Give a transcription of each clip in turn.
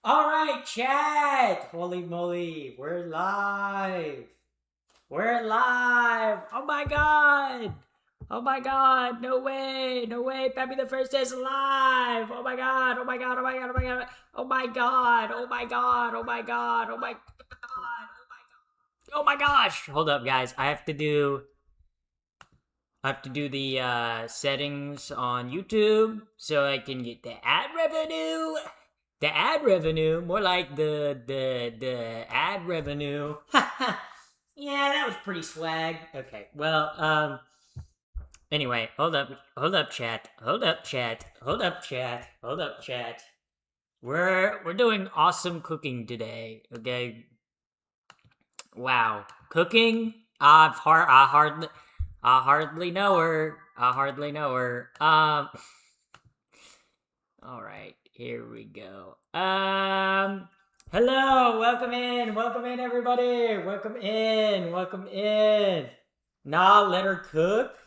All right, chat. Holy moly, we're live. We're live. Oh my god. Oh my god. No way. No way. Peppy the First is live. Oh my god. Oh my god. Oh my god. Oh my god. Oh my god. Oh my god. Oh my god. Oh my god. Oh my gosh. Hold up, guys. I have to do the settings on YouTube so I can get the ad revenue. The ad revenue, more like the ad revenue. Yeah, that was pretty swag. Okay, well, anyway, hold up, chat, hold up, chat, hold up, chat, hold up, chat. We're doing awesome cooking today. Okay, wow, cooking. I hardly know her. I hardly know her. All right, here we go. Hello, welcome in, everybody, welcome in. Nah, let her cook.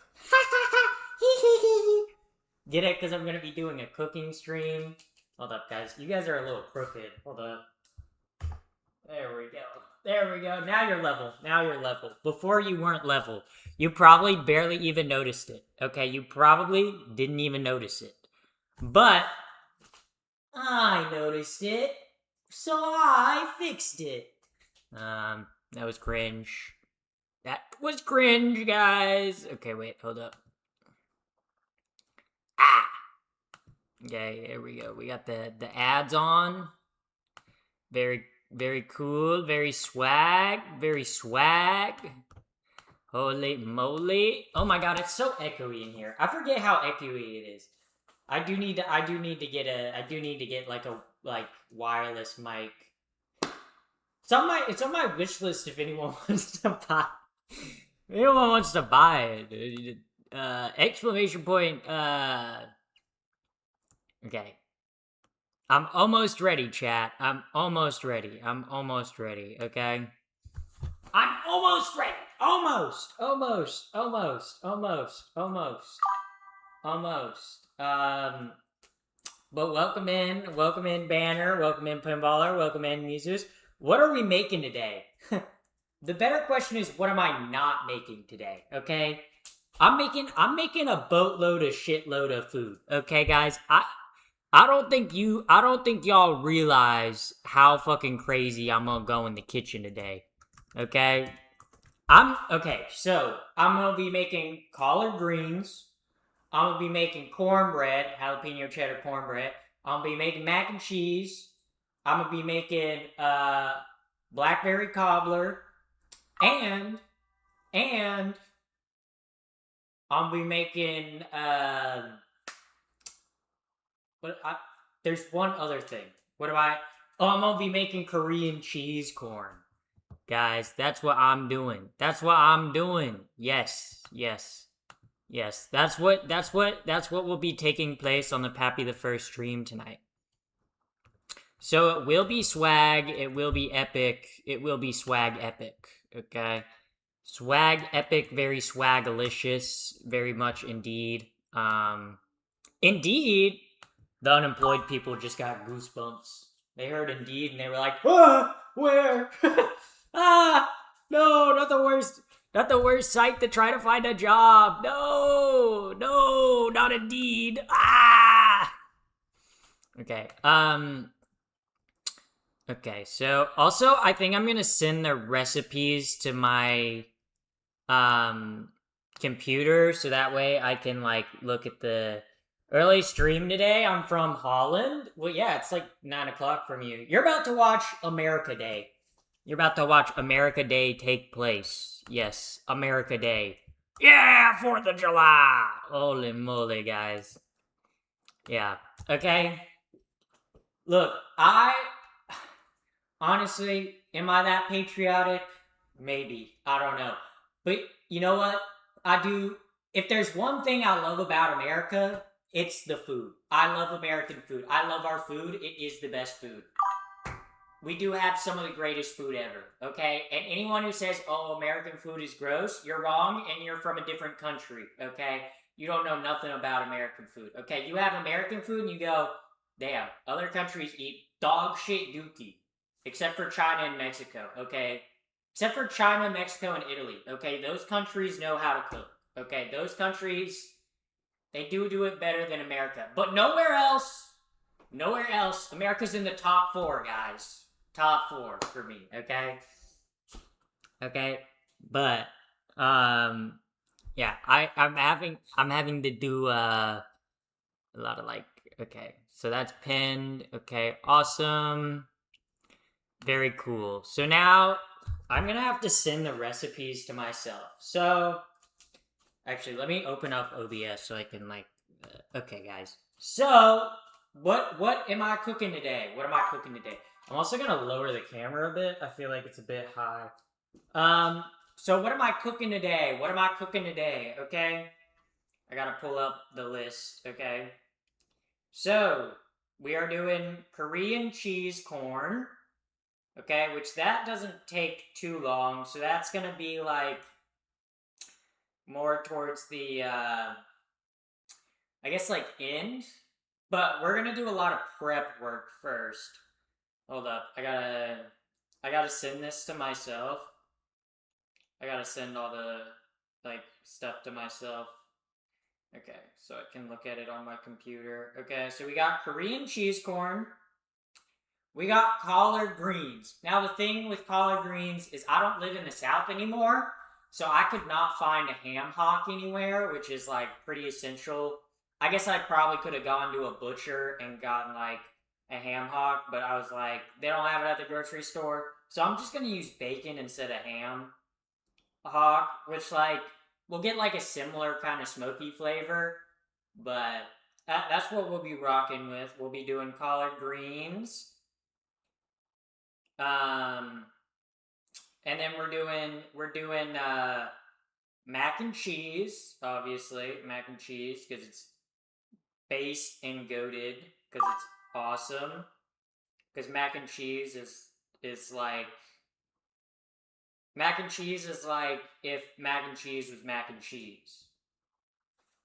Get it? Because I'm gonna be doing a cooking stream. Hold up, guys. You guys are a little crooked. Hold up. There we go. There we go. Now you're level. Now you're level. Before you weren't level. You probably barely even noticed it. Okay, you probably didn't even notice it. But I noticed it, so I fixed it. That was cringe. That was cringe, guys. Okay, wait, hold up. Ah! Okay, here we go. We got the ads on. Very cool, very swag, very swag. Holy moly. Oh my god, it's so echoey in here. I forget how echoey it is. I do need to get like a wireless mic. It's on my wish list if anyone wants to buy. If anyone wants to buy it. Exclamation point. Okay. I'm almost ready, chat. I'm almost ready. Okay. I'm almost ready. Almost. But welcome in Banner, welcome in Pinballer, welcome in Muses. What are we making today? The better question is, what am I not making today? Okay, I'm making a shitload of food. Okay, guys, I don't think y'all realize how fucking crazy I'm gonna go in the kitchen today. Okay, so I'm gonna be making collard greens. I'm gonna be making cornbread, jalapeno cheddar cornbread. I'm gonna be making mac and cheese. I'm gonna be making blackberry cobbler, and and I'm gonna be making what? There's one other thing. What do I? Oh, I'm gonna be making Korean cheese corn, guys. That's what I'm doing. Yes, that's what will be taking place on the Pappy the First stream tonight. So it will be swag, it will be epic, it will be swag epic, okay? Swag epic, very swagalicious, very much indeed. Indeed, the unemployed people just got goosebumps. They heard Indeed and they were like, ah, where? Ah, no, not the worst site to try to find a job. No, not Indeed. Ah. Okay. Okay. So also, I think I'm gonna send the recipes to my computer so that way I can like look at the early stream today. I'm from Holland. Well, yeah, it's like 9 o'clock from you. You're about to watch America Day. You're about to watch America Day take place. Yes, America Day. Yeah, 4th of July. Holy moly, guys. Yeah. Okay. Look, honestly, am I that patriotic? Maybe. I don't know. But you know what? I do. If there's one thing I love about America, it's the food. I love American food. I love our food. It is the best food. We do have some of the greatest food ever, okay? And anyone who says, oh, American food is gross, you're wrong and you're from a different country, okay? You don't know nothing about American food, okay? You have American food and you go, damn, other countries eat dog shit dookie. Except for China and Mexico, okay? Except for China, Mexico, and Italy, okay? Those countries know how to cook, okay? Those countries, they do it better than America. But nowhere else, America's in the top 4, guys. Top 4 for me, okay? Okay? But, yeah, I'm having to do, a lot of, like, okay. So that's pinned, okay, awesome. Very cool. So now I'm gonna have to send the recipes to myself. So actually, let me open up OBS so I can like. Okay, guys. So what am I cooking today? What am I cooking today? I'm also gonna lower the camera a bit. I feel like it's a bit high. So what am I cooking today? What am I cooking today? Okay, I gotta pull up the list. Okay, so we are doing Korean cheese corn. Okay, which that doesn't take too long, so that's gonna be like more towards the I guess like end. But we're gonna do a lot of prep work first. Hold up, I gotta send this to myself. I gotta send all the like stuff to myself. Okay, so I can look at it on my computer. Okay, so we got Korean cheese corn. We got collard greens. Now, the thing with collard greens is I don't live in the South anymore, so I could not find a ham hock anywhere, which is like pretty essential. I guess I probably could have gone to a butcher and gotten like a ham hock, but I was like, they don't have it at the grocery store, so I'm just gonna use bacon instead of ham hock, which like will get like a similar kind of smoky flavor, but that's what we'll be rocking with. We'll be doing collard greens. And then we're doing mac and cheese, obviously mac and cheese because it's based and goated because it's awesome. Because mac and cheese is like if mac and cheese was mac and cheese,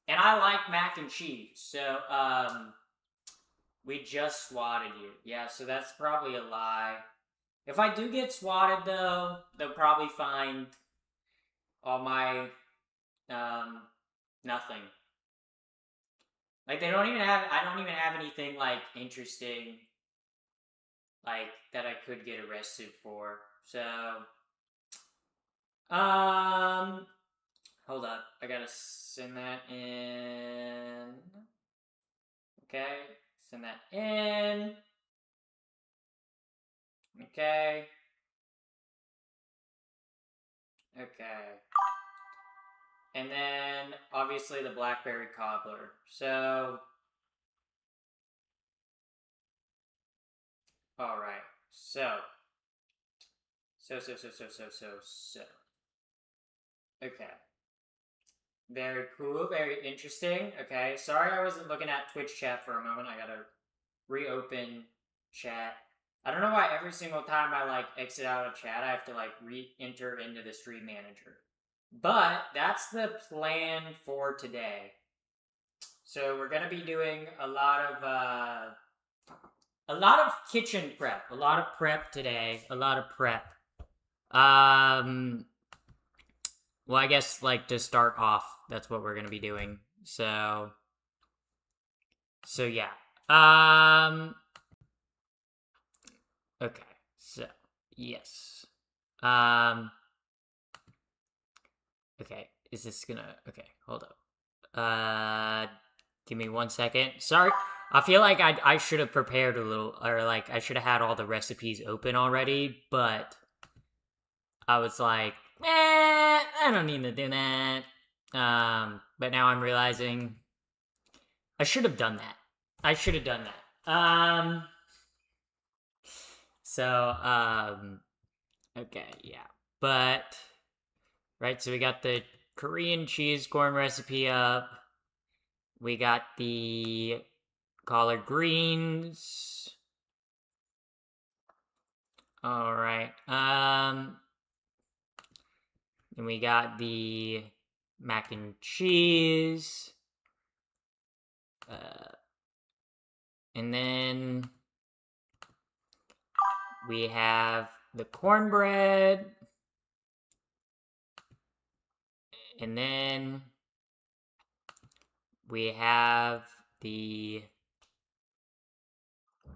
and I like mac and cheese, so we just swatted you, yeah. So that's probably a lie. If I do get swatted, though, they'll probably find all my, nothing. Like, I don't even have anything, like, interesting, like, that I could get arrested for. So, hold up. I gotta send that in. Okay, send that in. Okay. Okay. And then, obviously, the blackberry cobbler. So, alright. So. Okay. Very cool, very interesting. Okay, sorry I wasn't looking at Twitch chat for a moment. I gotta reopen chat. I don't know why every single time I, like, exit out of chat, I have to, like, re-enter into the stream manager. But that's the plan for today. So we're gonna be doing a lot of kitchen prep. A lot of prep today. A lot of prep. Well, I guess, like, to start off, that's what we're gonna be doing. So yeah. Okay. So, yes. Okay. Is this gonna... Okay, hold up. Give me 1 second. Sorry. I feel like I should have prepared a little, or, like, I should have had all the recipes open already, but I was like, I don't need to do that. But now I'm realizing I should have done that. Okay, yeah. But, right, so we got the Korean cheese corn recipe up. We got the collard greens. Alright, and we got the mac and cheese. And then we have the cornbread. And then we have the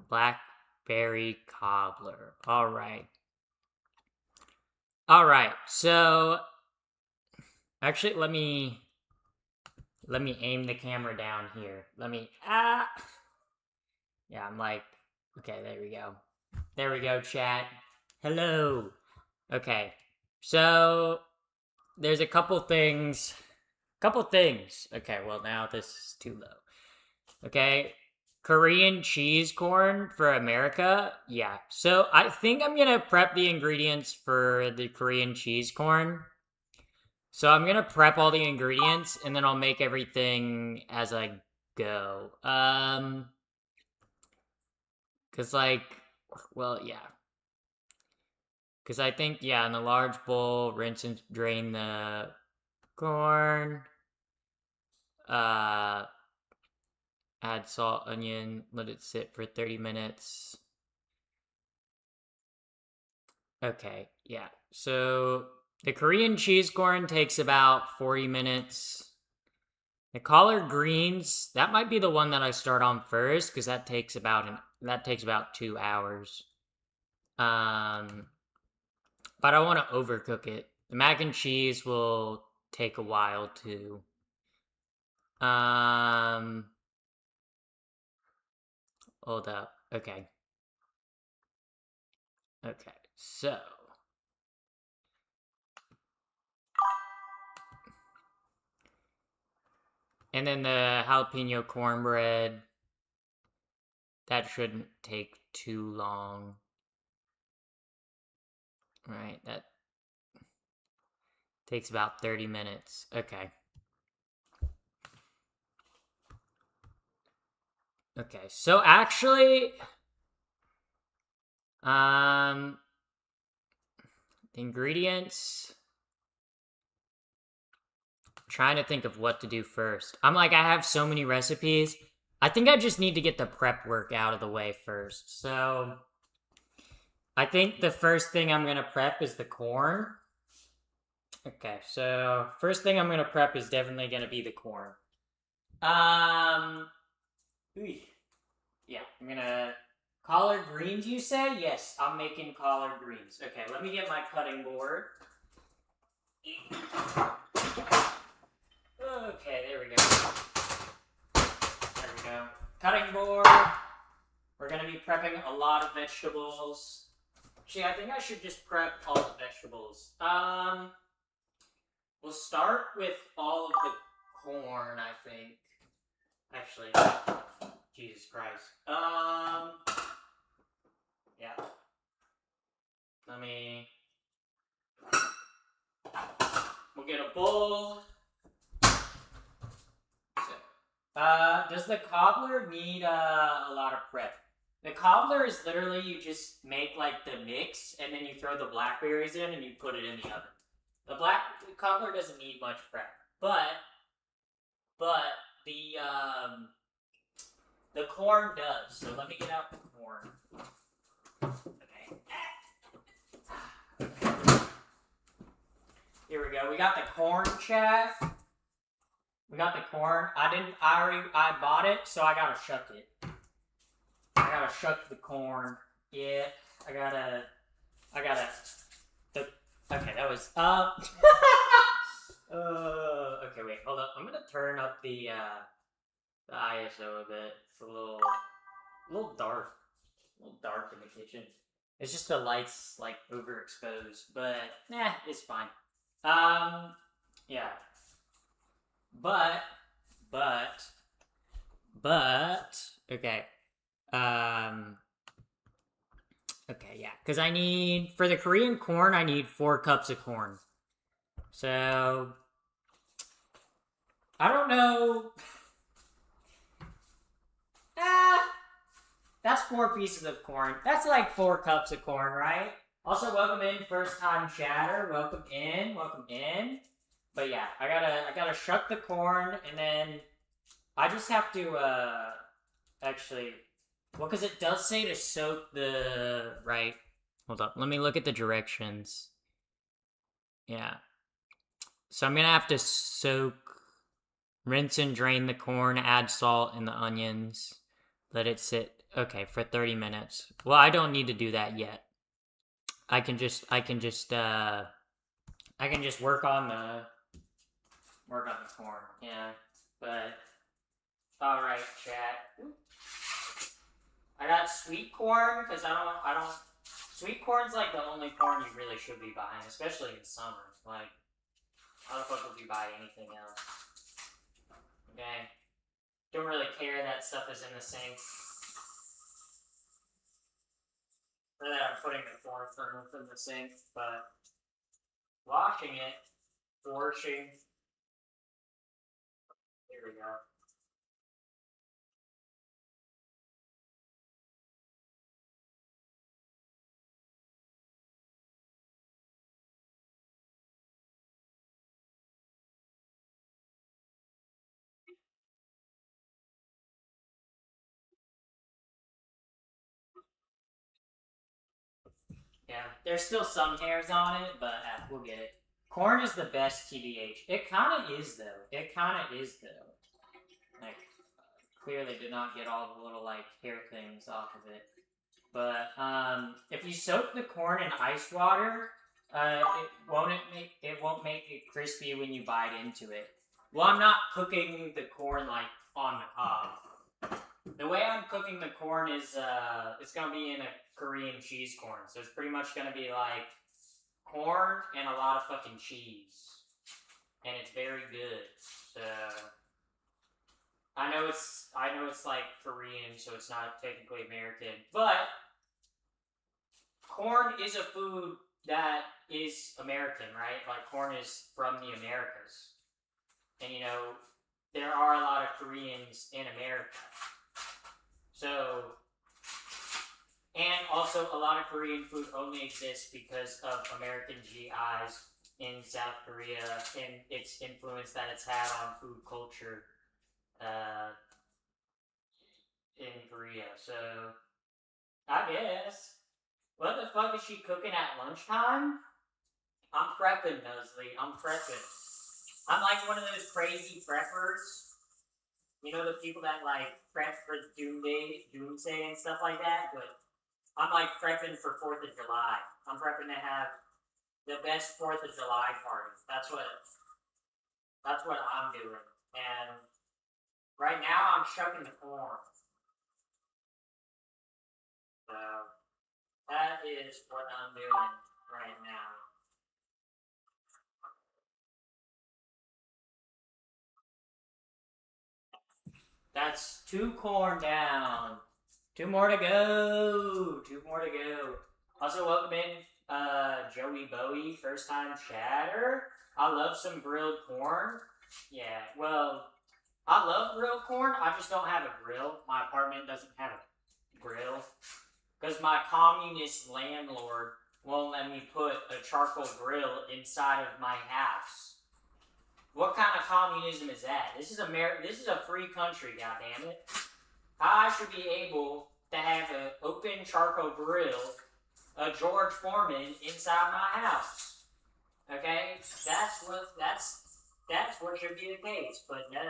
blackberry cobbler. All right. All right. So actually, let me aim the camera down here. Yeah, I'm like, okay, there we go. There we go, chat. Hello. Okay. So there's a couple things. Okay, well, now this is too low. Okay. Korean cheese corn for America. Yeah. So I think I'm gonna prep the ingredients for the Korean cheese corn. So I'm gonna prep all the ingredients and then I'll make everything as I go. Cause like, well, yeah. Cause I think, yeah, in a large bowl, rinse and drain the corn. Add salt, onion, let it sit for 30 minutes. Okay, yeah. So the Korean cheese corn takes about 40 minutes. The collard greens, that might be the one that I start on first because that takes about 2 hours. But I don't want to overcook it. The mac and cheese will take a while too. Hold up. Okay. Okay. So and then the jalapeno cornbread. That shouldn't take too long. Right, that takes about 30 minutes. Okay. Okay, so actually, the ingredients. I'm trying to think of what to do first. I'm like, I have so many recipes. I think I just need to get the prep work out of the way first. So I think the first thing I'm gonna prep is the corn. Okay, so first thing I'm gonna prep is definitely gonna be the corn. Yeah, I'm gonna collard greens. You say yes? I'm making collard greens. Okay, let me get my cutting board. Okay, there we go. There we go. Cutting board. We're gonna be prepping a lot of vegetables. Actually, I think I should just prep all the vegetables. We'll start with all of the corn, I think. Actually, Jesus Christ. Yeah. We'll get a bowl. So, does the cobbler need a lot of prep? The cobbler is literally you just make like the mix and then you throw the blackberries in and you put it in the oven. The cobbler doesn't need much prep, but the corn does. So let me get out the corn. Okay. Here we go. We got the corn, chat. We got the corn. I bought it, so I gotta shuck it. I gotta shuck the corn. Yeah, okay, that was, okay, wait, hold up. I'm gonna turn up the ISO a bit. It's a little dark. A little dark in the kitchen. It's just the lights, like, overexposed, but, it's fine. Yeah. But, okay. Okay, yeah, because for the Korean corn, I need 4 cups of corn. So, I don't know. That's 4 pieces of corn. That's like 4 cups of corn, right? Also, welcome in, first time chatter. Welcome in. But yeah, I gotta shuck the corn, and then I just have to, actually, well, because it does say to soak the, right? Hold up. Let me look at the directions. Yeah. So I'm gonna have to rinse and drain the corn, add salt and the onions, let it sit. Okay, for 30 minutes. Well, I don't need to do that yet. I can just work on the corn. Yeah, but all right, chat. I got sweet corn because I don't. Sweet corn's like the only corn you really should be buying, especially in summer. Like, how the fuck would you buy anything else? Okay, don't really care that stuff is in the sink. Or that I'm putting the corn kernels in the sink, but washing it, washing. Here we go. Yeah, there's still some hairs on it, but we'll get it. Corn is the best, TBH. It kind of is though. Like, clearly did not get all the little like hair things off of it. But if you soak the corn in ice water, it won't make it crispy when you bite into it. Well, I'm not cooking the corn like on the cob. The way I'm cooking the corn is it's gonna be in a Korean cheese corn, so it's pretty much gonna be like corn and a lot of fucking cheese, and it's very good. So I know it's like Korean, so it's not technically American, but corn is a food that is American, right? Like corn is from the Americas, and you know there are a lot of Koreans in America, so. And also, a lot of Korean food only exists because of American GIs in South Korea and its influence that it's had on food culture in Korea. So, I guess. What the fuck is she cooking at lunchtime? I'm prepping, Nuzly. I'm prepping. I'm like one of those crazy preppers. You know, the people that like prep for doomsday and stuff like that? But I'm like prepping for 4th of July. I'm prepping to have the best 4th of July party. That's what I'm doing. And right now I'm shucking the corn. So that is what I'm doing right now. That's 2 corn down. 2 more to go. 2 more to go. Also, welcome in Joey Bowie, first time chatter. I love some grilled corn. Yeah, well, I love grilled corn. I just don't have a grill. My apartment doesn't have a grill because my communist landlord won't let me put a charcoal grill inside of my house. What kind of communism is that? This is America. This is a free country, goddammit. I should be able to have an open charcoal grill, a George Foreman inside my house. Okay, that's what should be the case. But no,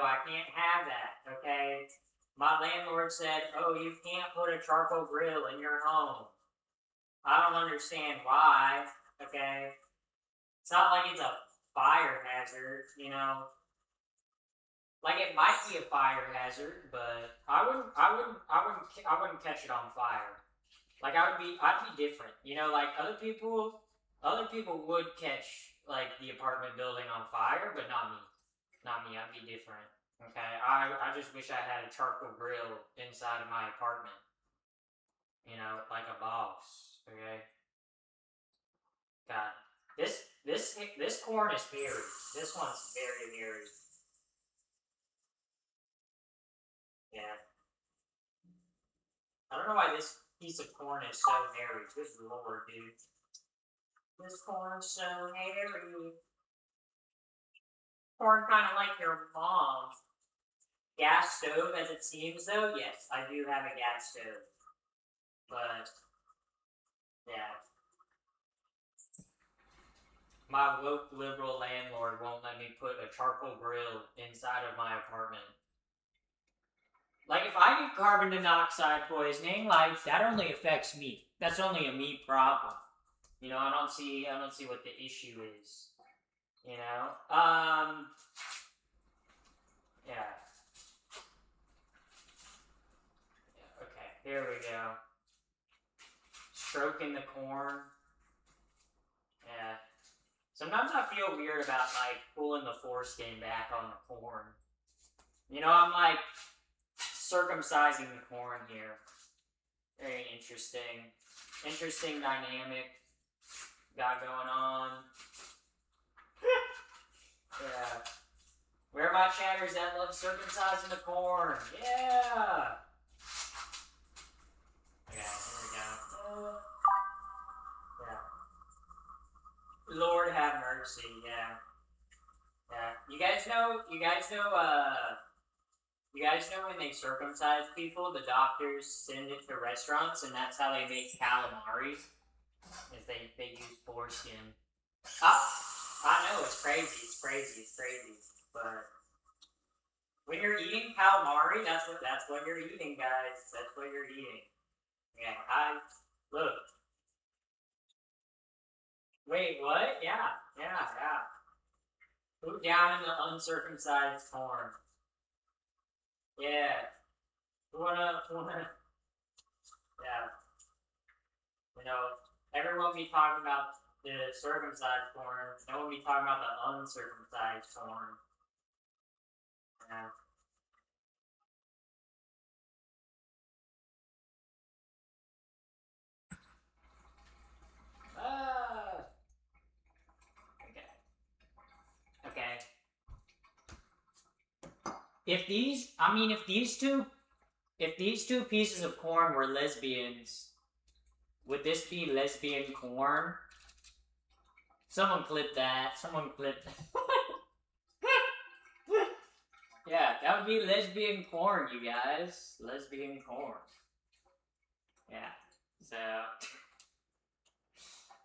I can't have that. Okay, my landlord said, "Oh, you can't put a charcoal grill in your home." I don't understand why. Okay, it's not like it's a fire hazard, you know. Like it might be a fire hazard, but I wouldn't catch it on fire. Like I'd be different. You know, like other people would catch like the apartment building on fire, but not me. Not me. I'd be different. Okay. I just wish I had a charcoal grill inside of my apartment. You know, like a boss. Okay. God, this corn is hairy. This one's very hairy. Yeah. I don't know why this piece of corn is so hairy. Good lord, dude. This corn's so hairy. Corn kind of like your mom. gas stove as it seems, though. Yes, I do have a gas stove. But, yeah. My woke liberal landlord won't let me put a charcoal grill inside of my apartment. Like, if I get carbon monoxide poisoning, like, that only affects me. That's only a me problem. You know, I don't see what the issue is. You know? Yeah. Okay, here we go. Stroking the corn. Yeah. Sometimes I feel weird about, like, pulling the foreskin back on the corn. You know, I'm, like, circumcising the corn here. Very interesting. Interesting dynamic got going on. Yeah. Where are my chatters that love circumcising the corn? Yeah! Okay, here we go. Yeah. Lord have mercy, yeah. Yeah. You guys know when they circumcise people, the doctors send it to restaurants, and that's how they make calamari? Is they use foreskin. I know, it's crazy. But when you're eating calamari, that's what you're eating, guys. That's what you're eating. Yeah, look. Wait, what? Yeah. Put down in the uncircumcised corn. Yeah. Wanna, yeah. You know, everyone be talking about the circumcised corn. No one be talking about the uncircumcised corn. Yeah. Okay. If these two pieces of corn were lesbians, would this be lesbian corn? Someone clip that. Yeah, that would be lesbian corn, you guys. Lesbian corn. Yeah. So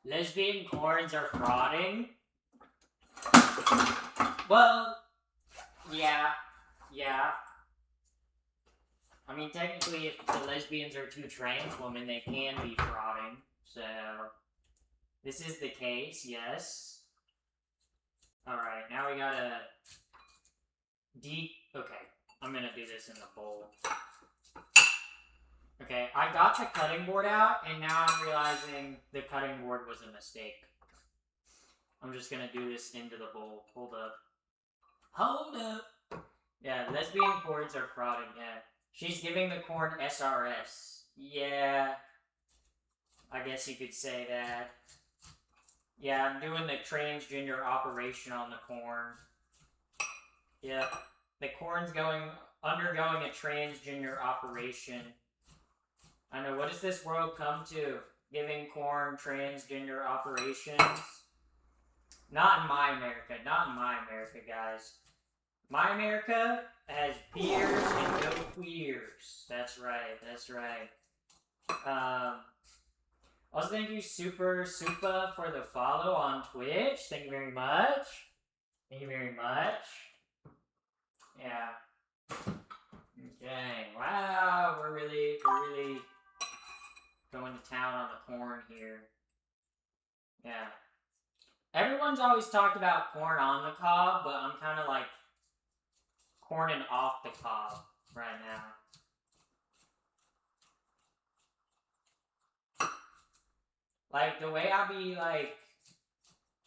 lesbian corns are frauding. Well, yeah. I mean, technically, if the lesbians are two trans women, they can be frauding. So, this is the case, yes. Alright, now we gotta... Okay, I'm gonna do this in the bowl. Okay, I got the cutting board out, and now I'm realizing the cutting board was a mistake. I'm just gonna do this into the bowl. Hold up. Yeah, lesbian corns are frauding, yeah. She's giving the corn SRS. Yeah. I guess you could say that. Yeah, I'm doing the transgender operation on the corn. Yep. The corn's undergoing a transgender operation. I know, what does this world come to? Giving corn transgender operations? Not in my America, guys. My America has beers and no queers. That's right. Also, thank you Super Supa for the follow on Twitch. Thank you very much. Yeah. Okay. Wow, we're really going to town on the corn here. Yeah. Everyone's always talked about corn on the cob, but I'm kind of like corning off the cob right now. Like, the way I be, like,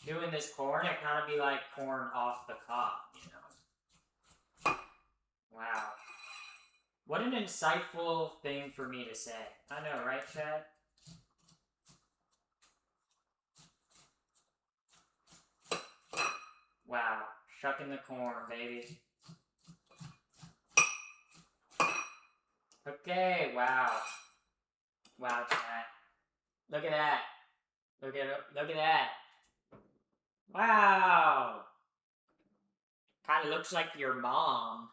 doing this corn, it kind of be like corn off the cob, you know? Wow. What an insightful thing for me to say. I know, right, Chad? Wow. Shucking the corn, baby. Okay, wow. Wow, Chad. Look at that. Look at that. Wow. Kind of looks like your mom.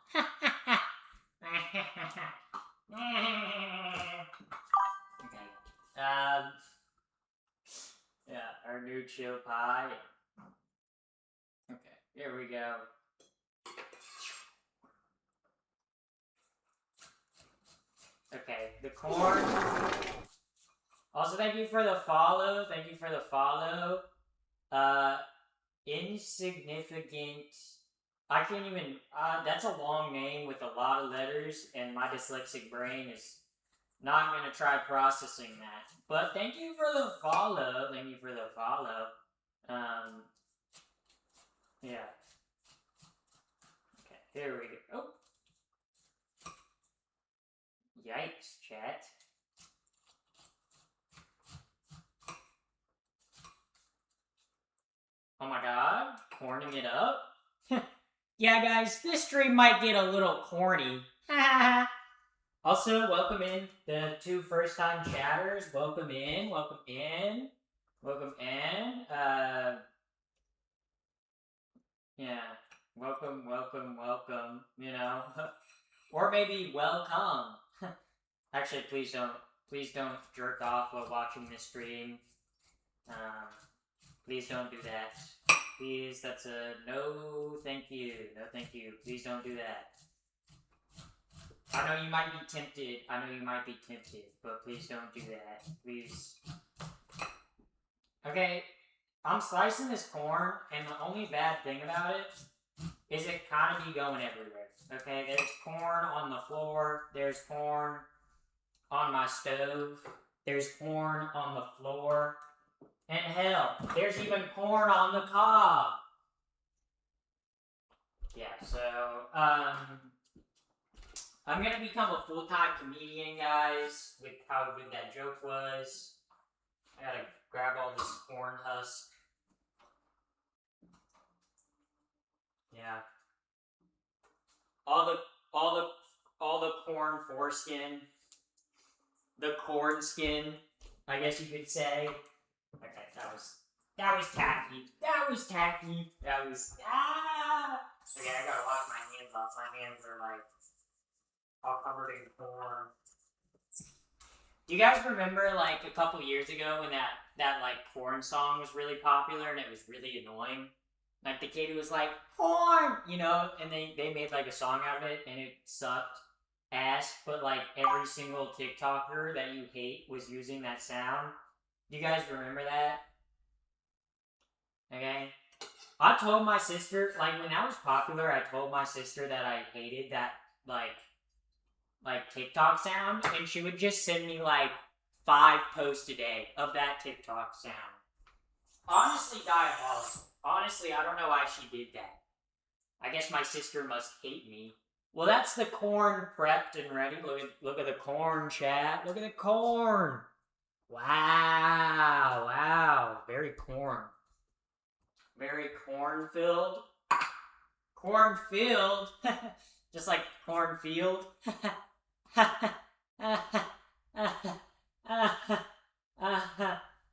Okay. Yeah, our new chill pie. Okay, here we go. Okay, the corn. Also, thank you for the follow. Thank you for the follow. Insignificant. I can't even. That's a long name with a lot of letters, and my dyslexic brain is not going to try processing that. But thank you for the follow. Thank you for the follow. Yeah. Okay, here we go. Oh. Yikes, chat. Oh my god, corning it up? Yeah, guys, this stream might get a little corny. Also, welcome in the 2 first-time chatters. Welcome in, welcome in, welcome in. Yeah, welcome, welcome, welcome, you know. Or maybe welcome. Actually, please don't jerk off while watching this stream. Please don't do that. Please, that's a no thank you. No thank you. Please don't do that. I know you might be tempted. But please don't do that. Please. Okay, I'm slicing this corn, and the only bad thing about it is it kind of be going everywhere. Okay, there's corn on the floor. There's corn on my stove. There's corn on the floor. And hell, there's even corn on the cob. Yeah, so, I'm gonna become a full-time comedian, guys, with how good that joke was. I gotta grab all this corn husk. Yeah. All the corn foreskin. The corn skin, I guess you could say. Okay, that was tacky. Okay, I gotta wash my hands off. My hands are like all covered in corn. Do you guys remember like a couple years ago when that like corn song was really popular and it was really annoying? Like the kid who was like, corn, you know, and they made like a song out of it and it sucked ass, but like every single TikToker that you hate was using that sound. Do you guys remember that? Okay. I told my sister, like when that was popular, I told my sister that I hated that like TikTok sound, and she would just send me like 5 posts a day of that TikTok sound. Honestly, diabolical. Honestly, I don't know why she did that. I guess my sister must hate me. Well, that's the corn prepped and ready. Look at the corn, chat. Look at the corn. Wow. Very corn. Very corn-filled. Corn-filled? Just like cornfield?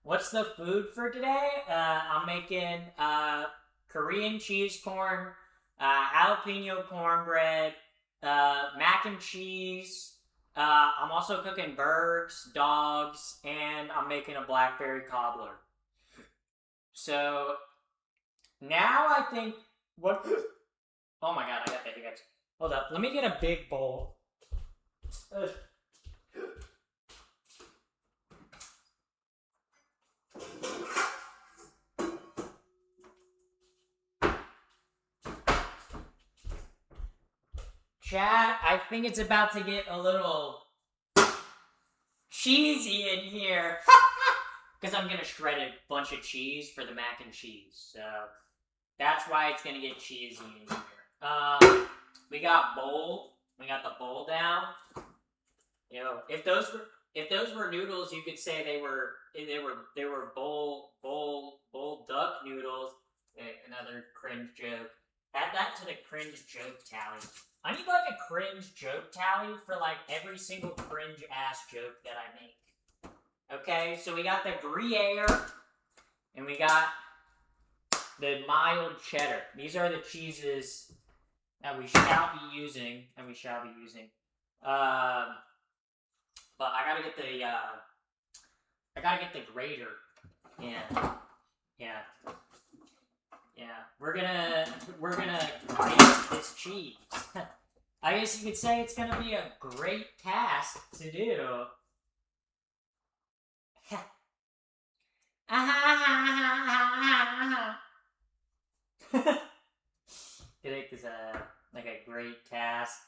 What's the food for today? I'm making Korean cheese corn, jalapeno cornbread, mac and cheese. I'm also cooking birds, dogs, and I'm making a blackberry cobbler. So now I think what? Oh my god, I got the hiccups. Hold up, let me get a big bowl. Chat, I think it's about to get a little cheesy in here. Because I'm going to shred a bunch of cheese for the mac and cheese. So that's why it's going to get cheesy in here. We got bowl. We got the bowl down. You know, if those were noodles, you could say they were bowl duck noodles. Another cringe joke. Add that to the cringe joke tally. I need like a cringe joke tally for like every single cringe ass joke that I make. Okay, so we got the Gruyere and we got the mild cheddar. These are the cheeses that we shall be using. But I gotta get the grater. Yeah. Yeah. Yeah. We're gonna grate this cheese. I guess you could say it's gonna be a great task to do. It is like a great task.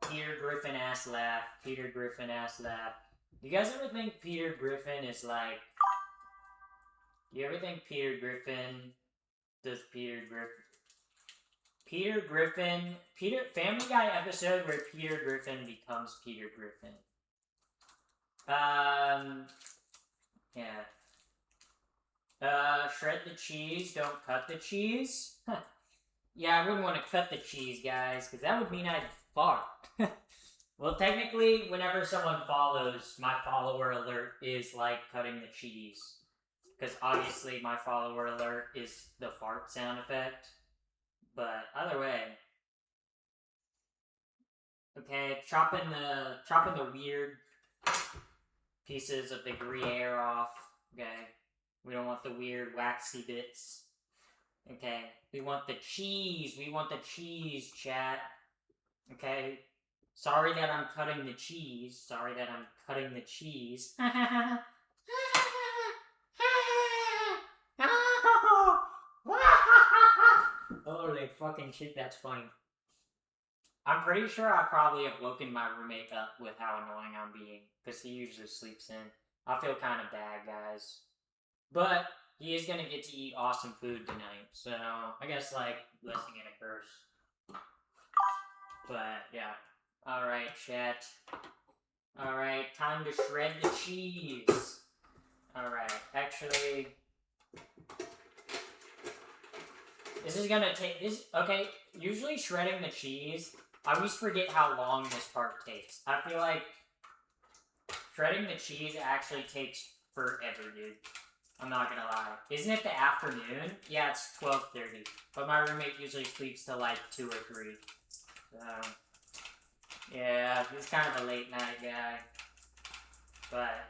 Peter Griffin ass laugh. Peter Griffin ass laugh. Do you guys ever think Peter Griffin is like? Do you ever think Peter Griffin does Peter Griffin? Family Guy episode where Peter Griffin becomes Peter Griffin. Yeah. Shred the cheese, don't cut the cheese. Yeah, I wouldn't want to cut the cheese, guys, because that would mean I'd fart. Well, technically, whenever someone follows, my follower alert is like cutting the cheese. Because obviously my follower alert is the fart sound effect. But either way. Okay, chopping the weird pieces of the Gruyere off. Okay. We don't want the weird waxy bits. Okay. We want the cheese. We want the cheese, chat. Okay. Sorry that I'm cutting the cheese. Sorry that I'm cutting the cheese. Holy fucking shit, that's funny. I'm pretty sure I probably have woken my roommate up with how annoying I'm being, because he usually sleeps in. I feel kind of bad, guys. But he is gonna get to eat awesome food tonight, so I guess, like, blessing and a curse. But, yeah. Alright, chat. Alright, time to shred the cheese. Alright, actually... This is gonna take... Okay, usually shredding the cheese, I always forget how long this part takes. I feel like shredding the cheese actually takes forever, dude. I'm not gonna lie. Isn't it the afternoon? Yeah, it's 12:30. But my roommate usually sleeps till like 2 or 3. So, yeah, he's kind of a late night guy. But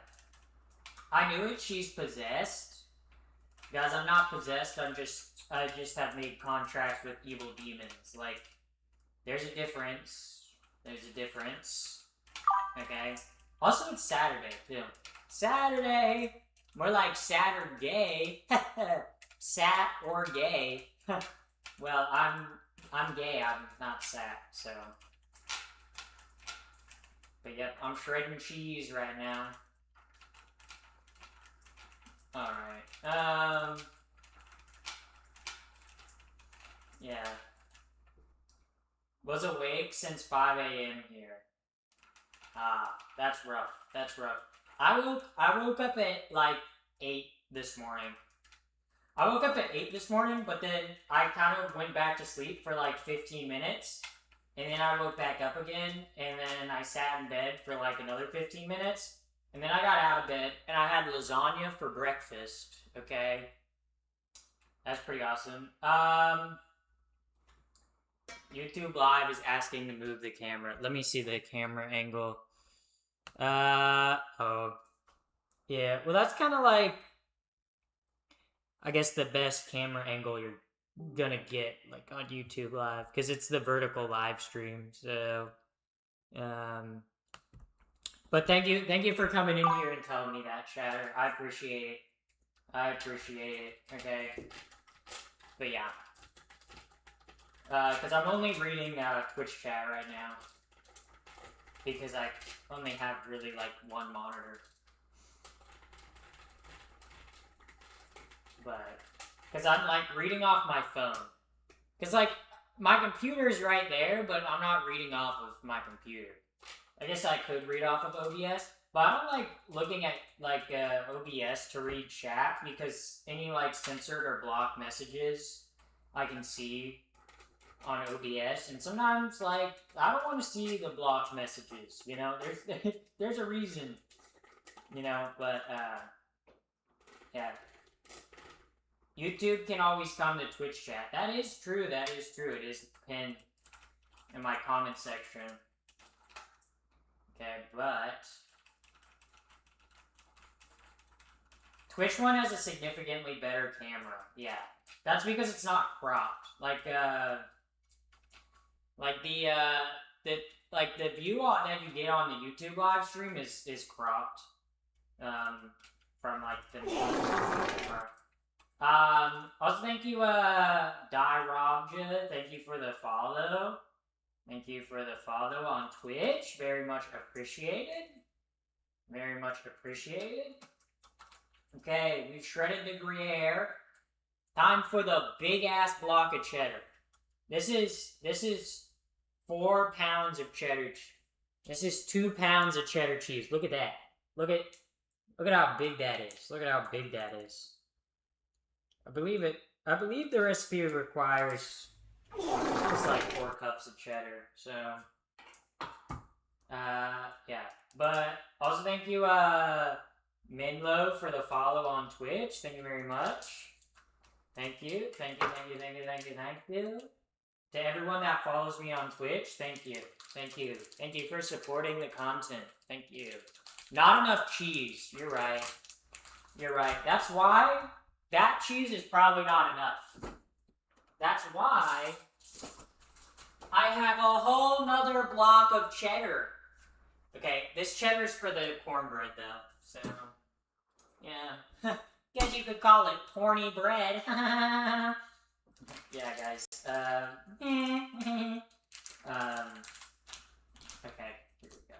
I knew it, she's possessed. Guys, I'm not possessed, I just have made contracts with evil demons. Like, there's a difference. There's a difference. Okay? Also, it's Saturday, too. Saturday! More like Saturday. Sat or gay. Well, I'm gay, I'm not sat, so. But yep, I'm shredding cheese right now. Alright. Yeah. Was awake since 5 a.m. here. Ah, that's rough. That's rough. I woke up at like 8 this morning. I woke up at 8 this morning, but then I kind of went back to sleep for like 15 minutes. And then I woke back up again, and then I sat in bed for like another 15 minutes. And then I got out of bed, and I had lasagna for breakfast, okay? That's pretty awesome. YouTube Live is asking to move the camera. Let me see the camera angle. Oh. Yeah, well that's kind of like, I guess the best camera angle you're gonna get, like, on YouTube Live, because it's the vertical live stream, so, but thank you for coming in here and telling me that, chatter. I appreciate it. I appreciate it, okay? But yeah. Because I'm only reading Twitch chat right now. Because I only have really, like, one monitor. But, because I'm, like, reading off my phone. Because, like, my computer's right there, but I'm not reading off of my computer. I guess I could read off of OBS, but I don't like looking at, like, OBS to read chat, because any, like, censored or blocked messages I can see on OBS, and sometimes, like, I don't want to see the blocked messages, you know? There's a reason, you know, but, yeah. YouTube can always come to Twitch chat. That is true, it is pinned in my comment section. Okay, but Twitch one has a significantly better camera. Yeah, that's because it's not cropped. Like the view that you get on the YouTube live stream is cropped. From like the also thank you Dirobja, thank you for the follow. Thank you for the follow on Twitch. Very much appreciated. Very much appreciated. Okay, we've shredded the Gruyere. Time for the big ass block of cheddar. This is 4 pounds of cheddar. This is 2 pounds of cheddar cheese. Look at that. Look at how big that is. Look at how big that is. I believe the recipe requires just like 4 cups of cheddar. So, yeah. But also thank you, Minlo, for the follow on Twitch. Thank you very much. Thank you. Thank you, thank you, thank you, thank you, thank you. To everyone that follows me on Twitch, thank you. Thank you. Thank you for supporting the content. Thank you. Not enough cheese. You're right. You're right. That's why that cheese is probably not enough. That's why I have a whole nother block of cheddar. Okay, this cheddar's for the cornbread though, so yeah. Guess you could call it porny bread. Yeah, guys. Okay, here we go.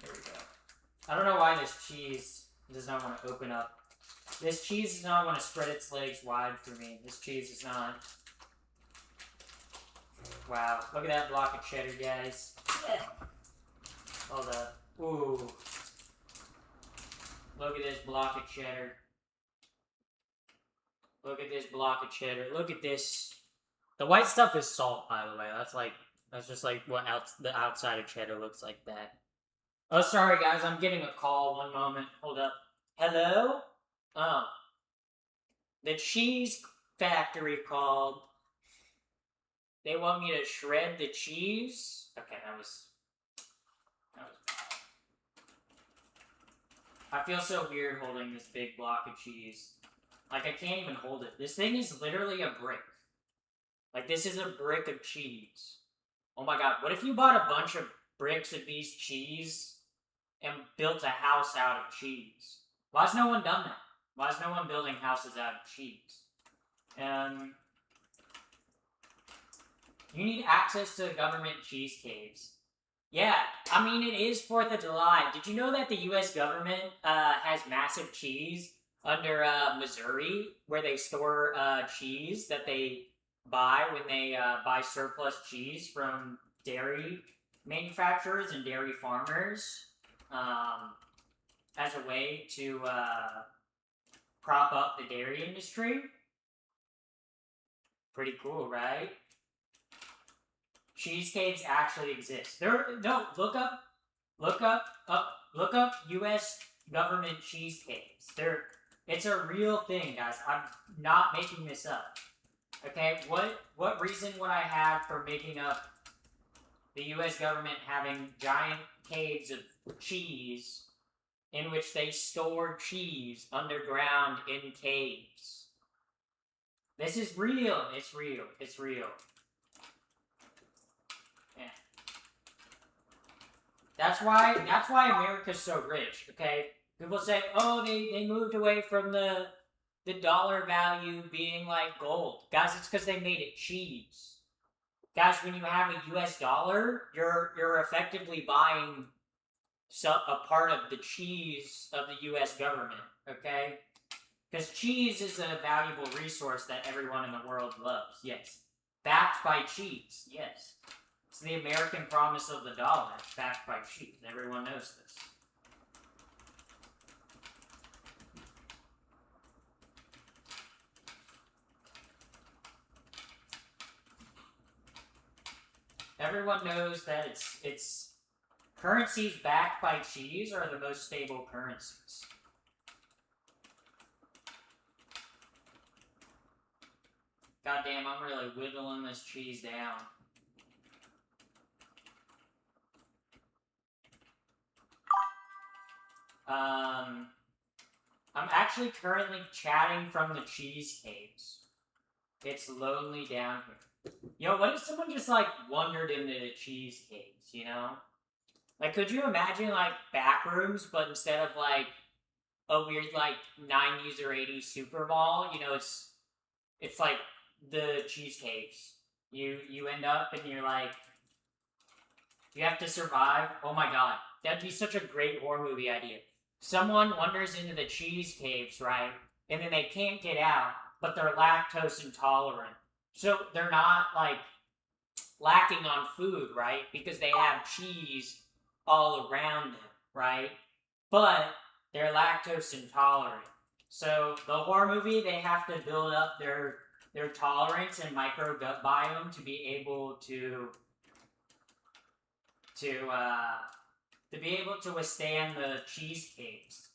Here we go. I don't know why this cheese does not want to open up. This cheese does not want to spread its legs wide for me. This cheese is not. Wow, look at that block of cheddar, guys. Hold up. Ooh. Look at this block of cheddar. Look at this block of cheddar. Look at this. The white stuff is salt, by the way. That's just like what the outside of cheddar looks like that. Oh, sorry guys, I'm getting a call. One moment. Hold up. Hello? Oh. The cheese factory called. They want me to shred the cheese? Okay, that was bad. I feel so weird holding this big block of cheese. Like, I can't even hold it. This thing is literally a brick. Like, this is a brick of cheese. Oh my god, what if you bought a bunch of bricks of these cheese and built a house out of cheese? Why has no one done that? Why is no one building houses out of cheese? You need access to government cheese caves. Yeah, I mean, it is 4th of July. Did you know that the U.S. government has massive cheese under Missouri, where they store cheese that they buy when they buy surplus cheese from dairy manufacturers and dairy farmers as a way to prop up the dairy industry? Pretty cool, right? Cheese caves actually exist. Look up U.S. government cheese caves. It's a real thing, guys. I'm not making this up. Okay, what reason would I have for making up the U.S. government having giant caves of cheese in which they store cheese underground in caves? This is real. It's real. It's real. Yeah. That's why America's so rich, okay? People say, oh, they moved away from the dollar value being like gold. Guys, it's because they made it cheese. Guys, when you have a US dollar, you're effectively buying a part of the cheese of the US government, okay? Because cheese is a valuable resource that everyone in the world loves, yes. Backed by cheese, yes. It's the American promise of the dollar, backed by cheese. Everyone knows this. Everyone knows that it's currencies backed by cheese are the most stable currencies. Goddamn, I'm really whittling this cheese down. I'm actually currently chatting from the cheese caves. It's lonely down here. Yo, what if someone just, like, wandered into the cheese caves, you know? Like, could you imagine, like, back rooms, but instead of, like, a weird, like, 90s or 80s super mall, you know, it's like the cheese caves. You end up and you're like, you have to survive. Oh my god, that'd be such a great horror movie idea. Someone wanders into the cheese caves, right? And then they can't get out, but they're lactose intolerant. So they're not, like, lacking on food, right? Because they have cheese all around them, right? But they're lactose intolerant. So the horror movie, they have to build up their tolerance and micro gut biome to be able to be able to withstand the cheese cakes.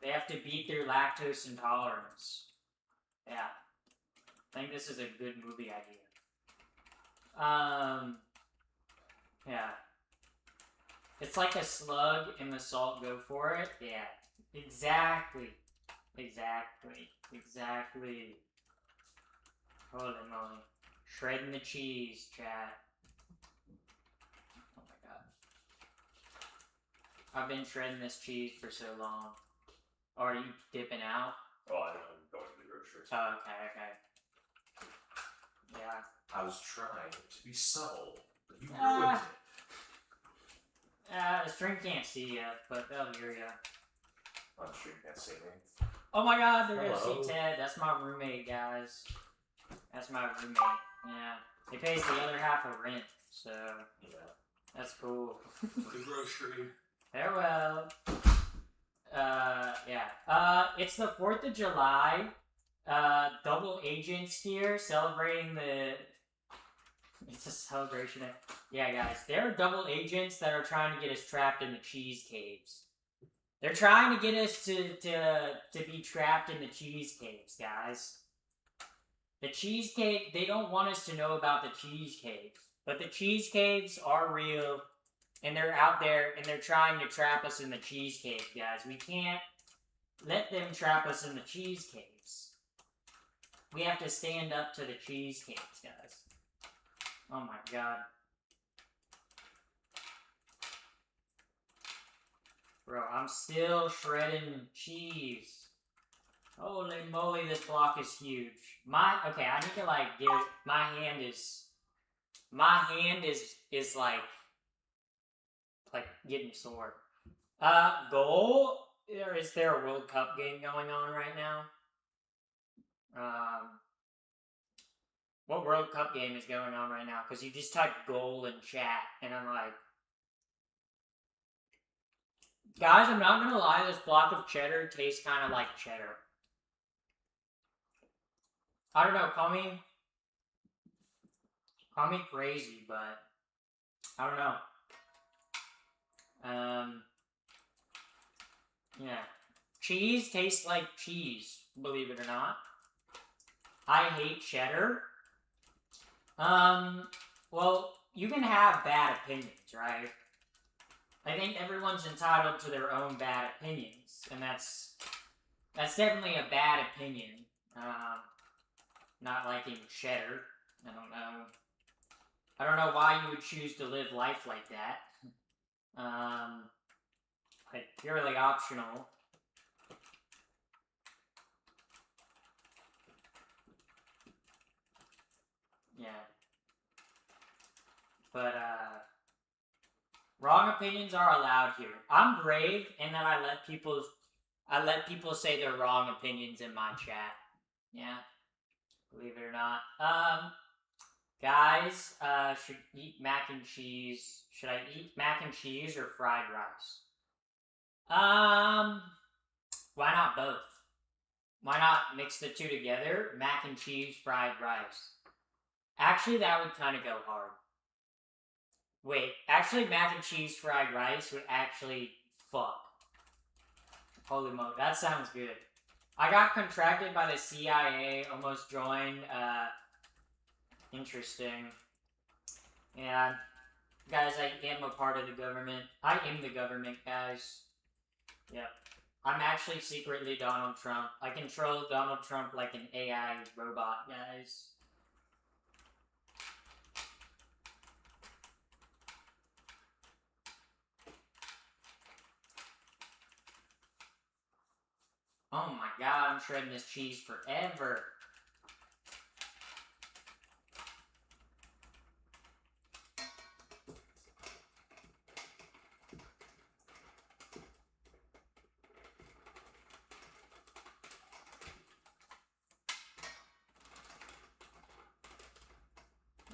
They have to beat their lactose intolerance. Yeah. I think this is a good movie idea. Yeah. It's like a slug and the salt go for it. Yeah. Exactly. Holy moly. Shredding the cheese, chat. Oh my god. I've been shredding this cheese for so long. Oh, are you dipping out? Oh, I'm going to the grocery. Oh, okay. Yeah. I was trying to be subtle, but you ruined it. The stream can't see ya, but they'll hear ya. Oh, the stream can't see me. Oh my god, they're gonna Hello. see Ted. That's my roommate, guys. That's my roommate. Yeah. He pays the other half of rent, so Yeah. that's cool. The grocery. Farewell. Yeah. It's the 4th of July. Double agents here celebrating the... It's a celebration. Yeah, guys. There are double agents that are trying to get us trapped in the cheese caves. They're trying to get us to be trapped in the cheese caves, guys. The cheese cave, they don't want us to know about the cheese caves. But the cheese caves are real, and they're out there, and they're trying to trap us in the cheese caves, guys. We can't let them trap us in the cheese caves. We have to stand up to the cheese caves, guys. Oh my god. Bro, I'm still shredding cheese. Holy moly, this block is huge. Okay, I need to, like, get it. My hand is like getting sore. Goal? Is there a World Cup game going on right now? What World Cup game is going on right now? Because you just typed goal in chat, and I'm like... Guys, I'm not gonna lie, this block of cheddar tastes kind of like cheddar. I don't know, call me crazy, but I don't know. Yeah. Cheese tastes like cheese, believe it or not. I hate cheddar. Well, you can have bad opinions, right? I think everyone's entitled to their own bad opinions, and that's definitely a bad opinion. Not liking cheddar. I don't know why you would choose to live life like that. Like, purely optional. Yeah. But, wrong opinions are allowed here. I'm brave in that I let people say their wrong opinions in my chat. Yeah. Believe it or not. Guys, should eat mac and cheese. Should I eat mac and cheese or fried rice? Why not both? Why not mix the two together? Mac and cheese, fried rice. Actually, that would kind of go hard. Wait, actually mac and cheese, fried rice would actually fuck. Holy moly, that sounds good. I got contracted by the CIA, almost joined, interesting. Yeah. Guys, I am a part of the government. I am the government, guys. Yep. I'm actually secretly Donald Trump. I control Donald Trump like an AI robot, guys. Oh my god, I'm shredding this cheese forever.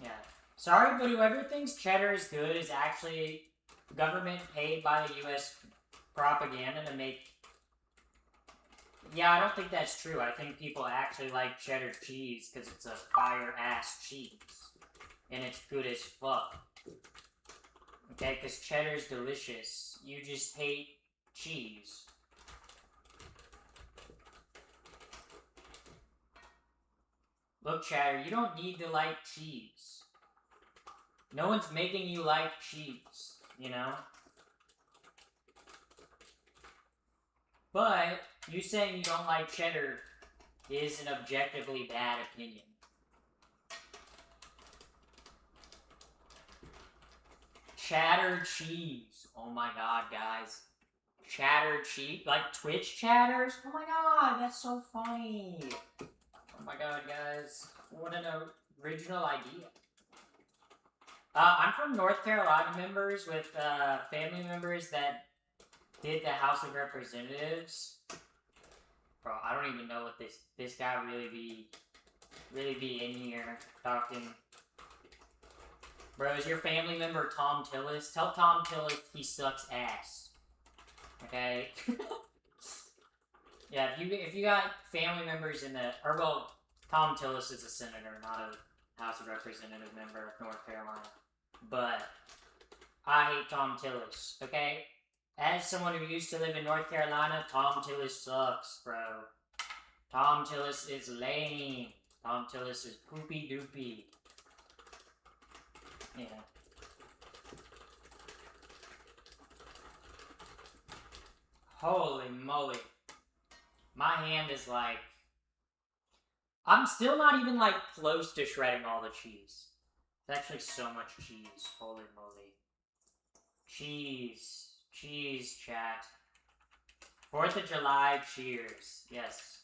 Yeah. Sorry, but whoever thinks cheddar is good is actually government paid by the US propaganda to make... Yeah, I don't think that's true. I think people actually like cheddar cheese because it's a fire-ass cheese. And it's good as fuck. Okay, because cheddar's delicious. You just hate cheese. Look, Chatter, you don't need to like cheese. No one's making you like cheese, you know? But, you saying you don't like cheddar is an objectively bad opinion. Chatter cheese. Oh my god, guys. Chatter cheese? Like Twitch chatters? Oh my god, that's so funny. Oh my god, guys. What an original idea. I'm from North Carolina members with family members that did the House of Representatives. Bro, I don't even know what this guy really be in here talking. Bro, is your family member Tom Tillis? Tell Tom Tillis he sucks ass. Okay? Yeah, if you got family members in the... Or, well, Tom Tillis is a senator, not a House of Representative member of North Carolina. But, I hate Tom Tillis, okay? As someone who used to live in North Carolina, Tom Tillis sucks, bro. Tom Tillis is lame. Tom Tillis is poopy doopy. Yeah. Holy moly. My hand is like... I'm still not even like close to shredding all the cheese. It's actually so much cheese. Holy moly. Cheese. Cheese, chat. 4th of July, cheers. Yes.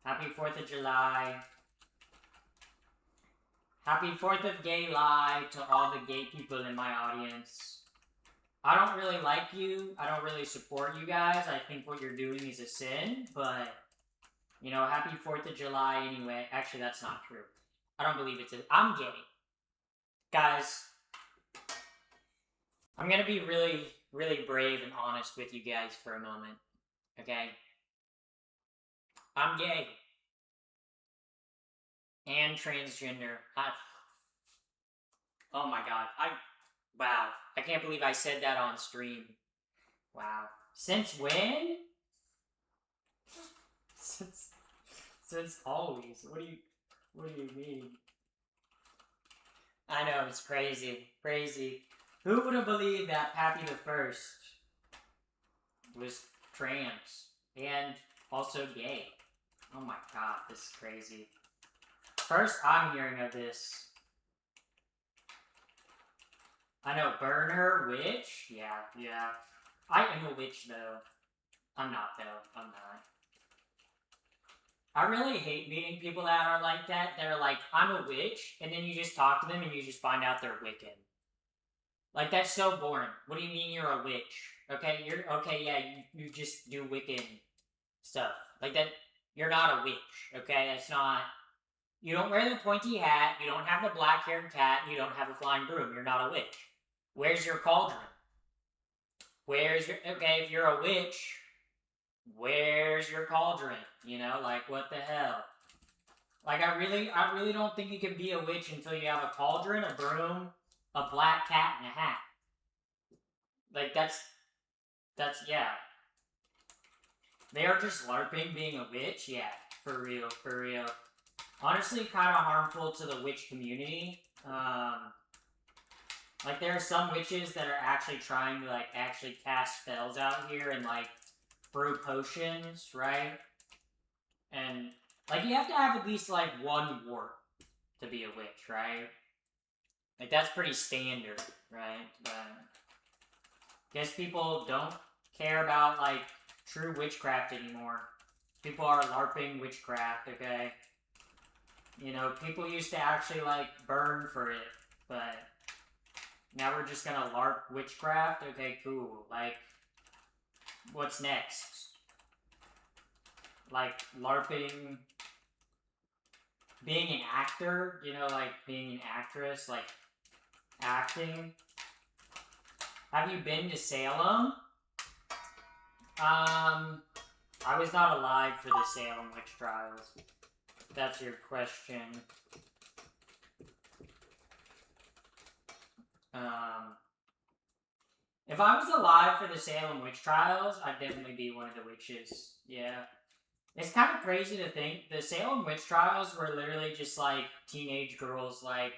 Happy 4th of July. Happy 4th of Gay Lie to all the gay people in my audience. I don't really like you. I don't really support you guys. I think what you're doing is a sin, but, you know, happy 4th of July anyway. Actually, that's not true. I don't believe it's a... I'm gay. Guys, I'm gonna be really, really brave and honest with you guys for a moment, okay? I'm gay. And transgender. Oh my god. Wow. I can't believe I said that on stream. Wow. Since when? Since always. What do you mean? I know, it's crazy. Crazy. Who would have believed that Pappy the First was trans and also gay? Oh my god, this is crazy. First I'm hearing of this. I know, burner, witch? Yeah. I am a witch, though. I'm not, though. I'm not. I really hate meeting people that are like that. They're like, I'm a witch, and then you just talk to them and you just find out they're Wiccan. Like, that's so boring. What do you mean you're a witch? Okay, you just do Wiccan stuff. Like, that, you're not a witch, okay? That's not... You don't wear the pointy hat, you don't have the black-haired cat, you don't have a flying broom. You're not a witch. Where's your cauldron? Where's your... Okay, if you're a witch, where's your cauldron? You know, like, what the hell? Like, I really don't think you can be a witch until you have a cauldron, a broom, a black cat, and a hat. Like, that's, yeah. They are just LARPing being a witch? Yeah, for real, for real. Honestly, kind of harmful to the witch community. Like, there are some witches that are actually trying to, like, actually cast spells out here and, like, brew potions, right? And, like, you have to have at least, like, one wart to be a witch, right? Like, that's pretty standard, right? But I guess people don't care about, like, true witchcraft anymore. People are LARPing witchcraft, okay? You know, people used to actually, like, burn for it, but now we're just gonna LARP witchcraft? Okay, cool. Like, what's next? Like, LARPing being an actor, you know, like being an actress, like acting. Have you been to Salem? I was not alive for the Salem witch trials. If that's your question. If I was alive for the Salem witch trials, I'd definitely be one of the witches. Yeah. It's kind of crazy to think the Salem witch trials were literally just like teenage girls like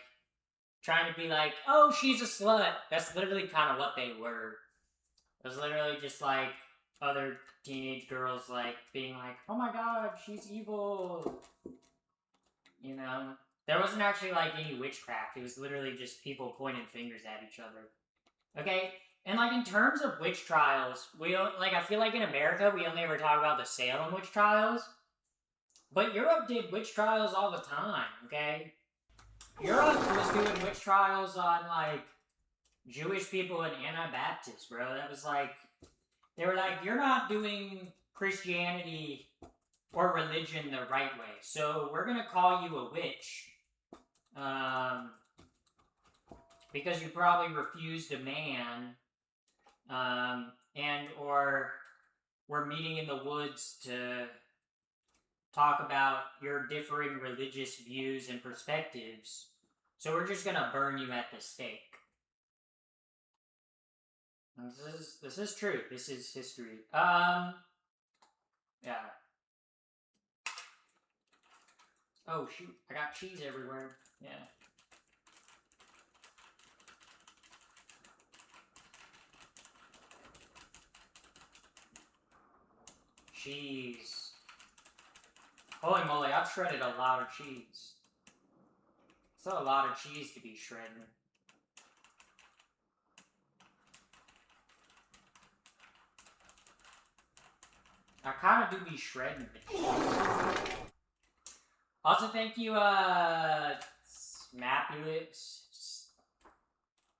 trying to be like, oh, she's a slut. That's literally kind of what they were. It was literally just like other teenage girls like being like, oh my god, she's evil. You know? There wasn't actually like any witchcraft. It was literally just people pointing fingers at each other. Okay? And like in terms of witch trials, we don't like I feel like in America we only ever talk about the Salem witch trials. But Europe did witch trials all the time, okay? Europe was doing witch trials on like Jewish people and Anabaptists, bro. That was like they were like, you're not doing Christianity or religion the right way, so we're gonna call you a witch. Because you probably refused a man, and or we're meeting in the woods to talk about your differing religious views and perspectives. So we're just gonna burn you at the stake. And this is true. This is history. Yeah. Oh shoot! I got cheese everywhere. Yeah. Cheese. Holy moly! I've shredded a lot of cheese. It's a lot of cheese to be shredded. I kind of do be shredding the cheese. Also, thank you,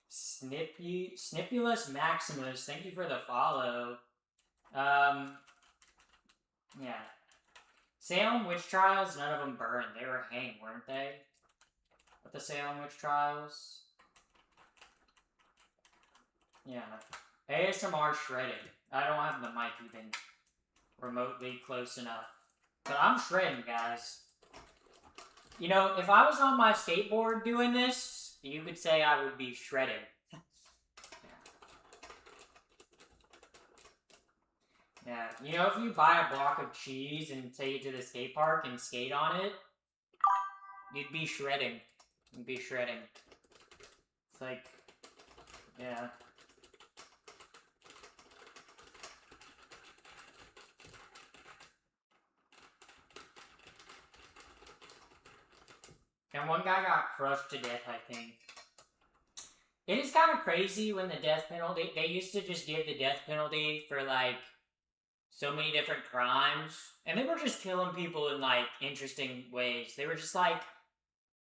Snipulus Maximus. Thank you for the follow. Yeah. Salem witch trials, none of them burned. They were hanged, weren't they? At the Salem witch trials. Yeah. ASMR shredding. I don't have the mic even remotely close enough. But I'm shredding, guys. You know, if I was on my skateboard doing this, you could say I would be shredding. Yeah, you know, if you buy a block of cheese and take it to the skate park and skate on it, you'd be shredding. You'd be shredding. It's like, yeah. And one guy got crushed to death, I think. It is kind of crazy when the death penalty, they used to just give the death penalty for, like, so many different crimes. And they were just killing people in, like, interesting ways. They were just like,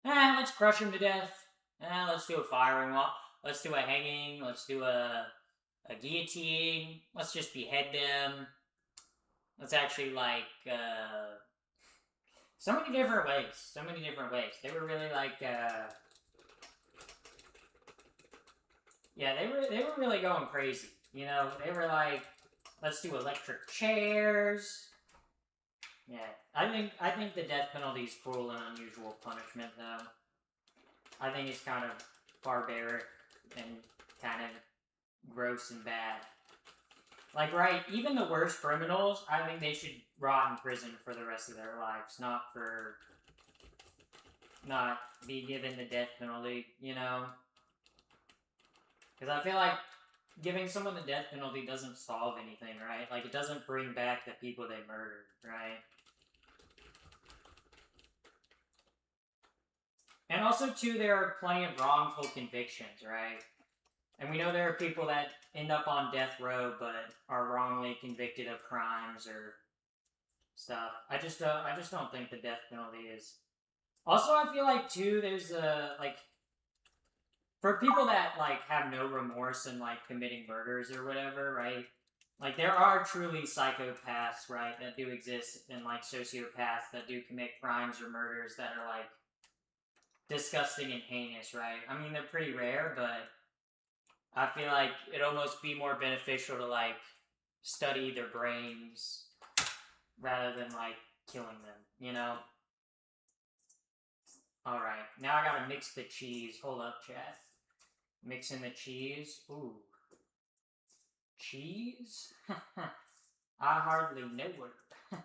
let's crush him to death. Let's do a firing wall. Let's do a hanging. Let's do a guillotine. Let's just behead them. Let's actually, like, so many different ways. So many different ways. They were really like, yeah, they were really going crazy. You know, they were like, let's do electric chairs. Yeah, I think the death penalty is cruel and unusual punishment, though. I think it's kind of barbaric and kind of gross and bad. Like, right, even the worst criminals, I think they should rot in prison for the rest of their lives, not be given the death penalty, you know? Because I feel like giving someone the death penalty doesn't solve anything, right? Like, it doesn't bring back the people they murdered, right? And also, too, there are plenty of wrongful convictions, right? And we know there are people that end up on death row but are wrongly convicted of crimes or stuff. I just don't think the death penalty is. Also, I feel like too, there's like for people that like have no remorse in like committing murders or whatever, right? Like there are truly psychopaths, right, that do exist, and like sociopaths that do commit crimes or murders that are like disgusting and heinous, right? I mean, they're pretty rare, but I feel like it'd almost be more beneficial to like study their brains rather than like killing them, you know? Alright, now I gotta mix the cheese. Hold up, chat. Mixing the cheese. Ooh. Cheese? I hardly know it.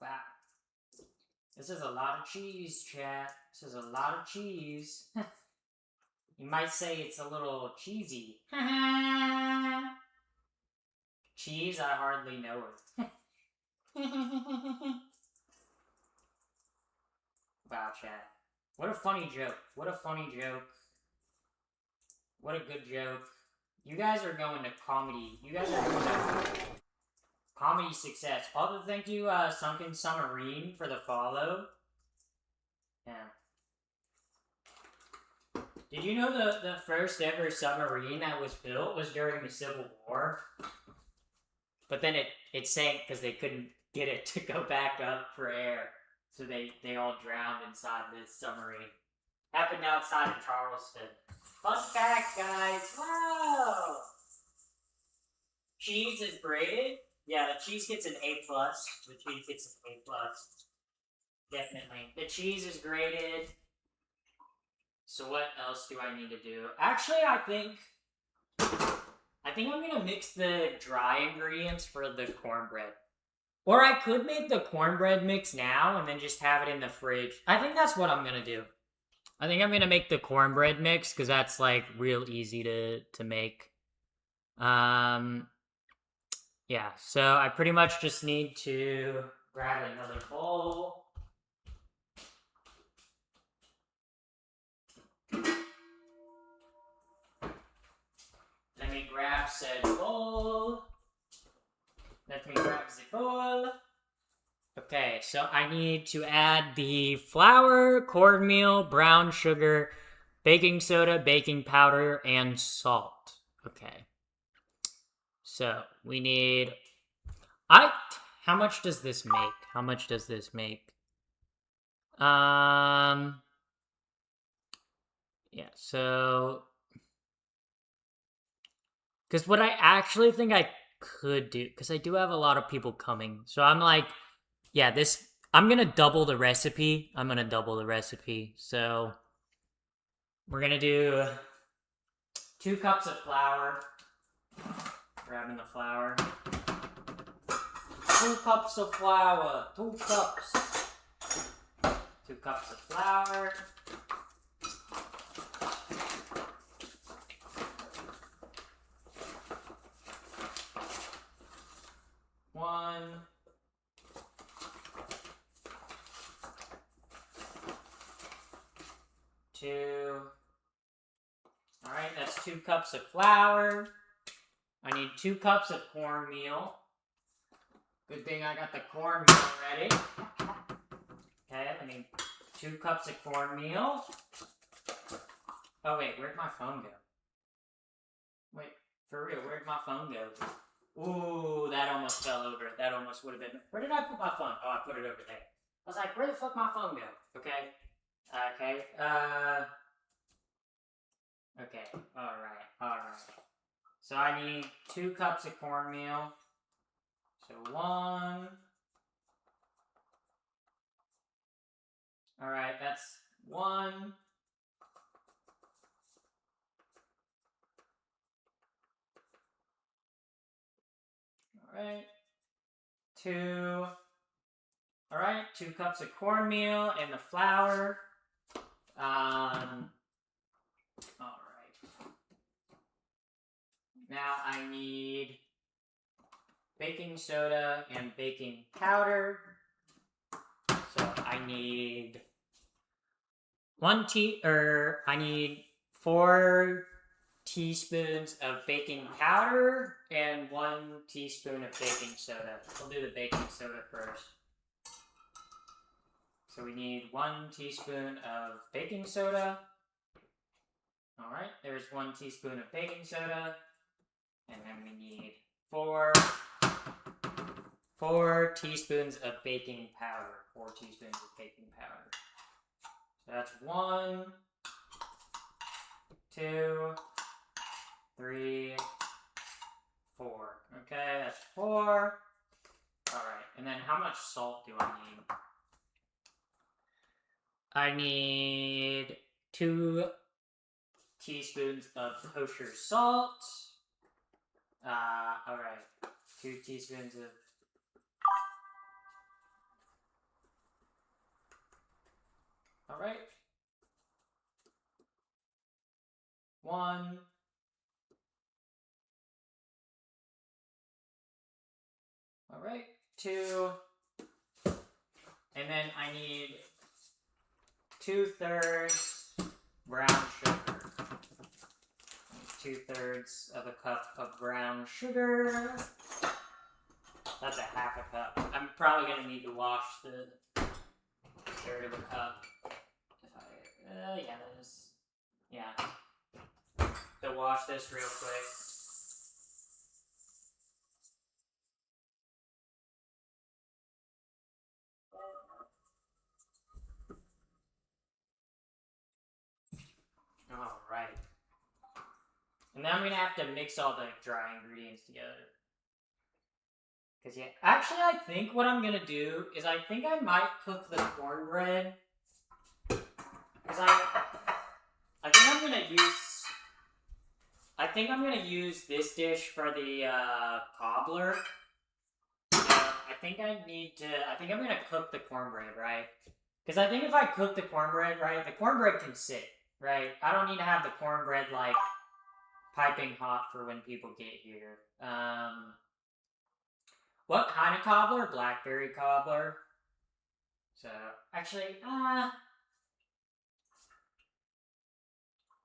Wow. This is a lot of cheese, chat. This is a lot of cheese. You might say it's a little cheesy. Cheese, I hardly know it. Wow, chat. What a funny joke. What a funny joke. What a good joke. You guys are going to comedy. You guys are going to comedy success. Also, thank you, Sunken Submarine, for the follow. Yeah. Did you know the first ever submarine that was built was during the Civil War? But then it sank because they couldn't get it to go back up for air. So they all drowned inside this submarine. Happened outside of Charleston. Fun fact, guys. Wow! Cheese is graded. Yeah, the cheese gets an A+. The cheese gets an A+. Definitely. The cheese is graded. So what else do I need to do? Actually, I think I'm gonna mix the dry ingredients for the cornbread. Or I could make the cornbread mix now and then just have it in the fridge. I think that's what I'm gonna do. I think I'm gonna make the cornbread mix because that's like real easy to make. Yeah, so I pretty much just need to grab another bowl. Let me grab said bowl. Let me grab the bowl. Okay, so I need to add the flour, cornmeal, brown sugar, baking soda, baking powder, and salt. Okay. So we need. How much does this make? How much does this make? Yeah. So, because what I actually think I could do, because I do have a lot of people coming, so I'm like, yeah, I'm gonna double the recipe. So we're gonna do 2 cups of flour. Grabbing the flour. 2 cups of flour. 2 cups. 2 cups of flour. One. 2. Alright, that's 2 cups of flour. I need 2 cups of cornmeal. Good thing I got the cornmeal ready. Okay, I need 2 cups of cornmeal. Oh wait, where'd my phone go? Wait, for real, where'd my phone go? Ooh, that almost fell over. That almost would have been... Where did I put my phone? Oh, I put it over there. I was like, where the fuck my phone go? Okay. Okay, okay, alright. So I need 2 cups of cornmeal. So 1. Alright, that's 1. Alright. 2. Alright, 2 cups of cornmeal and the flour. Alright. Now I need baking soda and baking powder. So I need I need 4 teaspoons of baking powder and 1 teaspoon of baking soda. We'll do the baking soda first. So we need 1 teaspoon of baking soda. Alright, there's 1 teaspoon of baking soda. And then we need 4 teaspoons of baking powder. 4 teaspoons of baking powder. So that's 1, 2, 3, 4. Okay, that's 4. Alright, and then how much salt do I need? I need 2 teaspoons of kosher salt. Alright. 2 teaspoons of... Alright. 1. Alright. 2. And then I need 2/3 brown sugar. 2/3 of a cup of brown sugar. That's a half a cup. I'm probably gonna need to wash the 1/3 of a cup. Yeah, that is. Yeah. So wash this real quick. Alright. And then I'm gonna have to mix all the dry ingredients together. Cause yeah, actually I think what I'm gonna do is I think I might cook the cornbread. Cause I think I'm gonna use this dish for the cobbler. So I think I'm gonna cook the cornbread, right? Cause I think if I cook the cornbread, right, the cornbread can sit, right? I don't need to have the cornbread like piping hot for when people get here. What kind of cobbler? Blackberry cobbler. So, actually,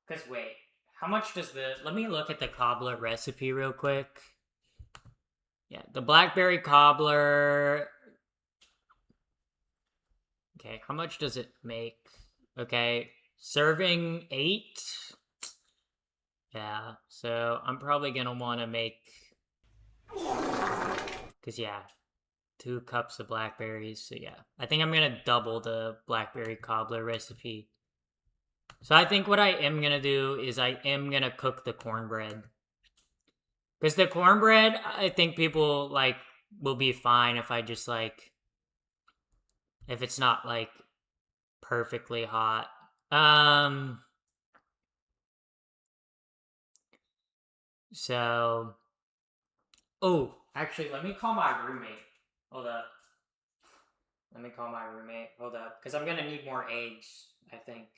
cause wait, how much does let me look at the cobbler recipe real quick. Yeah, the blackberry cobbler. Okay, how much does it make? Okay, serving 8. Yeah, so I'm probably gonna want to make, cause yeah, 2 cups of blackberries. So yeah, I think I'm gonna double the blackberry cobbler recipe. So I think what I am gonna do is I am gonna cook the cornbread. Because the cornbread, I think people, like, will be fine if I just, like, if it's not, like, perfectly hot. So, oh, actually, let me call my roommate. Hold up. Let me call my roommate. Hold up. Because I'm going to need more eggs, I think.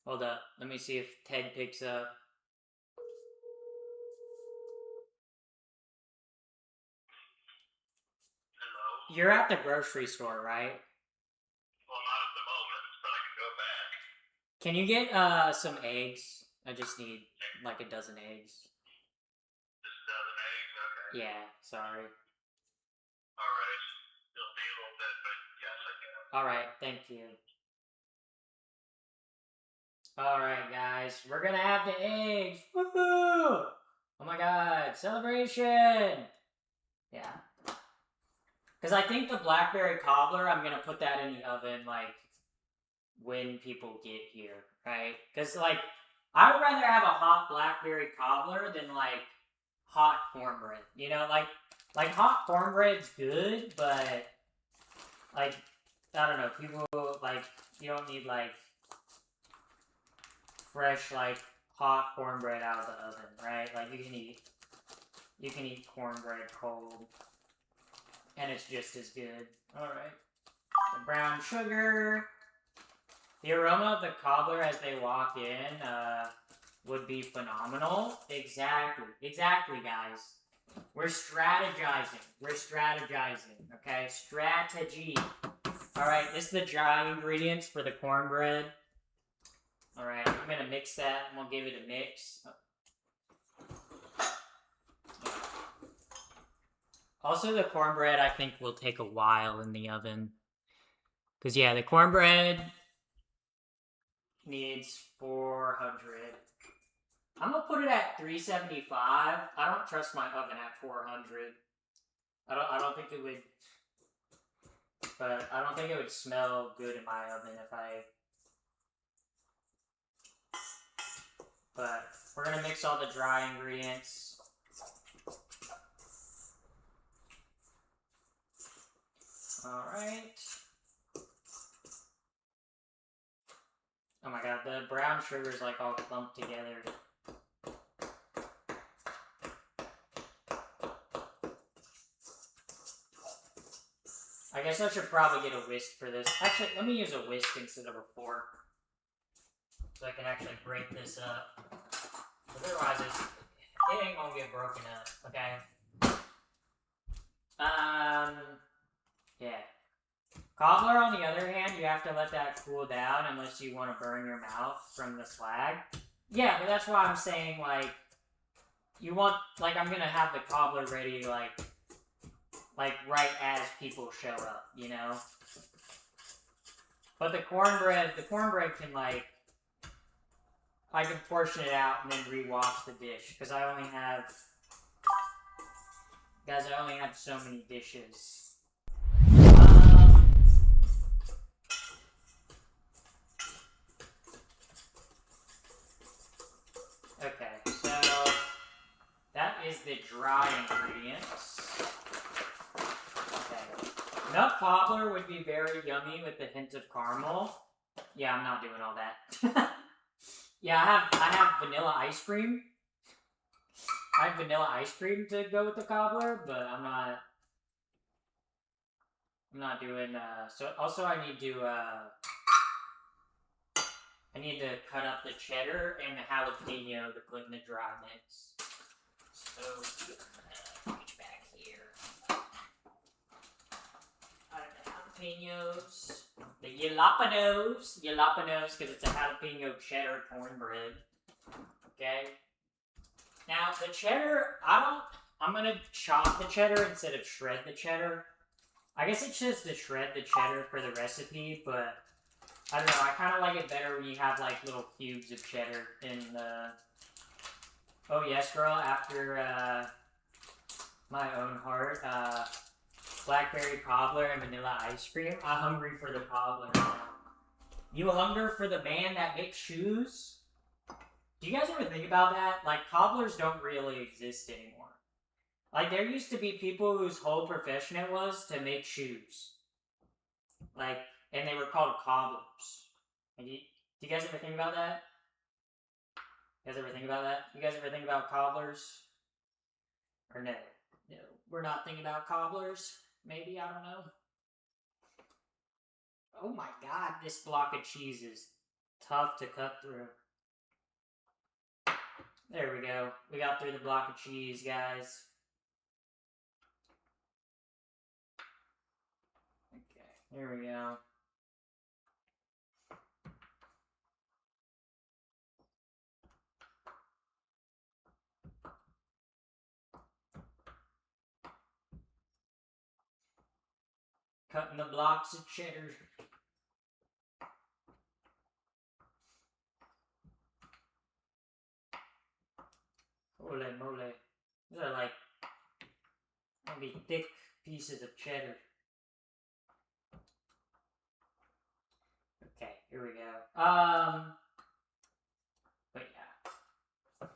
Hold up. Let me see if Ted picks up. Hello? You're at the grocery store, right? Well, not at the moment, but I can go back. Can you get some eggs? I just need like a dozen eggs. Just a dozen eggs? Okay. Yeah, sorry. Alright. It'll be a little bit, but yes, I can. Alright, thank you. Alright, guys, we're gonna have the eggs! Woohoo! Oh my god, celebration! Yeah. Because I think the blackberry cobbler, I'm gonna put that in the oven, like, when people get here, right? Because, like, I would rather have a hot blackberry cobbler than, like, hot cornbread. You know, like hot cornbread's good, but, like, I don't know, people, like, you don't need, like, fresh, like, hot cornbread out of the oven, right? Like, you can eat cornbread cold, and it's just as good. Alright. The brown sugar, The aroma of the cobbler as they walk in would be phenomenal. Exactly, guys. We're strategizing. Okay, strategy. All right, this is the dry ingredients for the cornbread. All right, I'm gonna mix that, and we'll give it a mix. Also, the cornbread I think will take a while in the oven, because yeah, the cornbread needs 400. I'm gonna put it at 375. I don't trust my oven at 400. I don't think it would, but I don't think it would smell good in my oven if I. But we're gonna mix all the dry ingredients. All right. Oh my god, the brown sugar is like all clumped together. I guess I should probably get a whisk for this. Actually, let me use a whisk instead of a fork, so I can actually break this up. Because otherwise it ain't gonna get broken up, okay? Yeah. Cobbler, on the other hand, you have to let that cool down unless you want to burn your mouth from the slag. Yeah, but that's why I'm saying, like, you want, like, I'm gonna have the cobbler ready, like right as people show up, you know? But the cornbread can, like, I can portion it out and then rewash the dish, because I only have so many dishes. Okay, so that is the dry ingredients. Okay. Nut cobbler would be very yummy with a hint of caramel. Yeah, I'm not doing all that. Yeah, I have vanilla ice cream. I have vanilla ice cream to go with the cobbler, but I'm not doing, so also I need to cut up the cheddar and the jalapeno to put in the dry mix. So, reach back here. Jalapenos. The jalapenos, because it's a jalapeno cheddar cornbread. Okay. Now, the cheddar, I'm gonna chop the cheddar instead of shred the cheddar. I guess it's just to shred the cheddar for the recipe, but I don't know, I kind of like it better when you have, like, little cubes of cheddar in the... Oh, yes, girl, after, my own heart, blackberry cobbler and vanilla ice cream. I'm hungry for the cobbler now. You hunger for the band that makes shoes? Do you guys ever think about that? Like, cobblers don't really exist anymore. Like, there used to be people whose whole profession it was to make shoes. Like, and they were called cobblers. And do you guys ever think about that? You guys ever think about that? You guys ever think about cobblers? Or no? No, we're not thinking about cobblers. Maybe, I don't know. Oh my god, this block of cheese is tough to cut through. There we go. We got through the block of cheese, guys. Okay, here we go. Cutting the blocks of cheddar. Holy moly. These are like, gonna be thick pieces of cheddar. Okay, here we go. But yeah.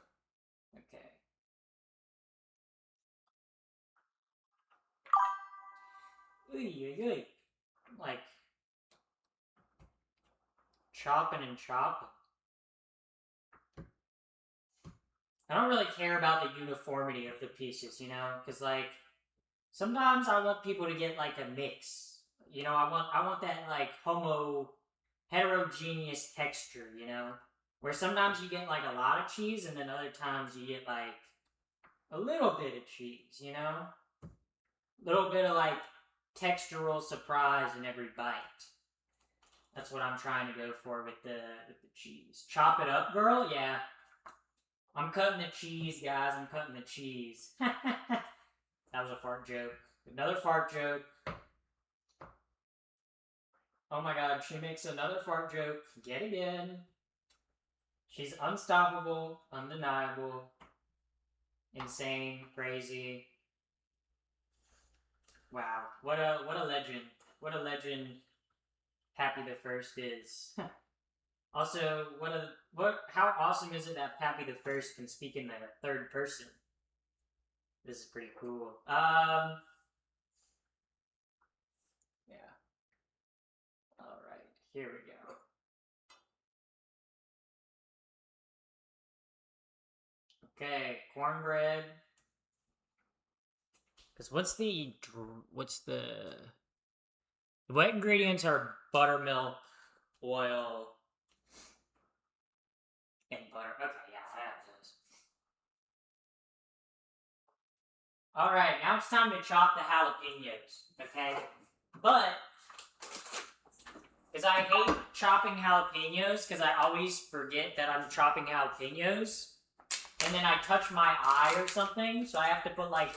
Okay. Ooh. Like, chopping and chopping. I don't really care about the uniformity of the pieces, you know? Because, like, sometimes I want people to get, like, a mix. You know, I want that, like, heterogeneous texture, you know? Where sometimes you get like a lot of cheese and then other times you get like a little bit of cheese, you know? A little bit of like textural surprise in every bite. That's what I'm trying to go for with the cheese. Chop it up, girl? Yeah. I'm cutting the cheese, guys. I'm cutting the cheese. That was a fart joke. Another fart joke. Oh my god, she makes another fart joke yet again. She's unstoppable, undeniable, insane, crazy. Wow, what a legend. What a legend Pappy the First is. Also, how awesome is it that Pappy the First can speak in the third person? This is pretty cool. Yeah. Alright, here we go. Okay, cornbread. Because what's the wet ingredients are buttermilk, oil, and butter. Okay, yeah, I have those. Alright, now it's time to chop the jalapenos, okay? But, because I hate chopping jalapenos, because I always forget that I'm chopping jalapenos, and then I touch my eye or something, so I have to put like,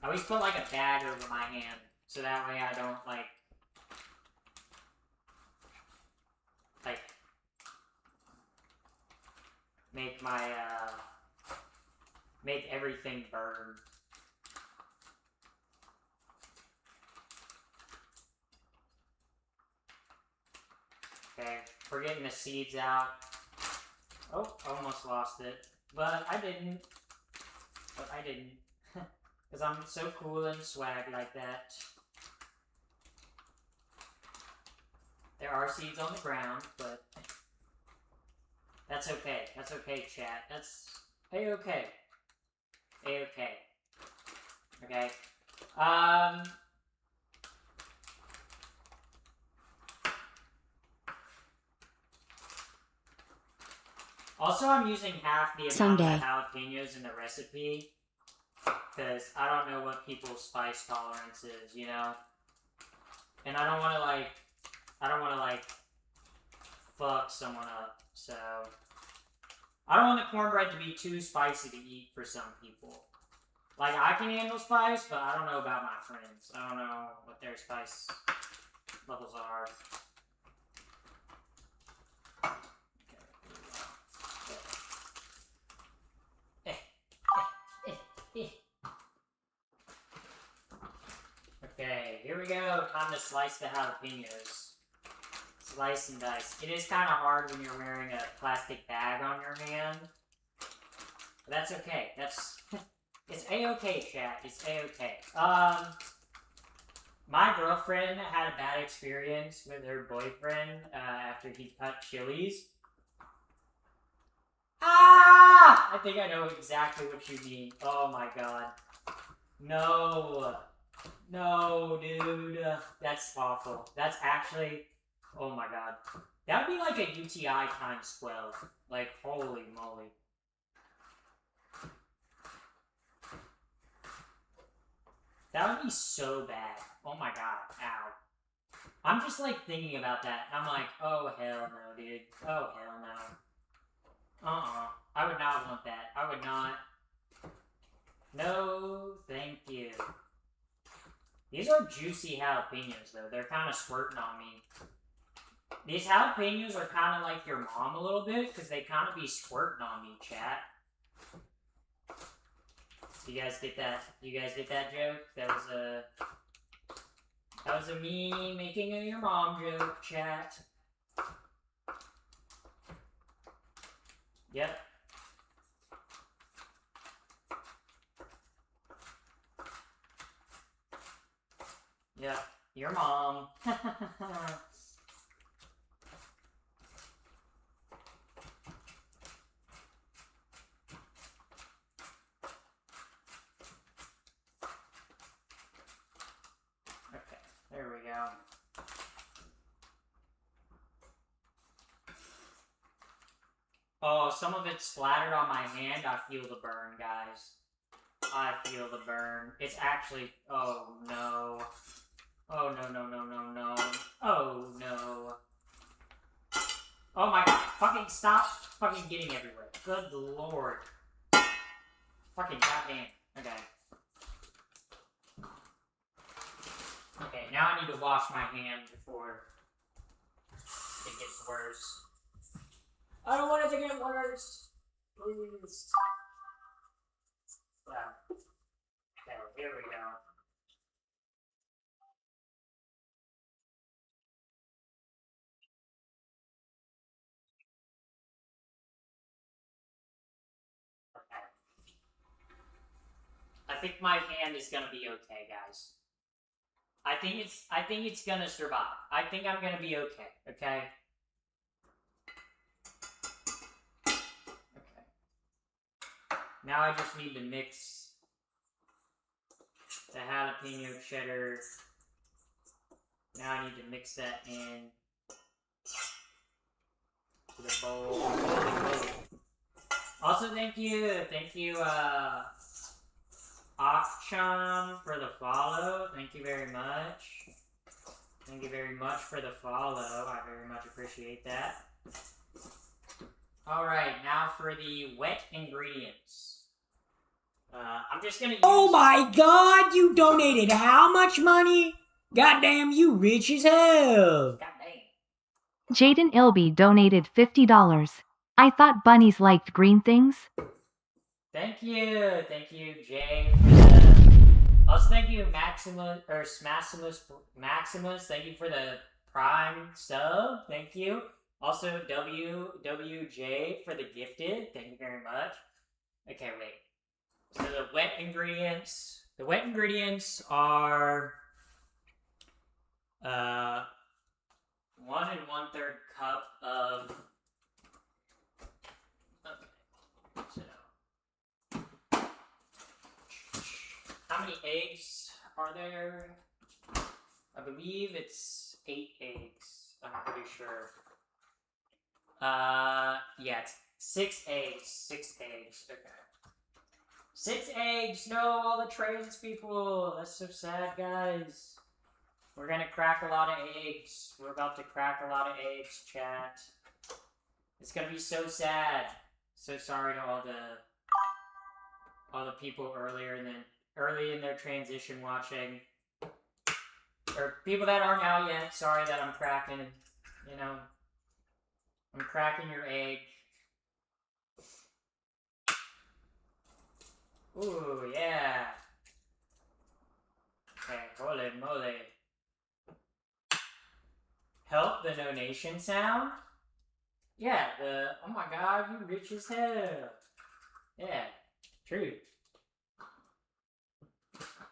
I always put like a bag over my hand, so that way I don't like make my, make everything burn. Okay, we're getting the seeds out. Oh, almost lost it. But I didn't. Because I'm so cool and swag like that. There are seeds on the ground, but that's okay. That's okay, chat. That's A-okay. A-okay. Okay. Also, I'm using half the amount of jalapenos in the recipe because I don't know what people's spice tolerance is, you know? And I don't want to, like, fuck someone up, so... I don't want the cornbread to be too spicy to eat for some people. Like, I can handle spice, but I don't know about my friends. I don't know what their spice levels are. Okay, here we go. Time to slice the jalapenos. Slice and dice. It is kind of hard when you're wearing a plastic bag on your hand. But that's okay. It's A-okay, chat. It's A-okay. My girlfriend had a bad experience with her boyfriend after he cut chilies. Ah! I think I know exactly what you mean. Oh my god. No. No, dude. That's awful. That's actually... Oh my god. That would be like a UTI times 12. Like, holy moly. That would be so bad. Oh my god. Ow. I'm just like thinking about that. And I'm like, oh hell no, dude. Oh hell no. I would not want that. I would not. No, thank you. These are juicy jalapenos, though. They're kind of squirting on me. These jalapenos are kind of like your mom a little bit, because they kind of be squirting on me, chat. You guys get that? You guys get that joke? That was a me making a your mom joke, chat. Yep. Yep. Your mom. There we go. Oh, some of it splattered on my hand. I feel the burn, guys. I feel the burn. It's actually... Oh, no. Oh, no, no, no, no, no. Oh, no. Oh, my God. Fucking stop fucking getting everywhere. Good lord. Fucking goddamn. Okay. Okay, now I need to wash my hand before it gets worse. I don't want it to get worse. Please. Wow. Okay, here we go. Okay. I think my hand is gonna be okay, guys. I think it's gonna survive. I think I'm gonna be okay, okay? Okay. Now I just need to mix the jalapeno cheddar. Now I need to mix that in to the bowl. Holy moly. Also, thank you, Akcham for the follow. Thank you very much. Thank you very much for the follow. I very much appreciate that. Alright, now for the wet ingredients. I'm just gonna use... Oh my god, you donated how much money? Goddamn, you rich as hell. Goddamn. Jaden Ilby donated $50. I thought bunnies liked green things. Thank you, Jay, for the... Also, thank you, Maximus, thank you for the Prime sub, thank you. Also, WWJ for the gifted, thank you very much. Okay, wait. So the wet ingredients are 1 1/3 cup of... Okay, so... How many eggs are there? I believe it's 8 eggs. I'm pretty sure. Yeah, it's 6 eggs. 6 eggs. Okay. 6 eggs! No, all the trans people! That's so sad, guys. We're gonna crack a lot of eggs. We're about to crack a lot of eggs, chat. It's gonna be so sad. So sorry to all the people early in their transition watching. Or people that aren't out yet, sorry that I'm cracking, you know. I'm cracking your egg. Ooh, yeah. Okay, holy moly. Help the donation sound? Yeah, oh my god, you rich as hell. Yeah, true.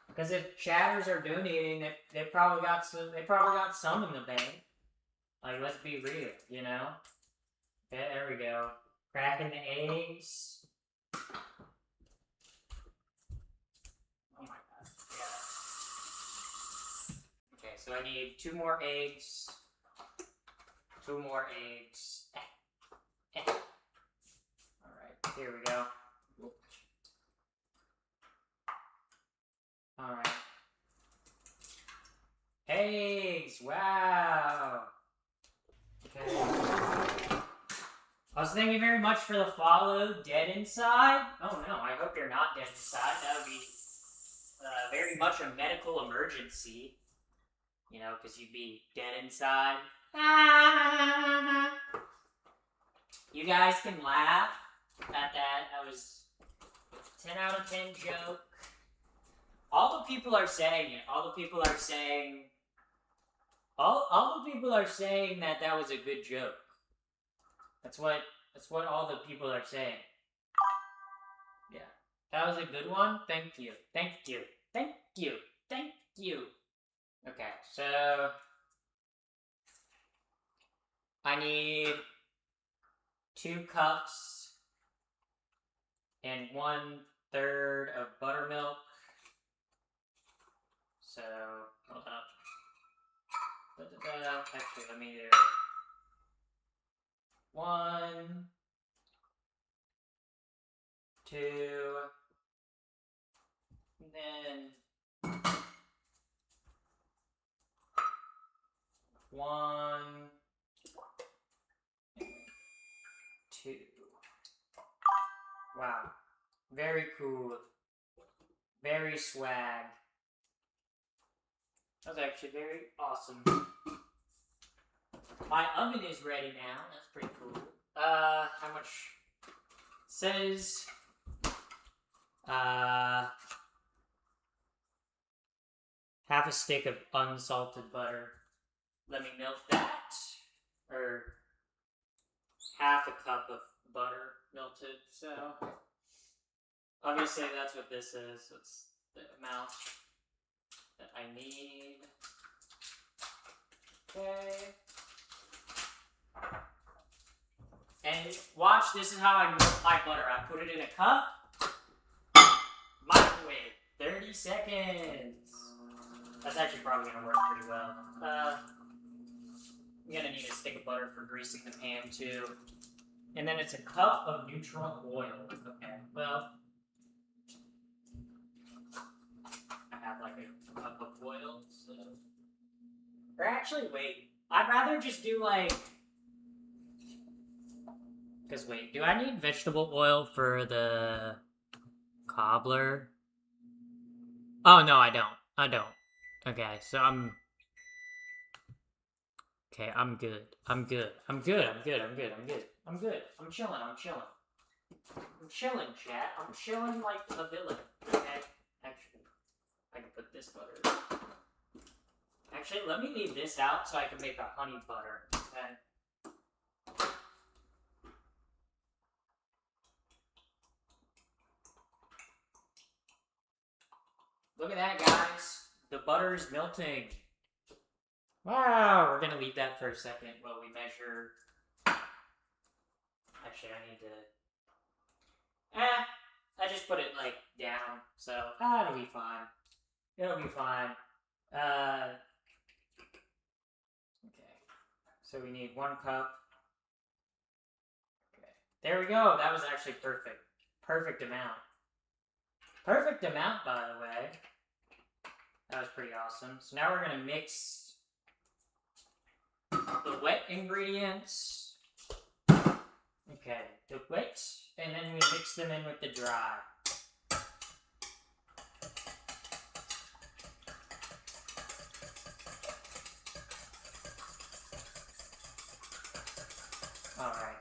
Because if chatters are donating, they probably got some in the bank. Like, let's be real, you know? Okay, there we go. Cracking the eggs. Oh my god, yeah. Okay, so I need 2 more eggs. 2 more eggs. Alright, here we go. Alright. Eggs! Wow! Okay. Also, thank you very much for the follow, Dead Inside. Oh no, I hope you're not dead inside. That would be very much a medical emergency. You know, because you'd be dead inside. You guys can laugh at that. That was a 10 out of 10 joke. All the people are saying it. All the people are saying that that was a good joke. That's what all the people are saying. Yeah. That was a good one. Thank you. Thank you. Thank you. Thank you. Okay, so I need 2 cups and 1/3 of buttermilk. So, hold up. Actually, let me do 1, 2, and then 1, 2. Wow. Very cool. Very swag. That was actually very awesome. My oven is ready now. That's pretty cool. How much? It says, half a stick of unsalted butter. Let me melt that. Or half a cup of butter melted. So obviously that's what this is. It's the amount that I need. Okay. And watch, this is how I melt my butter. I put it in a cup. Microwave. 30 seconds. That's actually probably gonna work pretty well. I'm gonna need a stick of butter for greasing the pan too. And then it's a cup of neutral oil. Okay, well, I have like a cup of oil, so. Or actually, wait. I'd rather just do like. Because wait, do I need vegetable oil for the cobbler? Oh, no, I don't. I don't. Okay, so I'm... Okay, I'm good. I'm good. I'm good. I'm good. I'm good. I'm good. I'm good. I'm chilling. I'm chilling. I'm chilling, chat. I'm chilling like a villain. Okay? Actually, I can put this butter. Actually, let me leave this out so I can make a honey butter. Okay? Look at that, guys. The butter's melting. Wow, we're gonna leave that for a second while we measure. Actually, I need to. I just put it like down, so it'll be fine. It'll be fine. Okay. So we need 1 cup. Okay. There we go. That was actually perfect. Perfect amount. Perfect amount, by the way. That was pretty awesome. So now we're gonna mix the wet ingredients. Okay, the wet, and then we mix them in with the dry. Alright.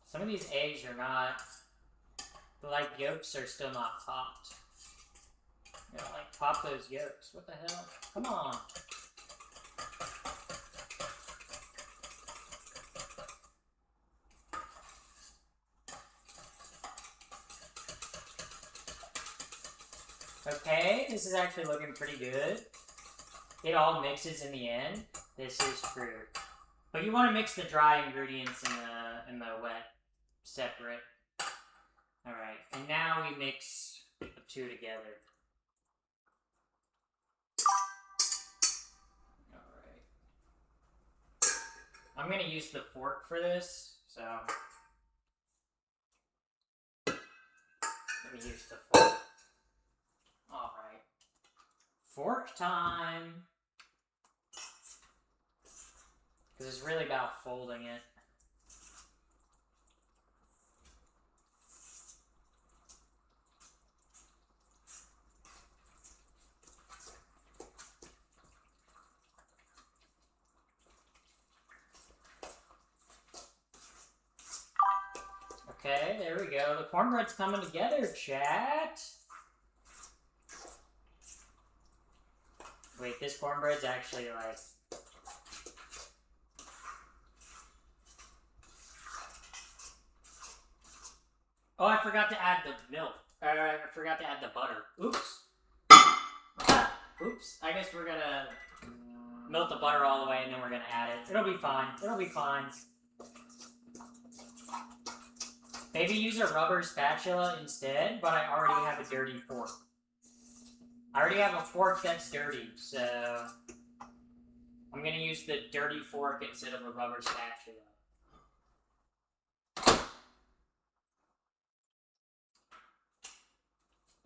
Some of these eggs are not, the like yolks are still not popped. You know, like pop those yolks. What the hell? Come on. Okay, this is actually looking pretty good. It all mixes in the end. This is true. But you want to mix the dry ingredients in the wet separate. Alright, and now we mix the 2 together. Alright. I'm gonna use the fork for this, so let me use the fork. Alright. Fork time! Because it's really about folding it. Okay, there we go. The cornbread's coming together, chat! Wait, this cornbread's actually like... Oh, I forgot to add the milk. I forgot to add the butter. Oops. Oops. I guess we're gonna melt the butter all the way and then we're gonna add it. It'll be fine. It'll be fine. Maybe use a rubber spatula instead, but I already have a dirty fork. I already have a fork that's dirty, so I'm gonna use the dirty fork instead of a rubber spatula.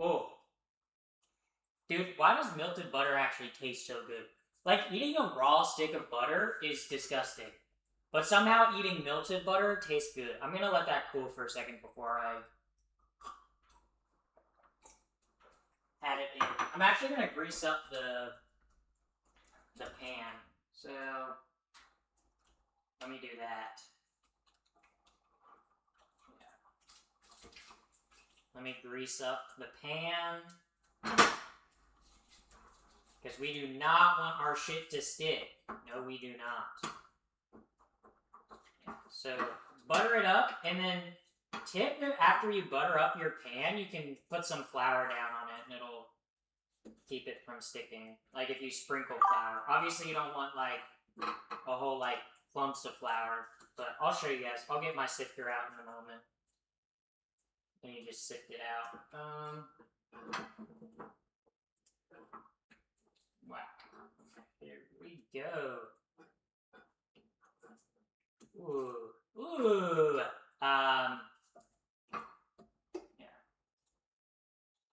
Oh. Dude, why does melted butter actually taste so good? Like, eating a raw stick of butter is disgusting. But somehow eating melted butter tastes good. I'm gonna let that cool for a second before I add it in. I'm actually gonna grease up the pan. So let me do that. Yeah. Let me grease up the pan. Because we do not want our shit to stick. No, we do not. So, butter it up, and then tip that after you butter up your pan, you can put some flour down on it, and it'll keep it from sticking. Like if you sprinkle flour. Obviously, you don't want like a whole like clumps of flour, but I'll show you guys. I'll get my sifter out in a moment. Then you just sift it out. Wow. There we go. Ooh. Ooh. Yeah.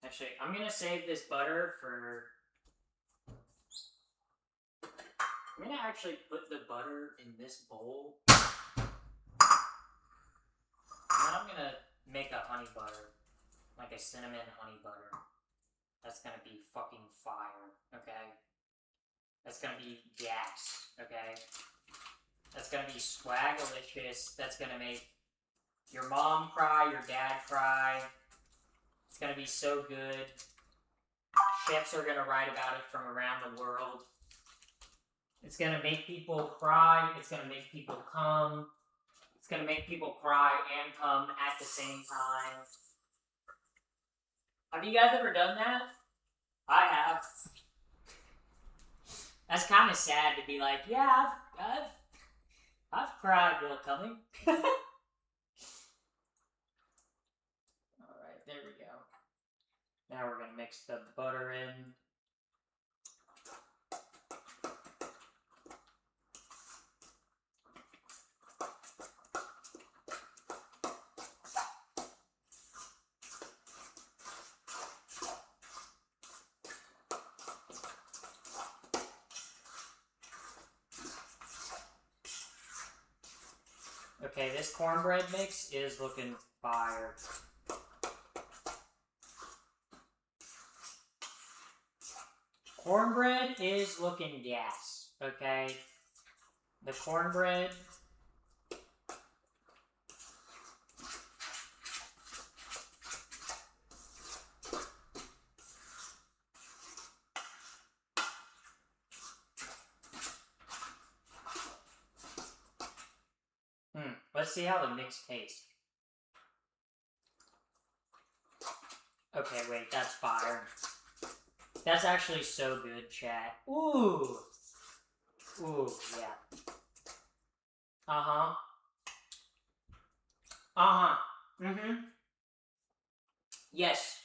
Actually, I'm gonna save this butter for... I'm gonna actually put the butter in this bowl. And I'm gonna make a honey butter. Like a cinnamon honey butter. That's gonna be fucking fire, okay? That's gonna be gas, okay? That's gonna be swagalicious. That's gonna make your mom cry, your dad cry. It's gonna be so good. Chefs are gonna write about it from around the world. It's gonna make people cry. It's gonna make people come. It's gonna make people cry and come at the same time. Have you guys ever done that? I have. That's kind of sad to be like, yeah, I've cried while coming. Alright, there we go. Now we're gonna mix the butter in. Okay, this cornbread mix is looking fire. Cornbread is looking gas, okay? The cornbread... Let's see how the mix tastes. Okay, wait, that's fire. That's actually so good, chat. Ooh! Ooh, yeah. Uh-huh. Uh-huh. Mm-hmm. Yes.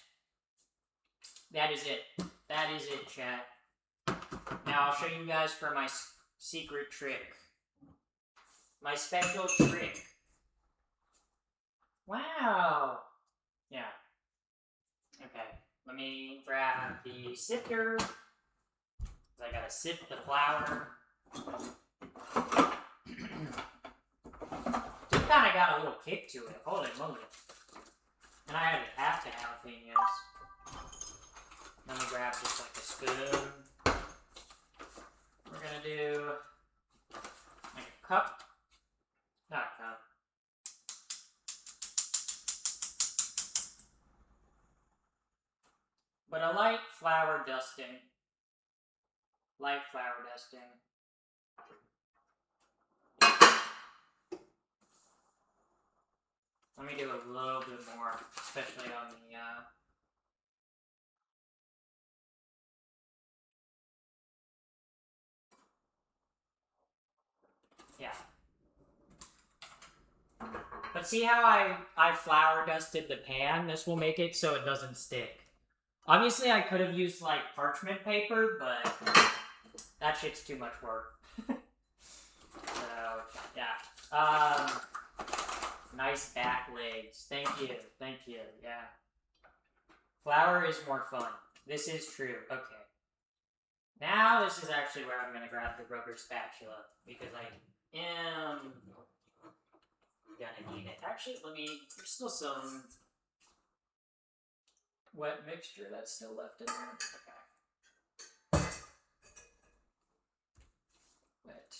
That is it. That is it, chat. Now I'll show you guys for my secret trick. My special trick. Wow. Yeah. Okay. Let me grab the sifter. I gotta sift the flour. It kind of got a little kick to it. Holy moly. And I had half the jalapenos. Let me grab just like a spoon. We're gonna do like a cup. Not a cup. But a light flour dusting. Light flour dusting. Let me do a little bit more, especially on the, yeah. But see how I flour dusted the pan? This will make it so it doesn't stick. Obviously, I could have used like parchment paper, but that shit's too much work. So yeah. Nice back legs. Thank you. Yeah. Flour is more fun. This is true. Okay. Now this is actually where I'm gonna grab the rubber spatula because I am gonna need it. Actually, there's still some wet mixture that's still left in there. Okay. Wet.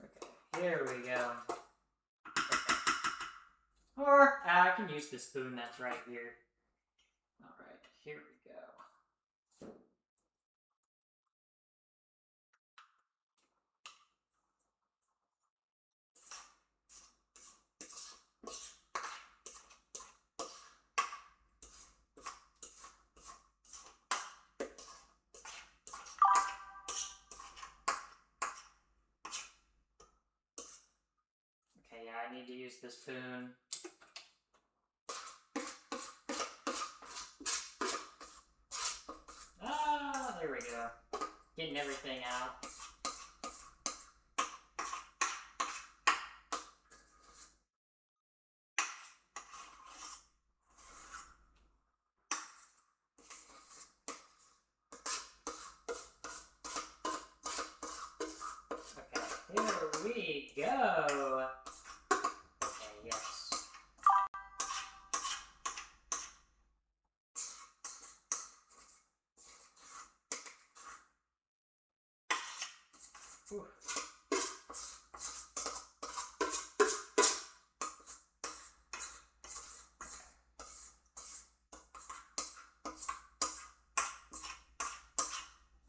Okay, here we go. Okay. Or I can use the spoon that's right here. Alright, here we go. Okay, yeah, I need to use the spoon. Ah, there we go. Getting everything out. Okay, here we go. Okay, yes. Whew.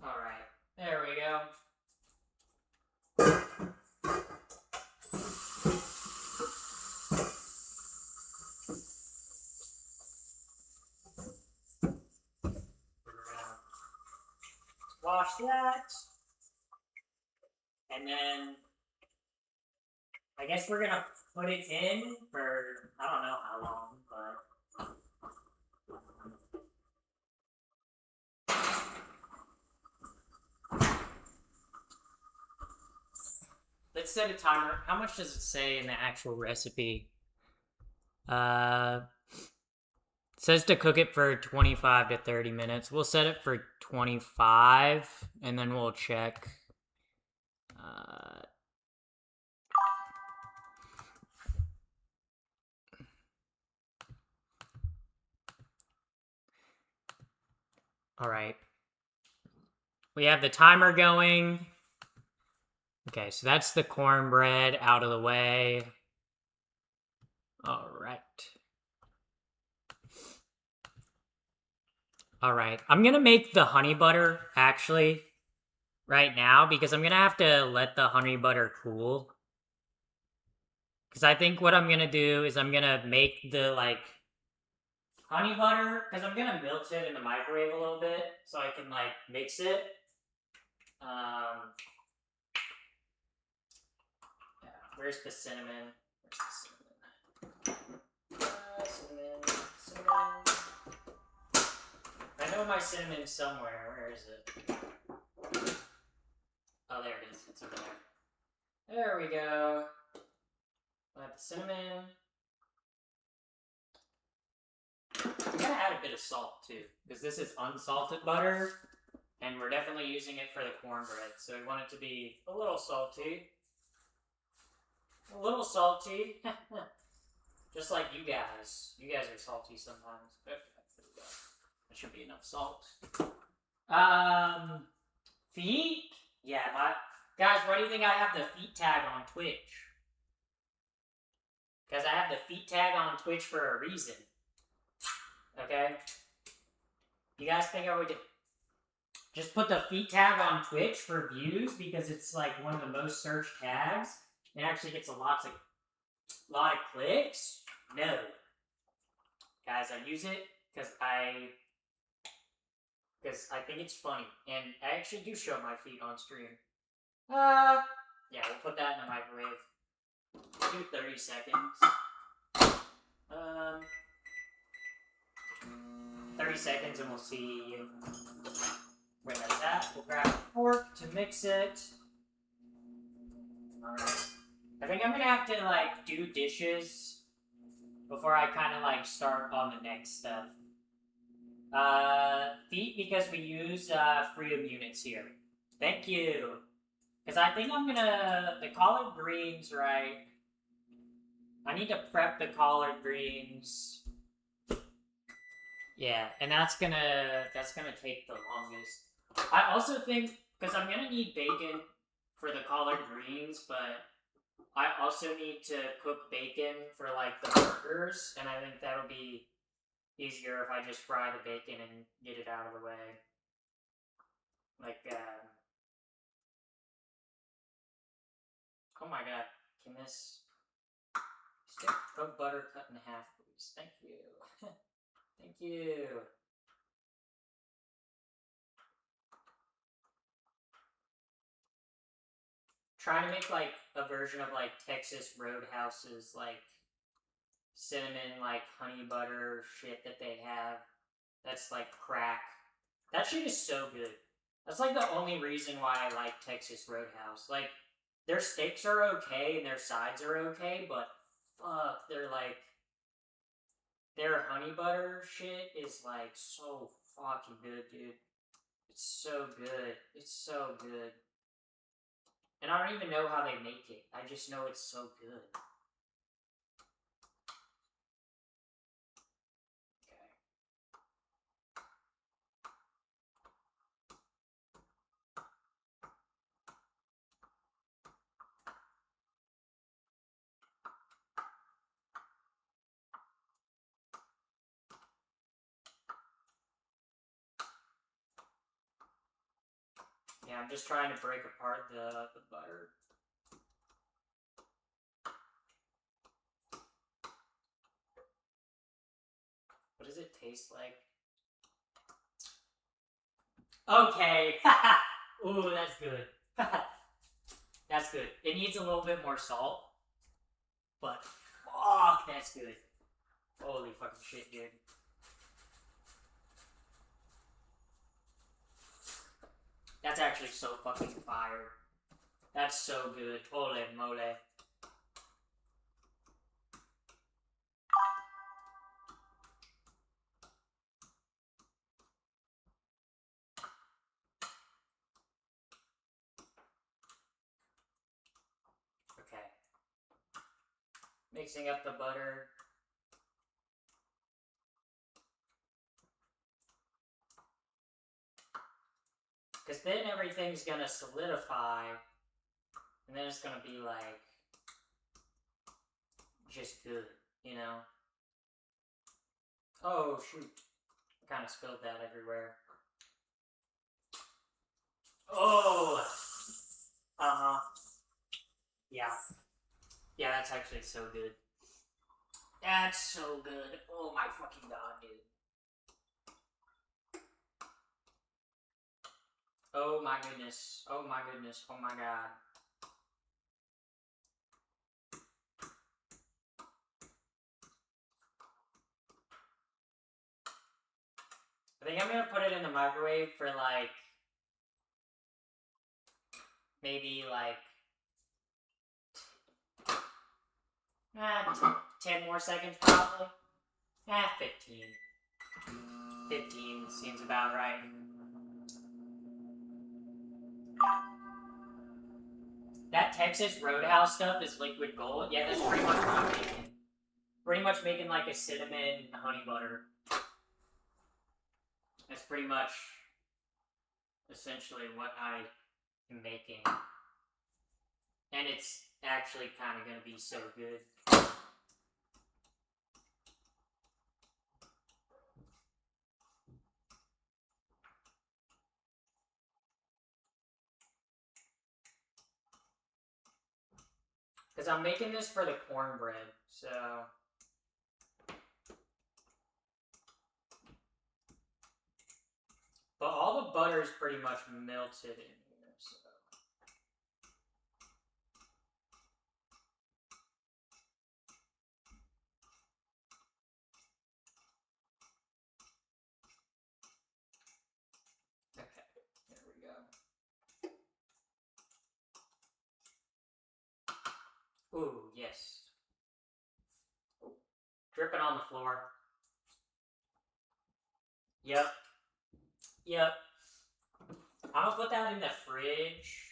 All right, there we go. Wash that. And then I guess we're gonna put it in for I don't know how long, but let's set a timer. How much does it say in the actual recipe? It says to cook it for 25 to 30 minutes. We'll set it for 25 and then we'll check. All right. We have the timer going. Okay, so that's the cornbread out of the way. All right. All right. I'm going to make the honey butter actually right now because I'm going to have to let the honey butter cool. Because I think what I'm going to do is I'm going to make the like honey butter because I'm going to melt it in the microwave a little bit so I can like mix it. Yeah, where's the cinnamon? Cinnamon. I know my cinnamon somewhere. Where is it? Oh, there it is. It's over there. There we go. I'll have the cinnamon. I'm gonna add a bit of salt too, because this is unsalted butter, and we're definitely using it for the cornbread, so we want it to be a little salty. A little salty. Just like you guys. You guys are salty sometimes. Okay, there we go. That should be enough salt. Feet? Yeah, guys, why do you think I have the feet tag on Twitch? Because I have the feet tag on Twitch for a reason. Okay? You guys think I would just put the feet tag on Twitch for views because it's like one of the most searched tags? It actually gets a lot of clicks? No. Guys, I use it because I think it's funny, and I actually do show my feet on stream. Yeah, we'll put that in the microwave. Do 30 seconds. 30 seconds and we'll see where that's at. We'll grab a fork to mix it. Alright. I think I'm gonna have to, like, do dishes before I kind of, like, start on the next stuff. Feet, because we use, freedom units here. Thank you. Because I think I'm gonna... The collard greens, right? I need to prep the collard greens. Yeah, and that's gonna take the longest. I also think, because I'm gonna need bacon for the collard greens, but I also need to cook bacon for, like, the burgers, and I think that'll be easier if I just fry the bacon and get it out of the way. Like, oh my god, can this stick of butter cut in half, please? Thank you. Thank you. Trying to make, like, a version of, like, Texas Roadhouse's, like, cinnamon, like, honey butter shit that they have. That's, like, crack. That shit is so good. That's, like, the only reason why I like Texas Roadhouse. Like, their steaks are okay and their sides are okay, but fuck, they're, like... Their honey butter shit is, like, so fucking good, dude. It's so good. It's so good. And I don't even know how they make it. I just know it's so good. Okay. Yeah, I'm just trying to break apart the butter. What does it taste like? Okay! Ooh, that's good. That's good. It needs a little bit more salt. But, fuck, that's good. Holy fucking shit, dude. That's actually so fucking fire. That's so good. Holy moly. Okay. Mixing up the butter. Because then everything's gonna solidify, and then it's gonna be like, just good, you know? Oh, shoot. I kind of spilled that everywhere. Oh! Uh-huh. Yeah. Yeah, that's actually so good. That's so good. Oh my fucking god, dude. Oh my goodness. Oh my goodness. Oh my god. I think I'm gonna put it in the microwave for like... maybe like... 10 more seconds probably. 15. 15 seems about right. That Texas Roadhouse stuff is liquid gold. Yeah, that's pretty much what I'm making. Pretty much making like a cinnamon honey butter. That's pretty much essentially what I am making. And it's actually kind of gonna be so good. Because I'm making this for the cornbread, so... But all the butter's pretty much melted in here, so... Yes. Dripping on the floor. Yep. Yep. I'm gonna put that in the fridge.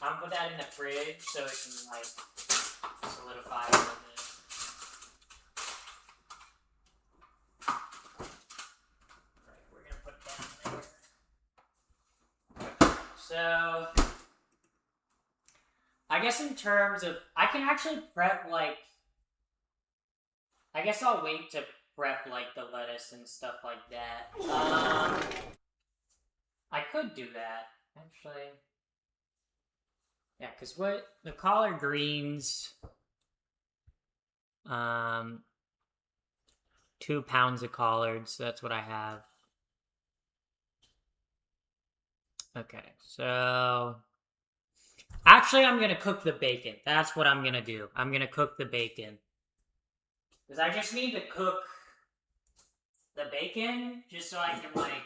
I'm gonna put that in the fridge so it can, like, solidify a little bit. Right, we're gonna put it down there. So, I guess in terms of, I can actually prep, like, I guess I'll wait to prep, like, the lettuce and stuff like that. I could do that, actually. Yeah, because what, the collard greens, 2 pounds of collards, that's what I have. Okay, so, actually I'm gonna cook the bacon. That's what I'm gonna do. I'm gonna cook the bacon. Because I just need to cook the bacon, just so I can, like,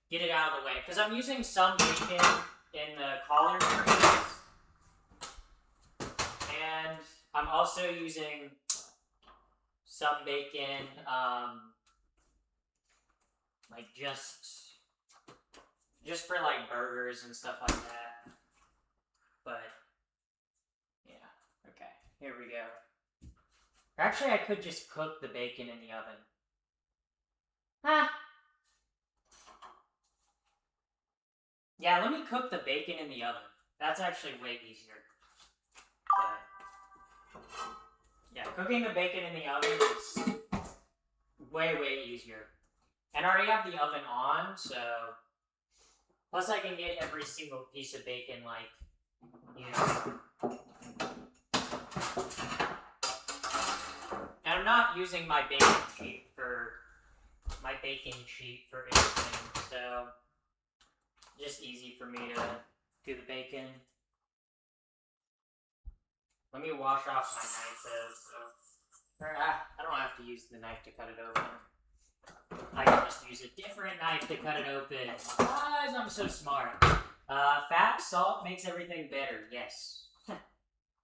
get it out of the way. Because I'm using some bacon in the collard greens. And I'm also using some bacon, like, just for, like, burgers and stuff like that. But, yeah. Okay, here we go. Actually, I could just cook the bacon in the oven. Ah! Yeah, let me cook the bacon in the oven. That's actually way easier. But, yeah, cooking the bacon in the oven is way, way easier. And I already have the oven on, so... Plus I can get every single piece of bacon, like, you know... And I'm not using my bacon sheet for anything, so just easy for me to do the bacon. Let me wash off my knife though, so I don't have to use the knife to cut it open. I can just use a different knife to cut it open. Guys, I'm so smart. Fat, salt makes everything better, yes.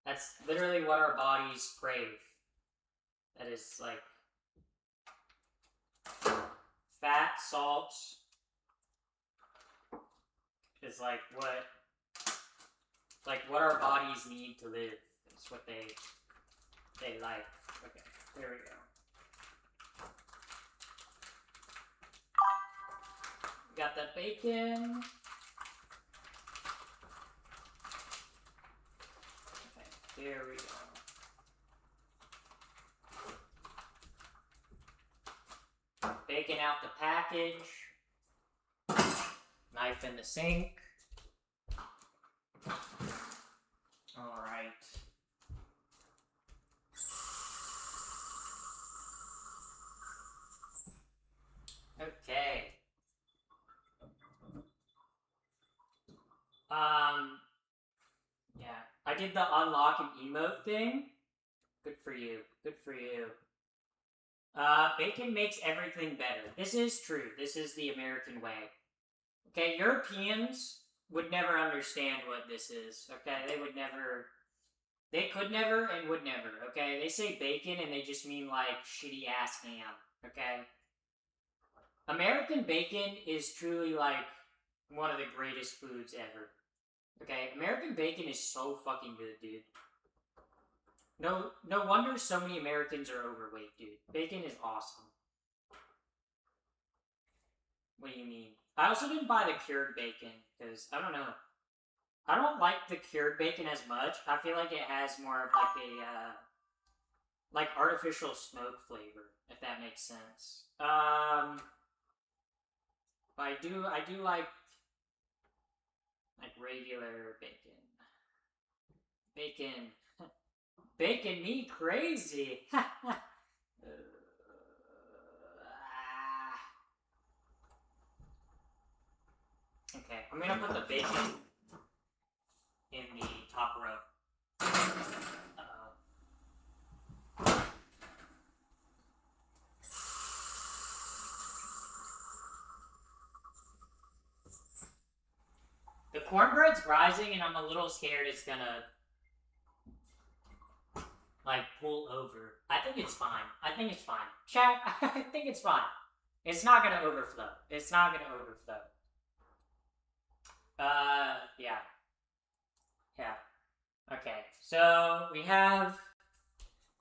That's literally what our bodies crave. That is, like, fat, salt is like what our bodies need to live. It's what they like. Okay, there we go. Got the bacon. Okay, there we go. Bacon out the package. Knife in the sink. Alright. Okay. Yeah. I did the unlock and emote thing. Good for you. Good for you. Bacon makes everything better. This is true. This is the American way. Okay, Europeans would never understand what this is. Okay, they would never... They could never and would never. Okay, they say bacon and they just mean, like, shitty-ass ham. Okay? American bacon is truly, like, one of the greatest foods ever. Okay, American bacon is so fucking good, dude. No wonder so many Americans are overweight, dude. Bacon is awesome. What do you mean? I also didn't buy the cured bacon, because, I don't know. I don't like the cured bacon as much. I feel like it has more of, like, a, like, artificial smoke flavor, if that makes sense. But I do like regular bacon. Bacon. Bacon me crazy. Okay, I'm gonna put the bacon in the top row. Uh-oh. The cornbread's rising, and I'm a little scared it's gonna like pull over. I think it's fine. I think it's fine. Chat, I think it's fine. It's not gonna overflow. It's not gonna overflow. Yeah. Yeah. Okay, so we have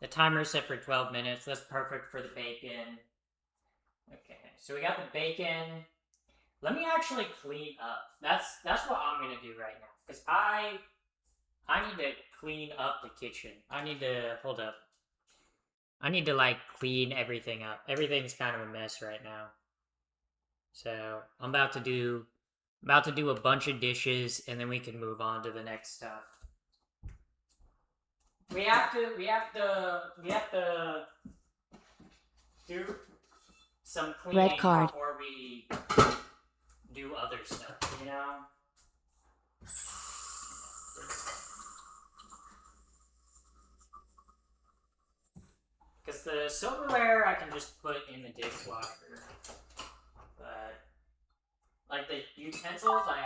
the timer set for 12 minutes. That's perfect for the bacon. Okay, so we got the bacon. Let me actually clean up. That's what I'm gonna do right now. Because I need to clean up the kitchen. I need to, hold up. I need to like clean everything up. Everything's kind of a mess right now. So I'm about to do a bunch of dishes, and then we can move on to the next stuff. We have to do some cleaning Red card. before we do other stuff, you know? Because the silverware I can just put in the dishwasher. But, like the utensils, I'm gonna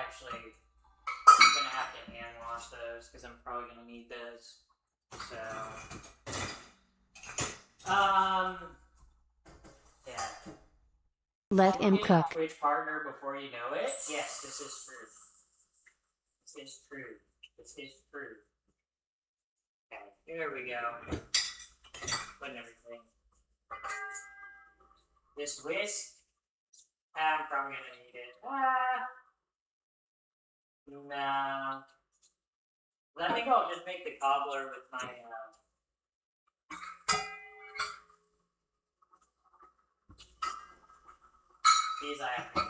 have to hand wash those because I'm probably gonna need those. So, yeah. Let him cook. Twitch partner before you know it. Yes, this is true. This is true. This is true. Okay, here we go. Putting everything. This whisk, I'm probably gonna need it. No. I think I'll just make the cobbler with my, these I have to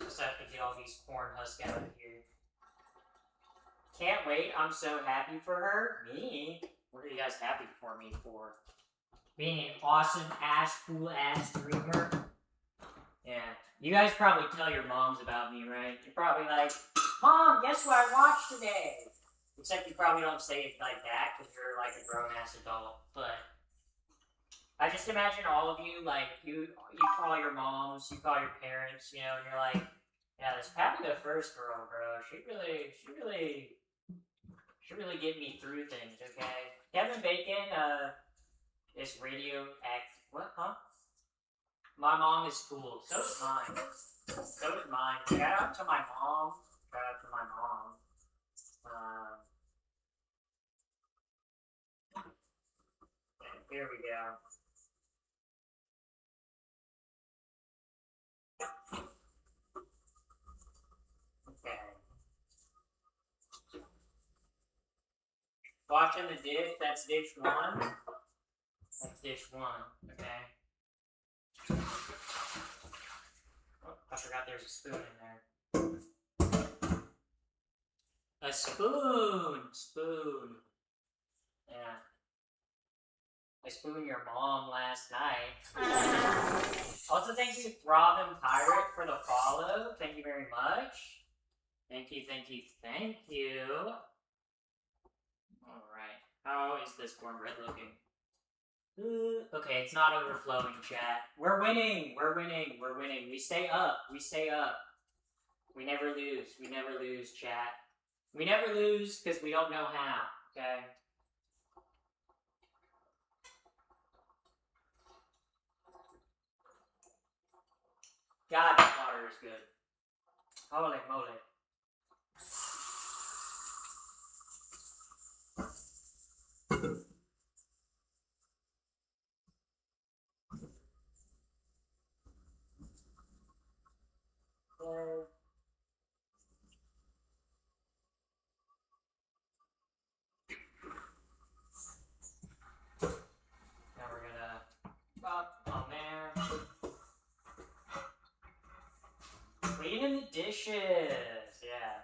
just have to get all these corn husks out of here. Can't wait, I'm so happy for her. Me? What are you guys happy for me for? Being an awesome ass, cool ass streamer. Yeah. You guys probably tell your moms about me, right? You're probably like, Mom, guess what I watched today? Except you probably don't say it like that because you're like a grown ass adult. But I just imagine all of you, like, you call your moms, you call your parents, you know, and you're like, yeah, this Pappy the First girl, bro. She really get me through things, okay? Kevin Bacon, is what, huh? My mom is cool. So is mine. So is mine. Shout out to my mom. Shout out to my mom. Here we go. Okay. Watching the dish, that's dish one. That's dish one, okay? Oh, I forgot there's a spoon in there. A spoon! Spoon. Yeah. I spooned your mom last night. Also, thank you, Robin Pirate, for the follow. Thank you very much. Thank you, thank you, thank you. Alright. How is this cornbread looking? Okay, it's not overflowing, chat. We're winning! We're winning! We're winning. We stay up. We stay up. We never lose. We never lose, chat. We never lose because we don't know how, okay? God, that water is good. Holy moly. Now we're gonna pop on there. Cleaning the dishes. Yeah.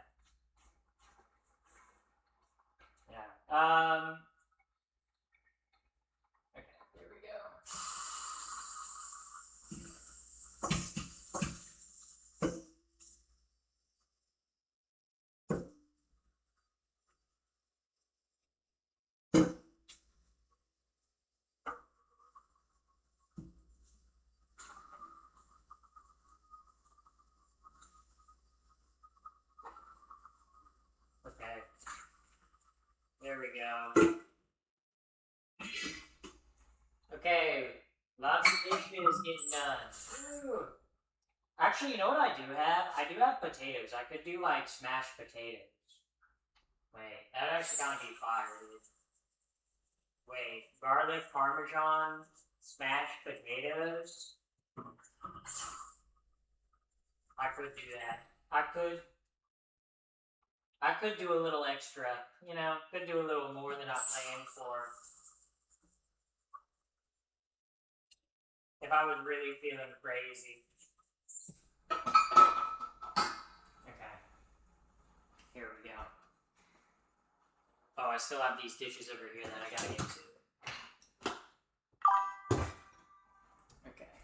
Yeah. Okay, there we go. go. Okay, lots of dishes getting done. Ooh. Actually, you know what I do have? I do have potatoes. I could do like smashed potatoes. Wait, that'd actually kind of be fire, dude. Wait, garlic parmesan smashed potatoes. I could do that. I could do a little extra, you know, could do a little more than I planned for. If I was really feeling crazy. Okay. Here we go. Oh, I still have these dishes over here that I gotta get to. Okay.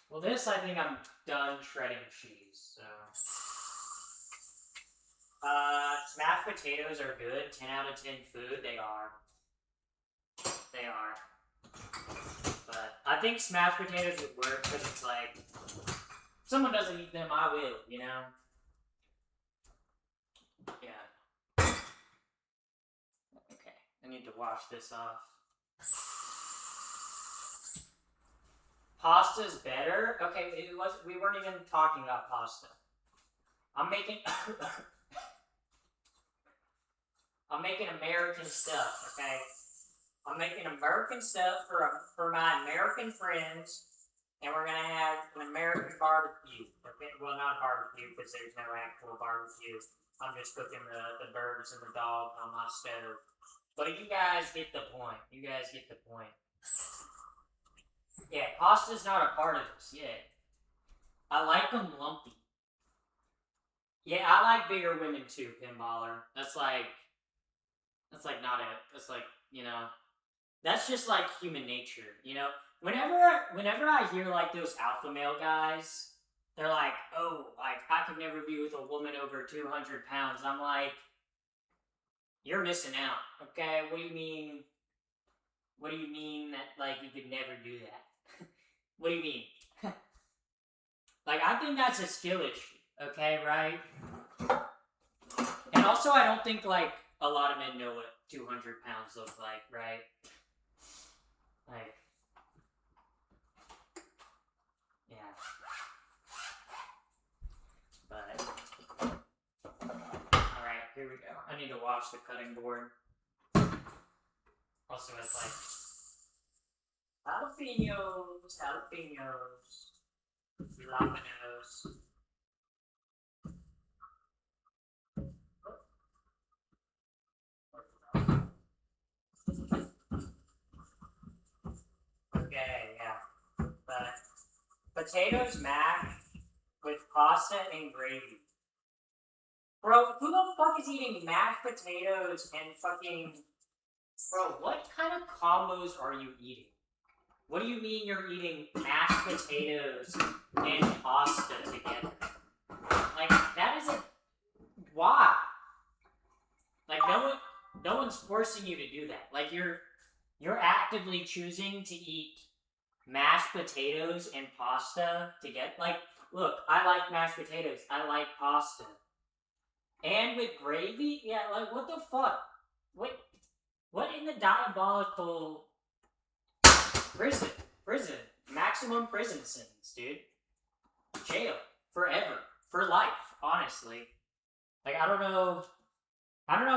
Well, this I think I'm done shredding cheese, so. Smashed potatoes are good. 10 out of 10 food. They are. They are. But I think smashed potatoes would work because it's like, if someone doesn't eat them, I will, you know? Yeah. Okay, I need to wash this off. Pasta's better? Okay, we weren't even talking about pasta. I'm making American stuff, okay? I'm making American stuff for my American friends, and we're gonna have an American barbecue. Okay? Well, not a barbecue because there's no actual barbecue. I'm just cooking the birds and the dog on my stove. But you guys get the point. You guys get the point. Yeah, pasta's not a part of this. Yeah, I like them lumpy. Yeah, I like bigger women too, Pinballer. That's like not it. That's like, you know, that's just like human nature, you know? Whenever I hear like those alpha male guys, they're like, oh, like I could never be with a woman over 200 pounds. I'm like, you're missing out, okay? What do you mean? What do you mean that like you could never do that? What do you mean? Like, I think that's a skill issue, okay, right? And also, I don't think like a lot of men know what 200 pounds look like, right? Like, yeah. But, alright, here we go. I need to wash the cutting board. Also, it's like, jalapenos, jalapenos. Okay, yeah. But potatoes mashed with pasta and gravy. Bro, who the fuck is eating mashed potatoes and fucking... Bro, what kind of combos are you eating? What do you mean you're eating mashed potatoes and pasta together? Like, that isn't... Why? Like, no one's forcing you to do that. Like, you're actively choosing to eat mashed potatoes and pasta together. Like, look, I like mashed potatoes. I like pasta. And with gravy? Yeah, like, what the fuck? What in the diabolical... Prison. Maximum prison sentence, dude. Jail. Forever. For life, honestly. Like, I don't know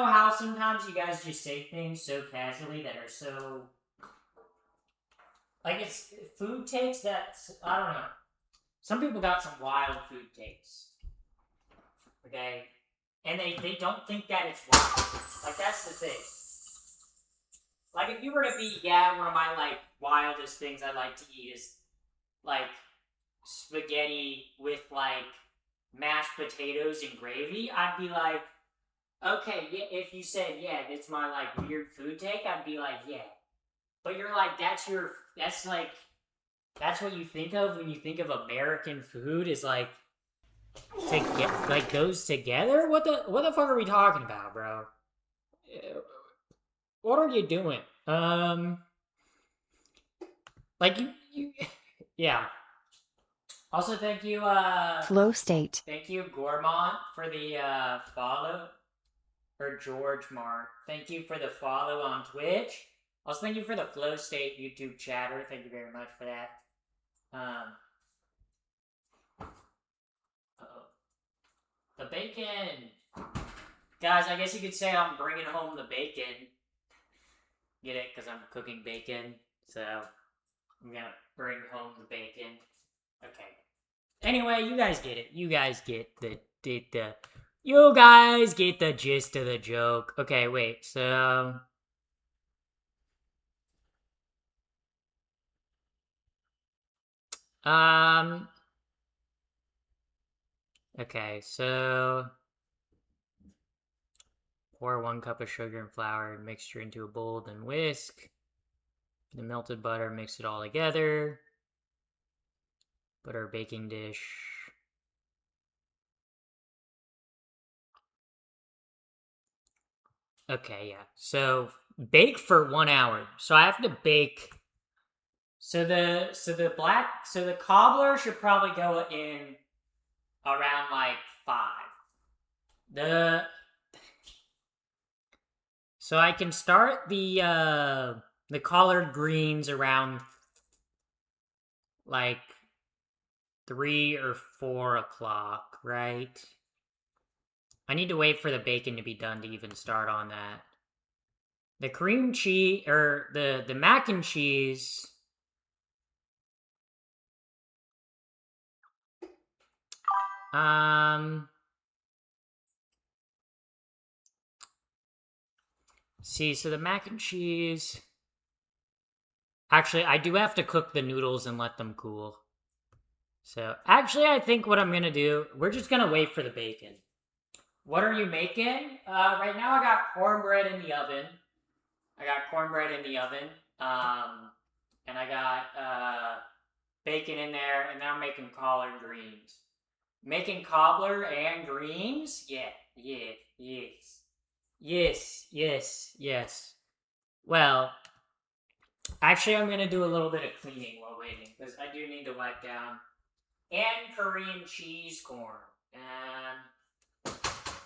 how sometimes you guys just say things so casually that are so... Like, it's food takes that... I don't know. Some people got some wild food takes. Okay? And they don't think that it's wild. Like, that's the thing. Like, if you were to be, yeah, one of my, like, wildest things I like to eat is, like, spaghetti with, like, mashed potatoes and gravy, I'd be like, okay, yeah, if you said, yeah, it's my, like, weird food take, I'd be like, yeah. But you're like, that's what you think of when you think of American food is, like, to get, like, goes together? What the fuck are we talking about, bro? What are you doing? Like, you, yeah. Also, thank you, Flow state. Thank you, Gourmand, for the, follow. or George Mark. Thank you for the follow on Twitch. Also, thank you for the Flow State YouTube chatter. Thank you very much for that. The bacon. Guys, I guess you could say I'm bringing home the bacon. Get it? Because I'm cooking bacon. So, I'm going to bring home the bacon. Okay. Anyway, you guys get it. You guys get you guys get the gist of the joke. Okay, wait. So... Okay, so... Pour 1 cup of sugar and flour mixture into a bowl, then whisk. The melted butter, mix it all together. Put our baking dish. Okay, yeah. So bake for 1 hour. So I have to bake. So the cobbler should probably go in around like 5. So I can start the collard greens around like 3 or 4 o'clock, right? I need to wait for the bacon to be done to even start on that. The cream cheese, or the mac and cheese... See, so the mac and cheese... Actually, I do have to cook the noodles and let them cool. So, actually, I think what I'm gonna do... We're just gonna wait for the bacon. What are you making? Right now I got cornbread in the oven. And I got, bacon in there, and now I'm making collard greens. Making cobbler and greens? Yeah, yes. Well, actually I'm gonna do a little bit of cleaning while waiting, because I do need to wipe down. And Korean cheese corn. And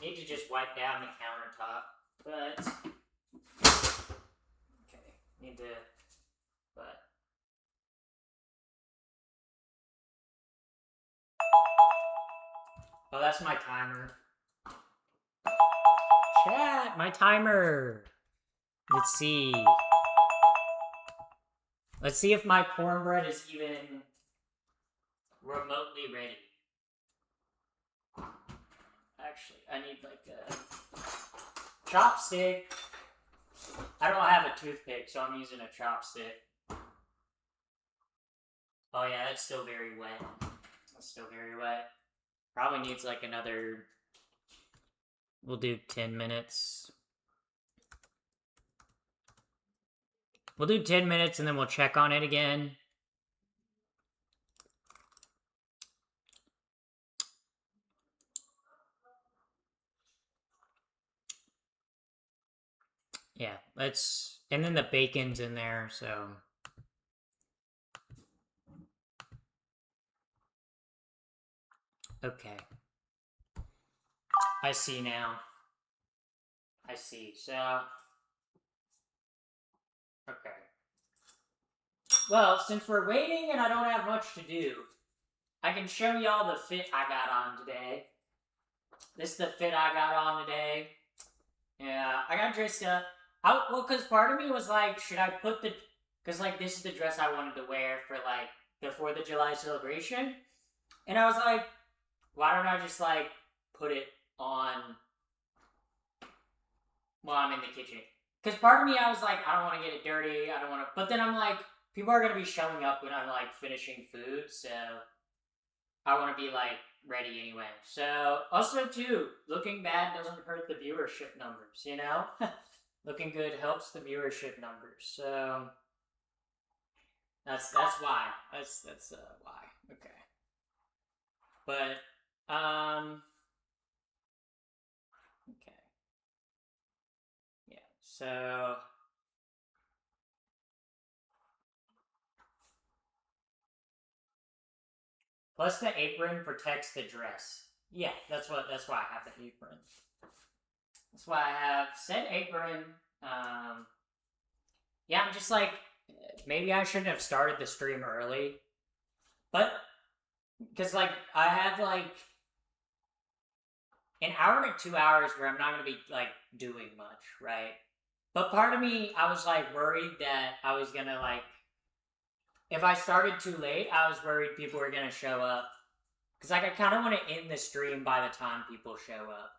need to just wipe down the countertop, but... Okay, need to... But... Oh, that's my timer. Chat, my timer! Let's see. Let's see if my cornbread is even remotely ready. Actually, I need like a chopstick. I don't have a toothpick, so I'm using a chopstick. Oh yeah, that's still very wet. Probably needs like another... We'll do 10 minutes. We'll do 10 minutes and then we'll check on it again. Yeah, let's... And then the bacon's in there, so... Okay. I see now. I see, so... Okay. Well, since we're waiting and I don't have much to do, I can show y'all the fit I got on today. This is the fit I got on today. Yeah, I got dressed up. Well, because part of me was like, should I put the... Because, like, this is the dress I wanted to wear for, like, the 4th of July celebration. And I was like, why don't I just, like, put it on while I'm in the kitchen? Because part of me, I was like, I don't want to get it dirty. I don't want to... But then I'm like, people are going to be showing up when I'm, like, finishing food. So I want to be, like, ready anyway. So, also, too, looking bad doesn't hurt the viewership numbers, you know? Looking good helps the viewership numbers. So that's why. That's why. Okay. But, okay. Yeah, so... Plus the apron protects the dress. Yeah, that's why I have the apron. That's why I have said apron. Yeah, I'm just like, maybe I shouldn't have started the stream early. But, because, like, I have, like, an hour to 2 hours where I'm not going to be, like, doing much, right? But part of me, I was, like, worried that I was going to, like, if I started too late, I was worried people were going to show up. Because, like, I kind of want to end the stream by the time people show up.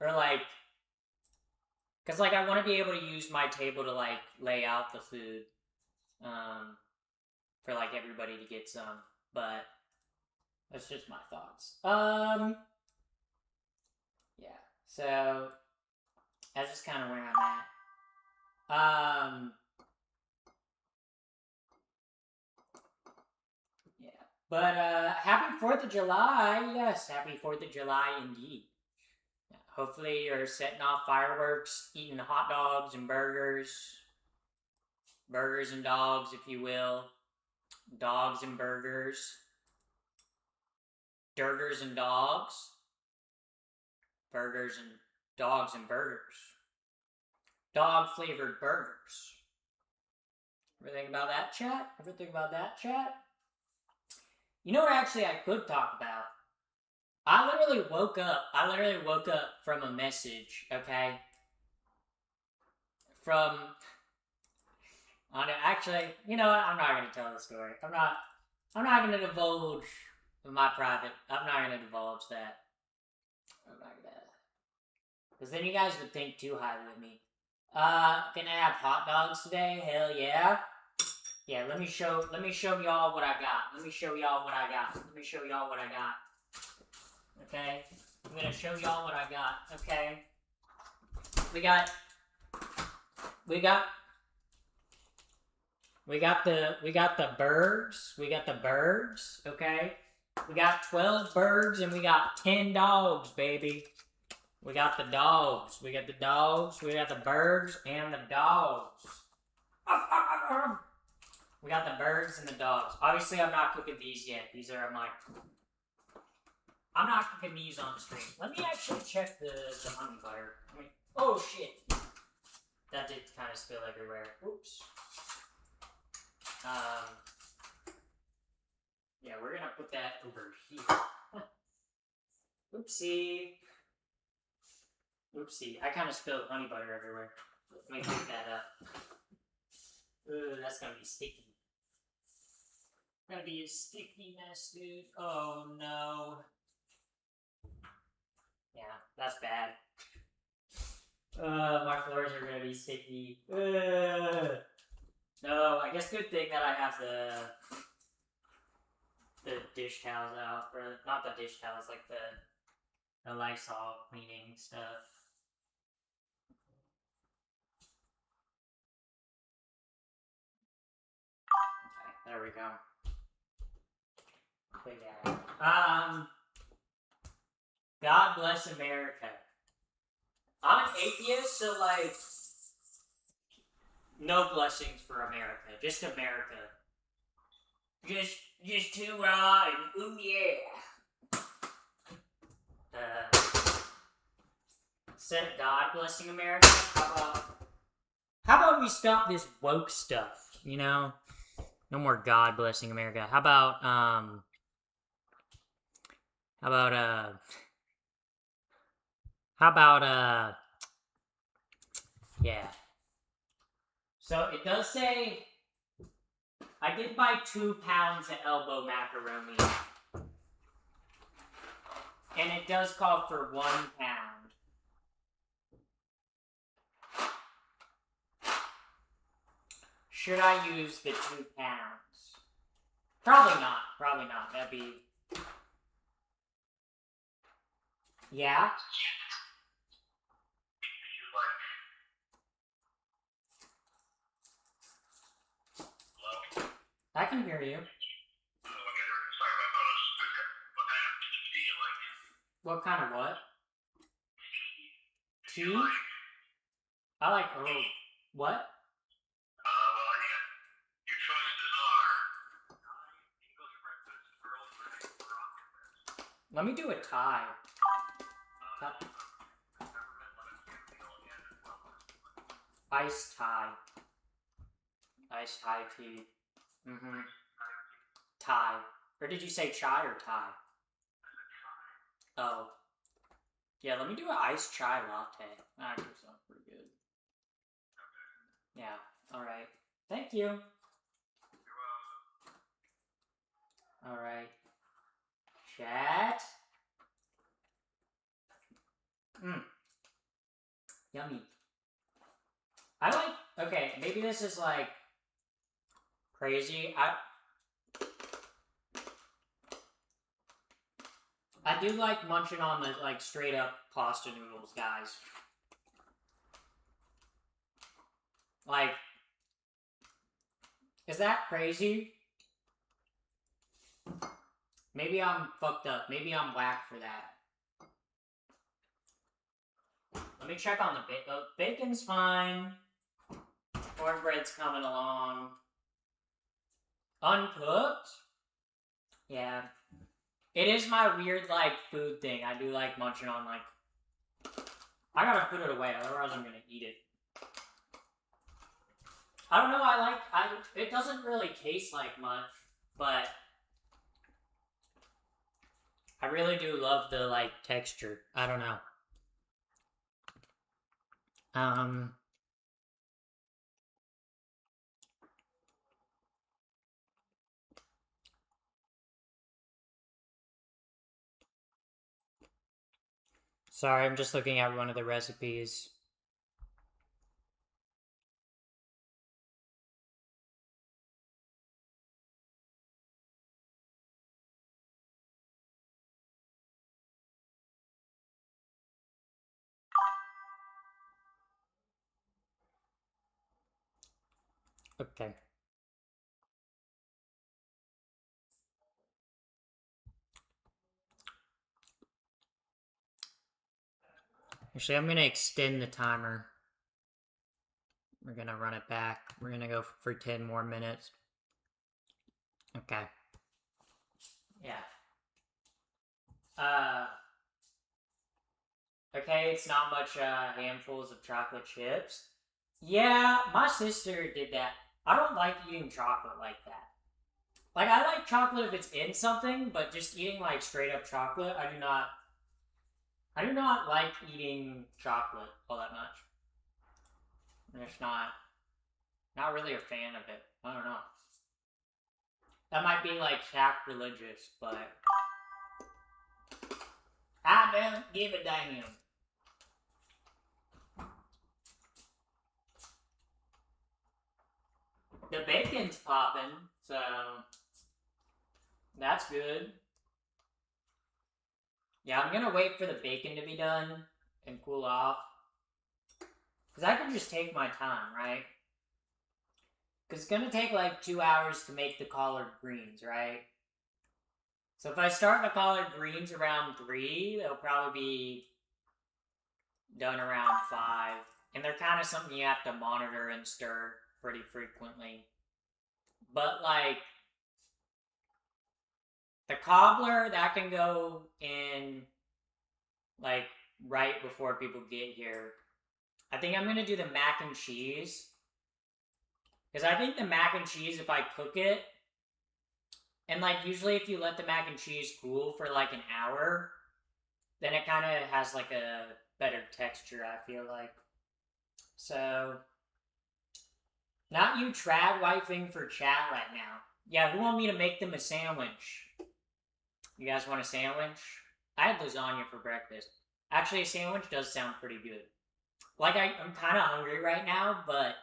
Or, like, because, like, I want to be able to use my table to, like, lay out the food. For, like, everybody to get some. But that's just my thoughts. Yeah. So, that's just kind of where I'm at. Yeah. But, happy 4th of July. Yes, happy 4th of July indeed. Yeah, hopefully you're setting off fireworks, eating hot dogs and burgers. Burgers and dogs, if you will. Dogs and burgers. Durgers and dogs. Burgers and dogs and burgers. Dog flavored burgers. Ever think about that, chat? Ever think about that, chat? You know what actually I could talk about? I literally woke up from a message, okay? From... Actually, you know what? I'm not gonna tell the story. I'm not gonna divulge my private. I'm not gonna divulge that. I'm not gonna. Because then you guys would think too highly of me. Gonna have hot dogs today? Hell yeah. Yeah, let me show y'all what I got. Let me show y'all what I got. Okay? I'm gonna show y'all what I got. Okay? We got the birds. We got the birds, okay? We got 12 birds and we got 10 dogs, baby. We got the dogs. We got the dogs. We got the birds and the dogs. We got the birds and the dogs. Obviously, I'm not cooking these yet. These are my... I'm not cooking these on stream. Let me actually check the honey butter. Oh, shit. That did kind of spill everywhere. Oops. Yeah, we're gonna put that over here. Oopsie. Oopsie. I kind of spilled honey butter everywhere. Let me pick that up. Ooh, that's gonna be sticky. Gonna be a sticky mess, dude. Oh no. Yeah, that's bad. My floors are gonna be sticky. No, I guess good thing that I have the dish towels out, or not the dish towels, like the Lysol cleaning stuff. Okay, there we go. Big guy. God bless America. I'm an atheist, so like, no blessings for America. Just America. Just hoorah and ooh yeah. Instead of God blessing America, how about we stop this woke stuff, you know? No more God blessing America. How about yeah. So it does say I did buy 2 pounds of elbow macaroni. And it does call for 1 pound. Should I use the 2 pounds? Probably not. Probably not. That'd be... Yeah? I can hear you. What kind of what? Tea? I like Earl. What? Your choices are English breakfast, Earl Grey, or Rocket Bread. Let me do a tie. Iced Thai. Iced Thai tea. Mm-hmm. Thai. Or did you say chai or Thai? Oh. Yeah, let me do an iced chai latte. That actually sounds pretty good. Yeah, alright. Thank you. Alright. Chat. Yummy. I like, okay, maybe this is like crazy. I do like munching on the like straight up pasta noodles, guys. Like, is that crazy? Maybe I'm fucked up. Maybe I'm whack for that. Let me check on the bacon. Bacon's fine. Cornbread's coming along. Uncooked? Yeah. It is my weird, like, food thing. I do like munching on, like... I gotta put it away, otherwise I'm gonna eat it. I don't know, it doesn't really taste like much, but... I really do love the, like, texture. I don't know. Sorry, I'm just looking at one of the recipes. Okay. Actually, I'm gonna extend the timer. We're gonna run it back. We're gonna go for 10 more minutes. Okay. Yeah. Okay, it's not much, handfuls of chocolate chips. Yeah, my sister did that. I don't like eating chocolate like that. Like, I like chocolate if it's in something, but just eating, like, straight up chocolate, I do not like eating chocolate all that much. I'm just not really a fan of it. I don't know. That might be, like, sacrilegious, but... I don't give a damn. The bacon's popping, so... That's good. Yeah, I'm gonna wait for the bacon to be done and cool off. Because I can just take my time, right? Because it's gonna take like 2 hours to make the collard greens, right? So if I start the collard greens around 3, they'll probably be done around 5. And they're kind of something you have to monitor and stir pretty frequently. But like... the cobbler, that can go in, like, right before people get here. I think I'm gonna do the mac and cheese. Because I think the mac and cheese, if I cook it, and, like, usually if you let the mac and cheese cool for, like, an hour, then it kind of has, like, a better texture, I feel like. So, not you trad wifing for chat right now. Yeah, who want me to make them a sandwich? You guys want a sandwich? I had lasagna for breakfast. Actually, a sandwich does sound pretty good. Like, I'm kind of hungry right now, but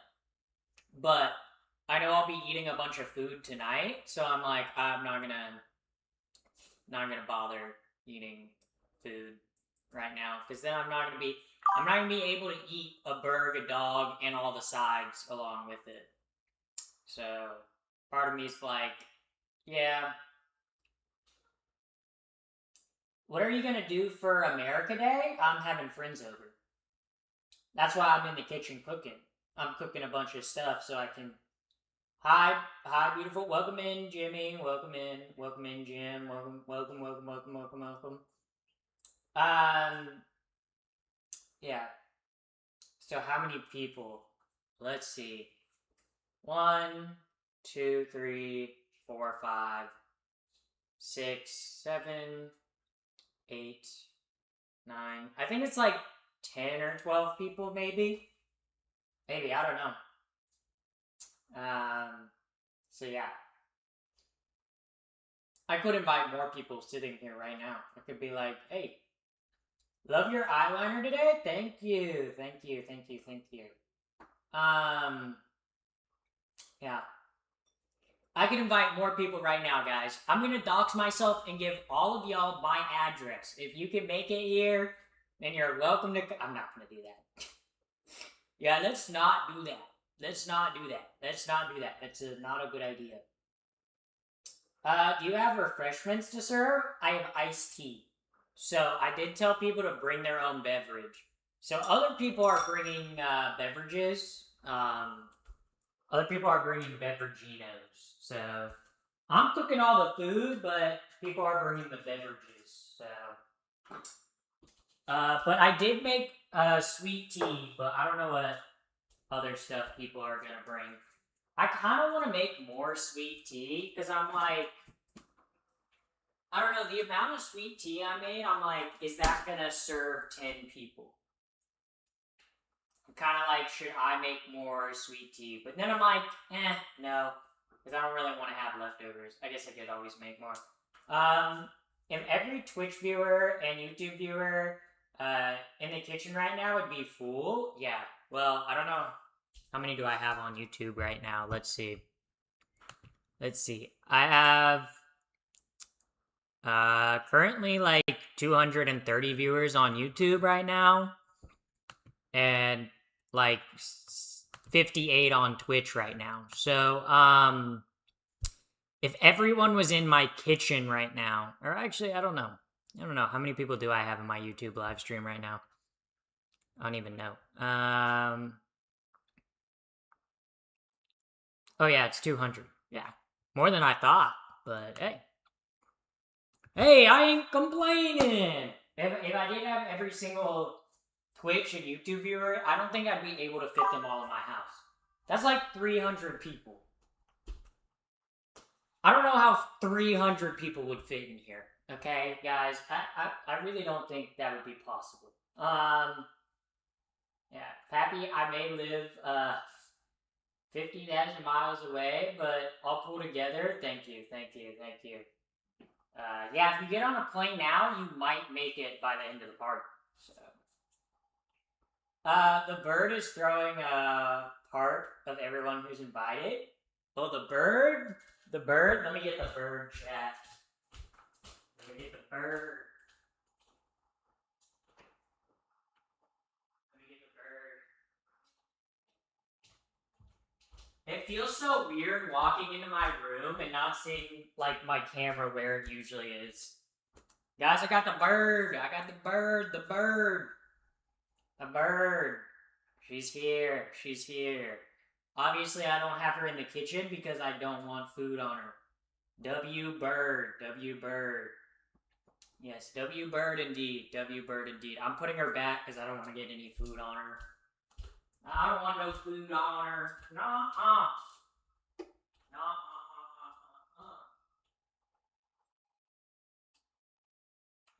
I know I'll be eating a bunch of food tonight, so I'm like, I'm not gonna bother eating food right now, because then I'm not gonna be able to eat a burger, a dog, and all the sides along with it. So, part of me's like, yeah. What are you gonna do for America Day? I'm having friends over. That's why I'm in the kitchen cooking. I'm cooking a bunch of stuff so I can... Hi, beautiful. Welcome in, Jimmy. Welcome in, Jim. Welcome. yeah. So how many people? Let's see. 1, 2, 3, 4, 5, 6, 7, 8, 9. I think it's like 10 or 12 people, maybe. Maybe, I don't know. So yeah. I could invite more people sitting here right now. I could be like, hey, love your eyeliner today? Thank you. Yeah. I can invite more people right now, guys. I'm gonna dox myself and give all of y'all my address. If you can make it here, then you're welcome to. I'm not gonna do that. Yeah, let's not do that. Let's not do that. That's not a good idea. Do you have refreshments to serve? I have iced tea. So I did tell people to bring their own beverage. So other people are bringing beverages. Other people are bringing beveraginos. So I'm cooking all the food, but people are bringing the beverages. So, but I did make sweet tea, but I don't know what other stuff people are gonna bring. I kind of want to make more sweet tea, because I'm like, I don't know, the amount of sweet tea I made, I'm like, is that gonna serve 10 people? I'm kind of like, should I make more sweet tea? But then I'm like, no, because I don't really want to have leftovers. I guess I could always make more. If every Twitch viewer and YouTube viewer in the kitchen right now would be full, yeah, well, I don't know. How many do I have on YouTube right now? Let's see. I have currently like 230 viewers on YouTube right now. And like 58 on Twitch right now. So, if everyone was in my kitchen right now, or actually, I don't know. How many people do I have in my YouTube live stream right now? I don't even know. Oh yeah, it's 200. Yeah. More than I thought, but hey. Hey, I ain't complaining! If I didn't have every single Twitch and YouTube viewer, I don't think I'd be able to fit them all in my house. That's like 300 people. I don't know how 300 people would fit in here. Okay, guys? I really don't think that would be possible. Yeah, Pappy, I may live, 50,000 miles away, but all pull together. Thank you. Yeah, if you get on a plane now, you might make it by the end of the party. So, the bird is throwing a part of everyone who's invited. Oh, the bird. Let me get the bird, chat. It feels so weird walking into my room and not seeing, like, my camera where it usually is. Guys, I got the bird. The bird. She's here. Obviously, I don't have her in the kitchen because I don't want food on her. W bird. Yes, W bird indeed. I'm putting her back because I don't want to get any food on her. I don't want no food on her. Nuh-uh.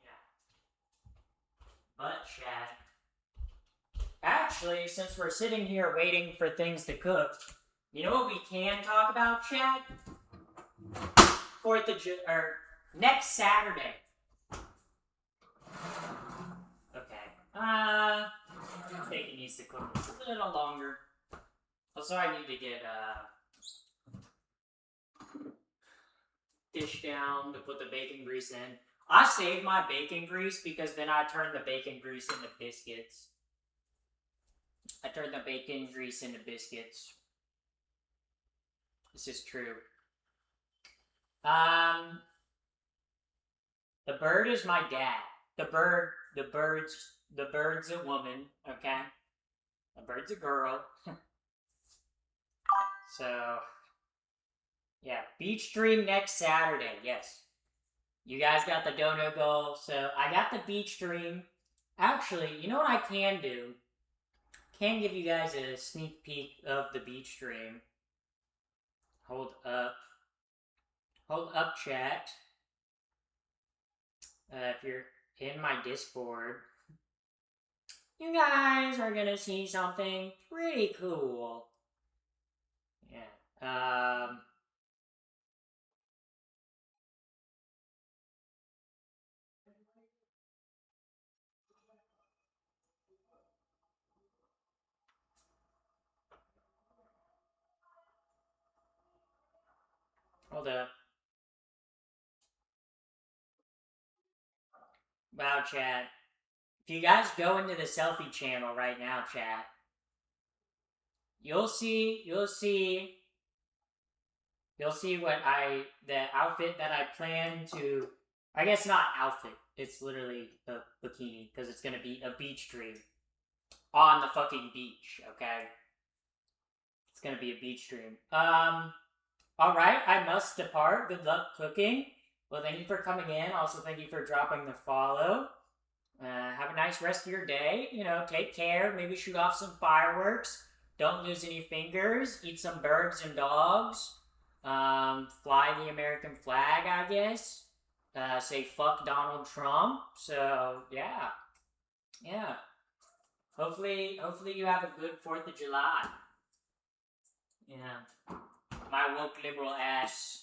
Yeah. But, chat. Actually, since we're sitting here waiting for things to cook, you know what we can talk about, chat? Next Saturday. Okay. I think it needs to cook a little longer. Also, I need to get dish down to put the bacon grease in. I saved my bacon grease because then I turned the bacon grease into biscuits. This is true. The bird is my dad. The bird's a woman, okay? The bird's a girl. So, yeah, beach stream next Saturday, yes. You guys got the dono goal, so I got the beach stream. Actually, you know what I can do? Can give you guys a sneak peek of the beach stream. Hold up. Hold up, chat. If you're in my Discord, you guys are gonna see something pretty cool. Yeah. Hold up. Wow, chat. If you guys go into the selfie channel right now, chat, you'll see the outfit that I plan to, I guess not outfit, it's literally a bikini, because it's gonna be a beach stream. On the fucking beach, okay? It's gonna be a beach stream. Alright, I must depart. Good luck cooking. Well, thank you for coming in. Also, thank you for dropping the follow. Have a nice rest of your day. You know, take care. Maybe shoot off some fireworks. Don't lose any fingers. Eat some birds and dogs. Fly the American flag, I guess. Say fuck Donald Trump. So, yeah. Yeah. Hopefully you have a good 4th of July. Yeah. My woke liberal ass.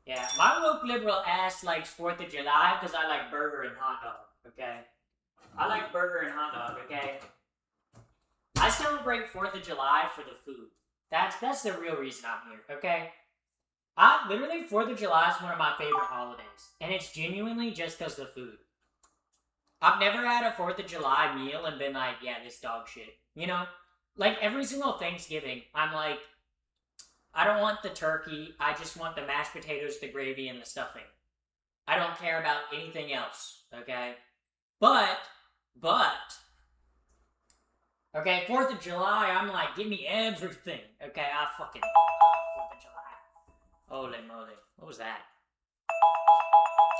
Yeah, my woke liberal ass likes 4th of July because I like burger and hot dog, okay? I like burger and hot dog, okay? I celebrate 4th of July for the food. That's the real reason I'm here, okay? Literally, 4th of July is one of my favorite holidays. And it's genuinely just because of the food. I've never had a 4th of July meal and been like, yeah, this dog shit. You know? Like, every single Thanksgiving, I'm like, I don't want the turkey. I just want the mashed potatoes, the gravy, and the stuffing. I don't care about anything else, okay? But, okay, 4th of July, I'm like, give me everything, okay? I fucking love 4th of July. Holy moly. What was that?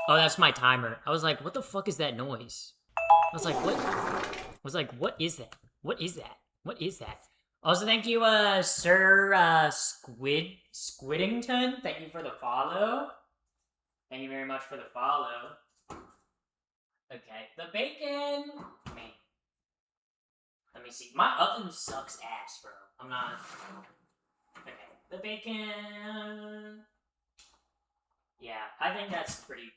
Oh, that's my timer. I was like, what the fuck is that noise? I was like, what? I was like, what is that? What is that? What is that? Also, thank you, Sir, Squiddington. Thank you for the follow. Thank you very much for the follow. Okay, the bacon. Man. Let me see. My oven sucks ass, bro. I'm not. Okay, the bacon. Yeah, I think that's pretty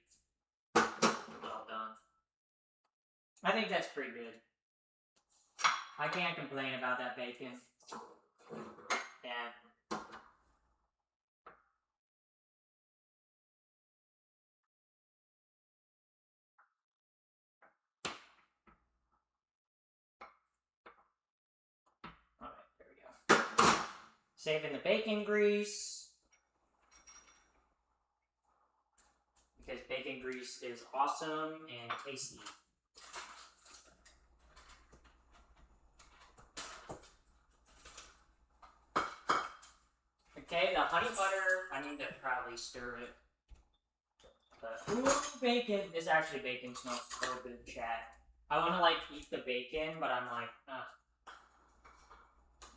well done. I think that's pretty good. I can't complain about that bacon. Yeah. Alright, there we go. Saving the bacon grease. Because bacon grease is awesome and tasty. Okay, the honey butter, I need to probably stir it. But, ooh, bacon. This actually bacon smells so good, chat. I want to, like, eat the bacon, but I'm like, I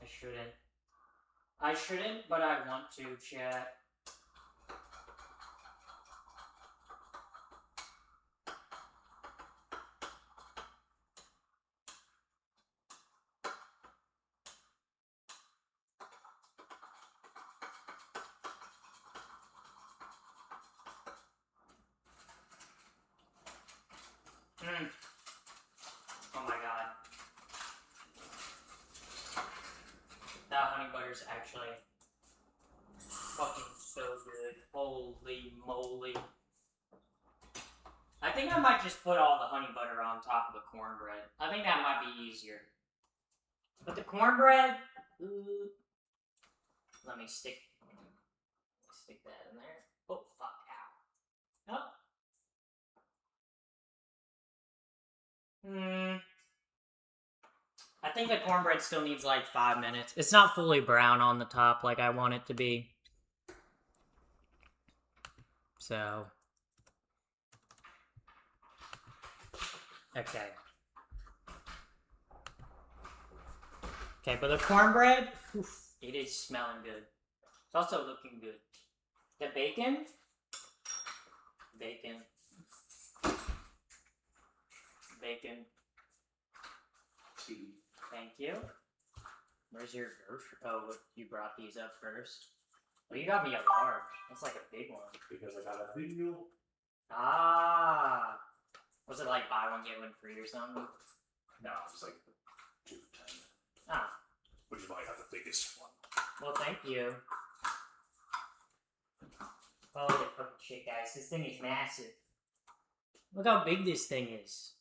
shouldn't. I shouldn't, but I want to, chat. Oh my god. That honey butter's actually fucking so good. Holy moly. I think I might just put all the honey butter on top of the cornbread. I think that might be easier. But the cornbread, ooh, let me stick that in there. Oh, fuck, ow. Oh. I think the cornbread still needs like 5 minutes. It's not fully brown on the top like I want it to be. So. Okay. Okay, but the cornbread, oof, it is smelling good. It's also looking good. The bacon? Bacon. Bacon. Thank you. Where's your grocery? Oh, you brought these up first. Well, you got me a large. That's like a big one. Because I got a video. Ah. Was it like buy one, get one free or something? No, it's like 2 for 10. Ah. Which is why I got the biggest one. Well, thank you. Holy fucking shit, guys. This thing is massive. Look how big this thing is.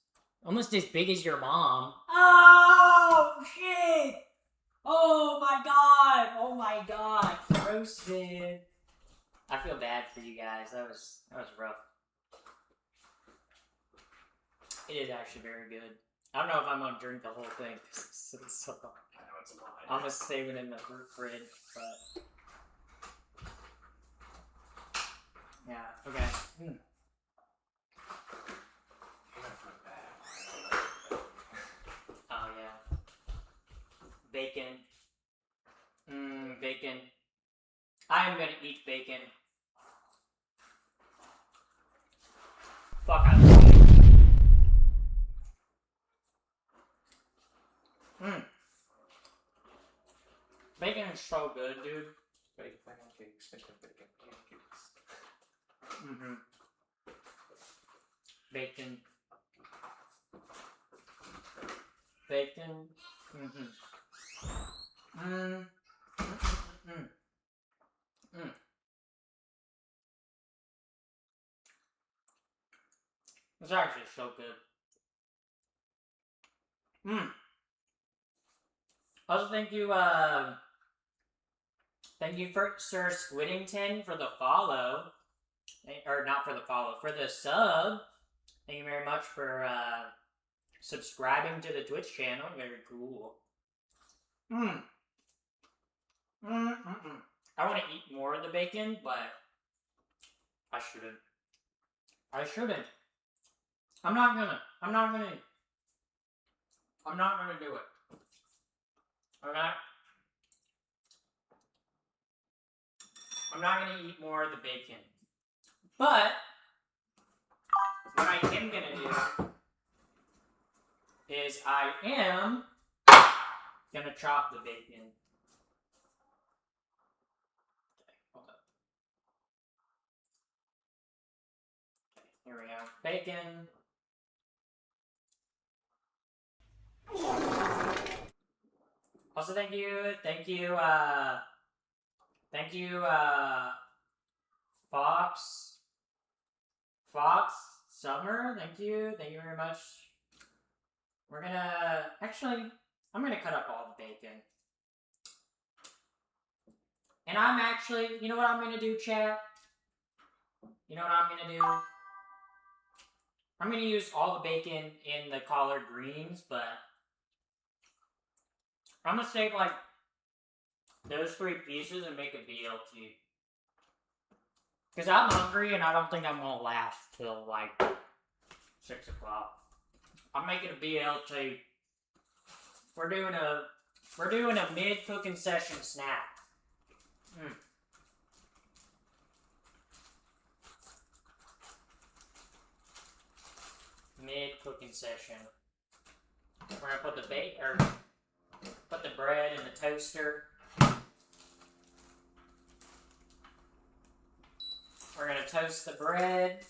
Almost as big as your mom. Oh, shit! Oh my god! Oh my god! Roasted. I feel bad for you guys. That was rough. It is actually very good. I don't know if I'm gonna drink the whole thing. It's so long. I know it's a lot. I'm gonna save it in the fridge, but yeah. Okay. Oh yeah. Bacon. Bacon. I am gonna eat bacon. Fuck out. Bacon is so good, dude. Bacon pancakes, bacon pancakes. Bacon. Bacon. It's actually so good. Also, thank you for Sir Squiddington for the follow. Or not for the follow, for the sub. Thank you very much for subscribing to the Twitch channel. Very cool. I want to eat more of the bacon, but I shouldn't. I'm not gonna do it. Okay? I'm not gonna eat more of the bacon. But what I am gonna do is I am gonna chop the bacon. Okay, hold up. Okay, here we go. Bacon. Also, thank you, Fox Summer, thank you very much. We're gonna, actually, I'm gonna cut up all the bacon. And I'm actually, you know what I'm gonna do, chat? You know what I'm gonna do? I'm gonna use all the bacon in the collard greens, but I'm gonna save like those 3 pieces and make a BLT. Because I'm hungry and I don't think I'm gonna last till like 6 o'clock. I'm making a BLT. We're doing a mid-cooking session snack. Mid-cooking session. We're gonna put the put the bread in the toaster. We're gonna toast the bread.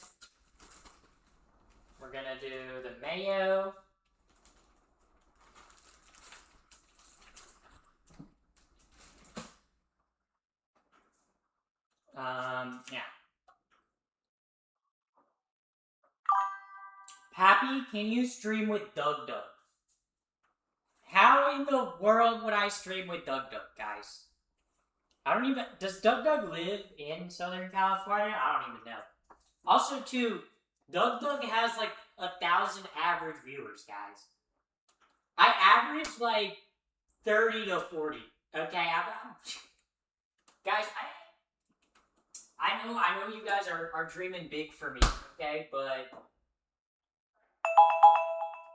We're gonna do the mayo. Yeah. Pappy, can you stream with Doug? How in the world would I stream with Doug, guys? I don't even... Does Doug live in Southern California? I don't even know. Also, too, Doug has like 1,000 average viewers, guys. I average like 30 to 40. Okay, guys, I know you guys are dreaming big for me, okay, but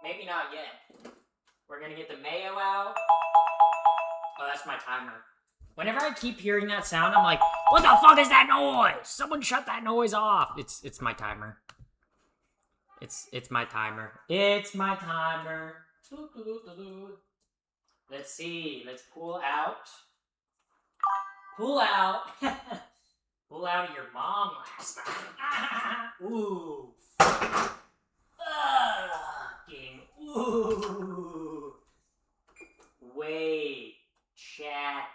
maybe not yet. We're gonna get the mayo out. Oh, that's my timer. Whenever I keep hearing that sound, I'm like, what the fuck is that noise? Someone shut that noise off. It's my timer. It's my timer. It's my timer. Let's see. Let's pull out. Pull out. Pull out of your mom last night. Ooh. Fucking. Ooh. Wait. Chat.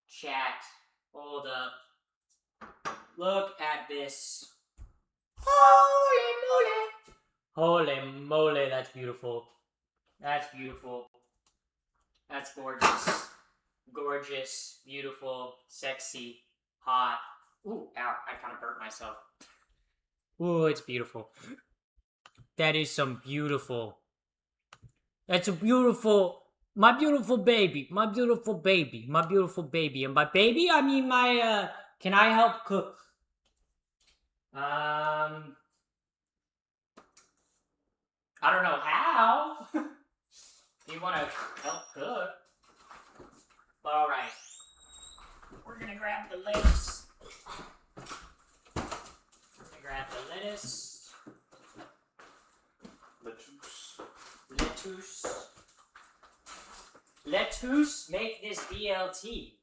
Chat. Hold up. Look at this. Holy moly. Holy moly, that's beautiful. That's beautiful. That's gorgeous. Gorgeous, beautiful, sexy, hot. Ooh, ow, I kind of burnt myself. Ooh, it's beautiful. That is some beautiful. That's a beautiful, my beautiful baby, my beautiful baby, my beautiful baby. And by baby, I mean my, can I help cook? I don't know how. You want to help cook? But all right, we're gonna grab the lettuce. We're gonna grab the lettuce. Lettuce. Make this BLT.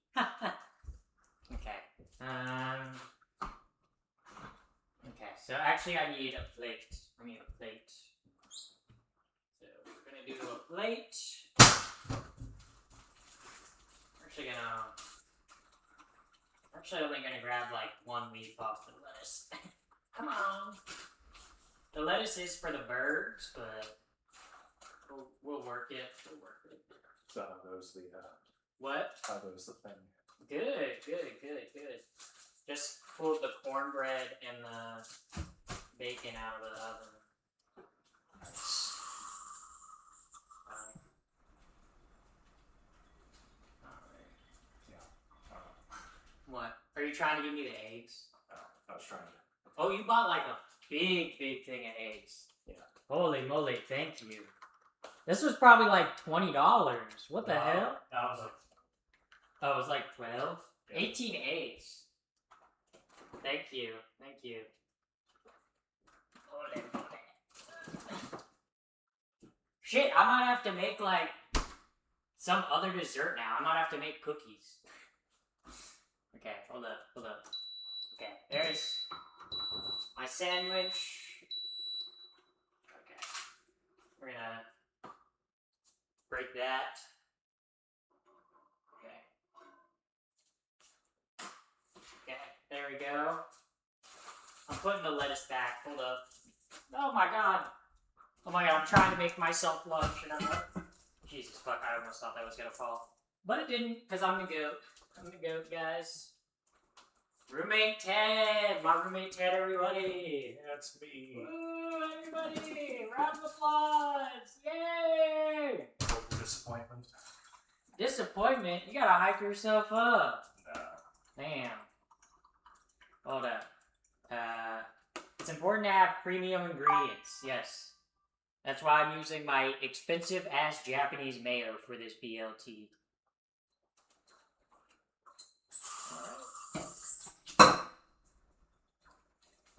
Okay. Okay. So actually, I need a plate. So we're gonna do a plate. Actually only gonna grab like one leaf off the lettuce. Come on. The lettuce is for the birds, but we'll work it. So are those the What? are those the thing? Good. Just pull the cornbread and the bacon out of the oven. Nice. What? Are you trying to give me the eggs? I was trying to. Oh, you bought like a big thing of eggs. Yeah. Holy moly, thank you. This was probably like $20. What the hell? That was like. Oh, it was like 12? Yeah. 18 eggs. Thank you. Holy moly. Shit, I might have to make like some other dessert now. I might have to make cookies. Okay, hold up. Okay, there's my sandwich. Okay, we're gonna break that. Okay, there we go. I'm putting the lettuce back. Hold up. Oh my god, I'm trying to make myself lunch and I'm like, Jesus fuck, I almost thought that was gonna fall. But it didn't, because I'm the goat. I'm the goat, guys. Roommate Ted! My roommate Ted, everybody! That's me. Woo, everybody! Round of applause! Yay! Total disappointment. Disappointment? You gotta hype yourself up. No. Damn. Hold up. It's important to have premium ingredients, yes. That's why I'm using my expensive-ass Japanese mayo for this BLT.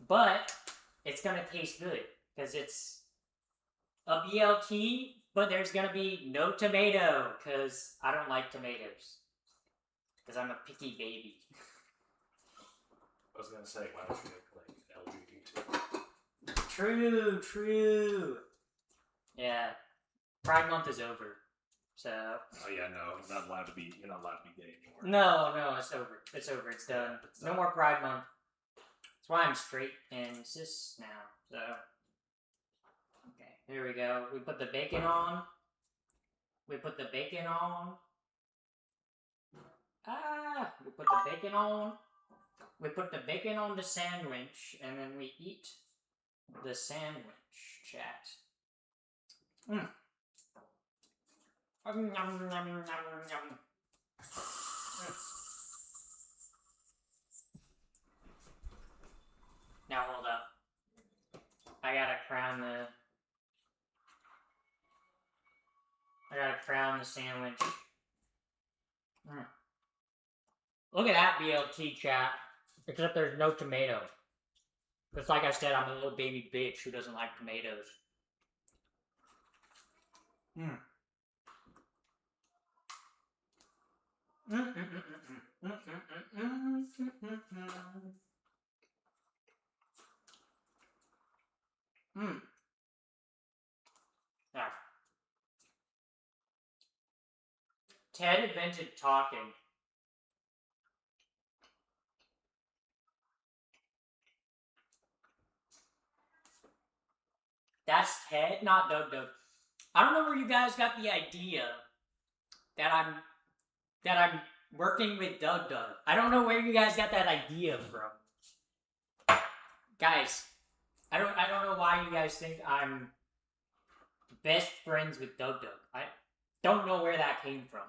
But it's gonna taste good because it's a BLT, but there's gonna be no tomato because I don't like tomatoes because I'm a picky baby. I was gonna say, why don't you make like LGBT? True. Yeah, Pride Month is over, so. Oh yeah, no, you're not allowed to be gay anymore. No, it's over. It's done. No more Pride Month. That's why I'm straight and cis now. So, okay, here we go. We put the bacon on. We put the bacon on. We put the bacon on. We put the bacon on the sandwich, and then we eat the sandwich. Chat. Mm. Nom, nom, nom, nom. Now hold up. I gotta crown the sandwich. Mm. Look at that BLT chat. Except there's no tomato. Because like I said, I'm a little baby bitch who doesn't like tomatoes. Mm. Yeah. Ted invented talking. That's Ted, not Doug Doug. I don't know where you guys got the idea that I'm working with Doug Doug. I don't know where you guys got that idea from. Guys, I don't know why you guys think I'm best friends with Doug Doug. I don't know where that came from.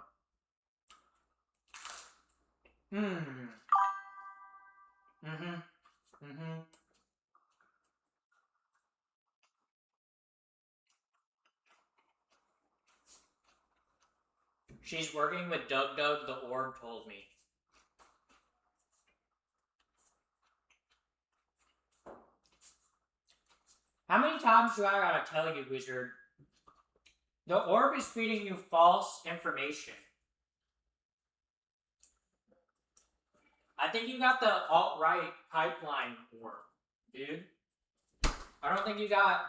She's working with Doug Doug, the orb told me. How many times do I gotta tell you, Wizard? The orb is feeding you false information. I think you got the alt-right pipeline orb, dude. I don't think you got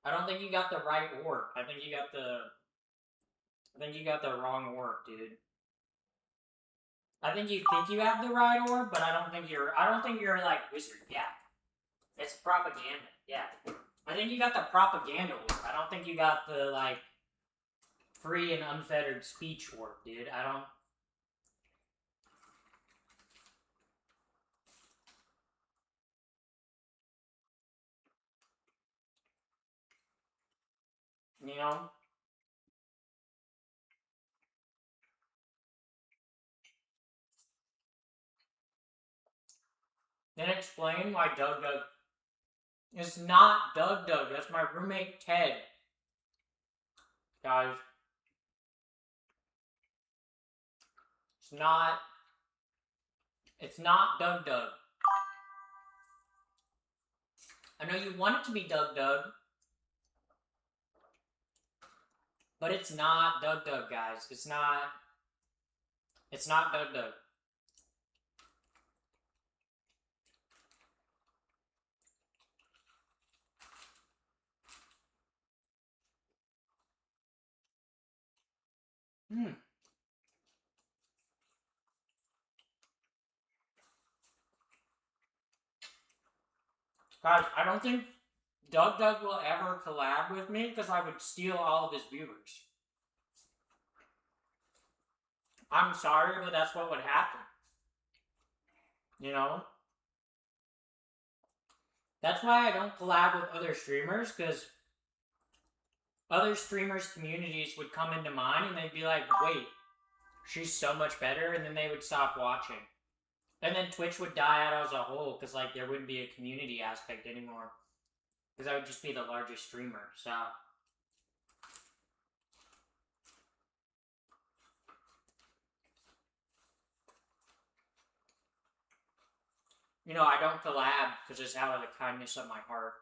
the right orb. I think you got the wrong orb, dude. I think you have the right orb, but I don't think you're like Wizard. Yeah. It's propaganda. Yeah. I think you got the propaganda orb. I don't think you got the like free and unfettered speech orb, dude. I don't. You know? Then explain why Doug Doug. It's not Doug Doug. That's my roommate Ted. Guys. It's not Doug Doug. I know you want it to be Doug Doug. But it's not Doug Doug, guys. It's not Doug Doug. Guys, I don't think Doug Doug will ever collab with me because I would steal all of his viewers. I'm sorry, but that's what would happen. You know? That's why I don't collab with other streamers, because other streamers' communities would come into mine and they'd be like, wait, she's so much better, and then they would stop watching. And then Twitch would die out as a whole, because like there wouldn't be a community aspect anymore. Because I would just be the largest streamer, so... You know, I don't collab because it's out of the kindness of my heart.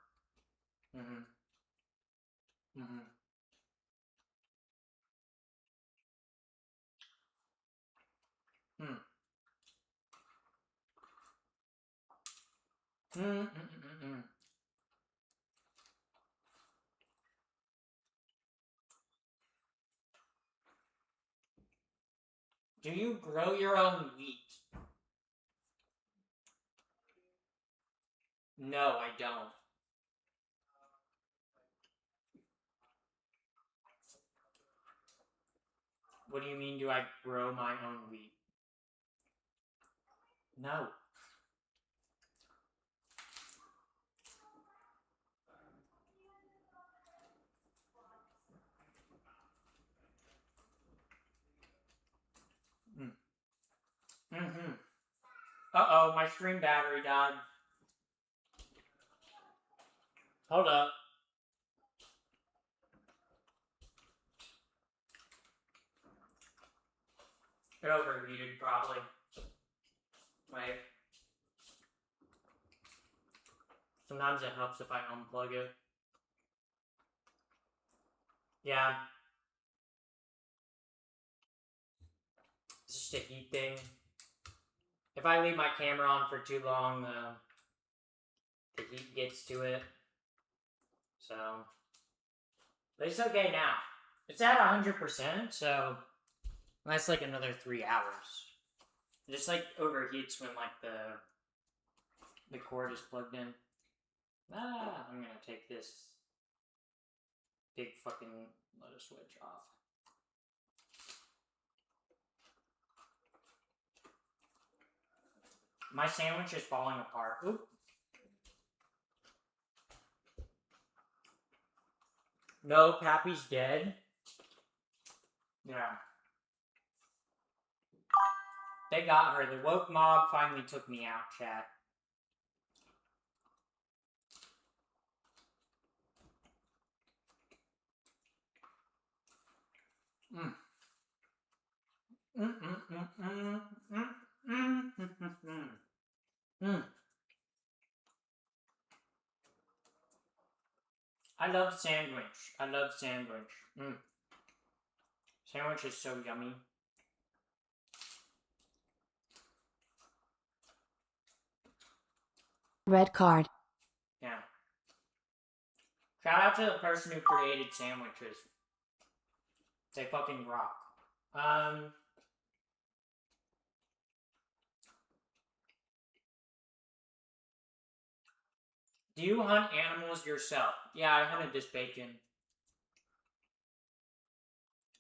Do you grow your own wheat? No, I don't. What do you mean, do I grow my own wheat? No. Uh-oh, my stream battery died. Hold up. It overheated, probably. Right. Sometimes it helps if I unplug it. Yeah. It's just a heat thing. If I leave my camera on for too long, the heat gets to it. So, but it's okay now. It's at 100%, so that's like another 3 hours. It just like overheats when like the cord is plugged in. I'm gonna take this big fucking letter switch off. My sandwich is falling apart. Oop. No, Pappy's dead. Yeah. They got her. The woke mob finally took me out, chat. I love sandwich. I love sandwich. Sandwich is so yummy. Red card. Yeah. Shout out to the person who created sandwiches. They fucking rock. Do you hunt animals yourself? Yeah, I hunted this bacon.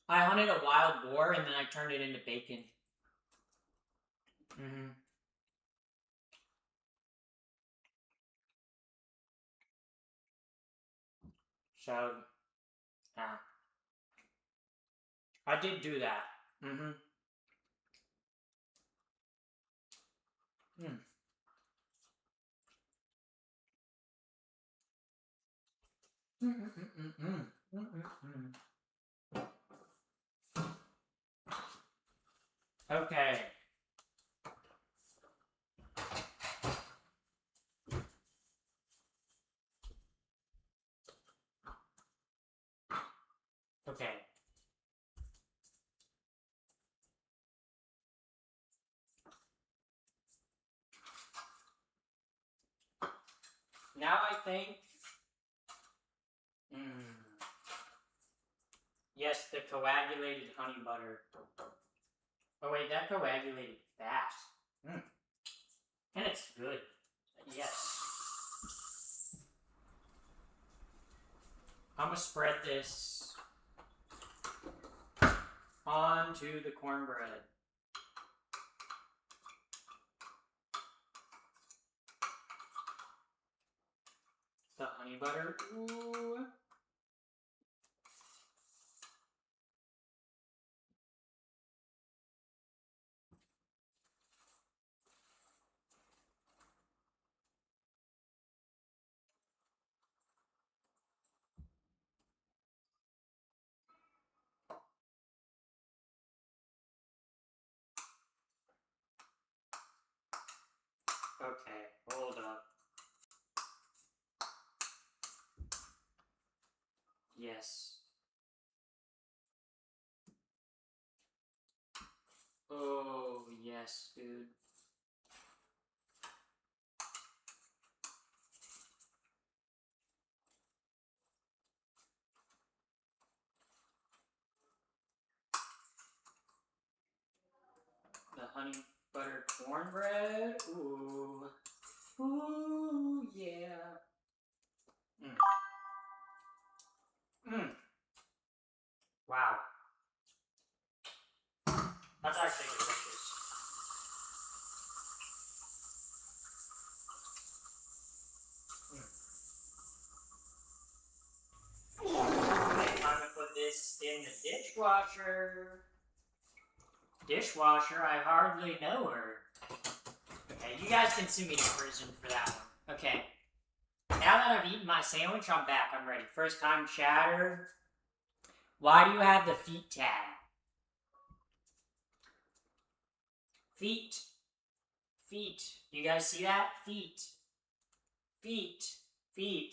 I hunted a wild boar and then I turned it into bacon. So, I did do that. Okay. Okay. Now I think... Yes, the coagulated honey butter. Oh wait, that coagulated fast. And it's good. Yes. I'm gonna spread this onto the cornbread. The honey butter. Ooh. Okay, hold up. Yes. Oh, yes, dude. The honey butter cornbread. Ooh. Ooh, yeah. Wow. That's actually delicious. Okay, time to put this in the dishwasher. Dishwasher, I hardly know her. Okay, you guys can send me to prison for that one. Okay. Now that I've eaten my sandwich, I'm back. I'm ready. First time chatter. Why do you have the feet tag? Feet. Feet. You guys see that? Feet. Feet. Feet.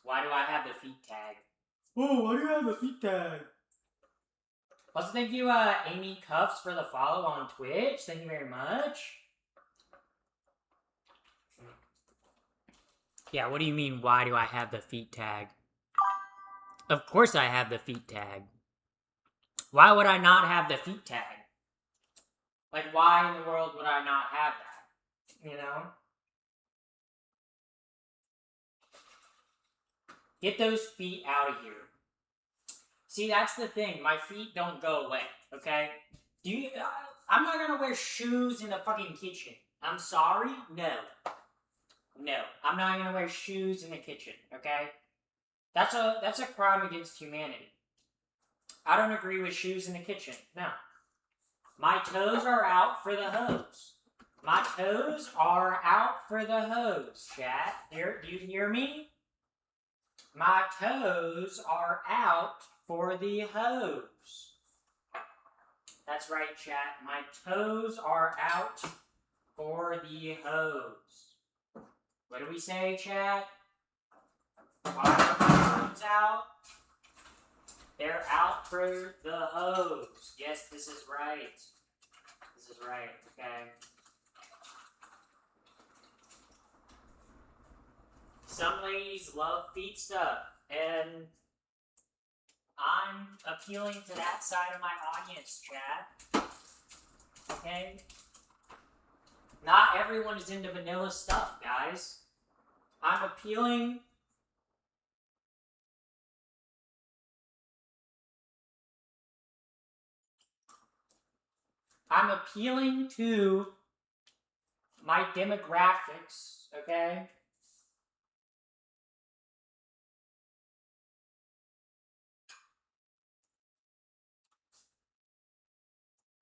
Why do I have the feet tag? Oh, why do you have the feet tag? Also, thank you, Amy Cuffs, for the follow on Twitch. Thank you very much. Yeah, what do you mean, why do I have the feet tag? Of course I have the feet tag. Why would I not have the feet tag? Like, why in the world would I not have that? You know? Get those feet out of here. See, that's the thing. My feet don't go away, okay? I'm not gonna wear shoes in the fucking kitchen. I'm sorry? No. No. I'm not gonna wear shoes in the kitchen, okay? That's a crime against humanity. I don't agree with shoes in the kitchen. No. My toes are out for the hose. My toes are out for the hose, chat. Do you hear me? My toes are out for the hose. That's right, chat. My toes are out for the hose. What do we say, chat? Why are my toes out? They're out for the hose. Yes, this is right. This is right, okay? Some ladies love feet stuff, and I'm appealing to that side of my audience, chat. Okay? Not everyone is into vanilla stuff, guys. I'm appealing... I'm appealing to my demographics, okay?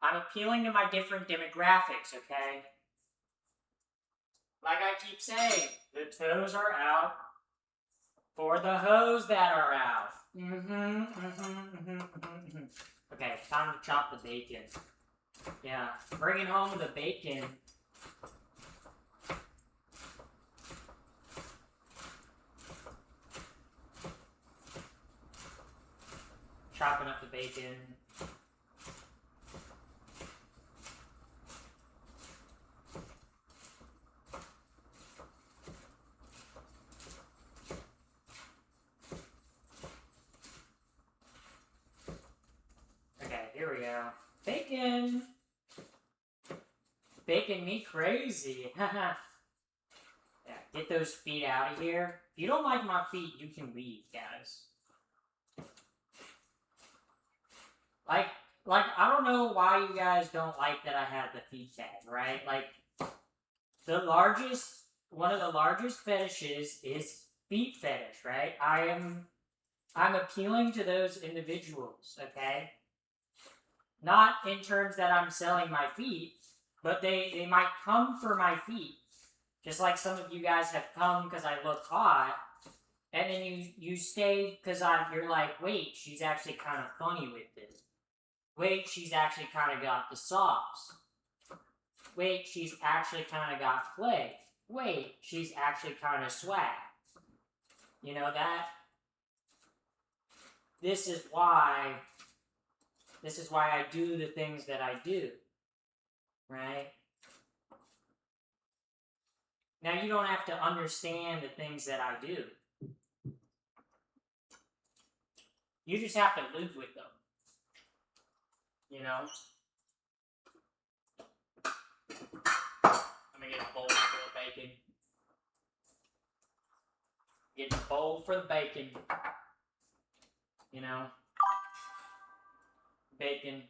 I'm appealing to my different demographics, okay? Like I keep saying, the toes are out for the hoes that are out. Okay, time to chop the bacon. Yeah, bringing home the bacon. Chopping up the bacon. Okay, here we go. Bacon! Bacon me crazy. Yeah, get those feet out of here. If you don't like my feet, you can leave, guys. Like, I don't know why you guys don't like that I have the feet tag, right? Like, one of the largest fetishes is feet fetish, right? I'm appealing to those individuals, okay? Not in terms that I'm selling my feet, but they might come for my feet. Just like some of you guys have come because I look hot, and then you stay because you're like, wait, she's actually kind of funny with this. Wait, she's actually kind of got the sauce. Wait, she's actually kind of got play. Wait, she's actually kind of swag. You know that? This is why I do the things that I do. Right? Now, you don't have to understand the things that I do. You just have to live with them. You know? I'm gonna get a bowl for the bacon. Get a bowl for the bacon. You know? Bacon.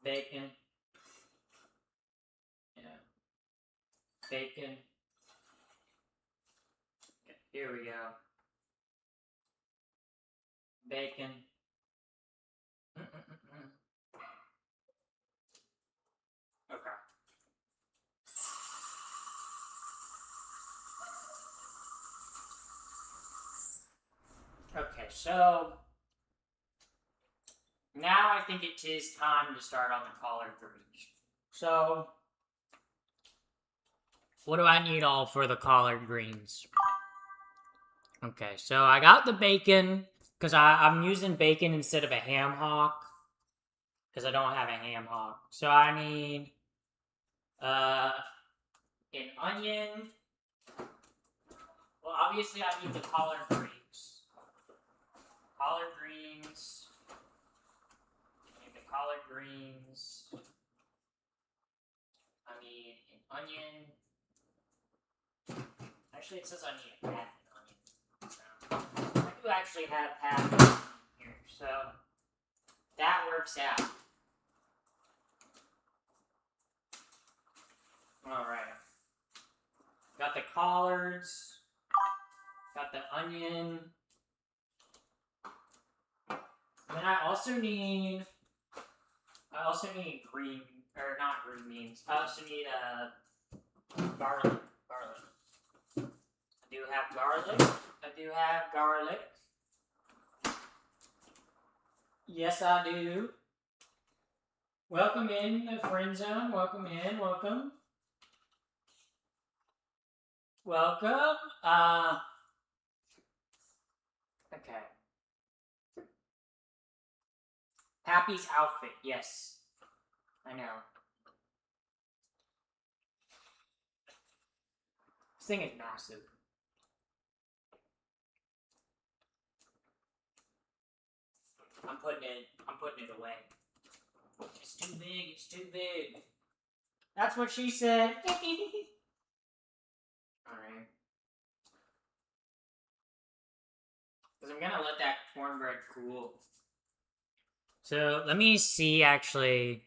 Bacon. Yeah. Bacon. Okay, here we go. Bacon. Okay. Okay, so Now I think it is time to start on the collard greens. So, what do I need all for the collard greens? Okay, so I got the bacon, because I'm using bacon instead of a ham hock, because I don't have a ham hock. So I need an onion. Well, obviously I need the collard greens. Collard greens. I need the collard greens. I need an onion. Actually, it says I need half an onion. So, I do actually have half an onion here, so that works out. Alright. Got the collards. Got the onion. And then I also need green, or not green beans. I also need garlic. I do have garlic. Yes, I do. Welcome in the friend zone. Welcome in. Welcome. Okay. Happy's outfit. Yes. I know. This thing is massive. I'm putting it away. It's too big, it's too big. That's what she said. Alright. Because I'm gonna let that cornbread cool. So, let me see actually.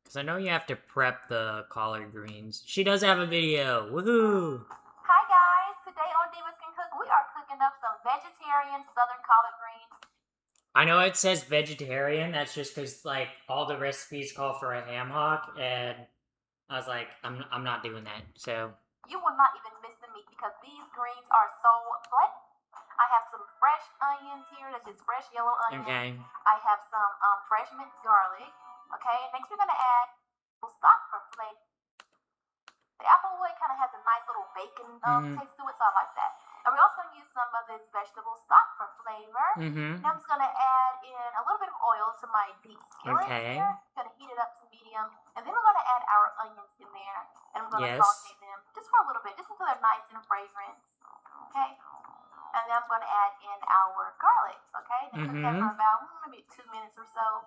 Because I know you have to prep the collard greens. She does have a video. Woohoo! Hi guys, today on Divas Can Cook, we are cooking up some vegetarian southern collard greens. I know it says vegetarian, that's just because, like, all the recipes call for a ham hock, and I was like, I'm not doing that, so. You will not even miss the meat because these greens are so flat. I have some fresh onions here, that's just fresh yellow onions. Okay. I have some fresh minced garlic. Okay, next we're going to add stock for flavor. The applewood kind of has a nice little bacon taste to it, so I like that. And we're also going to use some of this vegetable stock for flavor. Now I'm just going to add in a little bit of oil to my deep skillet here. Going to heat it up to medium. And then we're going to add our onions in there. And we're going to saute them just for a little bit, just until they're nice and fragrant. Okay? And then I'm going to add in our garlic. Okay? And cook that for about maybe 2 minutes or so.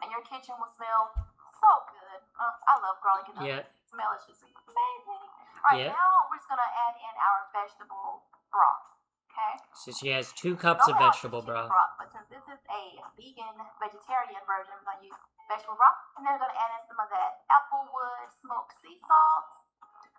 And your kitchen will smell so good. I love garlic and onions. The smell is just amazing. Alright, now we're just going to add in our vegetable broth. Okay? So she has 2 cups of vegetable broth. But since this is a vegan, vegetarian version, I'm going to use vegetable broth. And then we're going to add in some of that applewood smoked sea salt.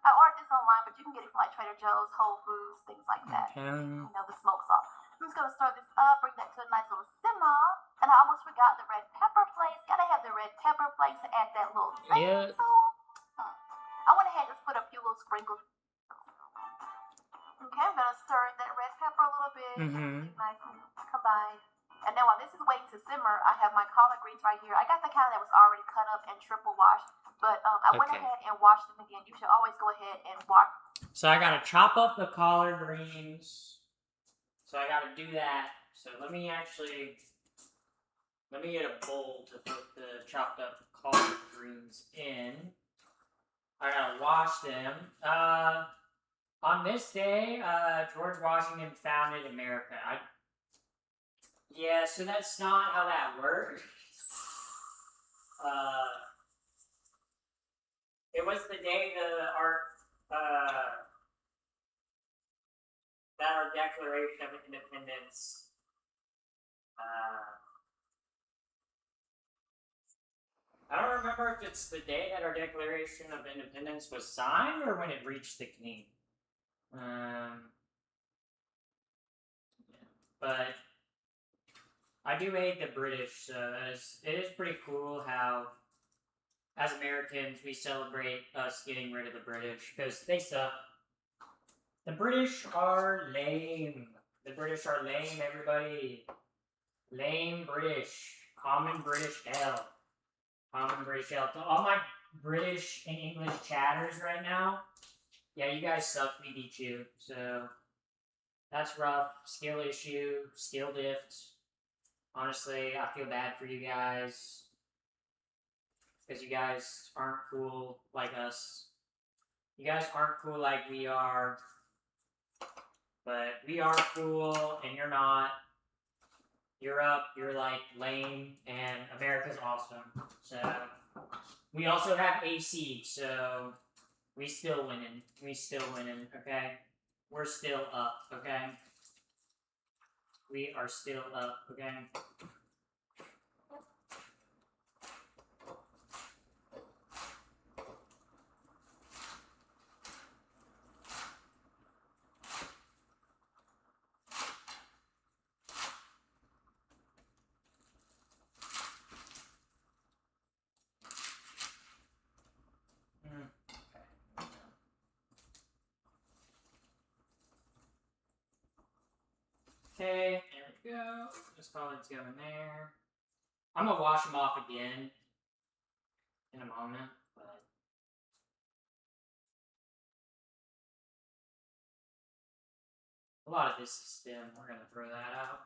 I ordered this online, but you can get it from like Trader Joe's, Whole Foods, things like that. You know, the smoked salt. I'm just going to stir this up, bring that to a nice little simmer. And I almost forgot the red pepper flakes. Gotta have the red pepper flakes to add that little flavor. I went ahead and just put a few little sprinkles. Okay, I'm going to stir that red pepper a little bit. Nice and combined. And then while this is waiting to simmer, I have my collard greens right here. I got the kind that was already cut up and triple washed. But I went ahead and washed them again. You should always go ahead and wash. So I gotta chop up the collard greens. So I gotta do that. So let me get a bowl to put the chopped up collard greens in. I gotta wash them. On this day, George Washington founded America. Yeah, so that's not how that works. It was the day that our Declaration of Independence I don't remember if it's the day that our Declaration of Independence was signed or when it reached the king. But I do hate the British, so it is pretty cool how, as Americans, we celebrate us getting rid of the British, because they suck. The British are lame. The British are lame, everybody. Lame British. Common British Ale. Common British Ale. To all my British and English chatters right now, yeah, you guys suck, we beat you. So, that's rough. Skill issue, skill dift. Honestly, I feel bad for you guys. Because you guys aren't cool like us. You guys aren't cool like we are. But we are cool, and you're not. Europe, you're like lame, and America's awesome. So, we also have AC, so we still winning. We still winning, okay? We're still up, okay? We are still up, okay? Okay, there we go. This color's going there. I'm gonna wash them off again in a moment, but a lot of this is stem. We're gonna throw that out.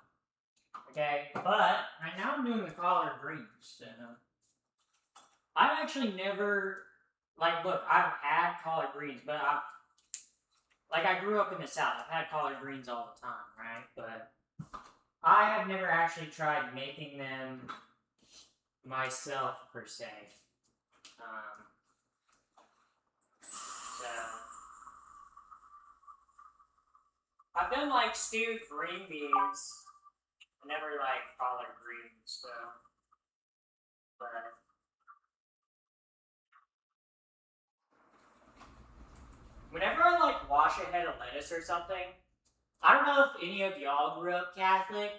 Okay, but right now I'm doing the collard greens. So I've actually never, like, look, I've had collard greens, but I grew up in the South. I've had collard greens all the time, right? But I have never actually tried making them myself, per se. So I've done, like, stewed green beans. I never, like, collard greens, so. But whenever I, like, wash a head of lettuce or something, I don't know if any of y'all grew up Catholic,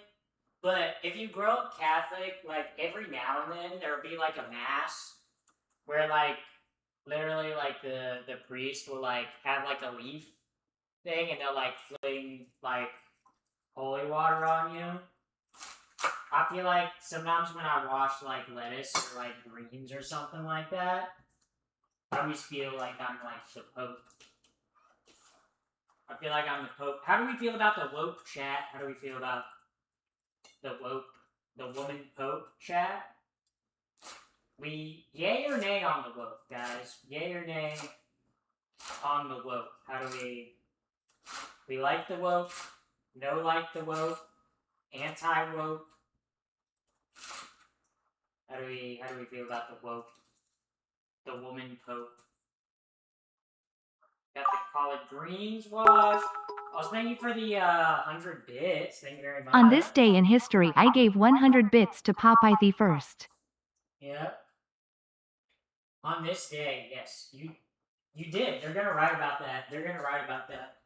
but if you grow up Catholic, like, every now and then, there'll be, like, a mass where, like, literally, like, the priest will, like, have, like, a leaf thing, and they'll, like, fling, like, holy water on you. I feel like sometimes when I wash, like, lettuce or, like, greens or something like that, I always feel like I'm, like, the Pope. I feel like I'm the Pope. How do we feel about the woke chat? How do we feel about the woman Pope chat? Yay or nay on the woke, guys? Yay or nay on the woke? How do we like the woke? No like the woke? Anti-woke? How do we feel about the woke? The woman Pope? Got the collard greens washed. Also, thank you for the 100 bits. Thank you very much. On this day in history, I gave 100 bits to Popeye the First. Yep. On this day, yes, you did. They're gonna write about that. They're gonna write about that.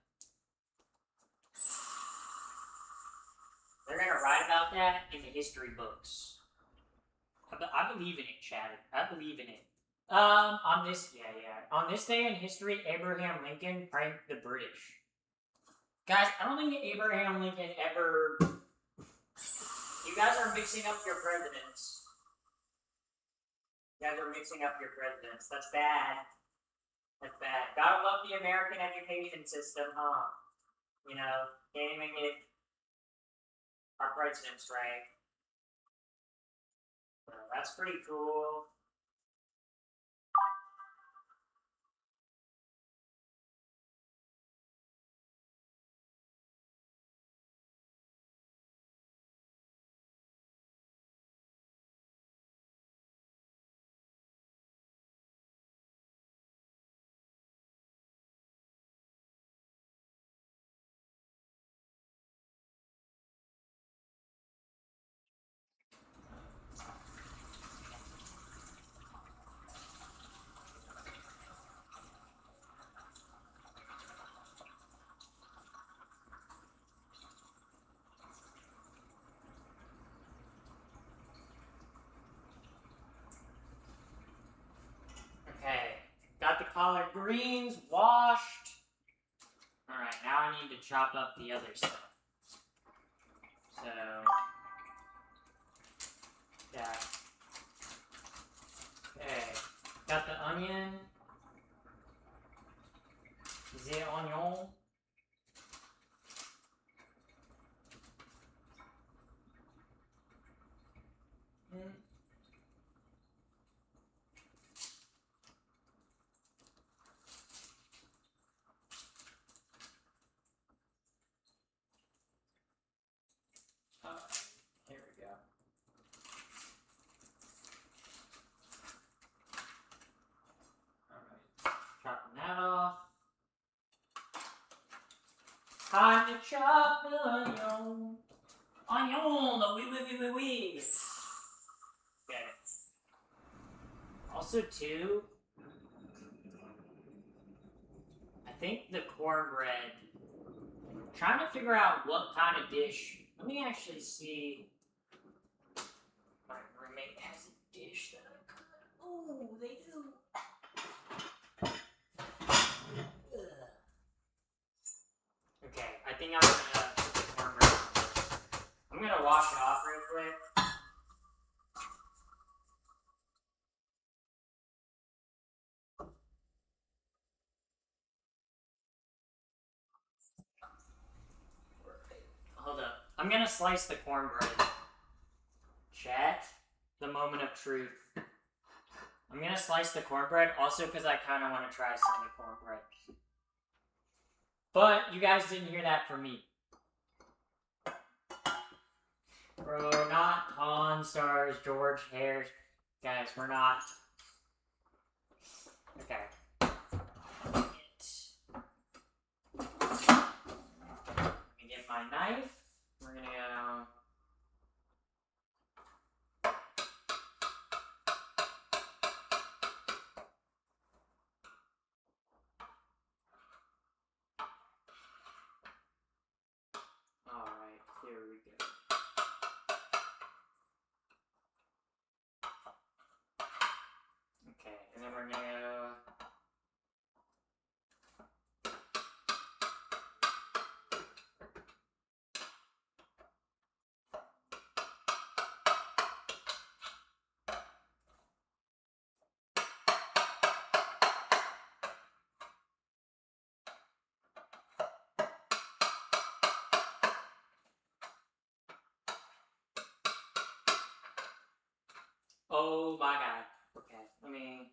They're gonna write about that in the history books. I believe in it, Chad. I believe in it. On this day in history, Abraham Lincoln pranked the British. Guys, I don't think Abraham Lincoln ever. You guys are mixing up your presidents. You guys are mixing up your presidents. That's bad. That's bad. Gotta love the American education system, huh? You know, can't even get our presidents right. So that's pretty cool. Okay, got the collard greens washed. Alright, now I need to chop up the other stuff. So, got onion? Is it onion? Mm. Here we go. Alright, chopping that off. Time to chop the onion. Onion, oui. Okay. Also, too, I think the cornbread. Trying to figure out what kind of dish. Let me actually see. My roommate has a dish that I could. Ooh, they do. Ugh. Okay, I think I'm gonna put the cornbread. I'm gonna wash it off real quick. Hold up. I'm gonna slice the cornbread. Chat, the moment of truth. I'm gonna slice the cornbread also because I kind of want to try some of the cornbread. But you guys didn't hear that from me. Bro, not Pawn Stars, George Harris. Guys, we're not. Okay. Let me get my knife. We're gonna go. Alright, here we go. Okay, and then we're gonna. Oh my god. Okay, let me.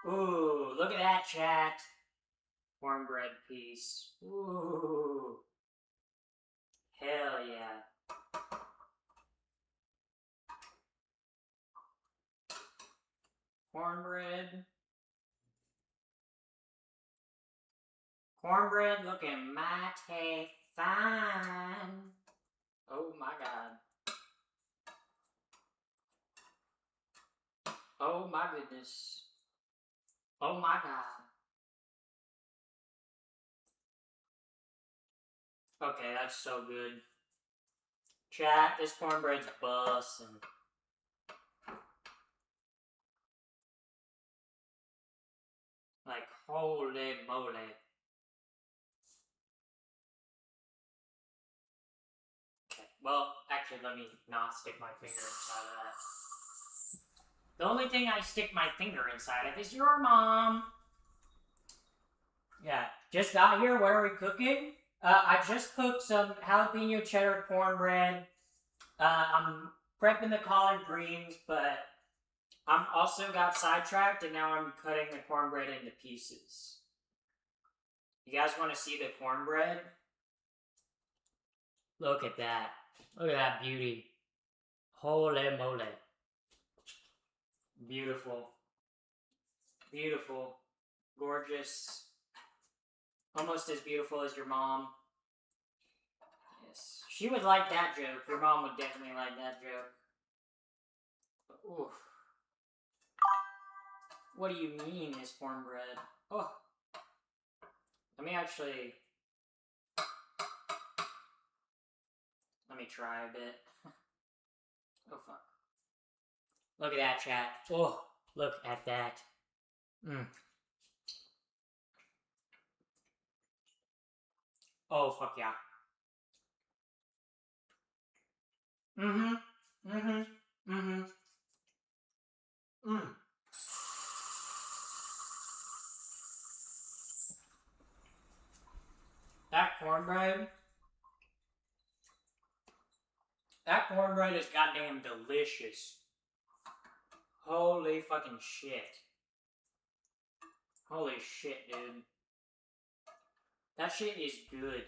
Ooh, look at that, chat. Cornbread piece. Ooh. Hell yeah. Cornbread. Cornbread looking mighty fine. Oh my god. Oh my goodness. Oh my god. Okay, that's so good. Chat, this cornbread's bussin'. Like, holy moly. Okay, well, actually, let me not stick my finger inside of that. The only thing I stick my finger inside of is your mom. Yeah, just got here. What are we cooking? I just cooked some jalapeno cheddar cornbread. I'm prepping the collard greens, but I'm also got sidetracked, and now I'm cutting the cornbread into pieces. You guys want to see the cornbread? Look at that. Look at that beauty. Holy moly. Beautiful. Beautiful. Gorgeous. Almost as beautiful as your mom. Yes. She would like that joke. Your mom would definitely like that joke. Oof. What do you mean is cornbread? Oh. Let me actually... Let me try a bit. Oh, fuck. Look at that, chat. Oh, look at that. Oh, fuck yeah. That cornbread. That cornbread is goddamn delicious. Holy fucking shit. Holy shit, dude. That shit is good.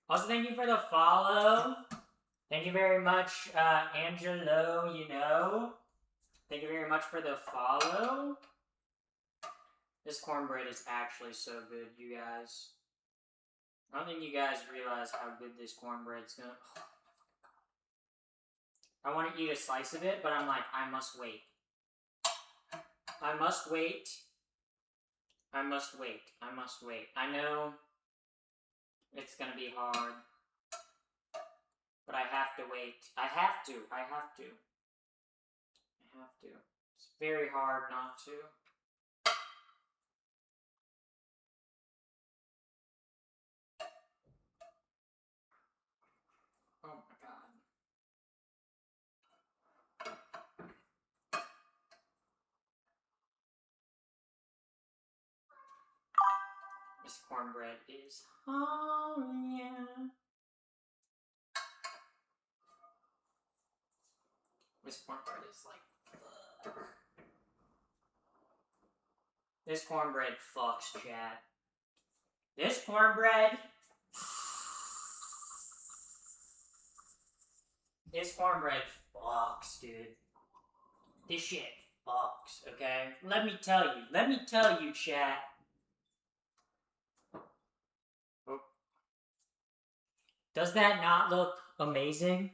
Also, thank you for the follow. Thank you very much, Angelo, you know. Thank you very much for the follow. This cornbread is actually so good, you guys. I don't think you guys realize how good this cornbread's gonna... I want to eat a slice of it, but I'm like, I must wait. I must wait. I must wait. I must wait. I know it's gonna be hard, but I have to wait. I have to. I have to. I have to. It's very hard not to. Oh my god. This cornbread is, oh yeah. This cornbread is like, fuck. This cornbread fucks, chat. This cornbread. This cornbread fucks, dude. This shit fucks, okay? Let me tell you, chat. Oh. Does that not look amazing?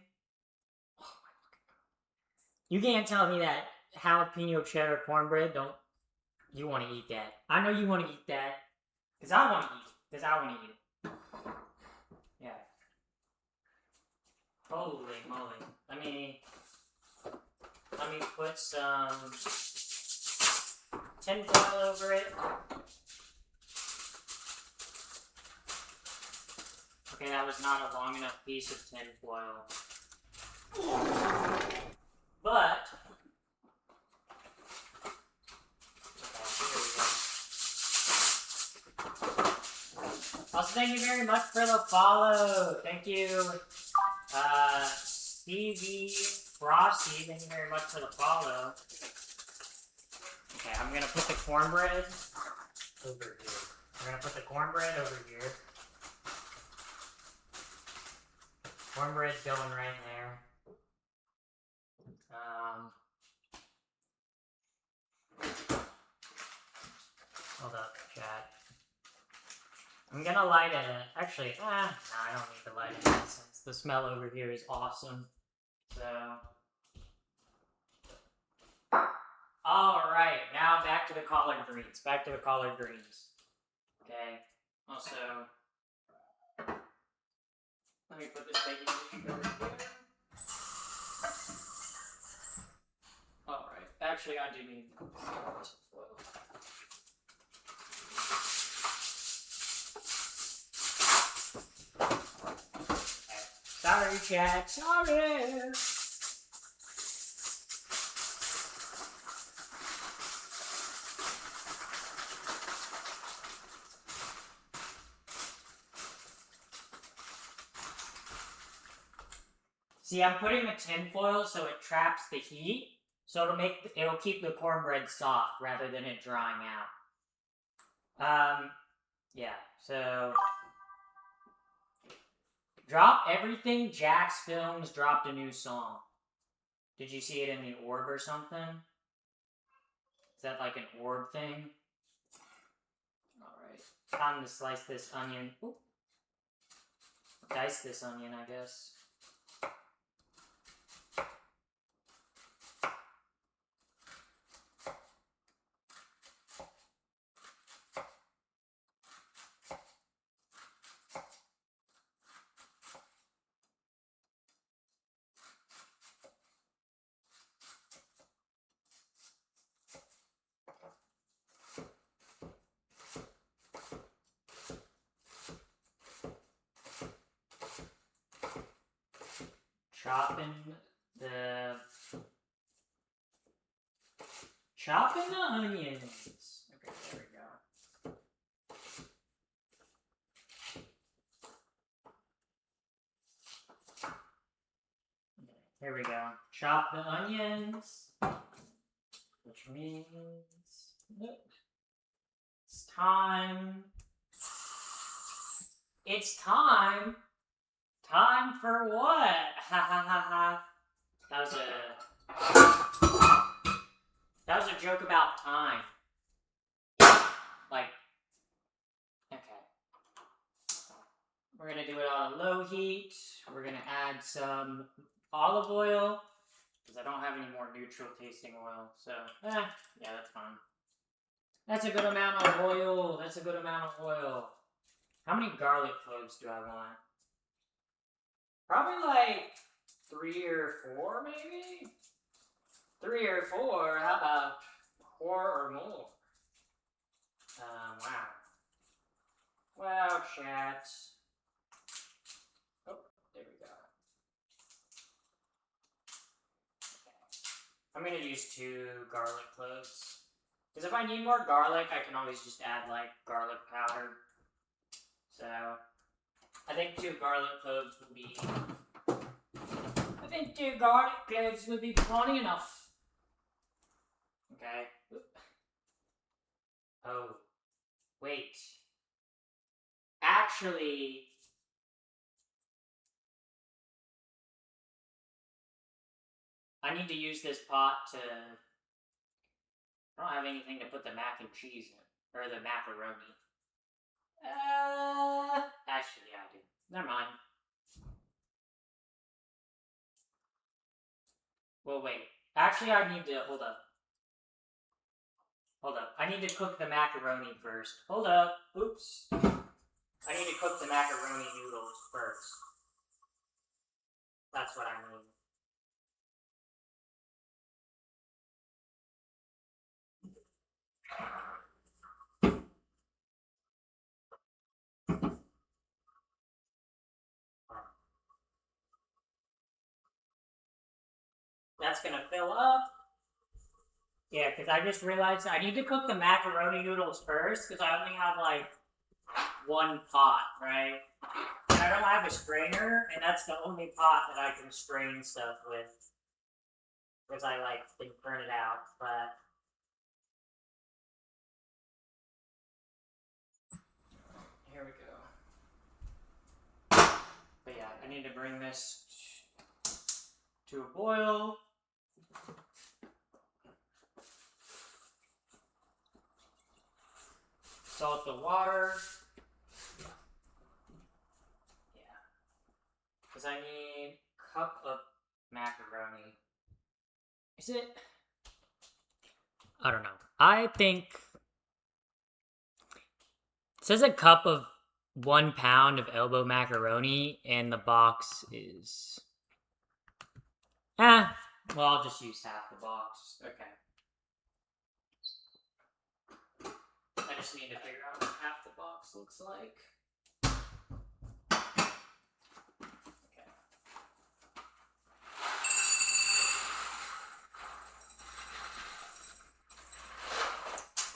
Oh my fucking god. You can't tell me that jalapeno cheddar cornbread don't... You want to eat that. I know you want to eat that. Because I want to eat it. Because I want to eat it. Yeah. Holy moly. Let me put some tinfoil over it. Okay, that was not a long enough piece of tinfoil. But also, thank you very much for the follow. Thank you, Stevie Frosty. Thank you very much for the follow. Okay, I'm gonna put the cornbread over here. We're gonna put the cornbread over here. Cornbread's going right there. Hold up, chat. I'm gonna light it. Actually, no, I don't need to light it since the smell over here is awesome. So, all right, now back to the collard greens. Back to the collard greens. Okay. Also, let me put this baking dish over here. All right. Actually, I do need some foil. Sorry, chat. Sorry. See, I'm putting the tinfoil so it traps the heat, so it'll keep the cornbread soft rather than it drying out. Yeah. So. Drop everything. Jax Films dropped a new song. Did you see it in the orb or something? Is that like an orb thing? Alright. Time to slice this onion. Ooh. Dice this onion, I guess. chopping the onions. Okay, there we go. Here we go. Chop the onions, which means it's time. It's time. Time for what? Ha ha ha ha. That was a joke about time. Like, okay. We're gonna do it on low heat. We're gonna add some olive oil, because I don't have any more neutral tasting oil, so, yeah, that's fine. That's a good amount of oil. That's a good amount of oil. How many garlic cloves do I want? Probably like 3 or 4, maybe? 3 or 4, how about 4 or more? Wow. Wow, chat. Oh, there we go. Okay. I'm gonna use 2 garlic cloves. Because if I need more garlic, I can always just add, like, garlic powder. So, I think 2 garlic cloves would be... I think 2 garlic cloves would be plenty enough. Okay. Oh. Wait. Actually... I need to use this pot to... I don't have anything to put the mac and cheese in. Or the macaroni. Actually, I do. Never mind. Well, wait. Actually, I need to... Hold up. Hold up. I need to cook the macaroni first. Hold up. Oops. I need to cook the macaroni noodles first. That's what I mean. That's gonna fill up. Yeah, because I just realized I need to cook the macaroni noodles first, because I only have, like, 1 pot, right? And I don't have a strainer, and that's the only pot that I can strain stuff with. Because I, like, can print it out, but... Here we go. But yeah, I need to bring this to a boil. Salt the water. Yeah. Because I need a cup of macaroni. Is it? I don't know. I think... It says a cup of 1 pound of elbow macaroni, and the box is... well, I'll just use half the box. Okay. I just need to figure out what half the box looks like. Okay.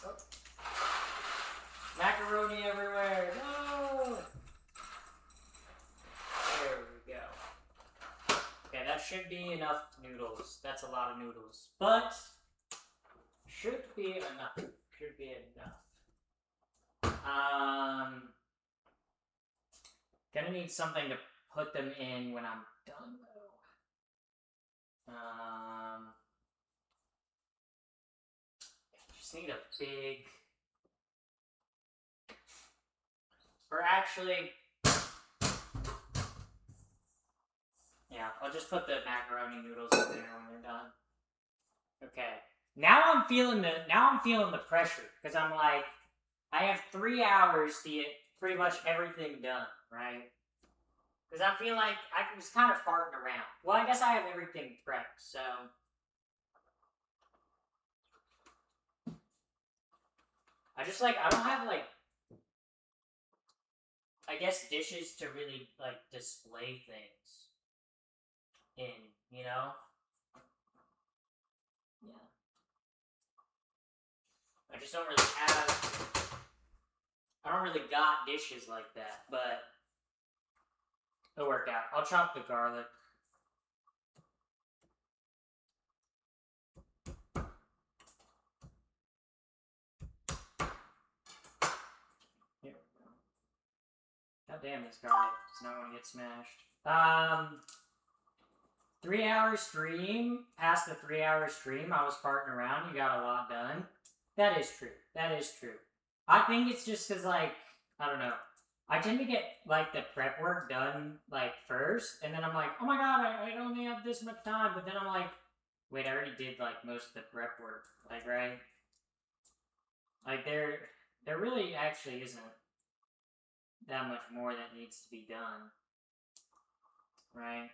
Oh. Macaroni everywhere! No! There we go. Okay, that should be enough noodles. That's a lot of noodles. But, should be enough. Should be enough. Gonna need something to put them in when I'm done, though. Just need a big... Or actually... Yeah, I'll just put the macaroni noodles in there when they're done. Okay. Now I'm feeling the pressure, because I'm like, I have 3 hours to get pretty much everything done, right? Because I feel like I was kind of farting around. Well, I guess I have everything prepped, so... I don't have, like, I guess dishes to really, like, display things. in, you know? Yeah. I just don't really have. I don't really got dishes like that, but it'll work out. I'll chop the garlic. Here we go. God damn, this garlic does not want to get smashed. 3-hour stream. Past the 3-hour stream, I was farting around. You got a lot done. That is true. That is true. I think it's just because, like, I don't know. I tend to get, like, the prep work done, like, first, and then I'm like, oh my god, I only have this much time, but then I'm like, wait, I already did, like, most of the prep work, like, right? Like, there really actually isn't that much more that needs to be done, right?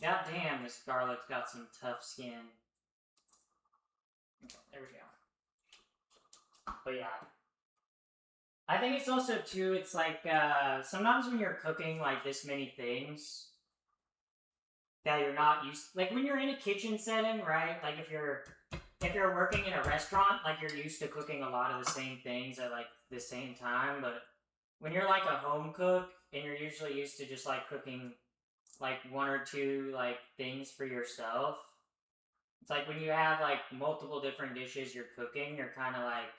God damn, this garlic's got some tough skin. Okay, there we go. But yeah. I think it's also, too, it's like, sometimes when you're cooking, like, this many things that you're not used... Like, when you're in a kitchen setting, right? Like, if you're working in a restaurant, like, you're used to cooking a lot of the same things at, like, the same time, but when you're, like, a home cook, and you're usually used to just, like, cooking, like, 1 or 2, like, things for yourself, it's like when you have, like, multiple different dishes you're cooking, you're kind of like,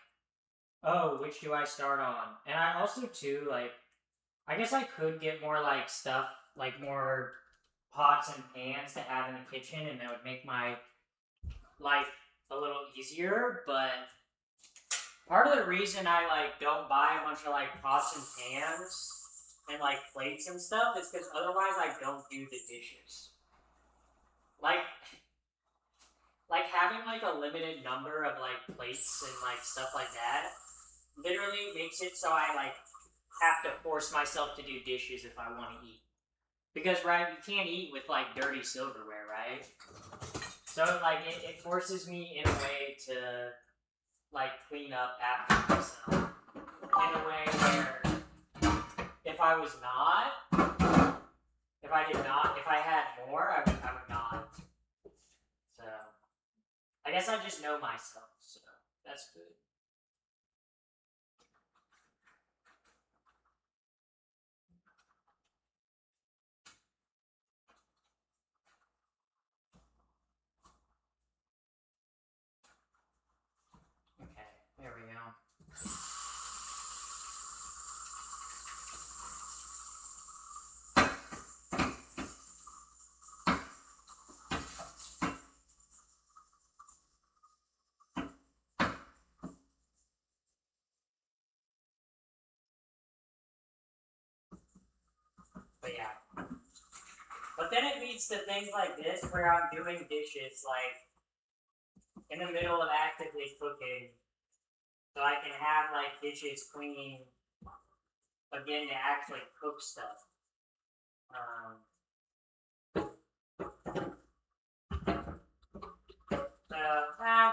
oh, which do I start on? And I also, too, like, I guess I could get more, like, stuff, like, more pots and pans to have in the kitchen, and that would make my life a little easier, but part of the reason I, like, don't buy a bunch of, like, pots and pans and, like, plates and stuff is because otherwise I don't do the dishes. Like, having, like, a limited number of, like, plates and, like, stuff like that literally makes it so I, like, have to force myself to do dishes if I want to eat. Because, right, you can't eat with, like, dirty silverware, right? So, like, it forces me in a way to, like, clean up after myself. In a way where if I had more, I would not. So, I guess I just know myself, so that's good. Okay, there we go. But yeah. But then it leads to things like this where I'm doing dishes, like, in the middle of actively cooking, so I can have, like, dishes clean, again, to actually cook stuff.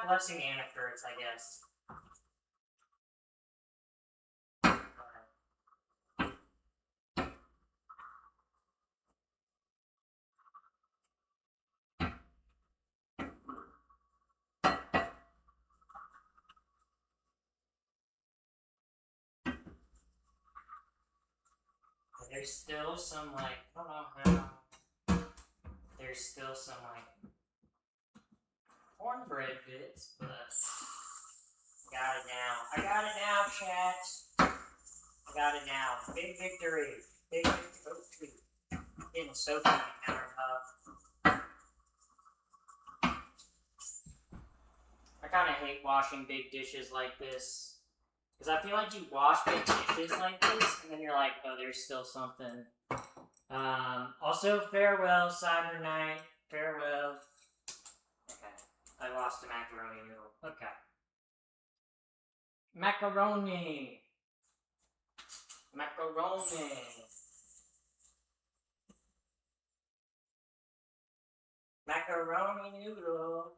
Blessing and a curse, I guess. There's still some, like, I don't know how, there's still some, like, cornbread bits, but got it now. I got it now, chat. I got it now. Big victory. Big victory. Getting so funny now. I kind of hate washing big dishes like this. Because I feel like you wash big dishes like this, and then you're like, oh, there's still something. Also, farewell, Cyber Knight. Farewell. Okay. I lost a macaroni noodle. Okay. Macaroni. Macaroni. Macaroni noodle.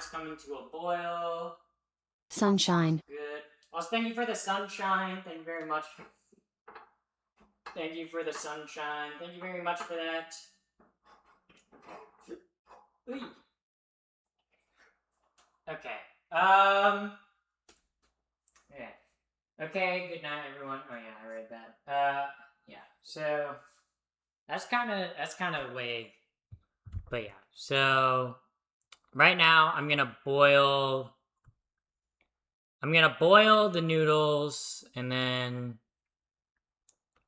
is coming to a boil. Sunshine. Good. Also, thank you for the sunshine. Thank you very much. Thank you for the sunshine. Thank you very much for that. Ooh. Okay. Yeah. Okay, good night everyone. Oh yeah, I read that. Yeah. So that's kind of way, but yeah. So right now I'm going to boil the noodles, and then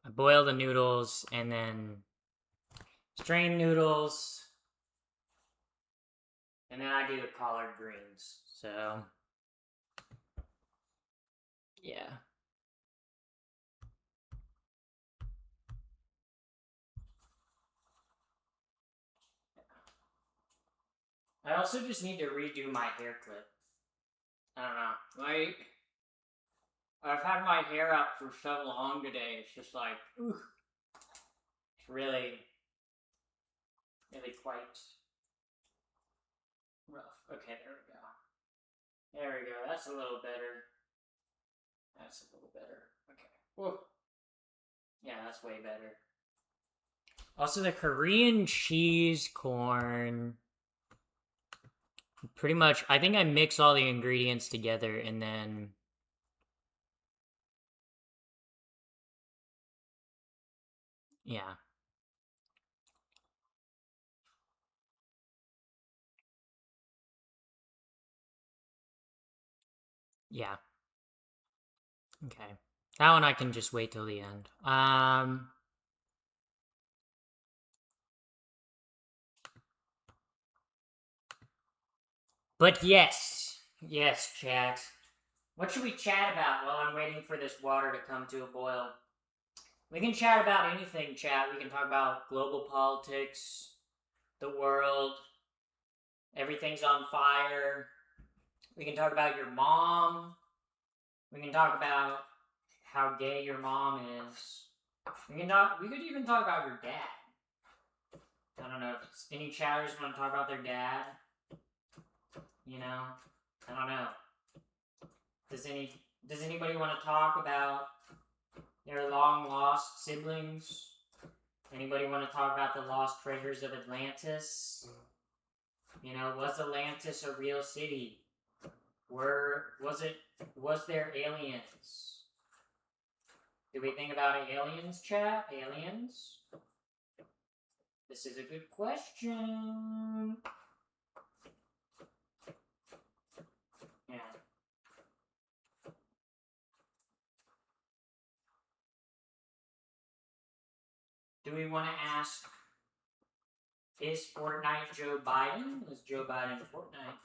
I boil the noodles and then strain noodles. And then I do the collard greens. So yeah. I also just need to redo my hair clip. I don't know. Like, I've had my hair up for so long today, it's just like, ooh. It's really quite rough. Okay, there we go. There we go, that's a little better. That's a little better. Okay. Whoa. Yeah, that's way better. Also, the Korean cheese corn. Pretty much, I think I mix all the ingredients together and then... Yeah. Yeah. Okay. That one I can just wait till the end. But yes, chat. What should we chat about while I'm waiting for this water to come to a boil? We can chat about anything, chat. We can talk about global politics, the world, everything's on fire. We can talk about your mom. We can talk about how gay your mom is. We could even talk about your dad. I don't know if any chatters want to talk about their dad. You know, I don't know. Does anybody want to talk about their long lost siblings? Anybody want to talk about the lost treasures of Atlantis? You know, was Atlantis a real city? Was there aliens? Did we think about aliens, chat? Aliens? This is a good question. Yeah. Do we want to ask, is Fortnite Joe Biden? Is Joe Biden Fortnite?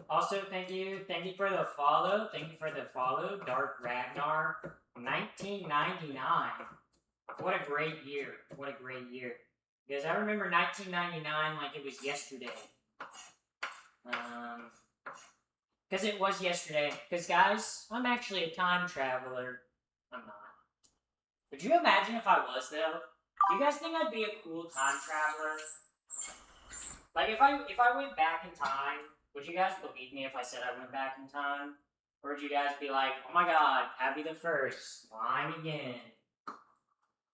Also, thank you for the follow. Thank you for the follow, Dark Ragnar, 1999. What a great year. What a great year. Because I remember 1999 like it was yesterday. Because it was yesterday. Because, guys, I'm actually a time traveler. I'm not. Could you imagine if I was, though? Do you guys think I'd be a cool time traveler? Like, if I went back in time, would you guys believe me if I said I went back in time? Or would you guys be like, oh my god, Happy the 1st, lying again.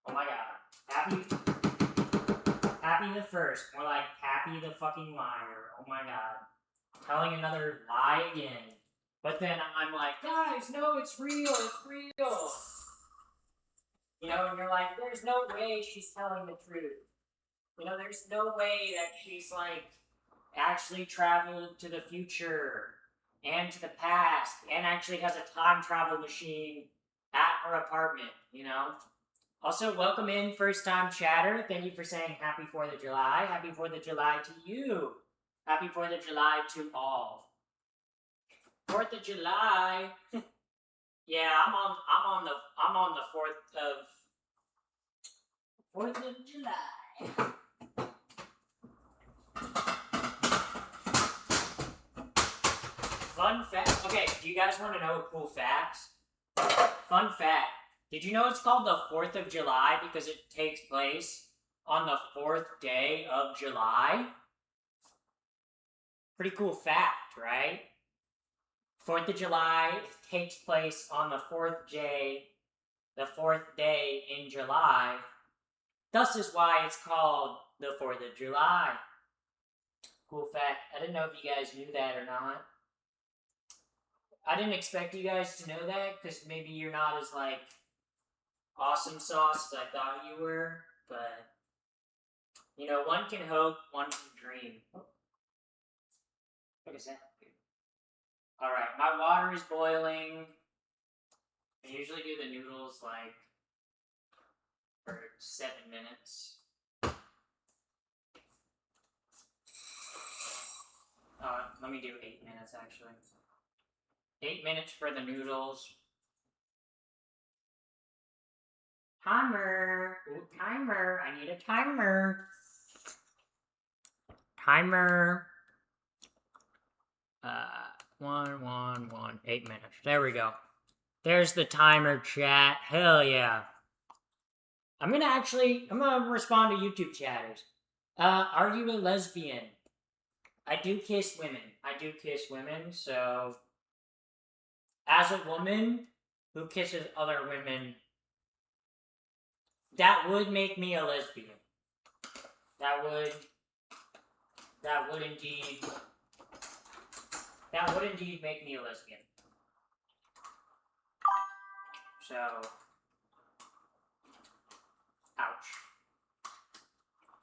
Oh my god, Happy the 1st, more like Happy the fucking liar. Oh my god, telling another lie again. But then I'm like, guys, no, it's real, it's real. You know, and you're like, there's no way she's telling the truth. You know, there's no way that she's, like, actually traveled to the future and to the past and actually has a time travel machine at her apartment, you know? Also, welcome in, first-time chatter. Thank you for saying Happy 4th of July. Happy 4th of July to you. Happy 4th of July to all. 4th of July. Yeah, I'm on the 4th of July. Fun fact. Okay, do you guys want to know a cool fact? Fun fact. Did you know it's called the 4th of July because it takes place on the 4th day of July. Pretty cool fact, right? 4th of July takes place on the 4th day in July. Thus is why it's called the 4th of July. Cool fact. I didn't know if you guys knew that or not. I didn't expect you guys to know that, because maybe you're not as, like, awesome sauce as I thought you were, but, you know, one can hope, one can dream. What is that? Alright, my water is boiling. I usually do the noodles, like, for 7 minutes. Let me do 8 minutes, actually. 8 minutes for the noodles. Timer! Ooh, timer! I need a timer! Timer! 1, 8 minutes. There we go. There's the timer, chat. Hell yeah. I'm gonna respond to YouTube chatters. Are you a lesbian? I do kiss women, so... As a woman who kisses other women, that would make me a lesbian. That would indeed make me a lesbian. So, ouch.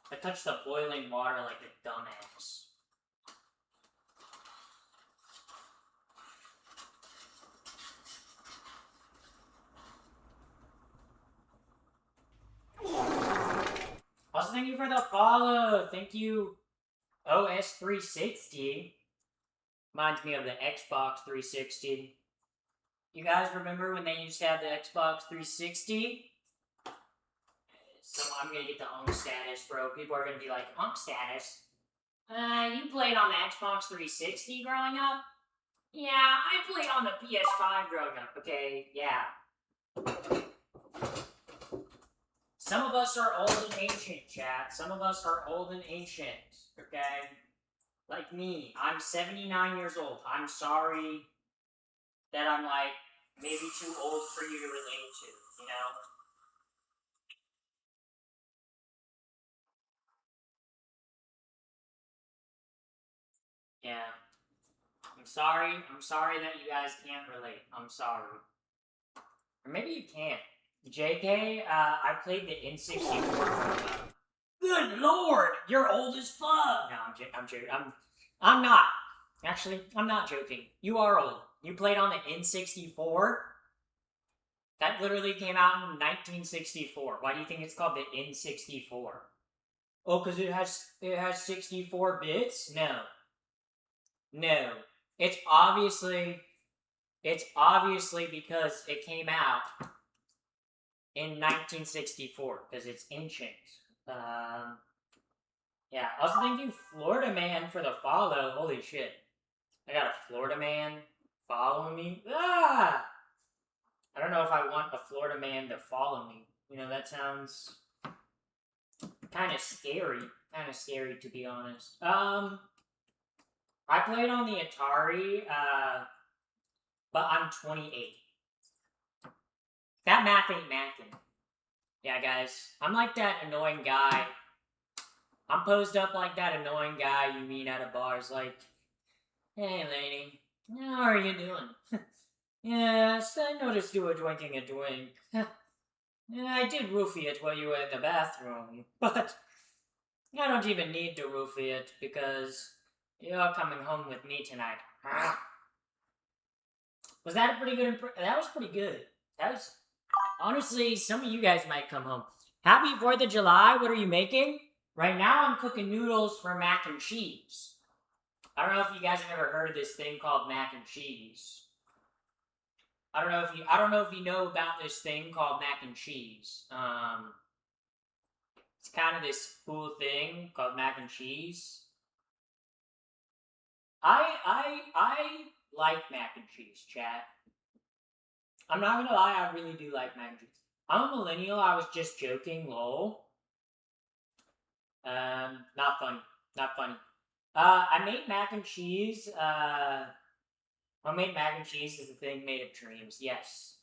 I touched the boiling water like a dumbass. Also, thank you for the follow. Thank you, OS360. Reminds me of the Xbox 360. You guys remember when they used to have the Xbox 360? So I'm gonna get the Unk status, bro. People are gonna be like, Unk status? You played on the Xbox 360 growing up? Yeah, I played on the PS5 growing up, okay? Yeah. Some of us are old and ancient, chat. Some of us are old and ancient, okay? Like me, I'm 79 years old. I'm sorry that I'm, like, maybe too old for you to relate to, you know? Yeah. I'm sorry that you guys can't relate. I'm sorry. Or maybe you can't. JK, I played the N64. Good lord, you're old as fuck. No, I'm joking. I'm not. Actually, I'm not joking. You are old. You played on the N64? That literally came out in 1964. Why do you think it's called the N64? Oh, because it has 64 bits? No. No. It's obviously because it came out in 1964, because it's ancient. Yeah. Also, thank you, Florida Man, for the follow. Holy shit. I got a Florida Man following me. Ah! I don't know if I want a Florida Man to follow me. You know, that sounds kind of scary. Kind of scary, to be honest. I played on the Atari, but I'm 28. That math ain't mathin'. Yeah, guys. I'm like that annoying guy. I'm posed up like that annoying guy you meet at a bar. It's like, hey, lady. How are you doing? Yes, I noticed you were drinking a drink. Yeah, I did roofie it while you were in the bathroom, but I don't even need to roofie it because you're coming home with me tonight. Was that a pretty good that was pretty good. That was... Honestly, some of you guys might come home. Happy 4th of July, what are you making? Right now I'm cooking noodles for mac and cheese. I don't know if you guys have ever heard of this thing called mac and cheese. I don't know if you know about this thing called mac and cheese. It's kind of this cool thing called mac and cheese. I like mac and cheese, chat. I'm not gonna lie, I really do like mac and cheese. I'm a millennial, I was just joking, lol. Not funny. Not funny. I made mac and cheese. Homemade mac and cheese is a thing made of dreams. Yes.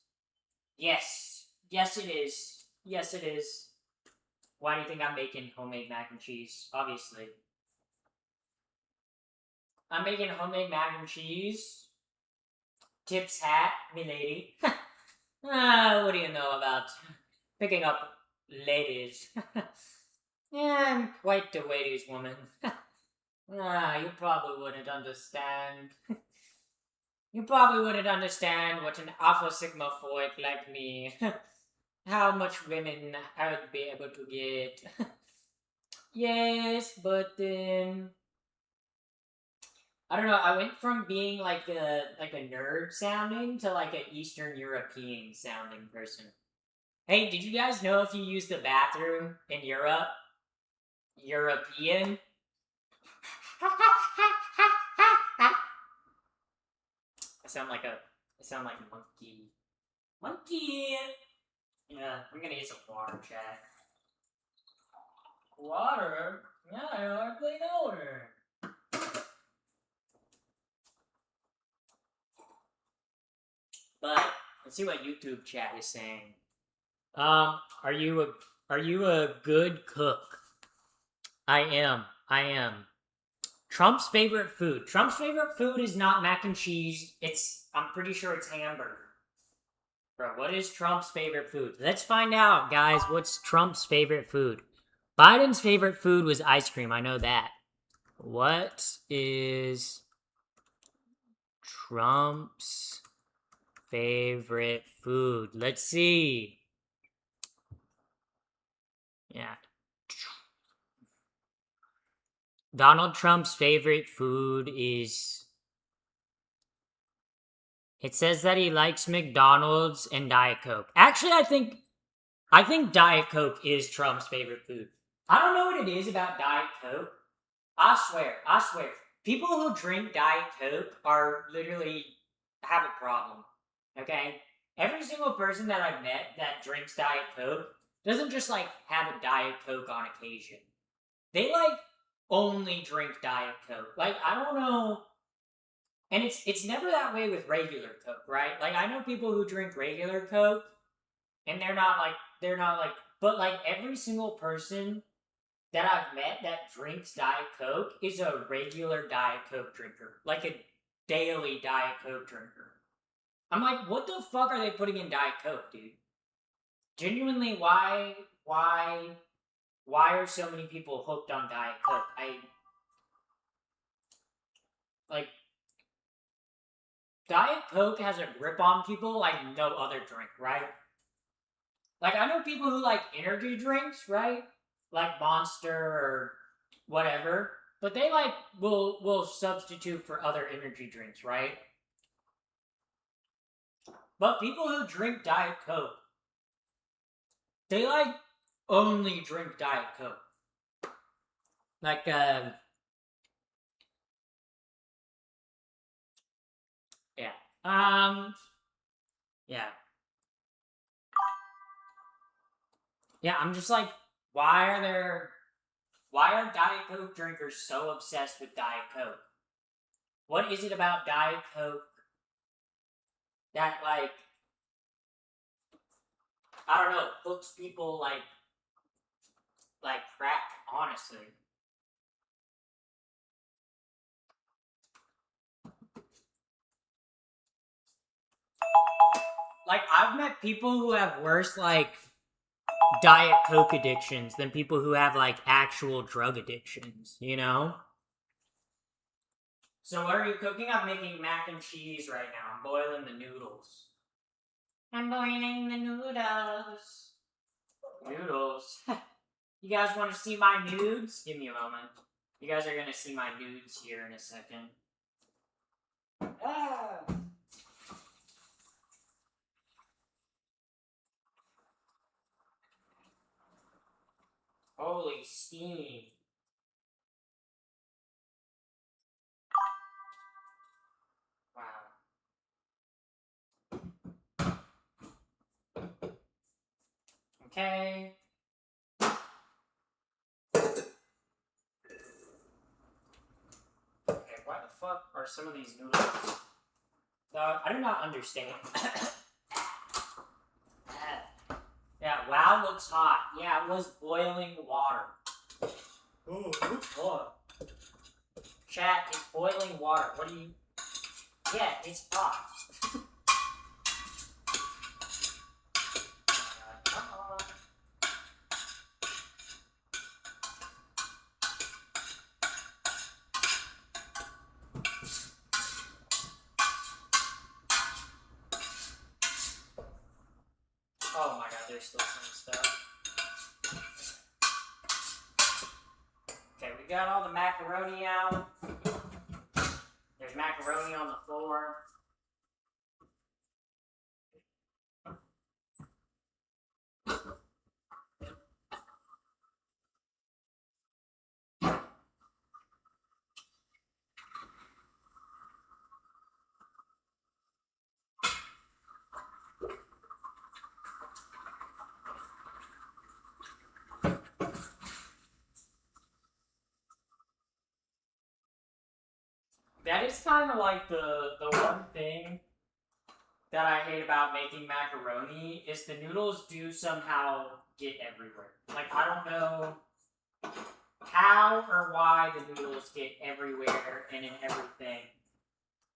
Yes. Yes, it is. Yes, it is. Why do you think I'm making homemade mac and cheese? Obviously. I'm making homemade mac and cheese. Tips hat, milady. What do you know about picking up ladies? Yeah, I'm quite the ladies woman. You probably wouldn't understand. You probably wouldn't understand what an Alpha Sigma Phoic like me, how much women I would be able to get. Yes, but then I don't know. I went from being like a nerd sounding to like an Eastern European sounding person. Hey, did you guys know if you use the bathroom in Europe, European? I sound like a monkey. Monkey! Yeah, I'm gonna get some water, chat. Water? Yeah, I hardly know her. But let's see what YouTube chat is saying. Are you a good cook? I am. Trump's favorite food. Trump's favorite food is not mac and cheese. I'm pretty sure it's hamburger. Bro, what is Trump's favorite food? Let's find out, guys. What's Trump's favorite food? Biden's favorite food was ice cream. I know that. What is Trump's favorite food? Let's see. Yeah. Donald Trump's favorite food is... It says that he likes McDonald's and Diet Coke. Actually, I think Diet Coke is Trump's favorite food. I don't know what it is about Diet Coke. I swear. People who drink Diet Coke are literally have a problem. Okay? Every single person that I've met that drinks Diet Coke doesn't just, like, have a Diet Coke on occasion. They, like, only drink Diet Coke. Like, I don't know. And it's never that way with regular Coke, right? Like, I know people who drink regular Coke, and they're not like, but, like, every single person that I've met that drinks Diet Coke is a regular Diet Coke drinker. Like, a daily Diet Coke drinker. I'm like, what the fuck are they putting in Diet Coke, dude? Genuinely, why are so many people hooked on Diet Coke? Diet Coke has a grip on people like no other drink, right? Like, I know people who like energy drinks, right? Like Monster or whatever, but they like will substitute for other energy drinks, right? But people who drink Diet Coke, they like only drink Diet Coke. Like, yeah. Yeah. Yeah, I'm just like, why are Diet Coke drinkers so obsessed with Diet Coke? What is it about Diet Coke that, like, I don't know, hooks people like crack, honestly? Like, I've met people who have worse, like, Diet Coke addictions than people who have, like, actual drug addictions, you know? So what are you cooking? I'm making mac and cheese right now. I'm boiling the noodles. I'm boiling the noodles. Noodles. You guys want to see my nudes? Give me a moment. You guys are gonna see my nudes here in a second. Ah! Holy steam. Wow. Okay. are some of these noodles? I do not understand. Yeah, wow looks hot. Yeah, it was boiling water. Ooh, it looks hot. Chat, it's boiling water. What do you... Yeah, it's hot. Come on. Oh my god, there's still some stuff. Okay, we got all the macaroni out. There's macaroni on the floor. That is kind of like the one thing that I hate about making macaroni is the noodles do somehow get everywhere. Like, I don't know how or why the noodles get everywhere and in everything.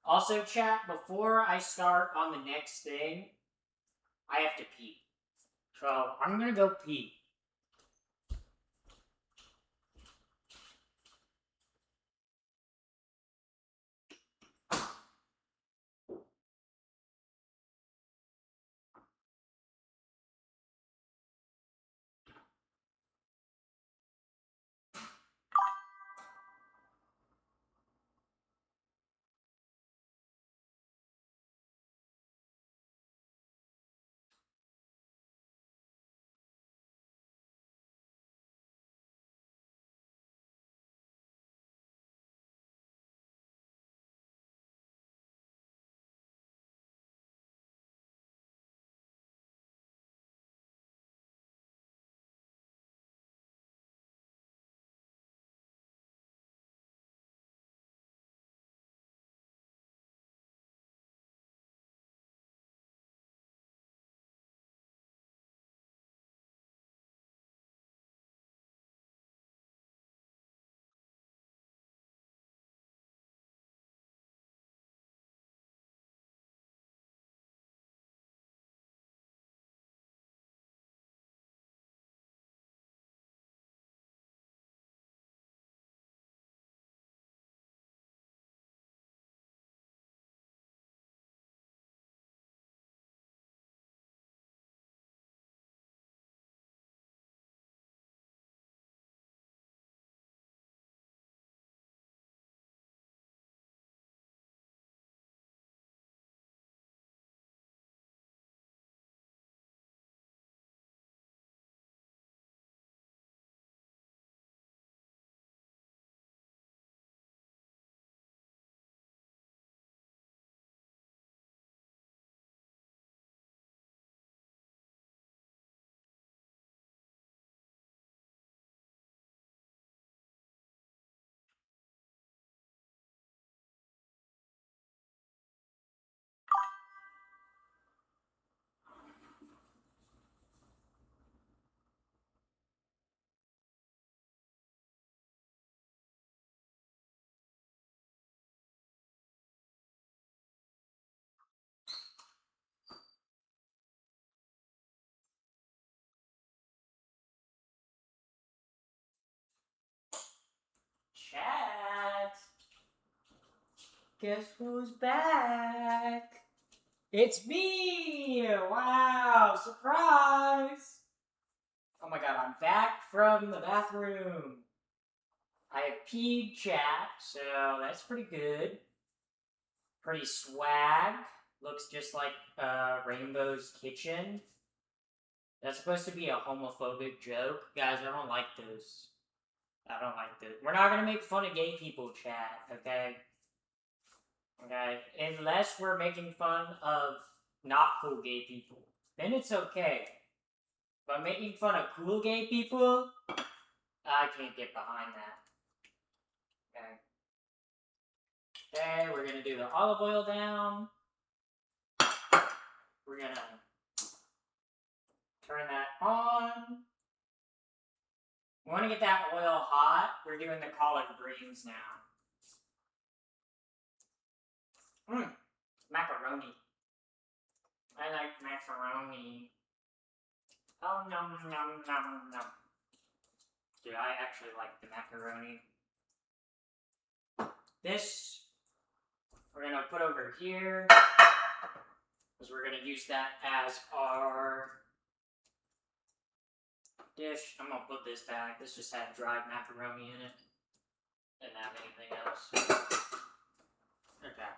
Also, chat, before I start on the next thing, I have to pee. So, I'm gonna go pee. Chat. Guess who's back? It's me! Wow, surprise! Oh my god, I'm back from the bathroom. I have peed, chat, so that's pretty good. Pretty swag. Looks just like Rainbow's Kitchen. That's supposed to be a homophobic joke. Guys, I don't like those. I don't like those. We're not gonna make fun of gay people, chat, okay? Okay? Unless we're making fun of not cool gay people. Then it's okay. But making fun of cool gay people, I can't get behind that. Okay? Okay, we're gonna do the olive oil down. We're gonna turn that on. We want to get that oil hot. We're doing the collard greens now. Macaroni. I like macaroni. Oh, nom, nom, nom, nom. Dude, I actually like the macaroni. This, we're going to put over here, because we're going to use that as our dish. I'm going to put this back. This just had dried macaroni in it. Didn't have anything else. Okay.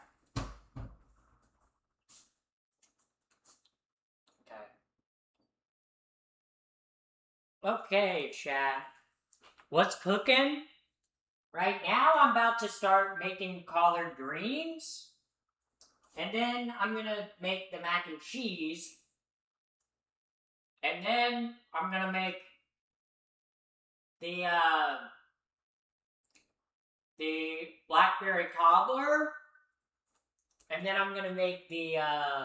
Okay, chat. What's cooking? Right now, I'm about to start making collard greens. And then I'm gonna make the mac and cheese. And then I'm gonna make the blackberry cobbler. And then I'm gonna make the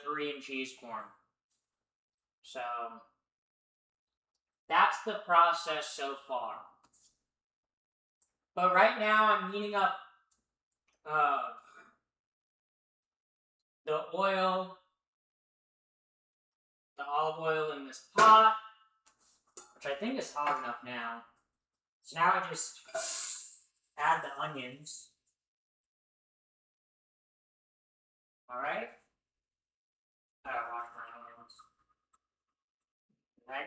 Korean cheese corn. So that's the process so far. But right now I'm heating up the oil, the olive oil in this pot, which I think is hot enough now. So now I just add the onions. Alright? I gotta wash my onions. Okay.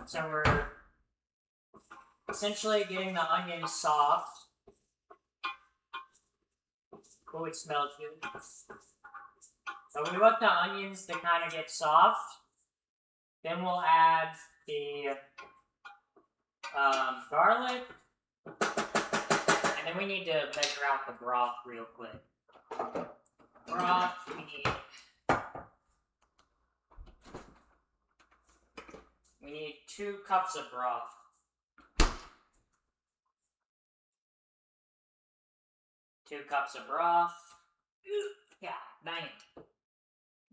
So we're essentially getting the onions soft. Oh, it smells good. So we want the onions to kind of get soft. Then we'll add the garlic. And then we need to measure out the broth real quick. Broth, we need 2 cups of broth. 2 cups of broth. Yeah, bang.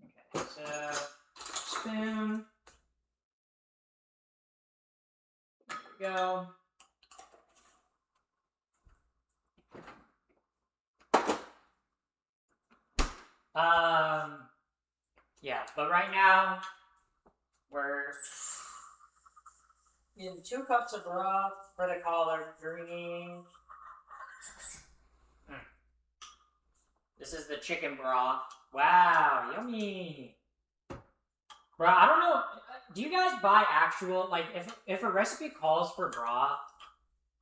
Okay, so spoon. There we go. Yeah, but right now, we're in 2 cups of broth for the collard greens. This is the chicken broth. Wow, yummy. Bro, I don't know, do you guys buy actual, like, if a recipe calls for broth,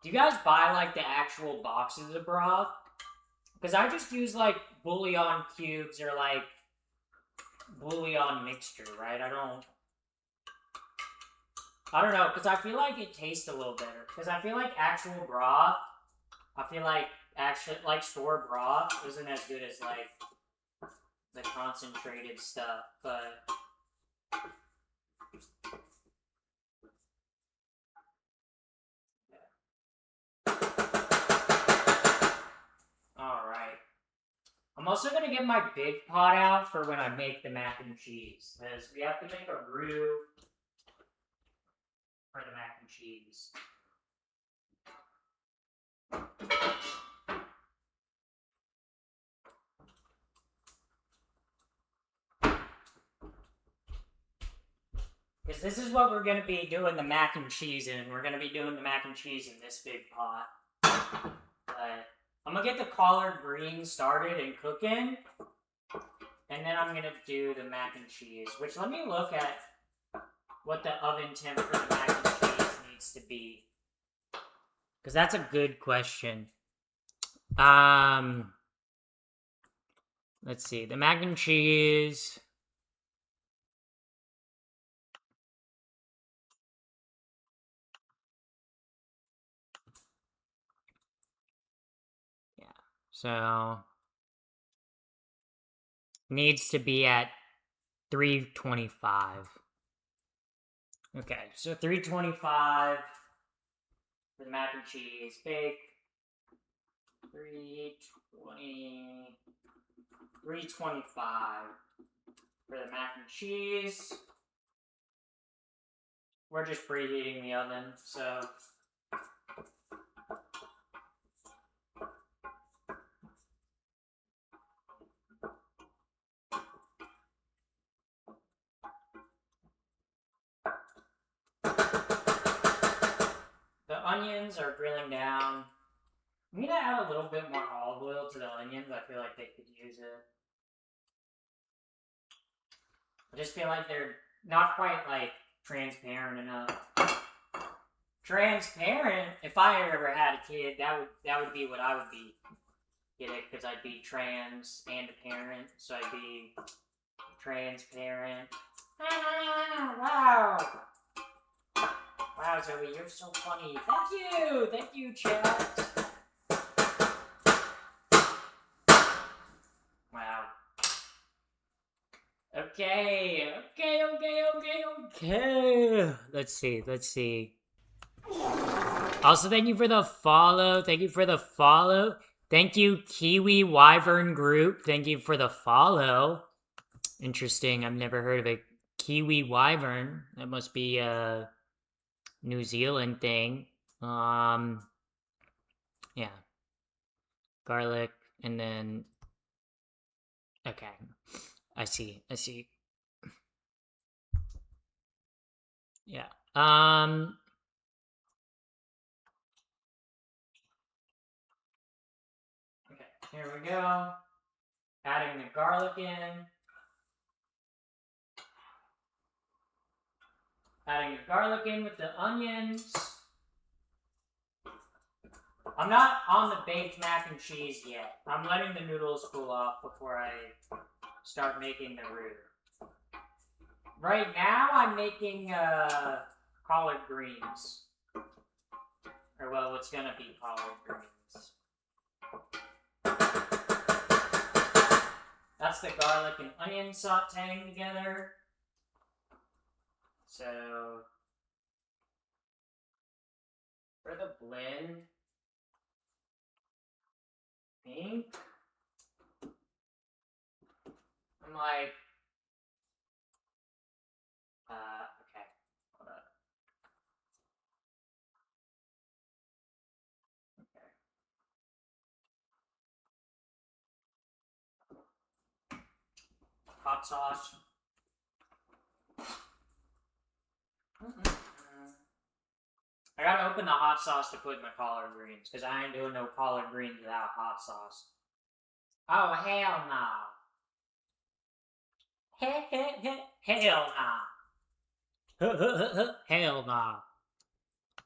do you guys buy, like, the actual boxes of broth? Because I just use, like, bouillon cubes or, like, bouillon mixture, right? I don't know, because I feel like it tastes a little better. Because I feel like actual broth, store broth isn't as good as, like, the concentrated stuff, but... Alright. I'm also gonna get my big pot out for when I make the mac and cheese, because we have to make a roux for the mac and cheese. Because this is what we're going to be doing the mac and cheese in. We're going to be doing the mac and cheese in this big pot. But I'm going to get the collard greens started and cooking. And then I'm going to do the mac and cheese. Which, let me look at what the oven temp for the mac and cheese needs to be. Because that's a good question. Let's see. The mac and cheese... So, needs to be at 325. Okay, so 325 for the mac and cheese. Bake. 325 for the mac and cheese. We're just preheating the oven, so. The onions are grilling down. I'm gonna add a little bit more olive oil to the onions. I feel like they could use it. I just feel like they're not quite like transparent enough. Transparent? If I ever had a kid, that would be what I would be. Get it? Because I'd be trans and a parent, so I'd be transparent. Wow. Wow, Zoe, you're so funny. Thank you, chat. Wow. Okay. Let's see. Also, thank you for the follow. Thank you, Kiwi Wyvern Group. Thank you for the follow. Interesting. I've never heard of a Kiwi Wyvern. That must be a New Zealand thing. Yeah. Garlic, and then... Okay. I see. Yeah. Okay, here we go. Adding the garlic in. Adding the garlic in with the onions. I'm not on the baked mac and cheese yet. I'm letting the noodles cool off before I start making the roux. Right now, I'm making collard greens. Or, well, it's gonna be collard greens. That's the garlic and onion sauteing together. So, for the blend, I think I'm like, okay, hold up. Okay. Hot sauce. I gotta open the hot sauce to put in my collard greens, because I ain't doing no collard greens without hot sauce. Oh, hell no. Hell no. Hell no.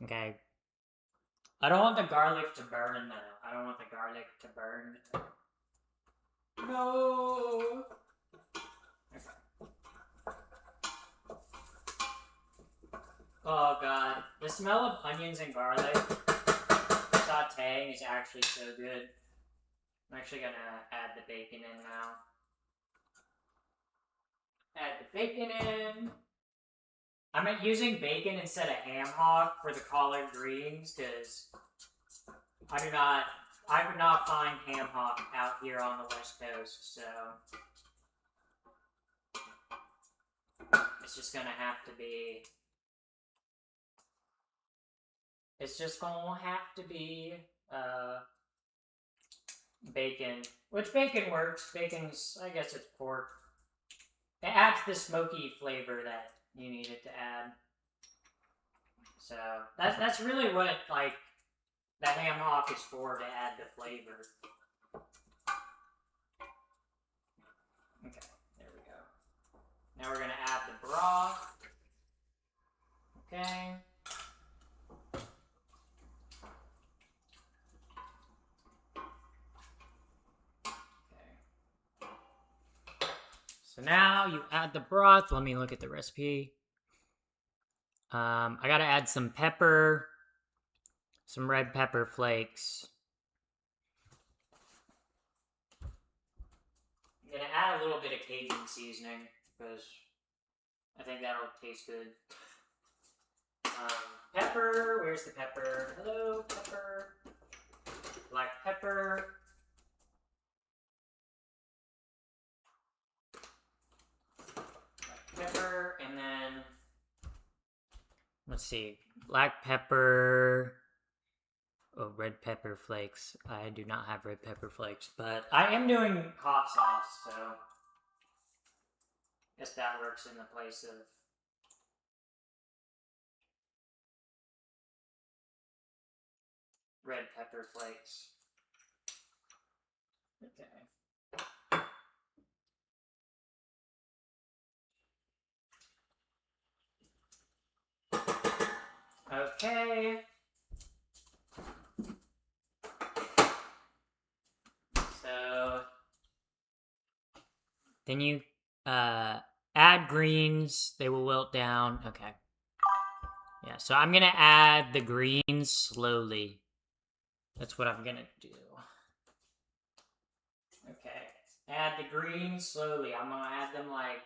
Okay. I don't want the garlic to burn, though. I don't want the garlic to burn. No. Oh god, the smell of onions and garlic sauteing is actually so good. I'm actually gonna add the bacon in now. Add the bacon in. I'm using bacon instead of ham hock for the collard greens because I could not find ham hock out here on the West Coast, so it's just gonna have to be. It's just gonna have to be bacon, which bacon works. Bacon's, I guess it's pork. It adds the smoky flavor that you need it to add. So that's really what like the ham hock is for, to add the flavor. Okay, there we go. Now we're gonna add the broth. Okay. So now you add the broth. Let me look at the recipe. I gotta add some pepper, some red pepper flakes. I'm gonna add a little bit of Cajun seasoning because I think that'll taste good. Pepper. Where's the pepper? Hello, pepper. Black pepper. Black pepper, and then let's see, black pepper. Oh, red pepper flakes. I do not have red pepper flakes, but I am doing hot sauce, so I guess that works in the place of red pepper flakes. Okay. Okay. So then you add greens, they will wilt down. Okay. Yeah, so I'm gonna add the greens slowly. That's what I'm gonna do. Okay. Add the greens slowly. I'm gonna add them like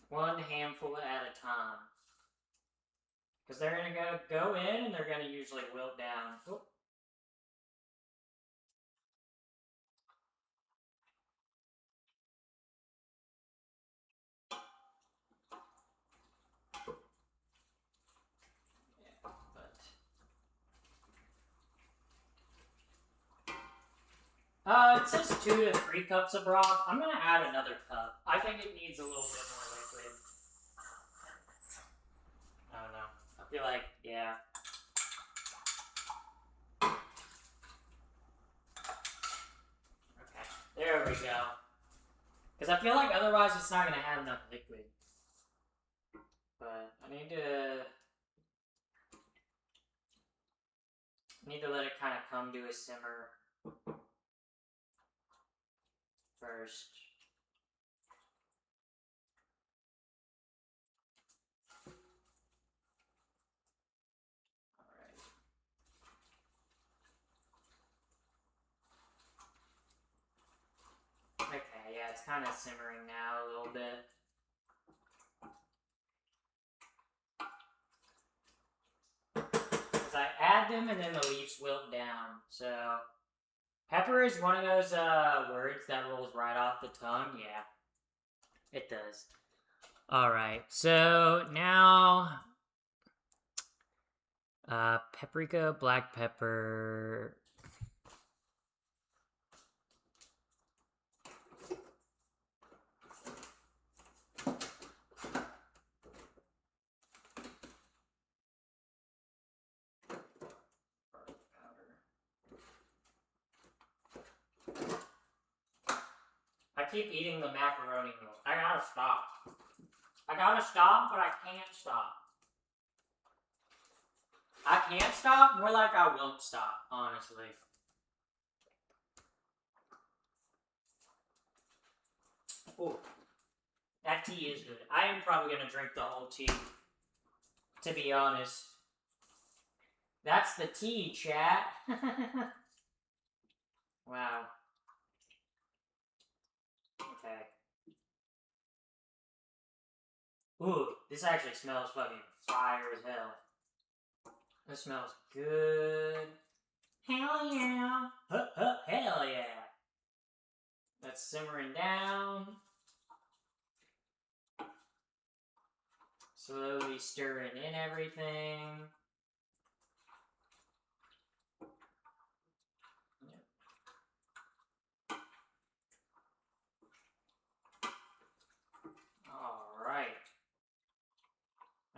one handful at a time. Because they're gonna go in and they're gonna usually wilt down. Oh. It says 2 to 3 cups of broth. I'm gonna add another cup. I think it needs a little bit more liquid. I don't know. I feel like, yeah. Okay, there we go. Because I feel like otherwise it's not gonna have enough liquid. But I need to let it kind of come to a simmer first. Alright. Okay, yeah, it's kind of simmering now a little bit. Because I add them and then the leaves wilt down, so... Pepper is one of those words that rolls right off the tongue. Yeah, it does. Alright, so now paprika, black pepper. I keep eating the macaroni noodles. I gotta stop. I gotta stop, but I can't stop. I can't stop, more like I won't stop, honestly. Ooh. That tea is good. I am probably gonna drink the whole tea, to be honest. That's the tea, chat. Wow. Okay. Ooh, this actually smells fucking fire as hell. This smells good. Hell yeah. Hell yeah. That's simmering down. Slowly stirring in everything.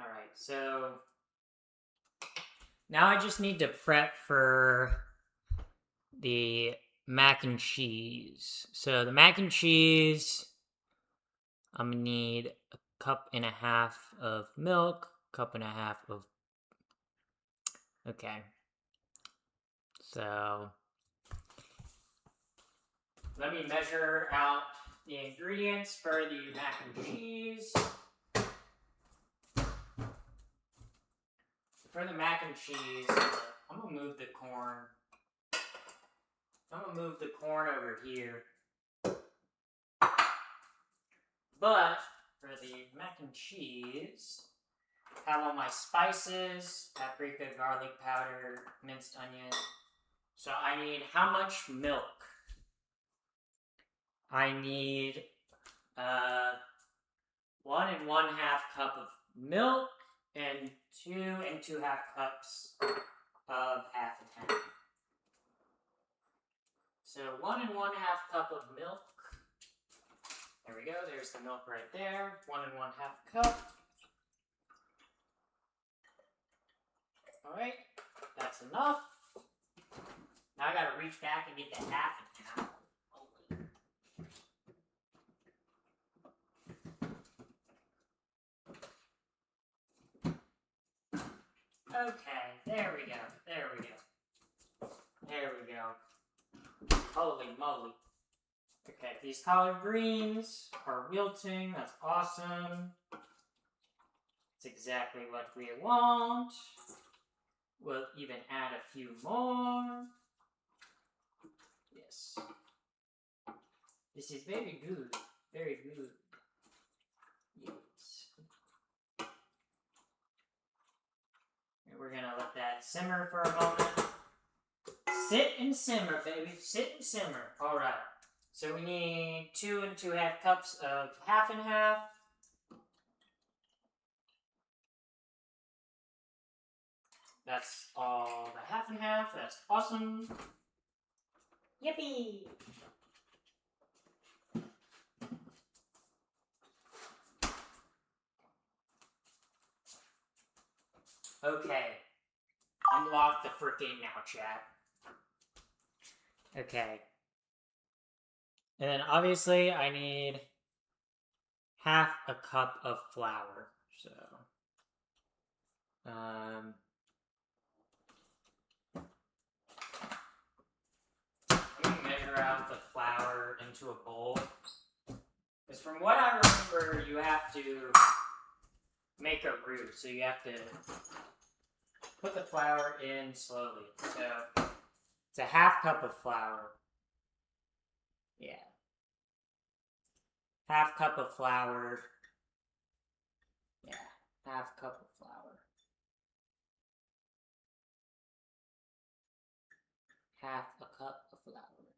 Alright, so now I just need to prep for the mac and cheese. So the mac and cheese, I'm gonna need a 1.5 cups of milk, 1.5 cups of... Okay. So let me measure out the ingredients for the mac and cheese. For the mac and cheese, I'm gonna move the corn. I'm gonna move the corn over here. But for the mac and cheese, Have all my spices, paprika, garlic powder, minced onion. So I need how much milk? I need 1 1/2 cup of milk and 2 2/2 cups of 1/2 and 1/2. So 1 1/2 cup of milk. There we go, there's the milk right there. 1 1/2 cup. Alright, that's enough. Now I gotta reach back and get the 1/2 and 1/2. Okay, there we go. There we go. There we go. Holy moly. Okay, these collard greens are wilting. That's awesome. It's exactly what we want. We'll even add a few more. Yes. This is very good. Very good. Yes. And we're gonna let that simmer for a moment. Sit and simmer, baby. Sit and simmer. Alright. So we need 2 2/2 cups of 1/2 and 1/2. That's all the 1/2 and 1/2. That's awesome. Yippee! Okay. Unlock the freaking now, chat. Okay. And then obviously I need 1/2 a cup of flour. So let me measure out the flour into a bowl. Because from what I remember, you have to make a roux. So you have to put the flour in slowly. So it's a 1/2 cup of flour. Yeah. 1/2 cup of flour. Yeah, 1/2 cup of flour. 1/2 a cup of flour.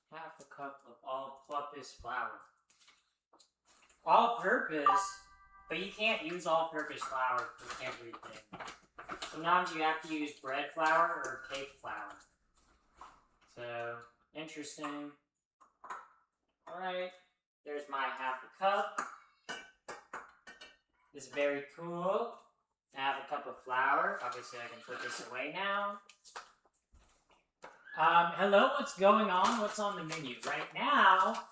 1/2 a cup of all-purpose flour. All-purpose, but you can't use all-purpose flour for everything. Sometimes you have to use bread flour or cake flour. So, interesting. Alright, there's my 1/2 a cup. This is very cool. 1/2 a cup of flour. Obviously, I can put this away now. Hello, what's going on? What's on the menu? Right now,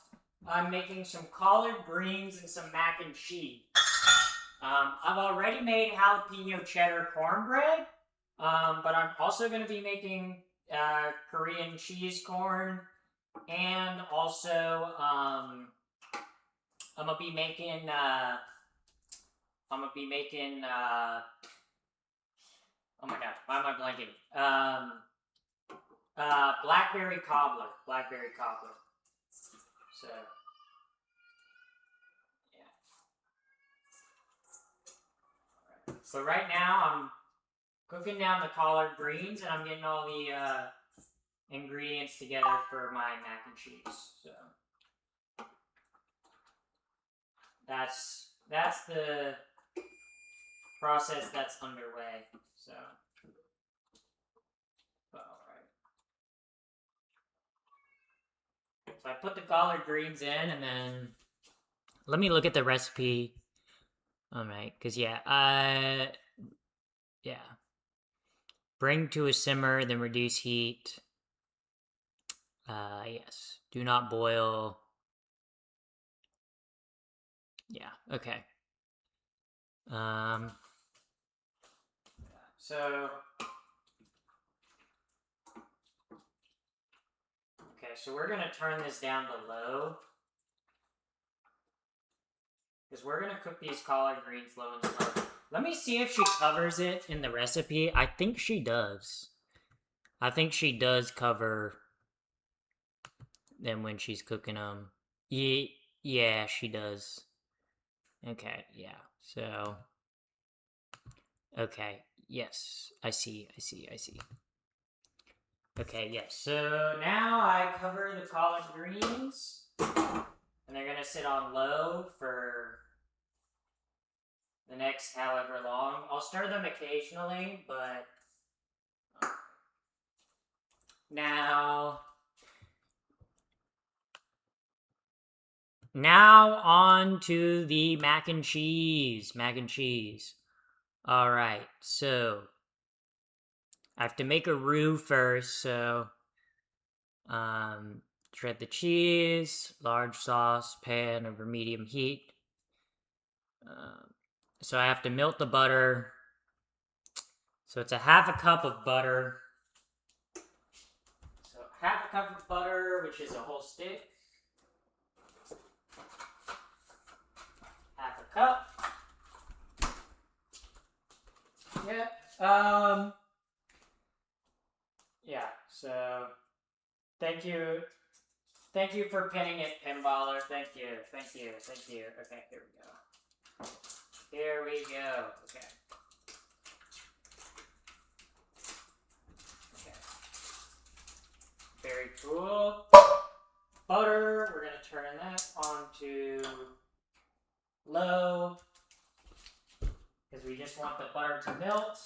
I'm making some collard greens and some mac and cheese. I've already made jalapeno cheddar cornbread, but I'm also going to be making Korean cheese corn, and also I'm gonna be making oh my god, why am I blanking? Blackberry cobbler. So yeah. Alright. So right now I'm cooking down the collard greens and I'm getting all the ingredients together for my mac and cheese. So that's the process that's underway. So alright. So I put the collard greens in and then let me look at the recipe. Alright, because yeah, bring to a simmer, then reduce heat. Yes. Do not boil. Yeah, okay. So okay, so we're gonna turn this down to low. Because we're gonna cook these collard greens low and slow. Let me see if she covers it in the recipe. I think she does. I think she does cover them when she's cooking them. Yeah, she does. Okay, yeah. So, okay, yes, I see. Okay, yes, so now I cover the collard greens, and they're gonna sit on low for the next however long. I'll stir them occasionally, but now on to the mac and cheese. All right, so I have to make a roux first, so shred the cheese, large saucepan over medium heat. So I have to melt the butter. So it's a half a cup of butter. So half a cup of butter, which is a whole stick. Half a cup. Yeah. Yeah, so thank you for pinning it, Pinballer. Thank you. Okay, here we go. Okay. Very cool. Butter, we're gonna turn that on to low because we just want the butter to melt.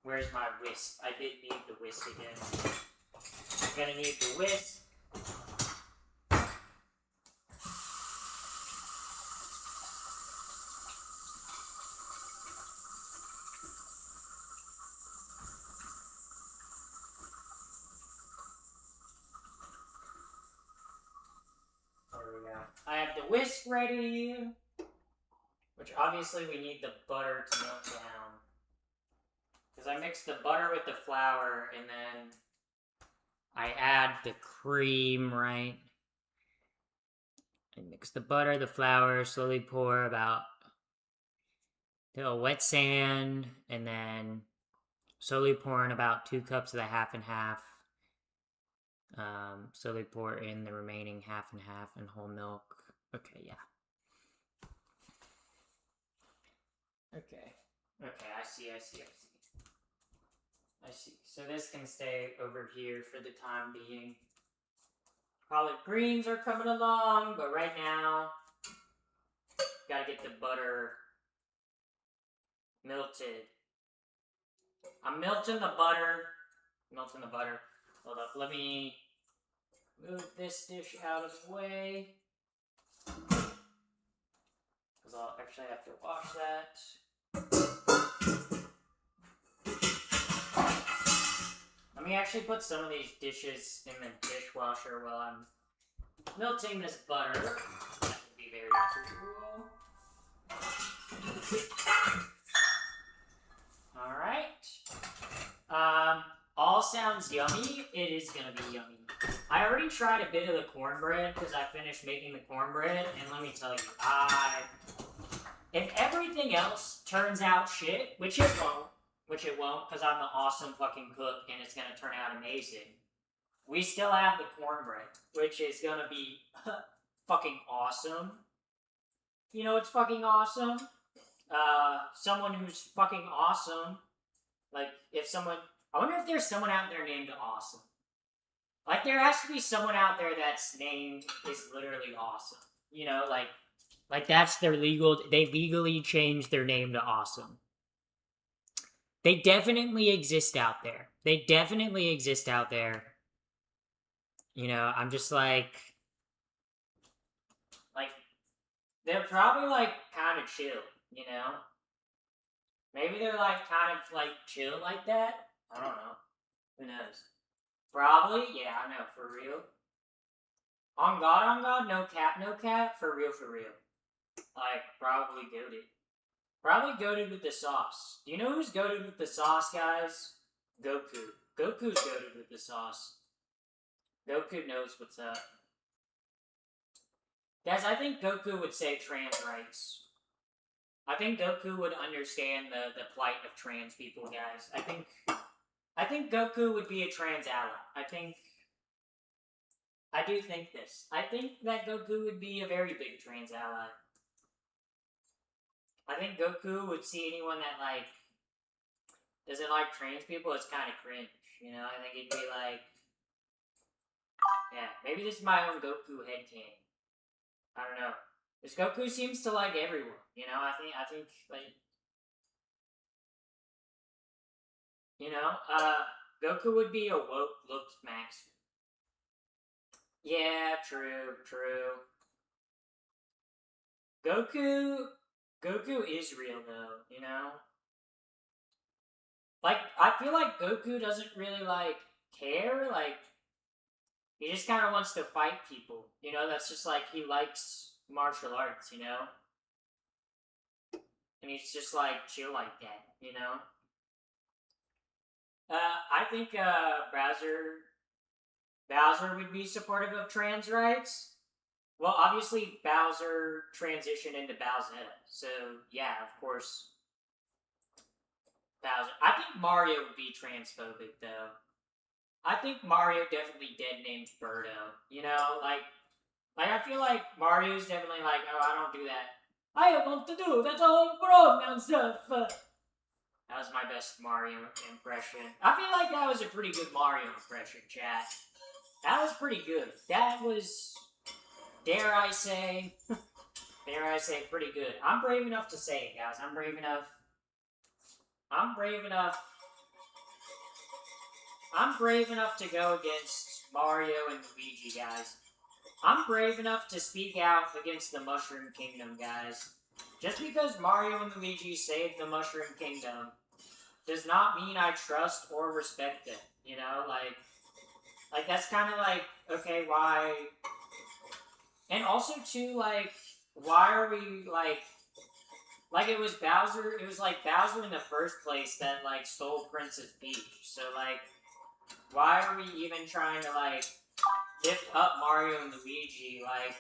Where's my whisk? I did need the whisk again. I'm gonna need the whisk. There we go. I have the whisk ready, which obviously we need the butter to melt down. Because I mix the butter with the flour, and then I add the cream, right? I mix the butter, the flour, slowly pour about till wet sand, and then slowly pour in about 2 cups of the half and half. Slowly pour in the remaining half and half and whole milk. Okay, yeah. Okay, I see. So this can stay over here for the time being. Collard greens are coming along, but right now, gotta get the butter melted. I'm melting the butter. Hold up, let me move this dish out of the way. Because I'll actually have to wash that. Let me actually put some of these dishes in the dishwasher while I'm melting this butter. That would be very cool. Alright. All sounds yummy. It is gonna be yummy. I already tried a bit of the cornbread because I finished making the cornbread, and let me tell you, if everything else turns out shit, which it won't, because I'm an awesome fucking cook and it's gonna turn out amazing, we still have the cornbread, which is gonna be fucking awesome. You know what's fucking awesome? Someone who's fucking awesome. Like, I wonder if there's someone out there named Awesome. Like, there has to be someone out there that's named is literally Awesome. You know, like that's they legally changed their name to Awesome. They definitely exist out there. You know, I'm just like, they're probably, kind of chill, you know? Maybe they're, kind of, chill like that? I don't know. Who knows? Probably, yeah, I know, for real. On God, no cap, for real. Probably goated. Probably goated with the sauce. Do you know who's goated with the sauce, guys? Goku. Goku's goated with the sauce. Goku knows what's up. Guys, I think Goku would say trans rights. I think Goku would understand the plight of trans people, guys. I think Goku would be a trans ally. I do think this. I think that Goku would be a very big trans ally. I think Goku would see anyone that like doesn't like trans people as kind of cringe. You know, I think he'd be like, yeah, maybe this is my own Goku headcanon. I don't know. This Goku seems to like everyone. You know, I think like, you know, Goku would be a woke looked max. Yeah, true. Goku is real though, you know? Like, I feel like Goku doesn't really, like, care, like, he just kind of wants to fight people, you know? That's just like, he likes martial arts, you know? And he's just, like, chill like that, you know? I think, Bowser would be supportive of trans rights. Well, obviously, Bowser transitioned into Bowsette, so yeah, of course, Bowser. I think Mario would be transphobic, though. I think Mario definitely dead named Birdo. You know, like I feel like Mario's definitely like, oh, I don't do that. I have what to do. That's all wrong and stuff. That was my best Mario impression. I feel like that was a pretty good Mario impression, chat. That was pretty good. That was, dare I say, pretty good. I'm brave enough to say it, guys. I'm brave enough to go against Mario and Luigi, guys. I'm brave enough to speak out against the Mushroom Kingdom, guys. Just because Mario and Luigi saved the Mushroom Kingdom does not mean I trust or respect them, you know? Like that's kind of like, okay, why? And also, too, like, why are we, like, it was Bowser, it was, like, Bowser in the first place that, like, stole Princess Peach. So, like, why are we even trying to, like, lift up Mario and Luigi? Like,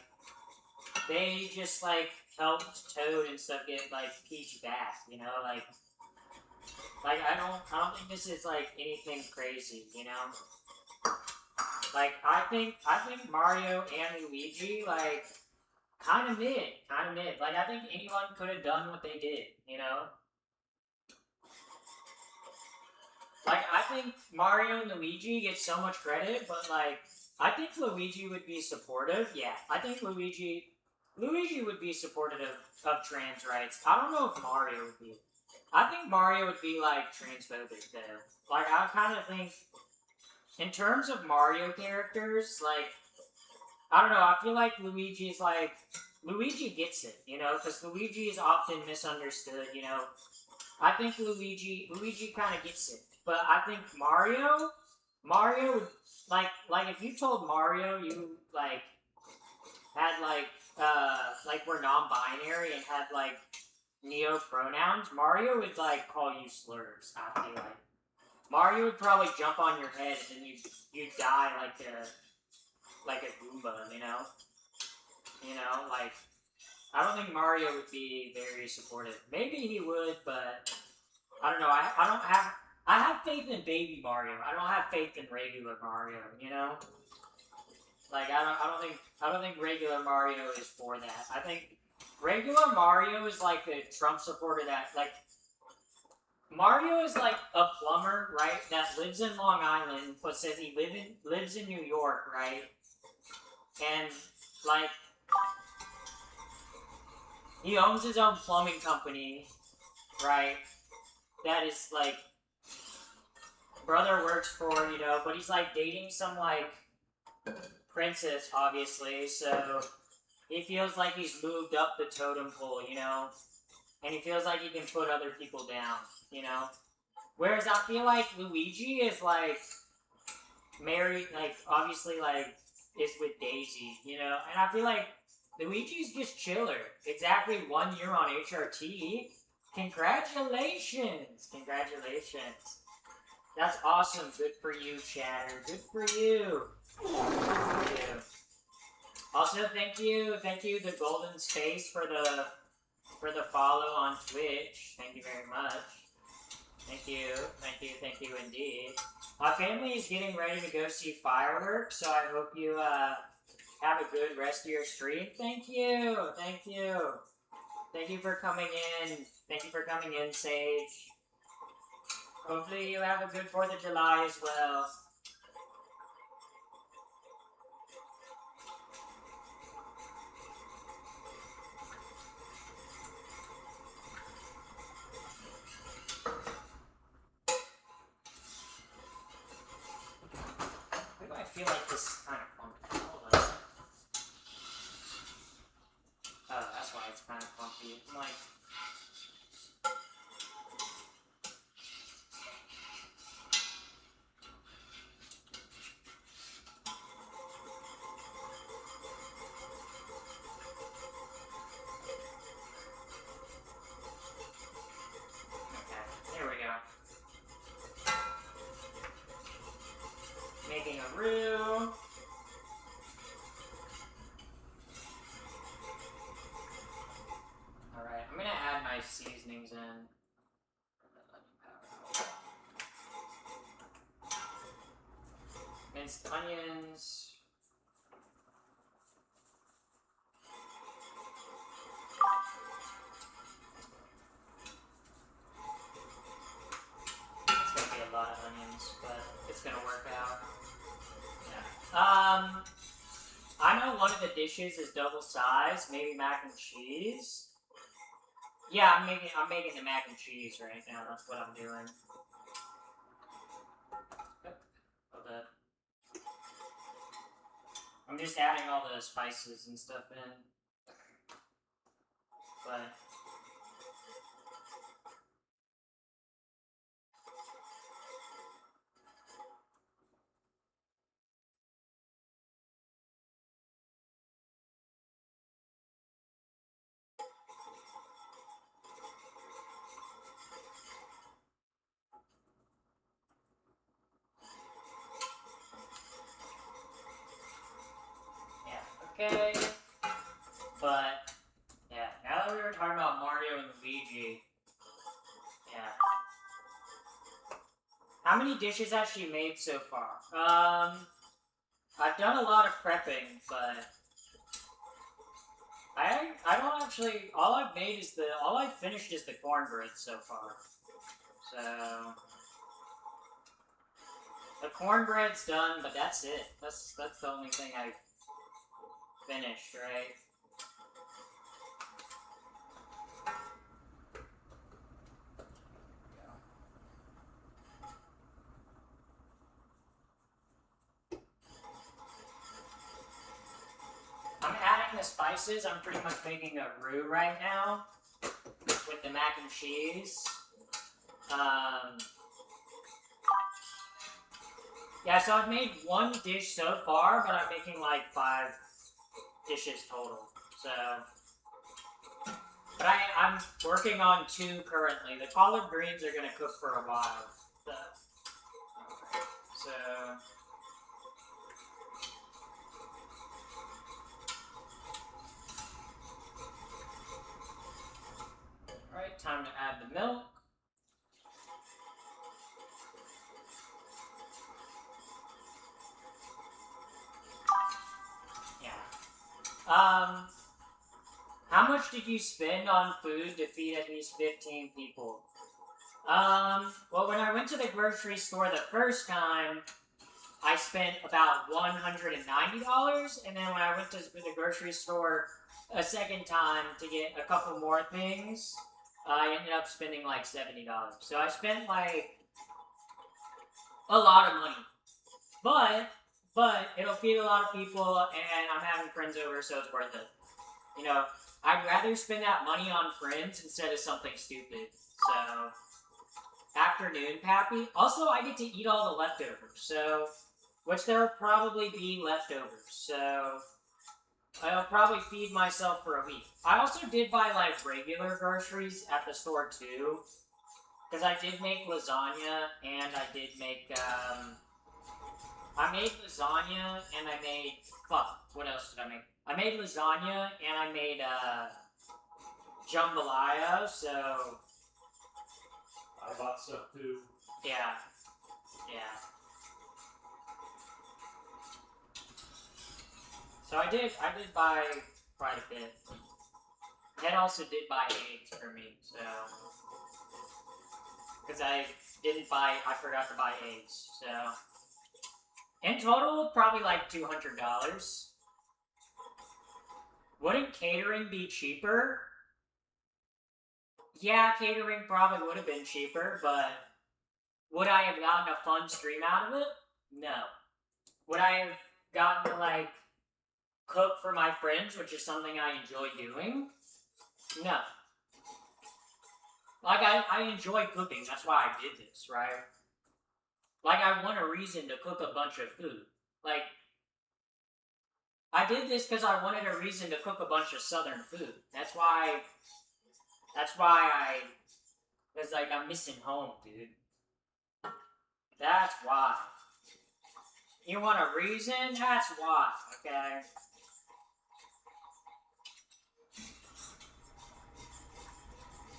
they just, like, helped Toad and stuff get, like, Peach back, you know? Like, I don't think this is, like, anything crazy, you know? Like, I think Mario and Luigi, like, kind of mid. Like, I think anyone could have done what they did, you know? Like, I think Mario and Luigi get so much credit, but, like, I think Luigi would be supportive. Yeah, I think Luigi would be supportive of trans rights. I don't know if Mario would be. I think Mario would be, like, transphobic, though. Like, I kind of think, in terms of Mario characters, like, I don't know, I feel like Luigi gets it, you know, because Luigi is often misunderstood, you know. I think Luigi kind of gets it. But I think Mario would, like, if you told Mario you, like, had, like, were non-binary and had, like, neo-pronouns, Mario would, like, call you slurs, I feel like. Mario would probably jump on your head and then you'd die like a Goomba, you know? You know, like, I don't think Mario would be very supportive. Maybe he would, but I don't know. I have faith in baby Mario. I don't have faith in regular Mario, you know? Like, I don't think regular Mario is for that. I think regular Mario is like the Trump supporter that, like, Mario is like a plumber, right, that lives in Long Island, but says he lives in New York, right? And, like, he owns his own plumbing company, right? That is, like, brother works for, you know, but he's, like, dating some, like, princess, obviously, so he feels like he's moved up the totem pole, you know? And he feels like he can put other people down, you know? Whereas I feel like Luigi is, like, married, like, obviously, like, is with Daisy, you know? And I feel like Luigi's just chiller. Exactly 1 year on HRT. Congratulations! Congratulations. That's awesome. Good for you, Chatter. Good for you. Good for you. Also, thank you, the Golden Space, for the follow on Twitch. Thank you very much. Thank you indeed. My family is getting ready to go see fireworks, so I hope you have a good rest of your stream. Thank you. Thank you for coming in. Thank you for coming in, Sage. Hopefully you have a good 4th of July as well. Why do I feel like this is kind of clumpy? Hold on. Oh, that's why it's kind of clumpy. I'm like... Okay, here we go. Making a roux. Alright, I'm gonna add my seasonings in. Minced onions. It's gonna be a lot of onions, but it's gonna work out. Yeah. I know one of the dishes is double size, maybe mac and cheese. Yeah, I'm making the mac and cheese right now. That's what I'm doing. Hold up. I'm just adding all the spices and stuff in. But okay. But yeah, now that we were talking about Mario and Luigi, yeah. How many dishes has she made so far? I've done a lot of prepping, but I don't actually. All I've finished is the cornbread so far. So the cornbread's done, but that's it. That's the only thing I've finished, right? I'm adding the spices. I'm pretty much making a roux right now with the mac and cheese. Yeah, so I've made one dish so far, but I'm making like 5 dishes total. So, but I'm working on 2 currently. The collard greens are gonna cook for a while. So alright, time to add the milk. How much did you spend on food to feed at least 15 people? Well, when I went to the grocery store the first time, I spent about $190, and then when I went to the grocery store a second time to get a couple more things, I ended up spending like $70. So I spent like a lot of money. But it'll feed a lot of people, and I'm having friends over, so it's worth it. You know, I'd rather spend that money on friends instead of something stupid. So, afternoon pappy. Also, I get to eat all the leftovers, so, which there'll probably be leftovers. So, I'll probably feed myself for a week. I also did buy, like, regular groceries at the store, too. Because I did make lasagna, and I did make, I made lasagna, and I made... Fuck, what else did I make? I made lasagna, and I made, jambalaya, so... I bought stuff too. Yeah. Yeah. So I did buy quite a bit. Ted also did buy eggs for me, so. Because I forgot to buy eggs, so. In total, probably like $200. Wouldn't catering be cheaper? Yeah, catering probably would have been cheaper, but would I have gotten a fun stream out of it? No. Would I have gotten to, like, cook for my friends, which is something I enjoy doing? No. Like, I enjoy cooking, that's why I did this, right? Like, I want a reason to cook a bunch of food. Like, I did this because I wanted a reason to cook a bunch of southern food. That's why I was like, I'm missing home, dude. That's why. You want a reason? That's why, okay?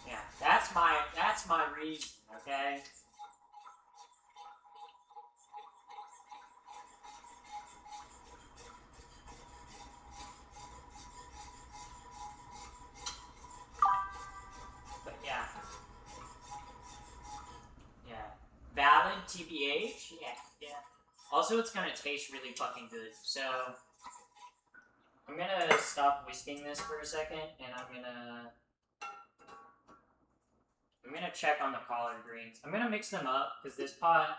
Yeah, that's my reason, okay? But yeah. Yeah. Valid TBH? Yeah, yeah. Also, it's gonna taste really fucking good, so I'm gonna stop whisking this for a second, and I'm gonna check on the collard greens. I'm gonna mix them up, because this pot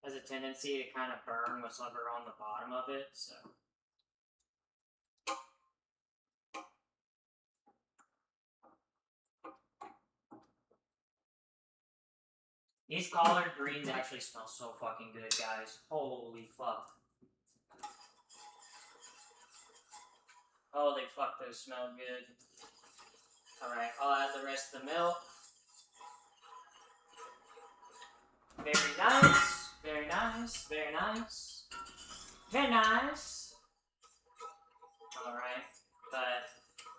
has a tendency to kind of burn what's ever on the bottom of it, so. These collard greens actually smell so fucking good, guys. Holy fuck. Holy fuck, those smell good. Alright, I'll add the rest of the milk. Very nice, very nice, very nice. Very nice. Alright, but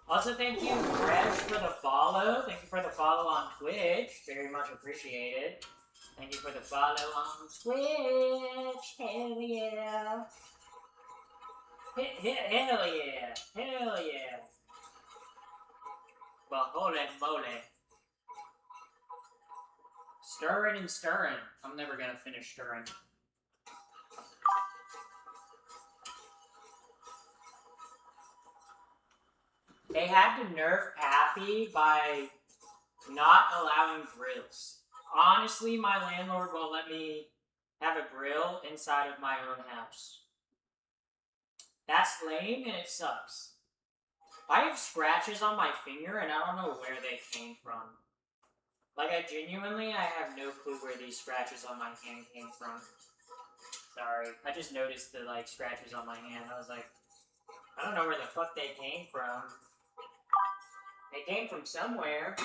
also thank you, Fresh, for the follow. Thank you for the follow on Twitch. Very much appreciated. Thank you for the follow on Twitch. Hell yeah. Hell yeah. Hell yeah. Well, holy moly. Stirring and stirring. I'm never gonna finish stirring. They had to nerf Pappy by not allowing grills. Honestly, my landlord won't let me have a grill inside of my own house. That's lame and it sucks. I have scratches on my finger and I don't know where they came from. Like, I have no clue where these scratches on my hand came from. Sorry. I just noticed the, like, scratches on my hand. I was like, I don't know where the fuck they came from. They came from somewhere.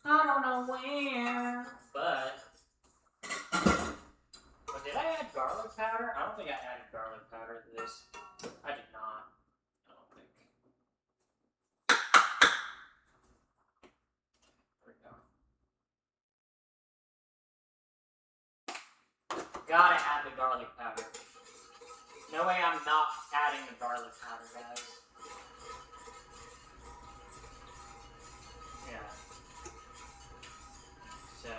I don't know where. But did I add garlic powder? I don't think I added garlic powder to this. I did not. I don't think. There we go. Gotta add the garlic powder. No way I'm not adding the garlic powder, guys. Yeah. So,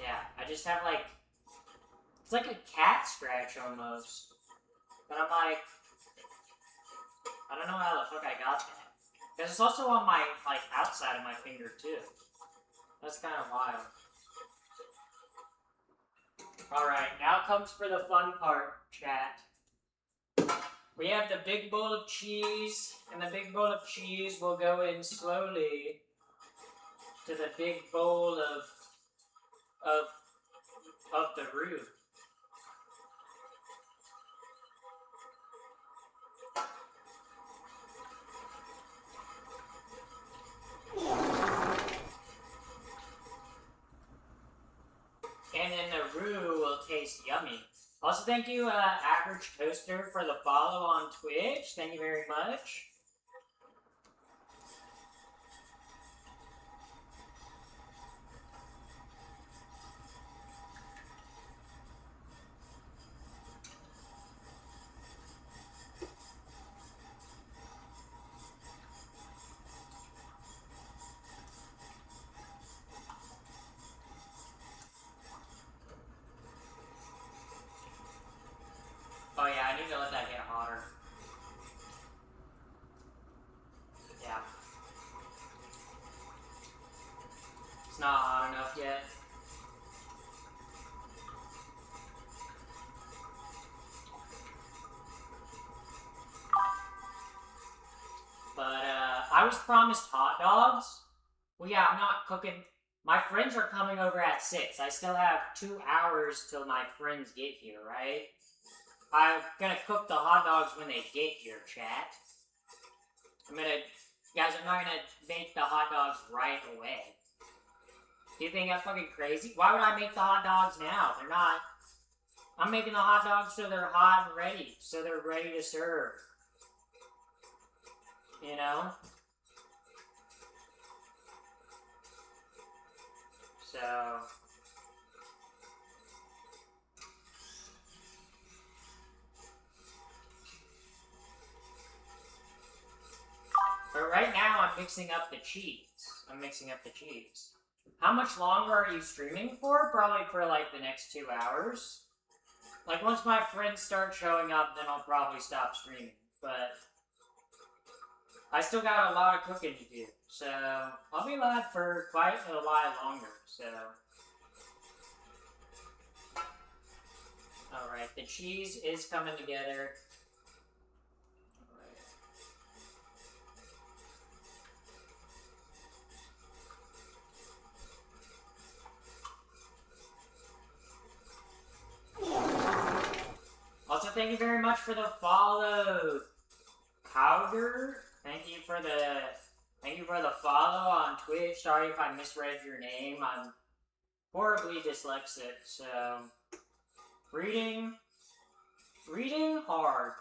yeah, I just have like, it's like a cat scratch almost. But I'm like, I don't know how the fuck I got that. Because it's also on my, like, outside of my finger too. That's kind of wild. Alright, now comes for the fun part, chat. We have the big bowl of cheese, and the big bowl of cheese will go in slowly to the big bowl of the roux. And then the roux will taste yummy. Also, thank you, Average Toaster, for the follow on Twitch. Thank you very much. let that get hotter. Yeah. It's not hot enough yet. But, I was promised hot dogs. Well, yeah, I'm not cooking. My friends are coming over at 6. I still have 2 hours till my friends get here, right? I'm gonna cook the hot dogs when they get here, chat. Guys, I'm not gonna make the hot dogs right away. Do you think that's fucking crazy? Why would I make the hot dogs now? They're not. I'm making the hot dogs so they're hot and ready. So they're ready to serve. You know? So... But right now, I'm mixing up the cheese. How much longer are you streaming for? Probably for, like, the next 2 hours. Like, once my friends start showing up, then I'll probably stop streaming. But I still got a lot of cooking to do. So, I'll be live for quite a while longer, so... Alright, the cheese is coming together. Also, thank you very much for the follow, Powder. Thank you for the follow on Twitch. Sorry if I misread your name. I'm horribly dyslexic, so reading hard.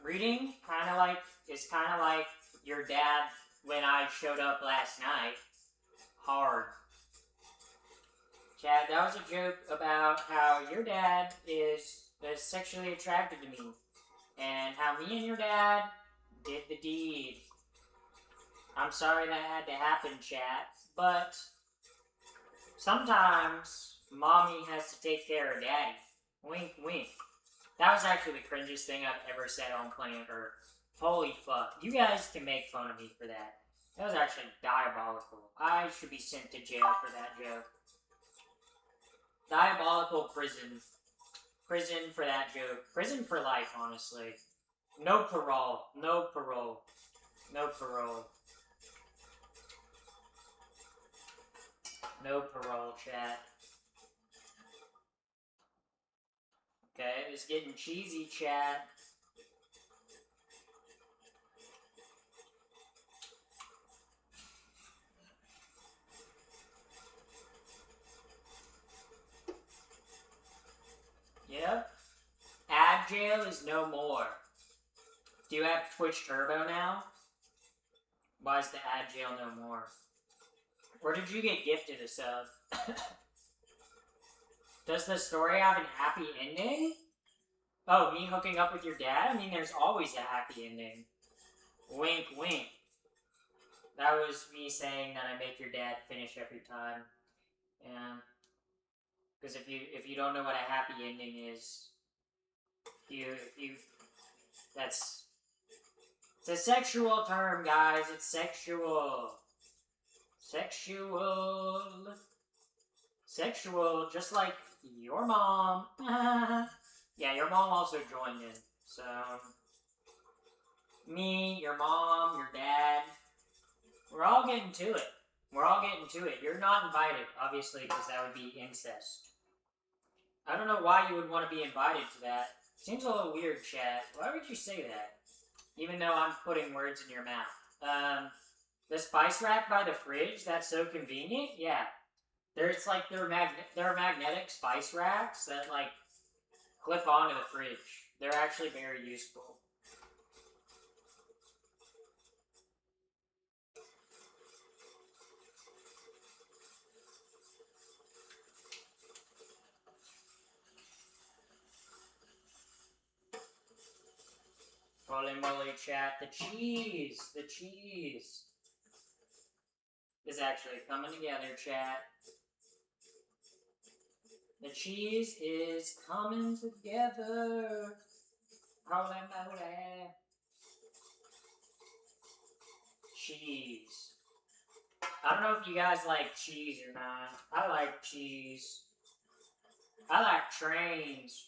Reading is kind of like your dad when I showed up last night. Hard. Chad, that was a joke about how your dad is sexually attracted to me. And how me and your dad did the deed. I'm sorry that had to happen, chat. But sometimes mommy has to take care of daddy. Wink, wink. That was actually the cringiest thing I've ever said on planet Earth. Holy fuck. You guys can make fun of me for that. That was actually diabolical. I should be sent to jail for that joke. Diabolical prison. Prison for that joke. Prison for life, honestly. No parole. No parole. No parole. No parole, chat. Okay, it's getting cheesy, chat. Yep. Ad jail is no more. Do you have Twitch Turbo now? Why is the ad jail no more? Or did you get gifted a sub? Does the story have an happy ending? Oh, me hooking up with your dad? I mean, there's always a happy ending. Wink, wink. That was me saying that I make your dad finish every time. Yeah. Because if you don't know what a happy ending is, it's a sexual term, guys. It's sexual. Sexual, just like your mom. Yeah, your mom also joined in. So, me, your mom, your dad, we're all getting to it. You're not invited, obviously, because that would be incest. I don't know why you would want to be invited to that. Seems a little weird, chat. Why would you say that? Even though I'm putting words in your mouth. The spice rack by the fridge, that's so convenient? Yeah. They're magnetic spice racks that, like, clip onto the fridge. They're actually very useful. Holy moly, chat. The cheese is actually coming together, chat. The The cheese is coming together. Holy moly. Cheese. I don't know if you guys like cheese or not. I like cheese. I like trains.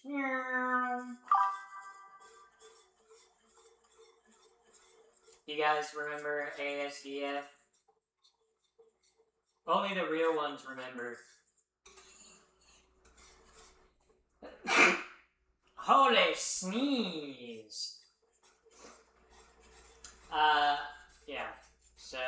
You guys remember ASDF? Only the real ones remember. Holy sneeze! Yeah. So,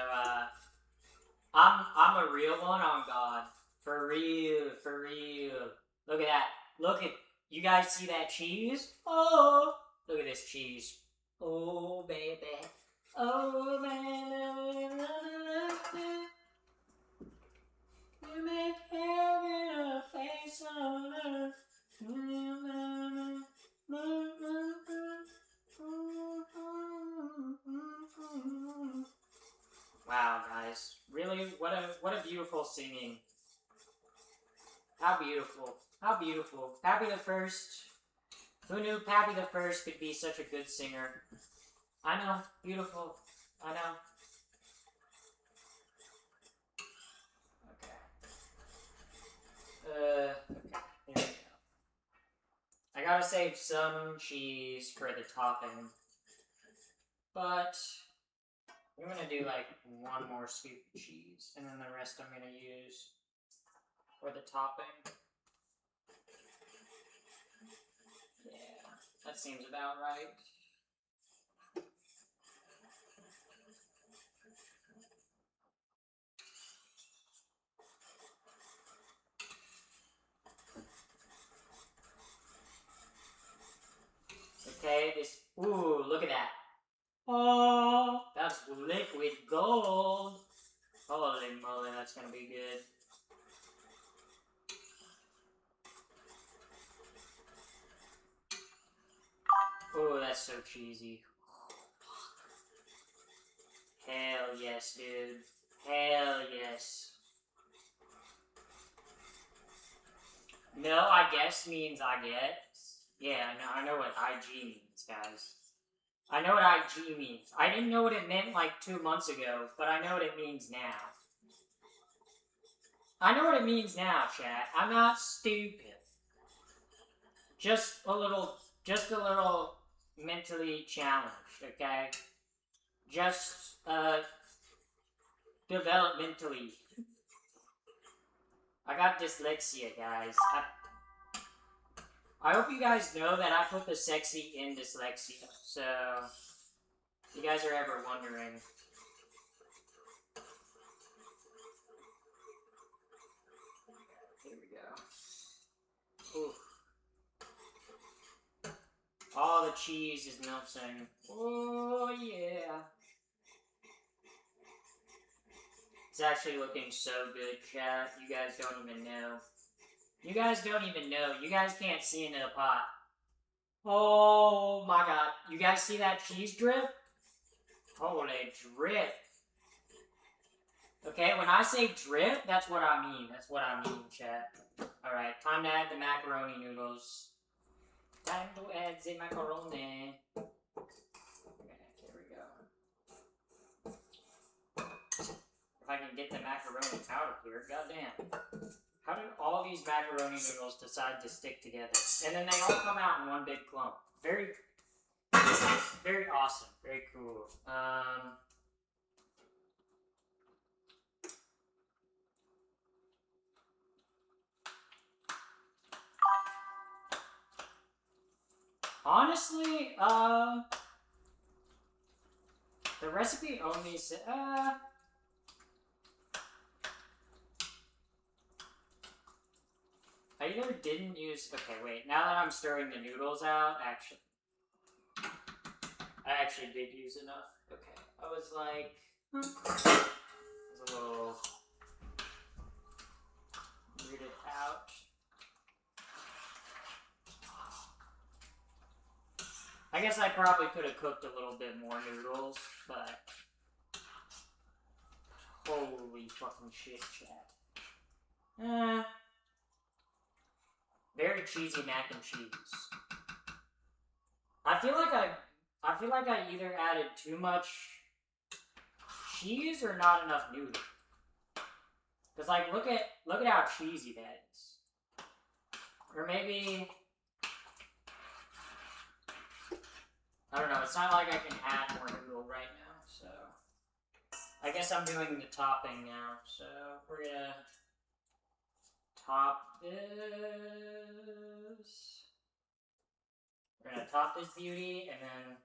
I'm a real one on God. For real, for real. Look at that. Look at, you guys see that cheese? Oh! Look at this cheese. Oh, baby. Oh, baby. You make heaven a place on earth. Wow, guys. Really, what a beautiful singing. How beautiful. How beautiful. Pappy the First. Who knew Pappy the First could be such a good singer? I know. Beautiful. I know. Okay, here we go. I gotta save some cheese for the topping. But I'm gonna do like one more scoop of cheese, and then the rest I'm gonna use for the topping. Yeah, that seems about right. Okay, this, ooh, look at that. Oh, that's liquid gold. Holy moly, that's gonna be good. Oh, that's so cheesy. Hell yes, dude. Hell yes. No, I guess means I get. Yeah, no, I know what IG means, guys. I know what IG means. I didn't know what it meant like 2 months ago, but I know what it means now. I know what it means now, chat. I'm not stupid. Just a little mentally challenged, okay? Just, developmentally. I got dyslexia, guys. I hope you guys know that I put the sexy in dyslexia, so if you guys are ever wondering. Here we go. Ooh. All the cheese is melting. Oh, yeah. It's actually looking so good, chat. You guys don't even know. You guys don't even know. You guys can't see into the pot. Oh my god. You guys see that cheese drip? Holy drip. Okay, when I say drip, that's what I mean. That's what I mean, chat. Alright, time to add the macaroni noodles. Time to add the macaroni. Okay, here we go. If I can get the macaroni out of here, goddamn. How did all these macaroni noodles decide to stick together? And then they all come out in one big clump. Very, very awesome. Very cool. Honestly, the recipe only said, I either didn't use, okay, wait, now that I'm stirring the noodles out, I actually did use enough. Okay, I was like, it was a little weirded out. I guess I probably could have cooked a little bit more noodles, but holy fucking shit, chat. Very cheesy mac and cheese. I feel like I either added too much cheese or not enough noodle. Cause like look at how cheesy that is. Or maybe I don't know, it's not like I can add more noodle right now, so I guess I'm doing the topping now, so we're gonna top this. We're gonna top this beauty, and then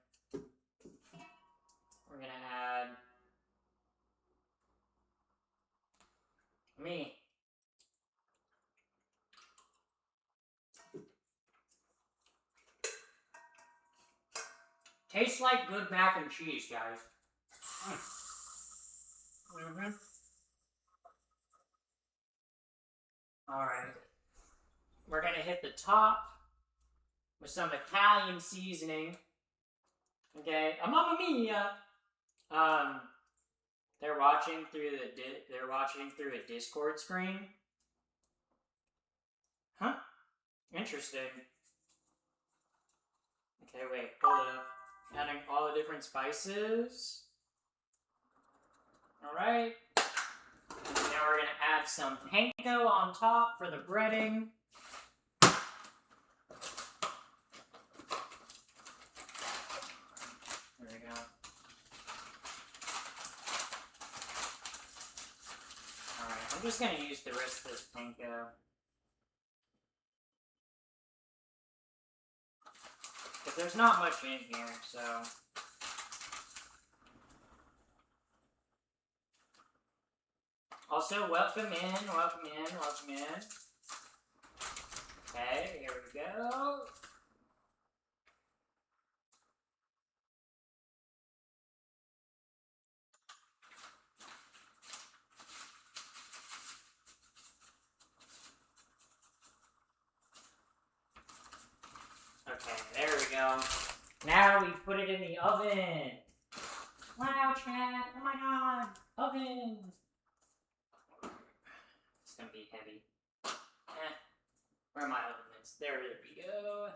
we're gonna add me. Tastes like good mac and cheese, guys. Mm-hmm. Alright. We're gonna hit the top with some Italian seasoning. Okay, Mamma Mia! They're watching through a Discord screen. Huh? Interesting. Okay, wait, hold up. Adding all the different spices. Alright. Now we're gonna add some panko on top for the breading. There we go. Alright, I'm just gonna use the rest of this panko. But there's not much in here, so... Also, welcome in. Okay, here we go. Okay, there we go. Now we put it in the oven. Wow, chat. Oh my god. Oven. It's gonna be heavy. Where are my oven mitts? There we go.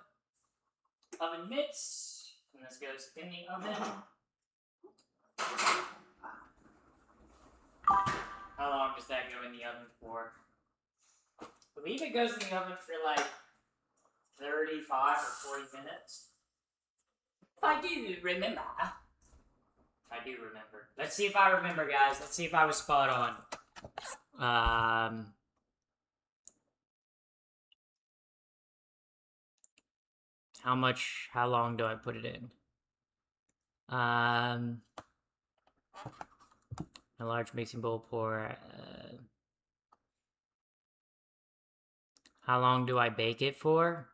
Oven mitts. And this goes in the oven. How long does that go in the oven for? I believe it goes in the oven for like 35 or 40 minutes. If I do remember. Let's see if I remember, guys. Let's see if I was spot on. How long do I put it in? A large mixing bowl, pour. How long do I bake it for?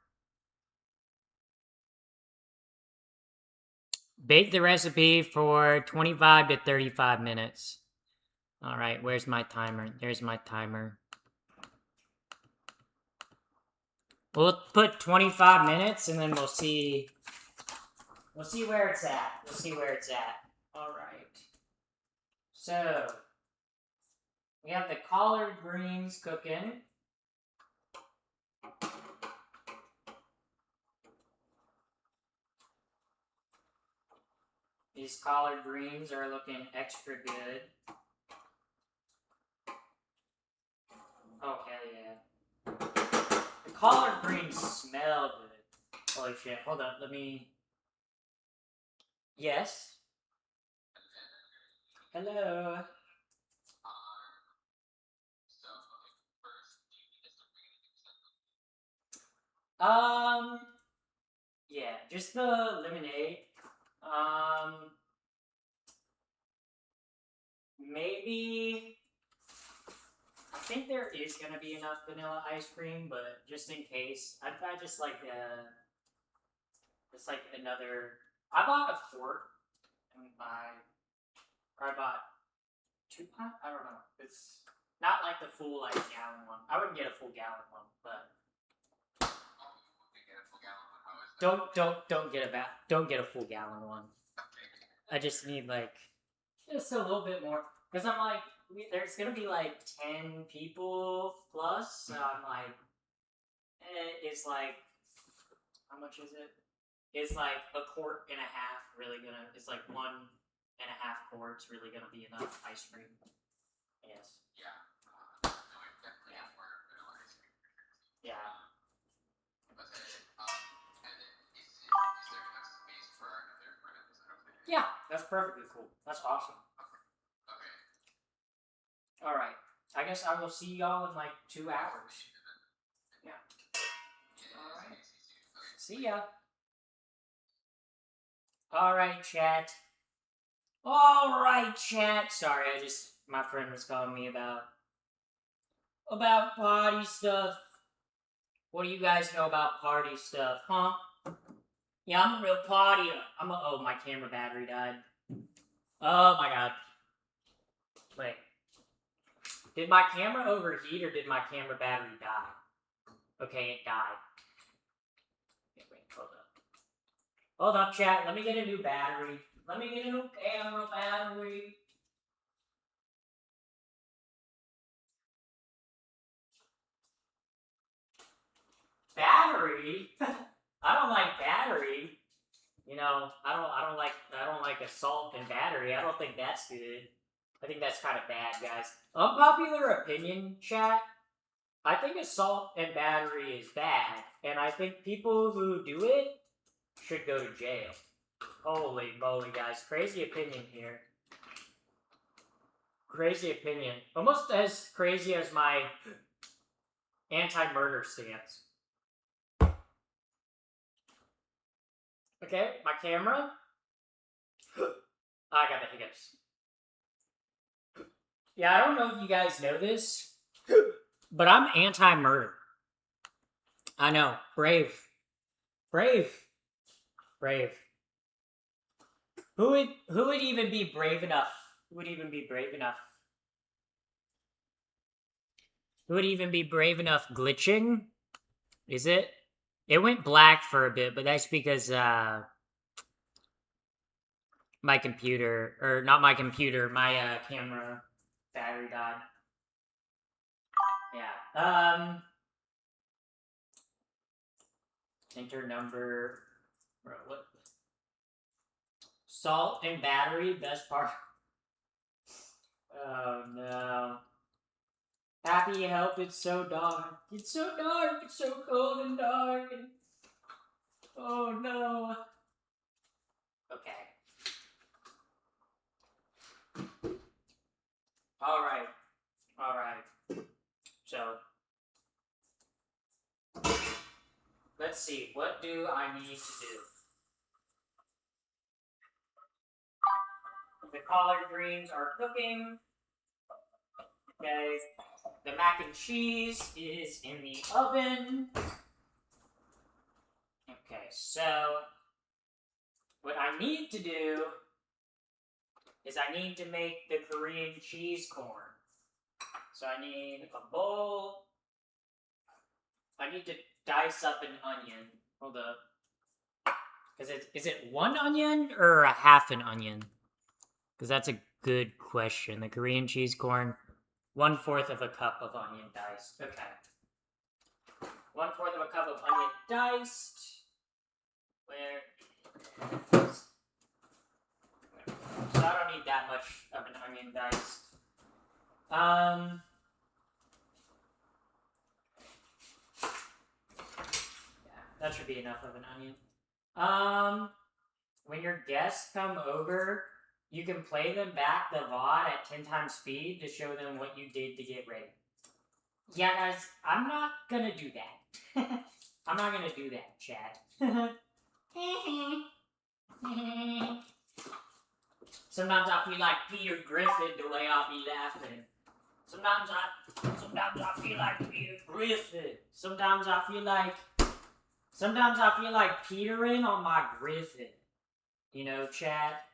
Bake the recipe for 25 to 35 minutes. Alright, where's my timer? There's my timer. We'll put 25 minutes and then we'll see where it's at. Alright. So, we have the collard greens cooking. These collard greens are looking extra good. Oh, hell yeah. The collard greens smell good. Holy shit, hold up, let me... Yes? Hello? Yeah, just the lemonade. Maybe... I think there is gonna be enough vanilla ice cream, but just in case, I'd just like another... I bought a quart, and I bought 2 pints? I don't know. It's not like the full, like, gallon one. I wouldn't get a full gallon one, but... Don't get a full gallon one. I just need like just a little bit more because I'm like there's gonna be like 10 people plus, so I'm like is like, how much is it? It's like a quart and a half. Really gonna. It's like 1.5 quarts. Really gonna be enough ice cream. Yes. Yeah. Yeah, that's perfectly cool. That's awesome. Alright. I guess I will see y'all in like 2 hours. Yeah. Alright. See ya. Alright, chat. Alright, chat. Sorry, my friend was calling me about party stuff. What do you guys know about party stuff, huh? Yeah, I'm a real partier. Oh, my camera battery died. Oh my god. Wait. Did my camera overheat or did my camera battery die? Okay, it died. Okay, wait, hold up. Hold up, chat. Let me get a new battery. Let me get a new camera battery. Battery? I don't like battery. You know, I don't like assault and battery. I don't think that's good. I think that's kind of bad, guys. Unpopular opinion, chat. I think assault and battery is bad, and I think people who do it should go to jail. Holy moly, guys. Crazy opinion here. Crazy opinion. Almost as crazy as my anti-murder stance. Okay, my camera. I got the hiccups. Yeah, I don't know if you guys know this, but I'm anti-murder. I know. Brave. Brave. Brave. Who would even be brave enough? Who would even be brave enough? Who would even be brave enough glitching? Is it? It went black for a bit, but that's because my computer, or not my computer, my camera battery died. Yeah. Enter number. Bro, what? Salt and battery, best part. Oh no. Happy help, it's so dark. It's so dark, it's so cold and dark. And... oh no. Okay. Alright. Alright. So. Let's see, what do I need to do? The collard greens are cooking. Okay. The mac and cheese is in the oven. Okay, so what I need to do is I need to make the Korean cheese corn. So I need a bowl. I need to dice up an onion. Hold up. Is it 1 onion or a half an onion? Because that's a good question. The Korean cheese corn, 1/4 of a cup of onion diced. Okay. 1/4 of a cup of onion diced. Where? So I don't need that much of an onion diced. Yeah, that should be enough of an onion. When your guests come over, you can play them back the VOD at 10 times speed to show them what you did to get ready. Yeah, guys, I'm not gonna do that. I'm not gonna do that, chat. Sometimes I feel like Peter Griffin the way I'll be laughing. Sometimes I feel like Peter Griffin. Sometimes I feel like petering on my Griffin. You know, chat?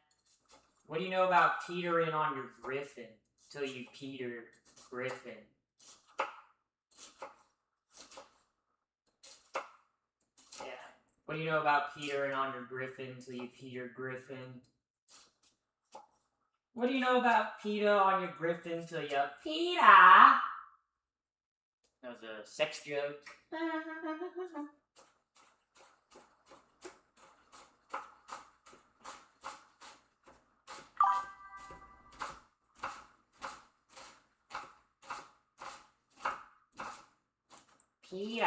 What do you know about petering on your Griffin till you Peter Griffin? Yeah. What do you know about petering on your Griffin till you Peter Griffin? What do you know about Peter on your Griffin till you Peter? That was a sex joke. Peter.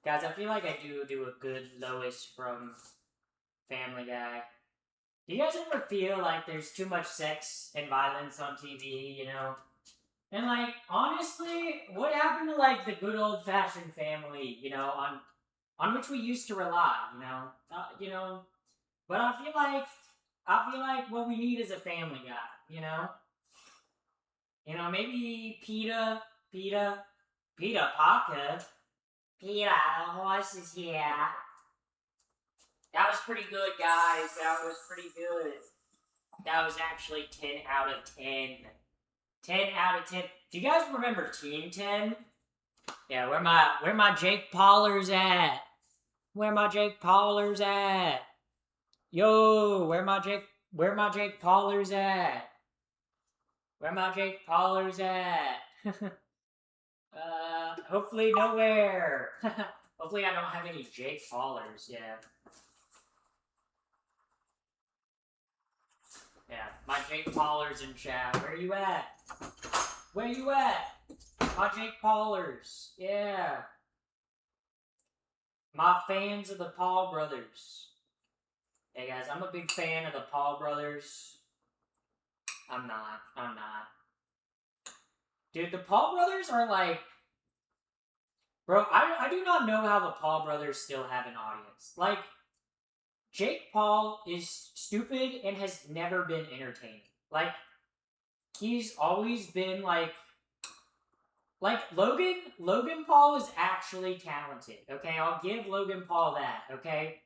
Guys, I feel like I do a good Lois from Family Guy. Do you guys ever feel like there's too much sex and violence on TV, you know? And like, honestly, what happened to like the good old-fashioned family, you know, on which we used to rely, you know? But I feel like what we need is a Family Guy, you know? You know, maybe Peter Parker. Peter, the horse is here. That was pretty good, guys. That was pretty good. That was actually 10 out of 10. 10 out of 10. Do you guys remember Team 10? Yeah, where my Jake Paulers at? Where my Jake Paulers at? Yo, where my Jake Paulers at? Where my Jake Paulers at? Hopefully nowhere. Hopefully I don't have any Jake Paulers, yeah. Yeah, my Jake Paulers in chat. Where you at? Where you at? My Jake Paulers. Yeah. My fans of the Paul brothers. Hey guys, I'm a big fan of the Paul brothers. I'm not. Dude, the Paul brothers are like... Bro, I do not know how the Paul brothers still have an audience. Like, Jake Paul is stupid and has never been entertaining. Like, he's always been like Logan Paul is actually talented, okay? I'll give Logan Paul that, okay?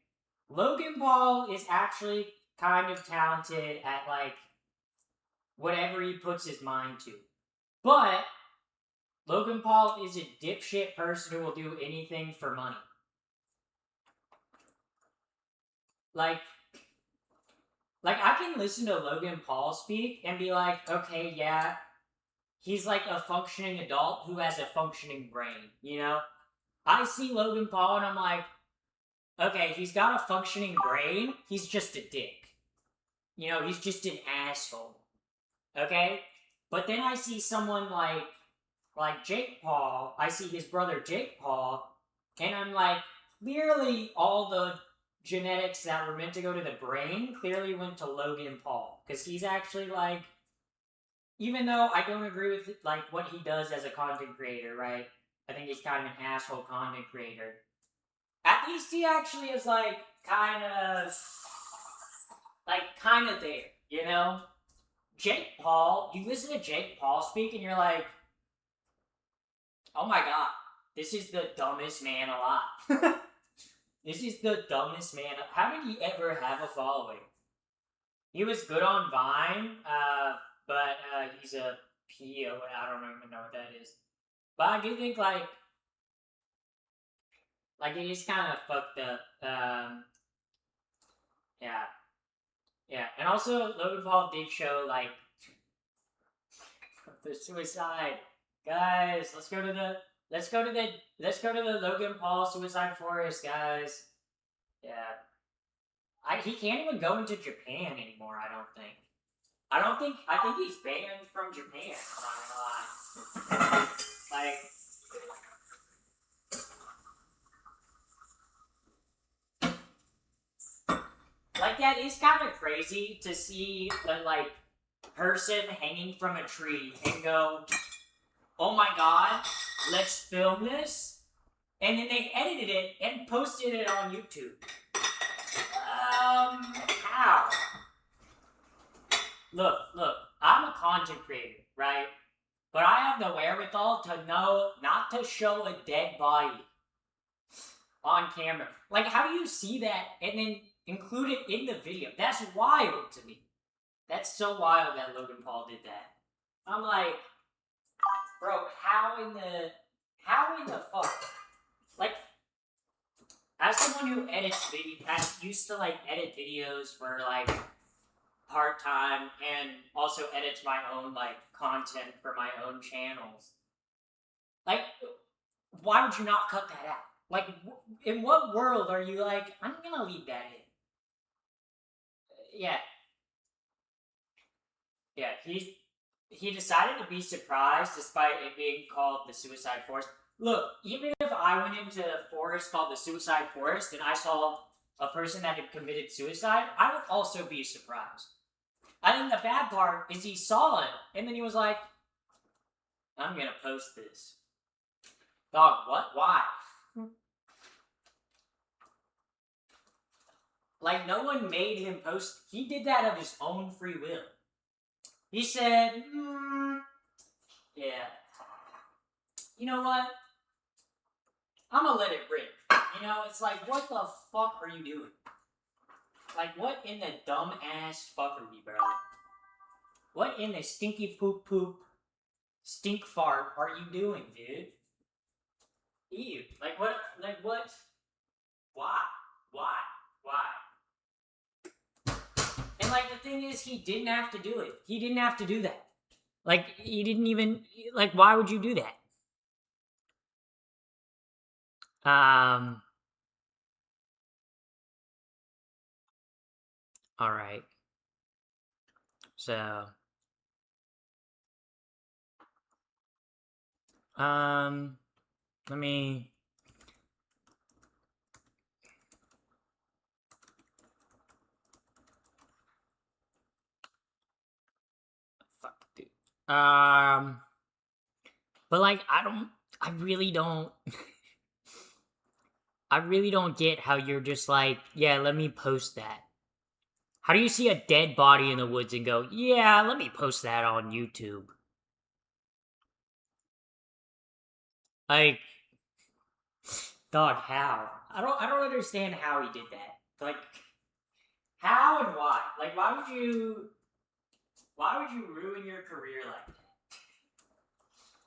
Logan Paul is actually kind of talented at, like, whatever he puts his mind to. But Logan Paul is a dipshit person who will do anything for money. Like I can listen to Logan Paul speak and be like, okay, yeah, he's like a functioning adult who has a functioning brain, you know? I see Logan Paul and I'm like, okay, he's got a functioning brain, he's just a dick. You know, he's just an asshole. Okay? But then I see someone like Jake Paul, I see his brother Jake Paul, and I'm like, clearly all the genetics that were meant to go to the brain clearly went to Logan Paul. Because he's actually like, even though I don't agree with like what he does as a content creator, right? I think he's kind of an asshole content creator. At least he actually is like kind of there, you know? Jake Paul, you listen to Jake Paul speak and you're like, oh my god, this is the dumbest man alive. This is the dumbest man. How did he ever have a following? He was good on Vine, but he's a PO. I don't even know what that is. But I do think like it is kind of fucked up. Yeah, and also Logan Paul did show like the suicide. Guys, let's go to the Logan Paul suicide forest, guys. Yeah. He can't even go into Japan anymore, I think he's banned from Japan, I'm not gonna lie. Like that is kind of crazy to see a, like, person hanging from a tree and go, oh my god, let's film this? And then they edited it and posted it on YouTube. How? Look, I'm a content creator, right? But I have the wherewithal to know not to show a dead body on camera. Like, how do you see that and then include it in the video? That's wild to me. That's so wild that Logan Paul did that. I'm like, bro, how in the fuck? Like, as someone who edits used to like edit videos for like part-time and also edits my own like content for my own channels. why would you not cut that out? Like, in what world are you like, I'm gonna leave that in? Yeah. Yeah, he decided to be surprised despite it being called the Suicide Forest. Look, even if I went into a forest called the Suicide Forest and I saw a person that had committed suicide, I would also be surprised. I think the bad part is he saw it, and then he was like, I'm gonna post this. Dog, what? Why? Like, no one made him post. He did that of his own free will. He said, yeah. You know what? I'm gonna let it rip. You know, it's like, what the fuck are you doing? Like, what in the dumb ass fuckery, bro? What in the stinky poop stink fart are you doing, dude? Ew. Like, what? Why? And, like, the thing is, he didn't have to do it. He didn't have to do that. Like, he didn't even, like, why would you do that? Alright. So. Let me. Fuck, dude. But like, I really don't get how you're just like, yeah, let me post that. How do you see a dead body in the woods and go, yeah, let me post that on YouTube? Like, dog, how? I don't understand how he did that. Like, how and why? Like, why would you ruin your career like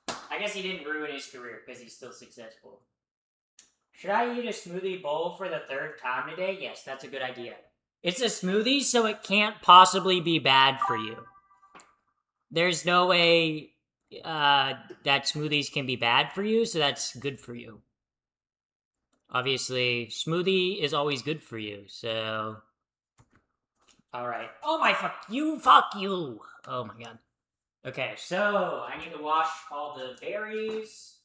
that? I guess he didn't ruin his career because he's still successful. Should I eat a smoothie bowl for the 3rd time today? Yes, that's a good idea. It's a smoothie, so it can't possibly be bad for you. There's no way that smoothies can be bad for you, so that's good for you. Obviously, smoothie is always good for you, so... Alright. Oh my fuck you! Oh my god. Okay, so I need to wash all the berries.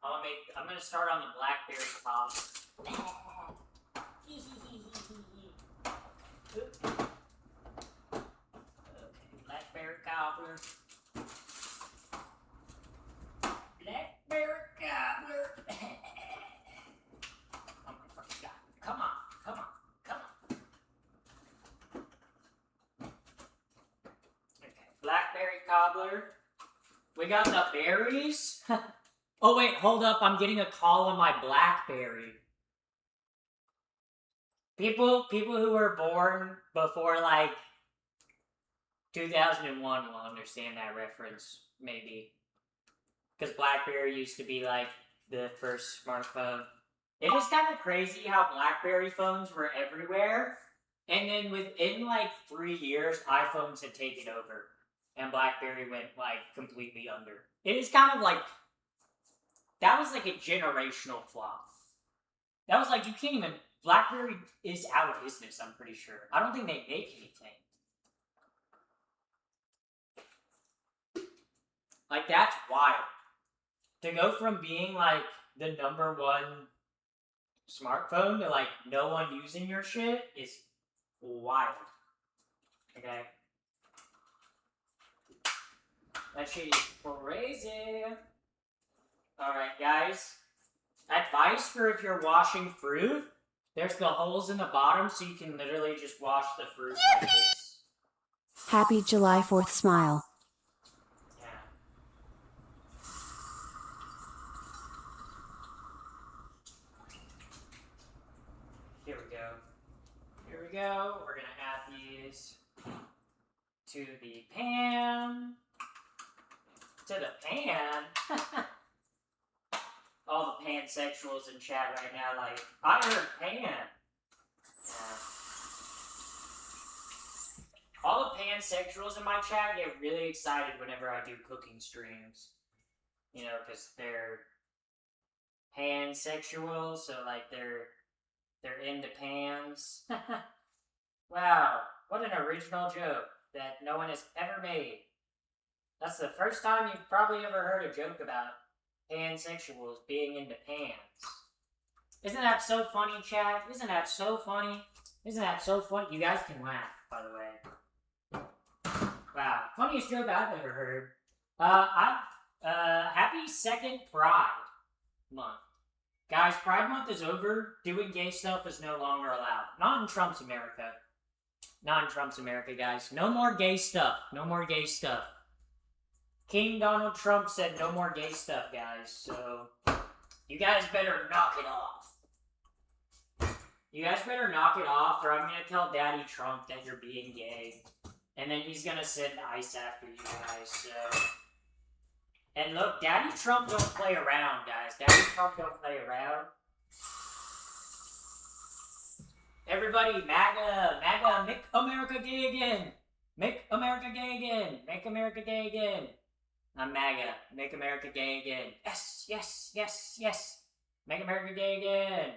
I'm gonna start on the blackberry top. Okay, blackberry cobbler. Blackberry cobbler. Oh my fucking god. Come on. Okay, blackberry cobbler. We got the berries. Oh wait, hold up, I'm getting a call on my BlackBerry. People who were born before, like, 2001 will understand that reference, maybe. Because BlackBerry used to be, like, the first smartphone. It is kind of crazy how BlackBerry phones were everywhere, and then within, like, 3 years, iPhones had taken over, and BlackBerry went, like, completely under. It is kind of like... That was like a generational flop. That was like, you can't even... BlackBerry is out of business, I'm pretty sure. I don't think they make anything. Like, that's wild. To go from being, like, the #1 smartphone to, like, no one using your shit is wild. Okay? That shit is crazy. Alright, guys. Advice for if you're washing fruit, there's the holes in the bottom so you can literally just wash the fruit like this. Happy July 4th smile. Yeah. Here we go. We're gonna add these to the pan. To the pan? All the pansexuals in chat right now, like, I heard pan. Yeah. All the pansexuals in my chat get really excited whenever I do cooking streams. You know, because they're pansexual, so like they're into pans. Wow, what an original joke that no one has ever made. That's the first time you've probably ever heard a joke about pansexuals being into pans. Isn't that so funny, chat? Isn't that so funny? Isn't that so funny? You guys can laugh, by the way. Wow, funniest joke I've ever heard. Happy second Pride Month. Guys, Pride Month is over. Doing gay stuff is no longer allowed. Not in Trump's America. Not in Trump's America, guys. No more gay stuff. No more gay stuff. King Donald Trump said no more gay stuff, guys. So, you guys better knock it off. You guys better knock it off, or I'm gonna tell Daddy Trump that you're being gay. And then he's gonna send ICE after you guys, so... And look, Daddy Trump don't play around, guys. Daddy Trump don't play around. Everybody, MAGA, make America gay again. Make America gay again. Make America gay again. I'm MAGA. Make America gay again. Yes, yes, yes, yes. Make America gay again.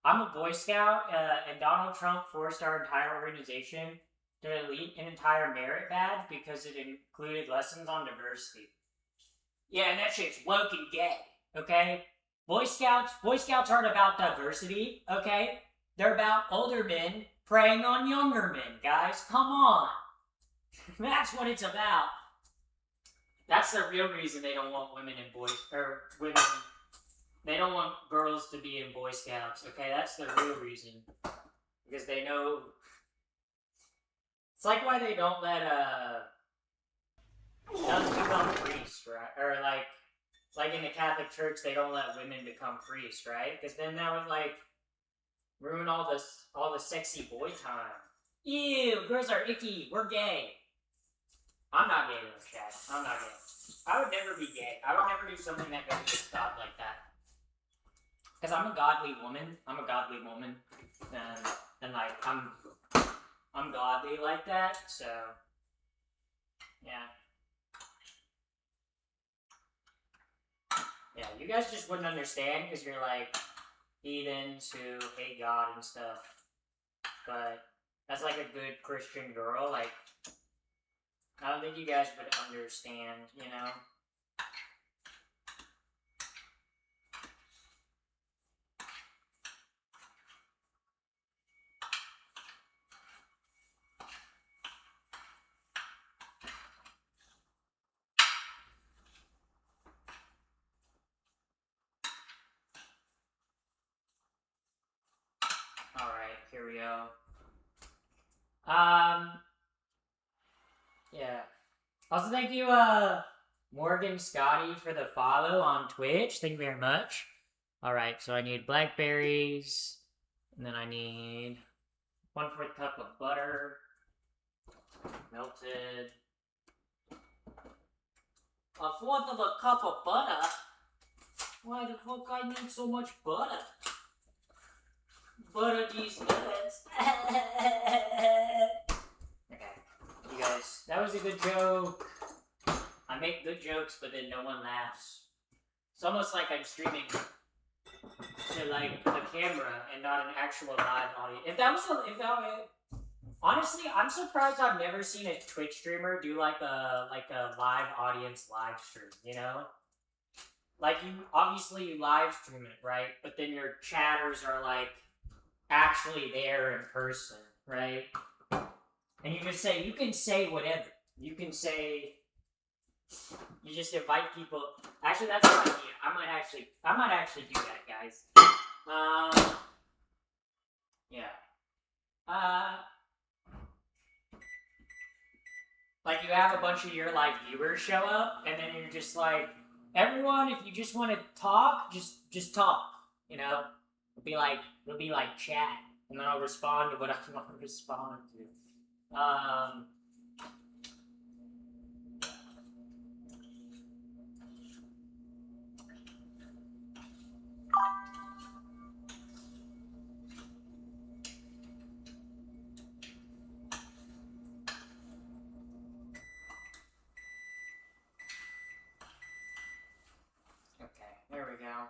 I'm a Boy Scout, and Donald Trump forced our entire organization to delete an entire merit badge because it included lessons on diversity. Yeah, and that shit's woke and gay, okay? Boy Scouts aren't about diversity, okay? They're about older men preying on younger men, guys. Come on. That's what it's about. That's the real reason they don't want women in they don't want girls to be in Boy Scouts, okay? That's the real reason. Because they know... It's like why they don't let, nuns become priests, right? Or like in the Catholic Church, they don't let women become priests, right? Because then that would, like, ruin all the sexy boy time. Ew, girls are icky, we're gay. I'm not gay though, chat. I'm not gay. I would never be gay. I would never do something that goes against God like that. Because I'm a godly woman. And like, I'm godly like that, so... Yeah. Yeah, you guys just wouldn't understand because you're like heathens who hate God and stuff. But as like a good Christian girl, like, I don't think you guys would understand, you know? Alright, here we go. Yeah. Also, thank you, Morgan Scotty for the follow on Twitch. Thank you very much. Alright, so I need blackberries, and then I need 1/4 cup of butter, melted. 1/4 of a cup of butter? Why the fuck I need so much butter? Butter these nuts. Okay, you guys, that was a good joke. I make good jokes, but then no one laughs. It's almost like I'm streaming to like a camera and not an actual live audience. Honestly, I'm surprised I've never seen a Twitch streamer do like a live audience live stream. You know, like you live stream it, right? But then your chatters are like actually there in person, right? And you can say whatever. You can say, you just invite people. Actually, that's an idea. I might actually do that, guys. Yeah. Like you have a bunch of your like viewers show up, and then you're just like, everyone, if you just want to talk, just talk. You know, it'll be like chat, and then I'll respond to what I want to respond to. Okay, there we go.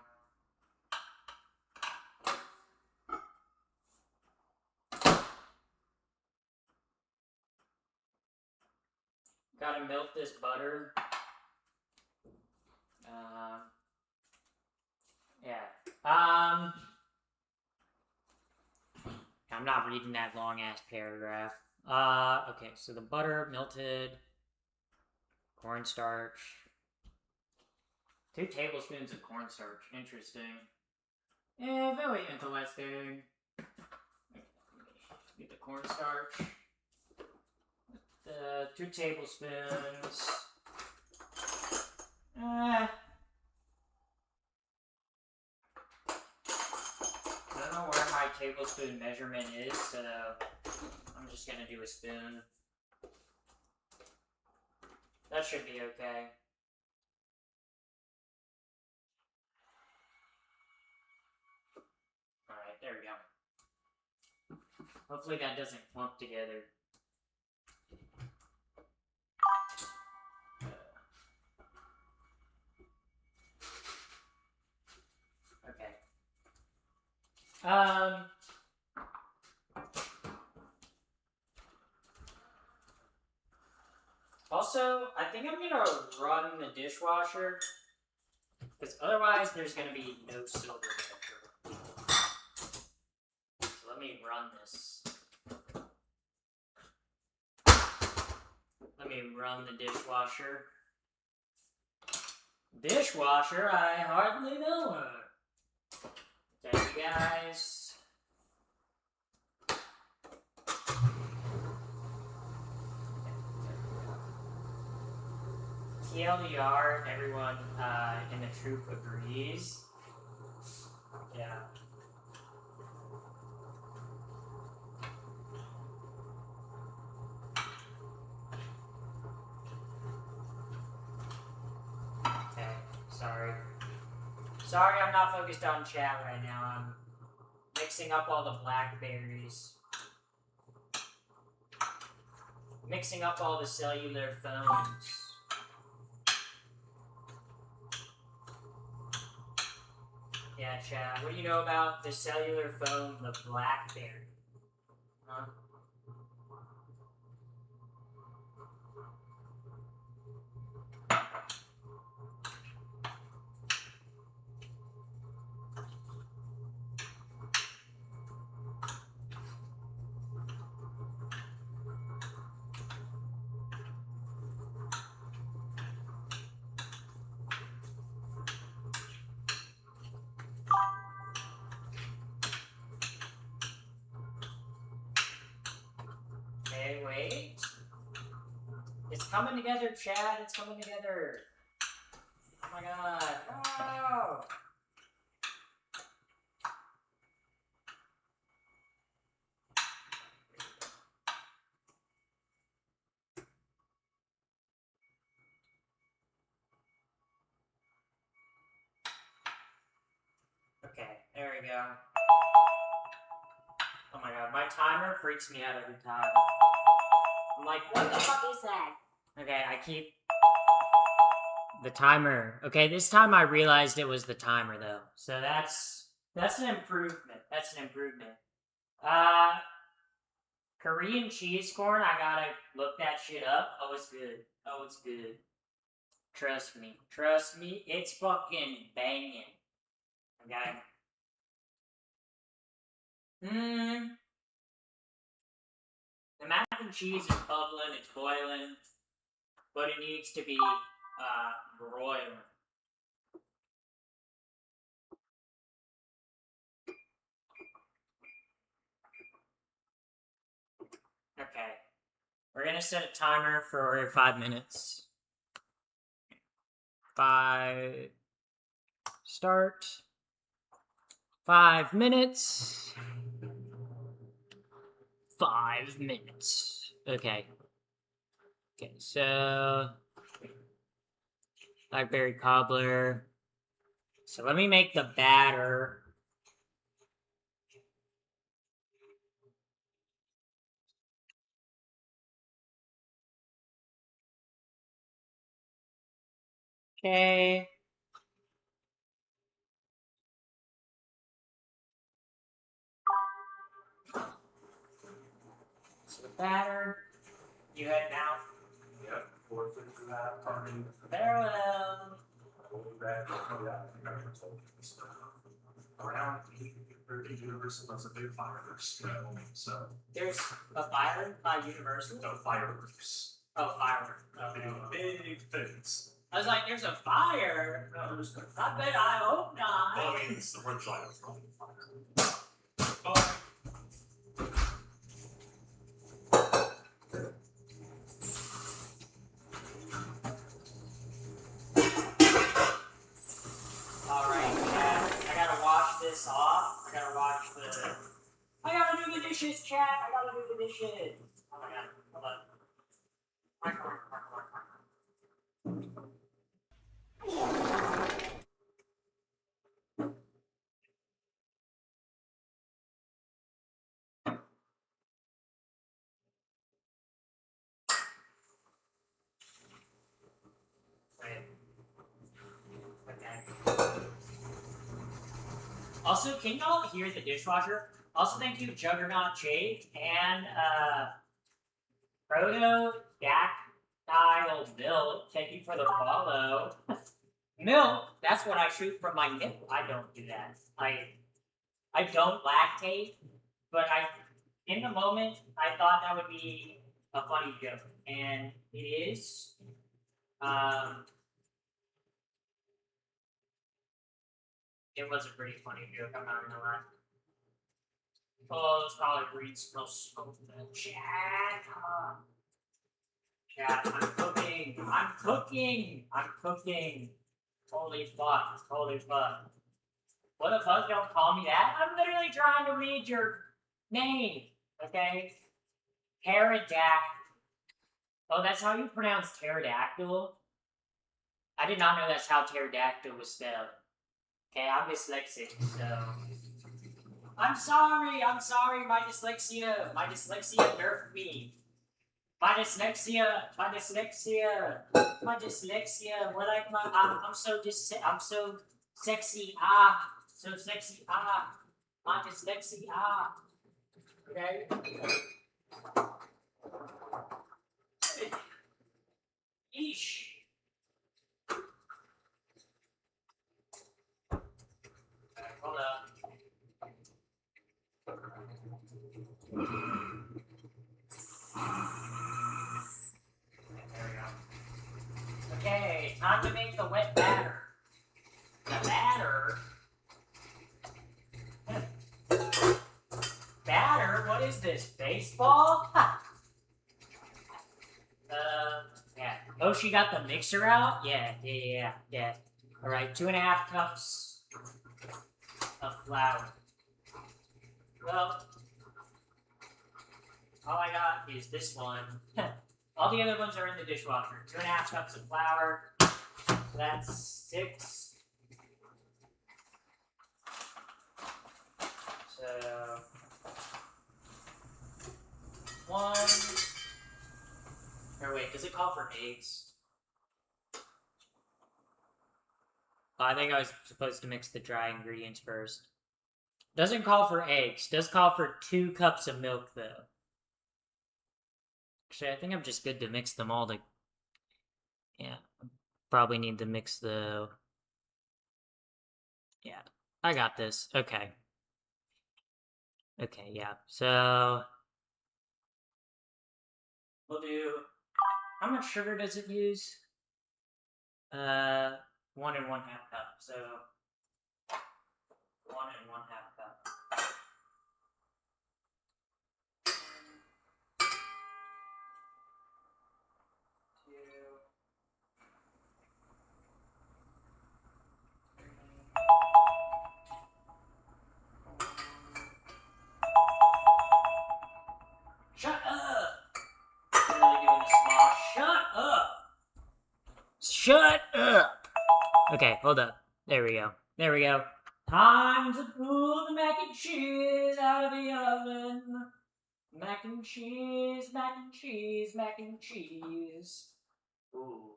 Gotta melt this butter. Yeah. I'm not reading that long ass paragraph. Okay, so the butter melted, cornstarch, 2 tablespoons of cornstarch. Interesting. Very interesting. Get the cornstarch. 2 tablespoons. I don't know where my tablespoon measurement is, so I'm just gonna do a spoon. That should be okay. Alright, there we go. Hopefully that doesn't clump together. Okay. Also, I think I'm gonna run the dishwasher, because otherwise there's gonna be no silver there. So let me run this. Let me run the dishwasher. Dishwasher? I hardly know her. Thank you guys. TLDR, everyone in the troop agrees. Yeah. Okay, sorry. Sorry I'm not focused on chat right now. I'm mixing up all the blackberries. Mixing up all the cellular phones. Yeah, chat. What do you know about the cellular phone, the BlackBerry? Huh? Okay, wait. It's coming together, Chad. It's coming together. Oh my god. Oh! Okay, there we go. Oh my god, my timer freaks me out every time. I'm like, what the fuck is that? Okay, I keep... The timer. Okay, this time I realized it was the timer, though. So that's an improvement. That's an improvement. Korean cheese corn, I gotta look that shit up. Oh, it's good. Oh, it's good. Trust me. Trust me, it's fucking banging. Okay? The mac and cheese is bubbling, it's boiling, but it needs to be, broiled. Okay. We're gonna set a timer for 5 minutes. 5... Start. 5 minutes. 5 minutes. Okay. Okay, so... Blackberry cobbler. So let me make the batter. Okay. So the batter. You head now. Yep. forth into that party. Farewell. Around the Universal does a big fireworks show, so There's a fire by Universal? no fireworks. Oh, fireworks. They do big things. I was like, there's a fire. No, there's no I bet I hope not. Well, I mean, it's the 4th of July. It's probably fire. Oh. Alright, chat. I gotta wash this off. I gotta wash the. I gotta do the dishes, chat. I gotta do the dishes. Oh my god. Hold on. Okay. Also, can y'all hear the dishwasher? Also, thank you, Juggernaut Jake and Proto Dactyl Milk. Thank you for the follow. Milk, that's what I shoot from my nipple. I don't do that. I don't lactate, but in the moment, I thought that would be a funny joke, and it is. It was a pretty funny joke, I'm not gonna lie. Oh, it's probably green smells so good. Chat, come on. Chat, I'm cooking. I'm cooking. I'm cooking. Holy fuck. Holy fuck. What the fuck? Don't call me that. I'm literally trying to read your name. Okay? Pterodactyl. Oh, that's how you pronounce pterodactyl? I did not know that's how pterodactyl was spelled. Okay, I'm dyslexic, so. I'm sorry, my dyslexia nerfed me. My dyslexia, I'm so sexy, so sexy, my dyslexia, okay? Yeesh. Hold up. Okay, time to make the wet batter. The batter? Batter? What is this? Baseball? Yeah. Oh, she got the mixer out? Yeah. Alright, 2.5 cups of flour. Well, all I got is this one. All the other ones are in the dishwasher. 2.5 cups of flour. That's 6. So 1. Or wait, does it call for eggs? Oh, I think I was supposed to mix the dry ingredients first. Doesn't call for eggs. Does call for 2 cups of milk, though. Actually, I think I'm just good to mix them all to... Yeah. Probably need to mix the... Yeah. I got this. Okay. Okay, yeah. So... We'll do... How much sugar does it use? 1 1/2 cup. So... 1 1/2 cup. Shut up! I'm really doing a small. Shut up! Shut up! Okay, hold up. There we go. There we go. Time to pull the mac and cheese out of the oven. Mac and cheese, mac and cheese, mac and cheese. Ooh.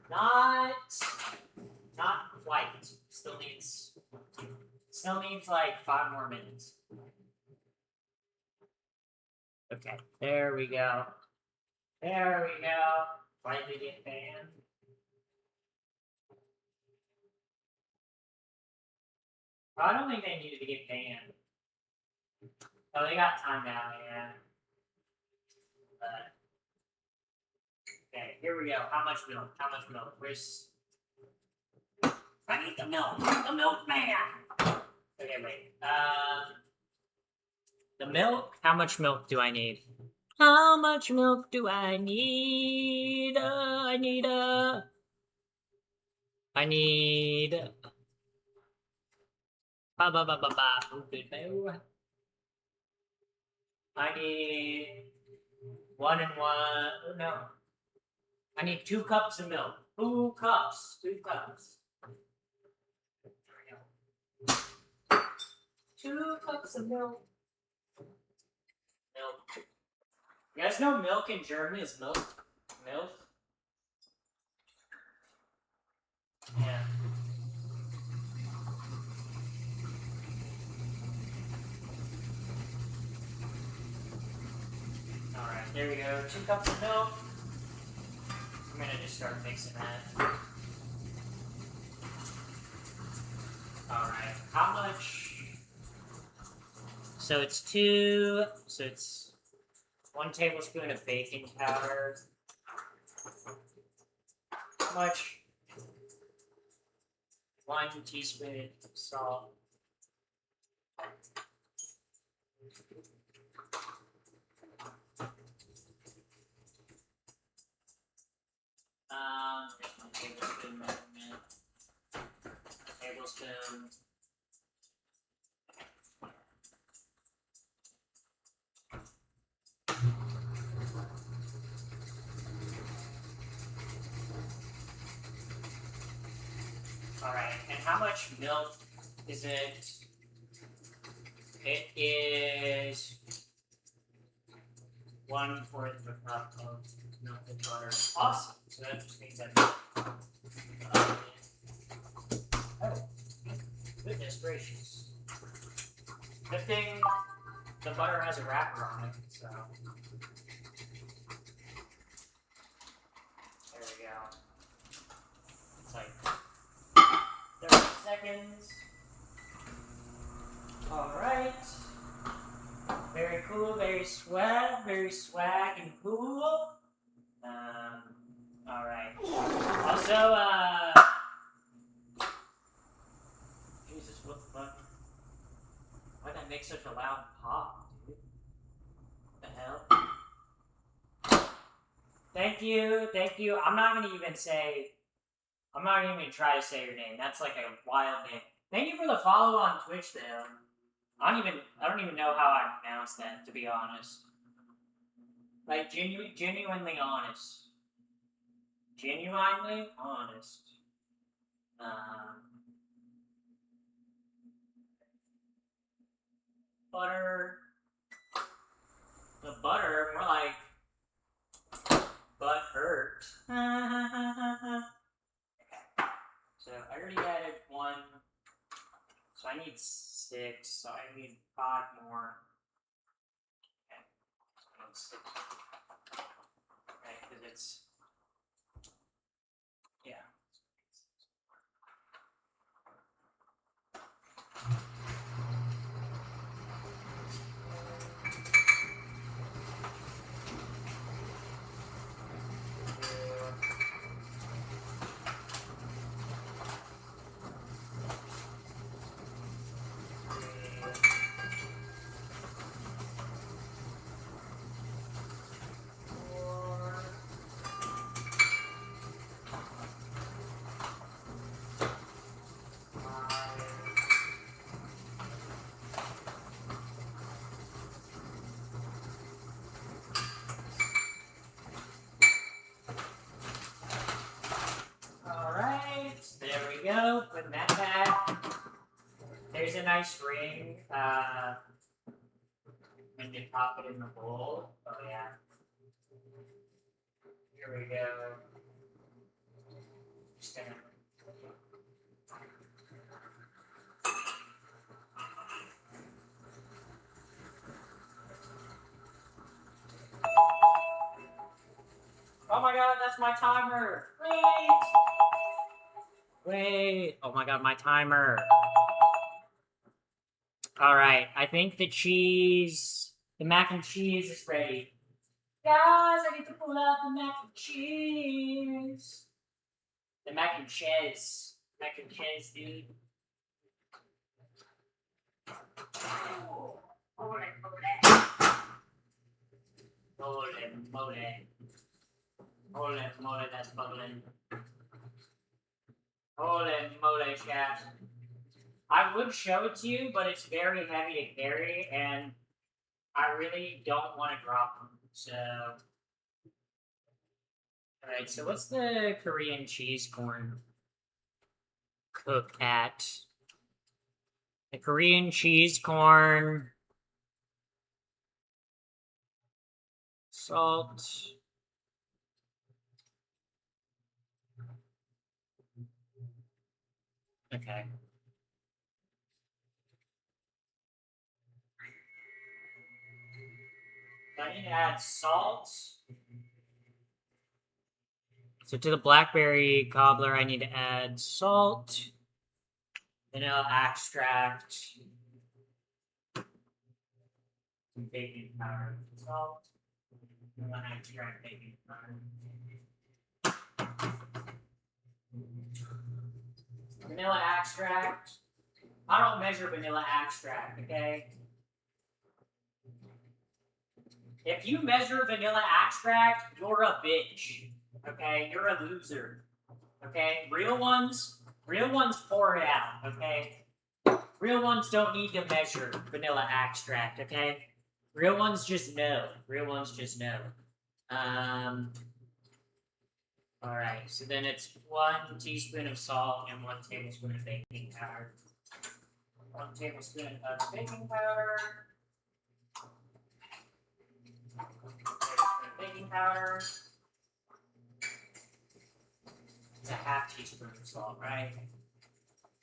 Not quite. Still needs like 5 more minutes. Okay, there we go. There we go. Why did they get banned? I don't think they needed to get banned. Oh, they got timed out, yeah. But, okay, here we go. How much milk? How much milk? Where's... I need the milk! The milkman! Okay, wait. The milk? How much milk do I need? How much milk do I need? I need... Ba ba ba ba ba. I need 1 and 1. No. I need 2 cups of milk. 2 cups. 2 cups. There we go. 2 cups of milk. Milk. You guys know milk in German is milk? Milk? Yeah. Alright, there we go. 2 cups of milk. I'm gonna just start mixing that. Alright, how much? So it's 2, so it's 1 tablespoon of baking powder. How much? 1 teaspoon of salt. There's my tablespoon measurement. Tablespoon. Alright, and how much milk is it? It is 1/4 of a cup of milk and butter. Awesome. So that just means that. Oh, goodness gracious. Good thing the butter has a wrapper on it, so. There we go. It's like 30 seconds. Alright. Very cool, very swag and cool. Alright. Also, Jesus, what the fuck? Why'd that make such a loud pop, dude? What the hell? Thank you. I'm not gonna even try to say your name. That's like a wild name. Thank you for the follow on Twitch, though. I don't even know how I pronounce that, to be honest. Like, genuinely honest. Genuinely honest. Butter. The butter, more like butt hurt. Okay. So I already added 1. So I need 6. So I need 5 more. Okay. So I need 6. Right, because it's. Yeah. Go, putting that back. There's a nice ring. When you pop it in the bowl. Oh yeah. Here we go. Just gonna. my god, that's my timer. Wait. Oh my god, my timer. Alright, I think the mac and cheese is ready. Guys, I get to pull out the mac and cheese. The mac and cheese. Mac and cheese, dude. Holy moly, that's bubbling. Holy moly, chat. I would show it to you, but it's very heavy to carry, and I really don't want to drop them. So, alright, so what's the Korean cheese corn cook at? The Korean cheese corn, salt. Okay. I need to add salt. So to the blackberry cobbler, I need to add salt, vanilla extract, some baking powder, salt, vanilla extract, baking powder. Vanilla extract. I don't measure vanilla extract, okay? If you measure vanilla extract, you're a bitch. Okay? You're a loser. Okay? Real ones pour it out, okay? Real ones don't need to measure vanilla extract, okay? Real ones just know. Real ones just know. Alright, so then it's 1 teaspoon of salt and 1 tablespoon of baking powder. 1 tablespoon of baking powder. Baking powder. It's a half teaspoon of salt, right?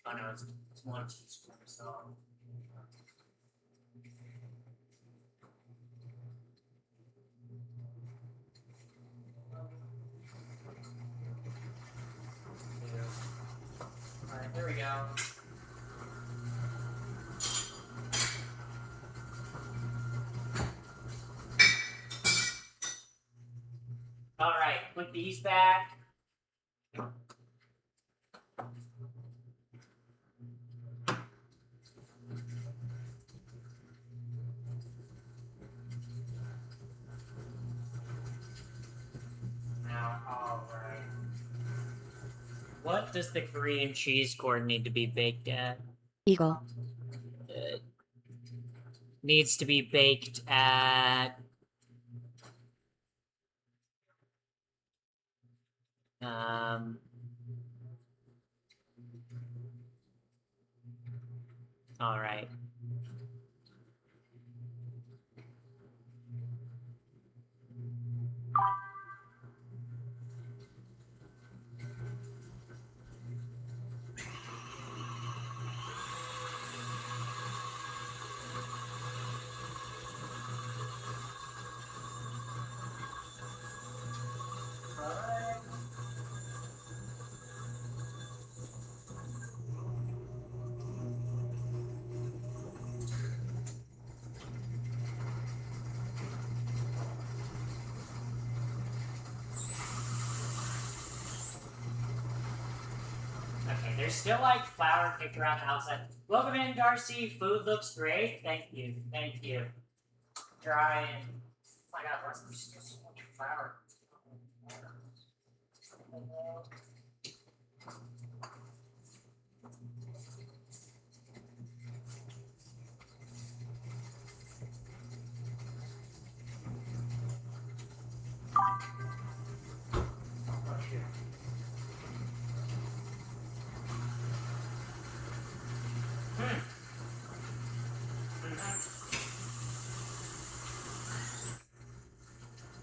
Oh no, it's 1 teaspoon of salt. Alright, there we go. Alright, put these back. Now, alright. What does the Korean cheese corn need to be baked at? Eagle. It needs to be baked at all right. Okay, there's still like flour kicked around the outside. Welcome in, Darcy. Food looks great. Thank you. Thank you. Try and oh my god, there's still so much flour.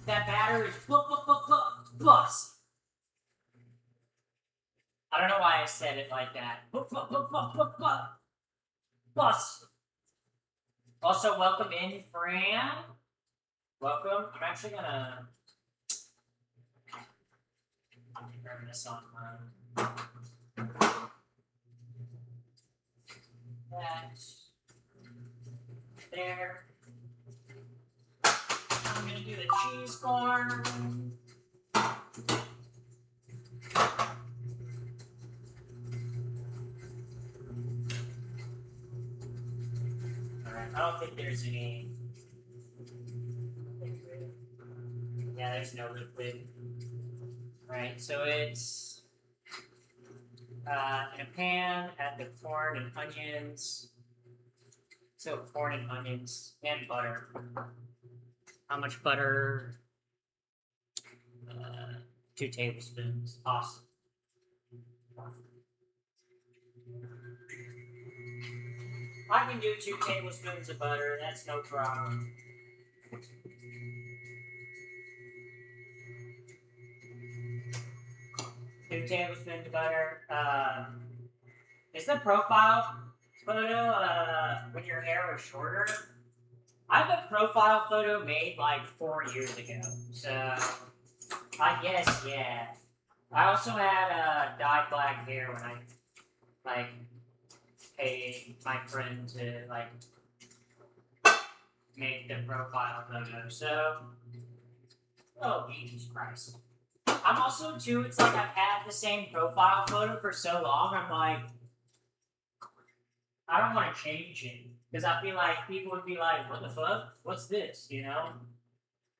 That batter is bus. I don't know why I said it like that. Bus. Also, welcome in, Fran. Welcome. I'm actually gonna this online. That there. I'm gonna do the cheese corn. Alright, I don't think there's any liquid. Yeah, there's no liquid. Alright, so it's in a pan, add the corn and onions. So corn and onions and butter. How much butter? 2 tablespoons. Awesome. I can do 2 tablespoons of butter. That's no problem. Two tablespoons of butter. Is the profile photo when your hair was shorter? I have a profile photo made like 4 years ago, so I guess yeah. I also had dyed black hair when I like paid my friend to like make the profile photo. So, oh Jesus Christ! I'm also too. It's like I've had the same profile photo for so long. I'm like, I don't want to change it. Because I feel like people would be like, what the fuck? What's this? You know?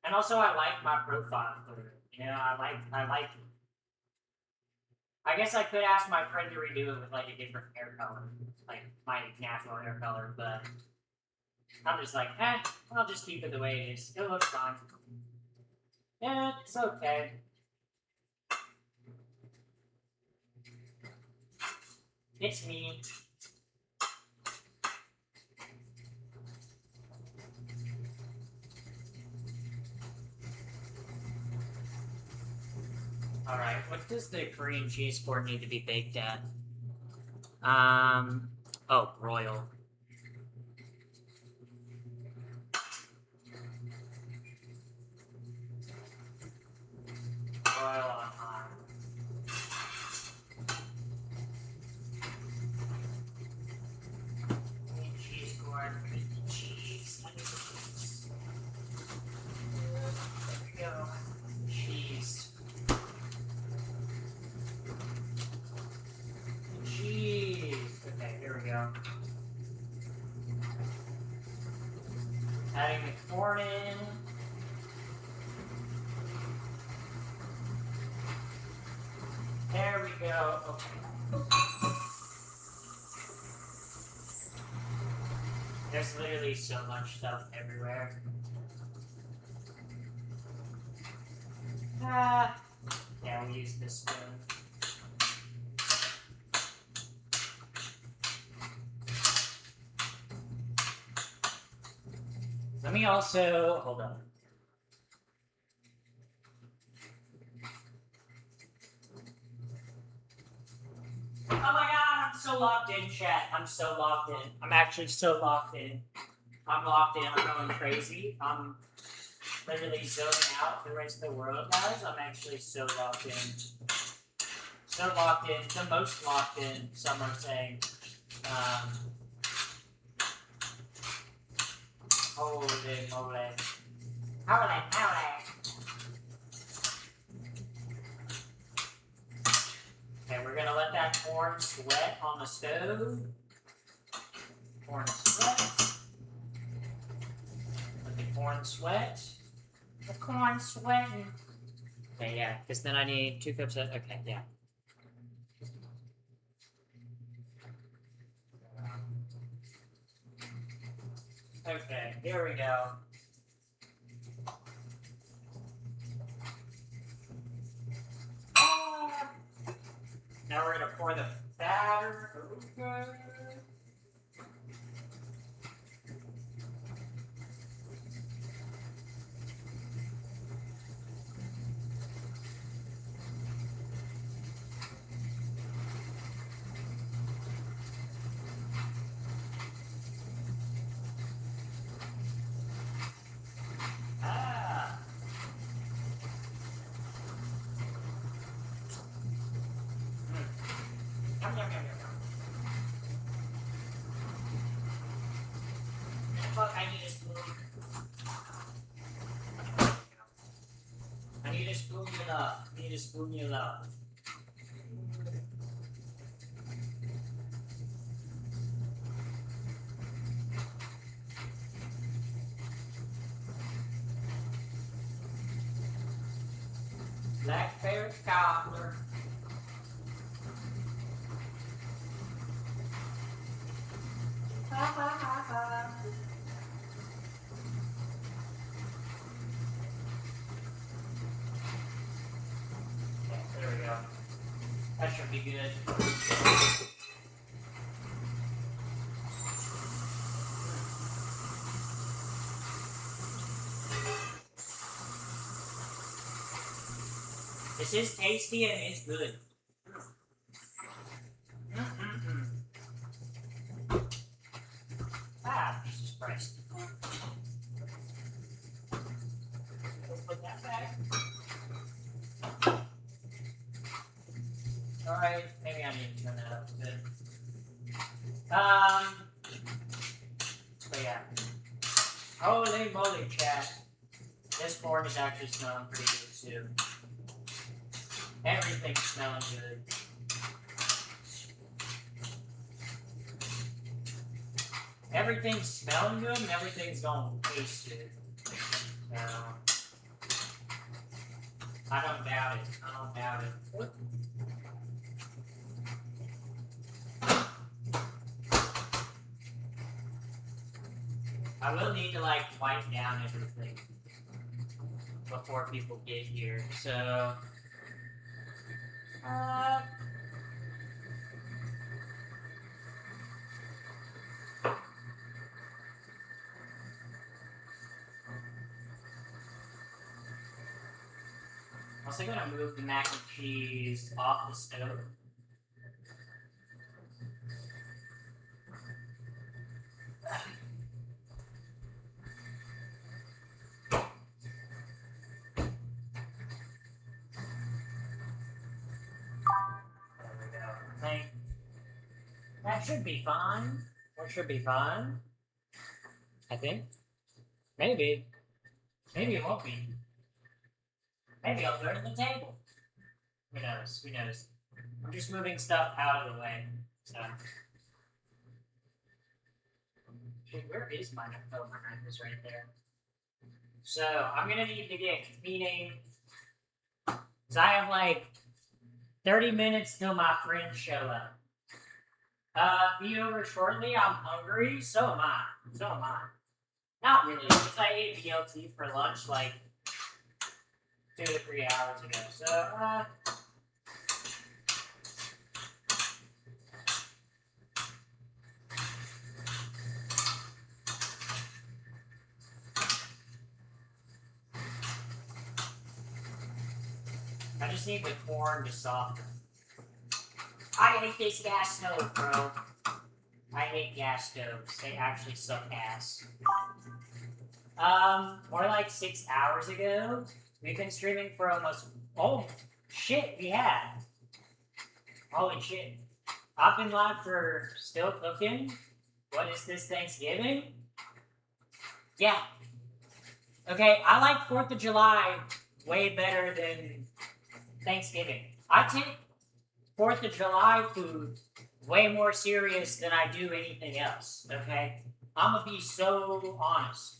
And also I like my profile photo. You know, I like it. I guess I could ask my friend to redo it with like a different hair color. Like my natural hair color, but I'm just like, I'll just keep it the way it is. It looks fine. Yeah, it's okay. It's me. Alright, what does the Korean cheese corn need to be baked at? Oh, broil. Broil on high. I need cheese corn, I need the cheese, I need the cheese. There we go. Cheese. Cheese. Okay, here we go. Adding the corn in. There we go. Okay. There's literally so much stuff everywhere. Yeah, we'll use this spoon. Let me also, hold on. Oh my god, I'm so locked in, chat. I'm so locked in. I'm actually so locked in. I'm locked in. I'm going crazy. I'm literally zoning out the rest of the world, guys. I'm actually so locked in. So locked in. The most locked in, some are saying. Holy moly. Holy moly. Okay, we're gonna let that corn sweat on the stove. Corn sweat. Let the corn sweat. The corn sweating. Okay, yeah, because then I need 2 cups of, okay, yeah. Okay, here we go. Now we're gonna pour the batter over. up. Need to spoon you up. Black Bear Cobbler. Ha ha ha ha. Okay, there we go. That should be good. This is tasty and it's good. Ah, Jesus Christ. Put that back. Alright, maybe I need to turn that up a bit. But yeah. Holy moly, chat. This corn is actually smelling pretty good too. Everything's smelling good. Everything's smelling good and everything's gonna taste good. No. I don't doubt it. I don't doubt it. I will need to like wipe down everything before people get here. So also gonna move the mac and cheese off the stove. That should be fine. That should be fine. I think. Maybe. Maybe it won't be. Maybe I'll put it on the table. Who knows? Who knows? I'm just moving stuff out of the way. So. Shit, where is my knife? Oh, my knife is right there. So, I'm gonna need to get cleaning. Because I have like 30 minutes till my friends show up. Be over shortly. I'm hungry. So am I. So am I. Not really, because I ate BLT for lunch like 2 to 3 hours ago. So, I just need the corn to soften. I hate this gas stove, bro. I hate gas stoves. They actually suck ass. More like 6 hours ago, we've been streaming for almost... Oh, shit, we have. Holy shit. I've been live for Still Cooking. What is this, Thanksgiving? Yeah. Okay, I like 4th of July way better than Thanksgiving. I take 4th of July food way more serious than I do anything else, okay? I'm gonna be so honest.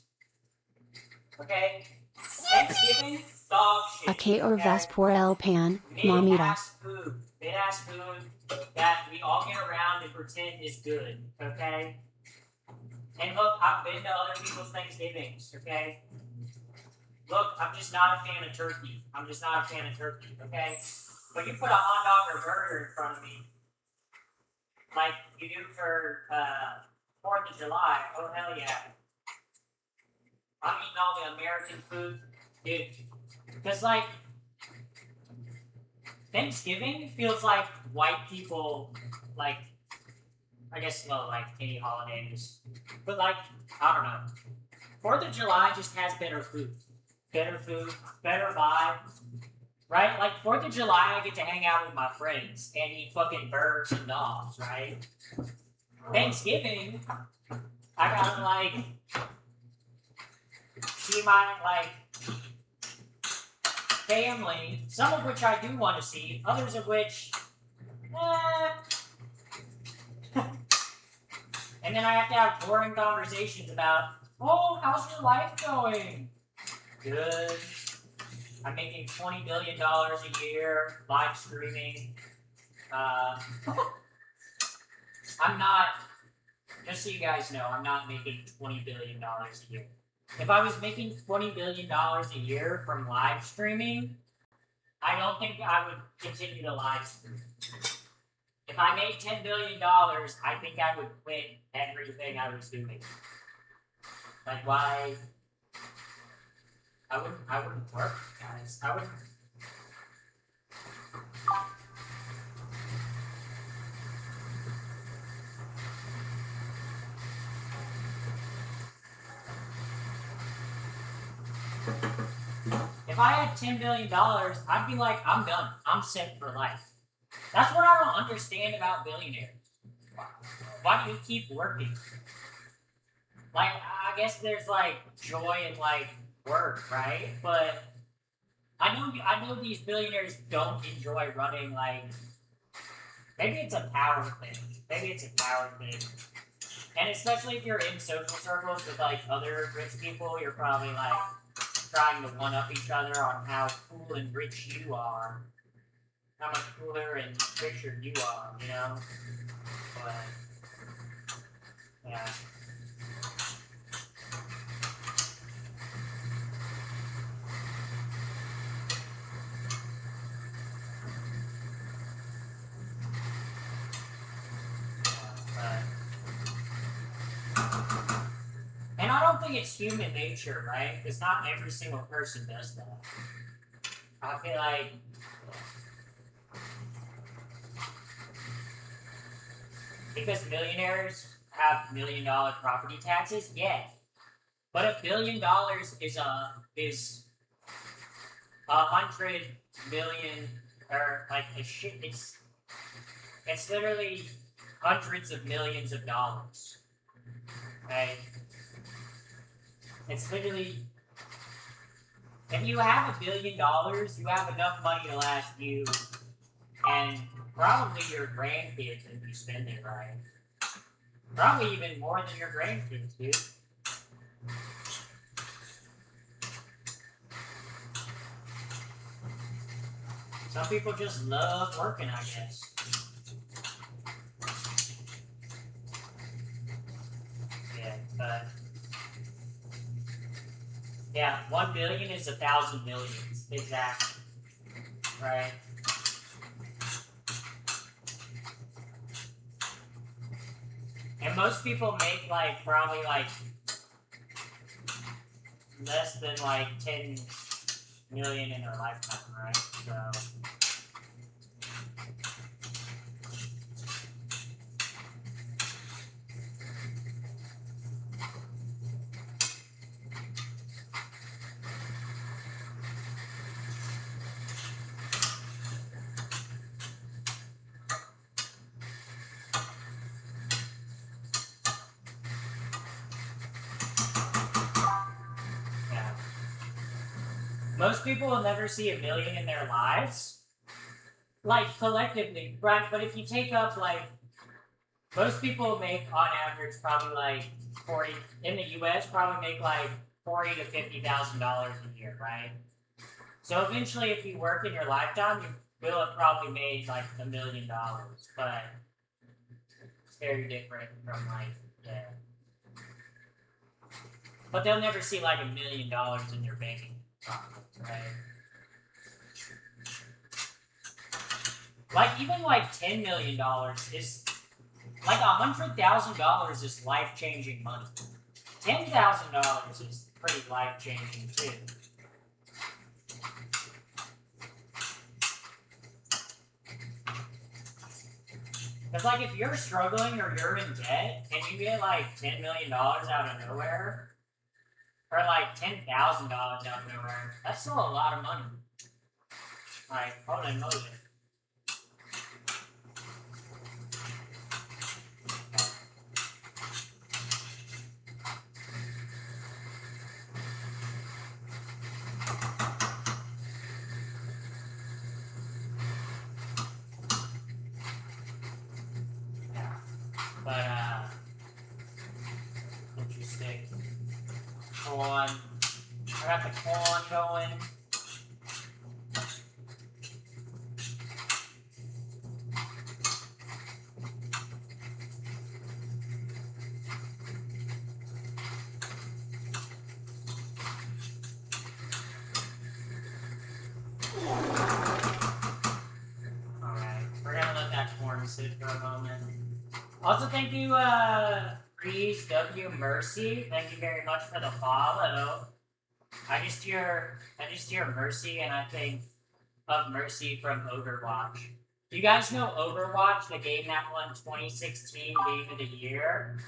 Okay? Thanksgiving, dog shit. Okay, or vas por el pan, mamita. Mid-ass food. Mid-ass food that we all get around and pretend is good, okay? And look, I've been to other people's Thanksgivings, okay? Look, I'm just not a fan of turkey. I'm just not a fan of turkey, okay? But you put a hot dog or burger in front of me, like you do for 4th of July, oh hell yeah. I'm eating all the American food, dude. Because like, Thanksgiving feels like white people, like, I guess, well, like any holidays. But like, I don't know. 4th of July just has better food. Better food, better vibe. Right? Like, 4th of July, I get to hang out with my friends and eat fucking burgers and dogs, right? Thanksgiving, I gotta, like, see my, like, family, some of which I do want to see, others of which, and then I have to have boring conversations about, oh, how's your life going? Good. I'm making $20 billion a year, live streaming. I'm not, just so you guys know, I'm not making $20 billion a year. If I was making $20 billion a year from live streaming, I don't think I would continue to live stream. If I made $10 billion, I think I would quit everything I was doing. Like, why? I wouldn't work, guys. I wouldn't. If I had $10 billion, I'd be like, I'm done. I'm set for life. That's what I don't understand about billionaires. Why do you keep working? Like, I guess there's like joy in like work, right? But I know these billionaires don't enjoy running. Like, maybe it's a power thing. And especially if you're in social circles with like other rich people, you're probably like trying to one up each other on how cool and rich you are. How much cooler and richer you are, you know? But, yeah. And I don't think it's human nature, right? Because not every single person does that. I feel like because millionaires have $1 million property taxes, yeah. But $1 billion is 100 million, or like a shit. It's literally hundreds of millions of dollars, right? It's literally, if you have $1 billion, you have enough money to last you and probably your grandkids if you spend it right. Probably even more than your grandkids, dude. Some people just love working, I guess. Yeah, but yeah, 1 billion is 1,000 millions, exactly. Right? And most people make like probably like less than like 10 million in their lifetime, right? So most people will never see $1 million in their lives, like collectively, right? But if you take up like, most people make on average probably like 40 in the U.S. probably make like $40,000 to $50,000 a year, right? So eventually, if you work in your lifetime, you will have probably made like $1 million, but it's very different from like yeah. But they'll never see like $1 million in your bank account. Right. Like even like $10 million is like $100,000 is life-changing money. $10,000 is pretty life-changing too. Because like if you're struggling or you're in debt and you get like $10 million out of nowhere, or like $10,000 out of nowhere, that's still a lot of money. Like, holy moly. But, interesting. Corn. I got the corn going. Alright, we're gonna let that corn sit for a moment. Also, thank you, Freeze W Mercy. Thank you very much for the follow. I just hear Mercy, and I think of Mercy from Overwatch. Do you guys know Overwatch, the game that won 2016 Game of the Year?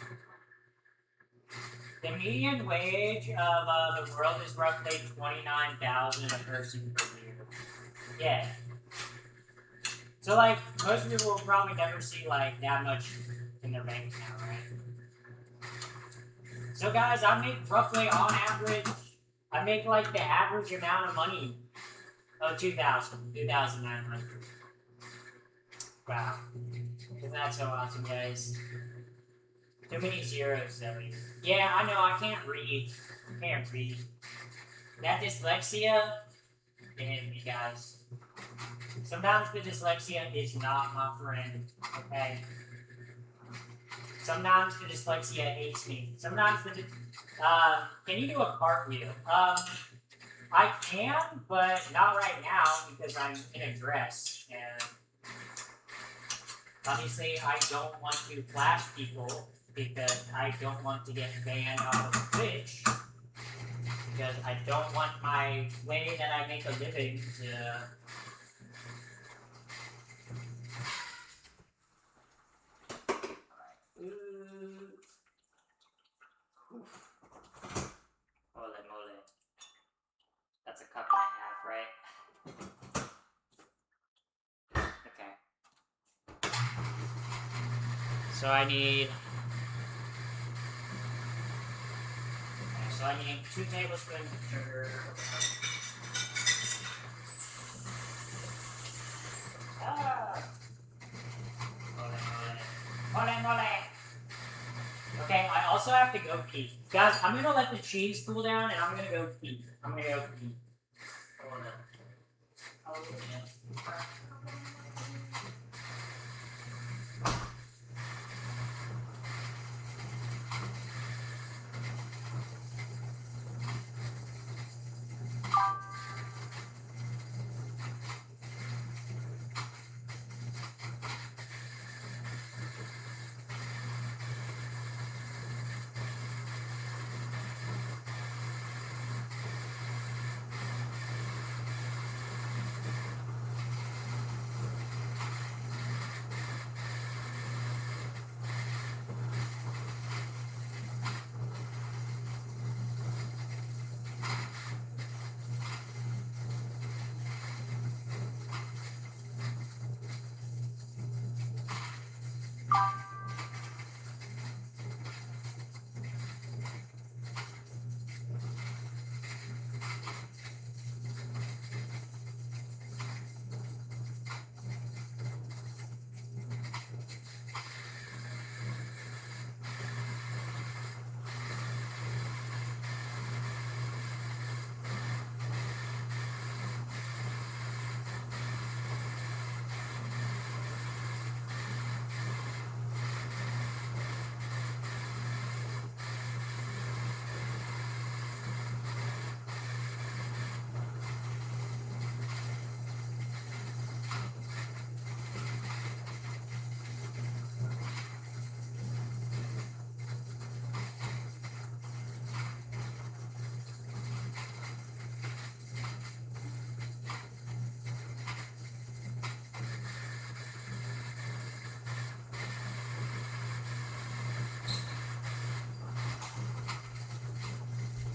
The median wage of the world is roughly $29,000 a person per year. Yeah. So, like, most people will probably never see, like, that much in their bank account, right? So, guys, I make roughly, on average, I make, like, the average amount of money. Oh, 2,900. Wow. Isn't that so awesome, guys? Too many zeros everywhere. Yeah, I know, I can't read. That dyslexia, it hit me, guys. Sometimes the dyslexia is not my friend, okay? Sometimes the dyslexia hates me. Sometimes the can you do a cartwheel? I can, but not right now because I'm in a dress, and obviously I don't want to flash people because I don't want to get banned off of Twitch, because I don't want my way that I make a living to... Mole. That's a cup and a half, right? Okay. So I need... So I need 2 tablespoons of sugar. Mole. Okay, I also have to go pee. Guys, I'm gonna let the cheese cool down and I'm gonna go pee. Hold on.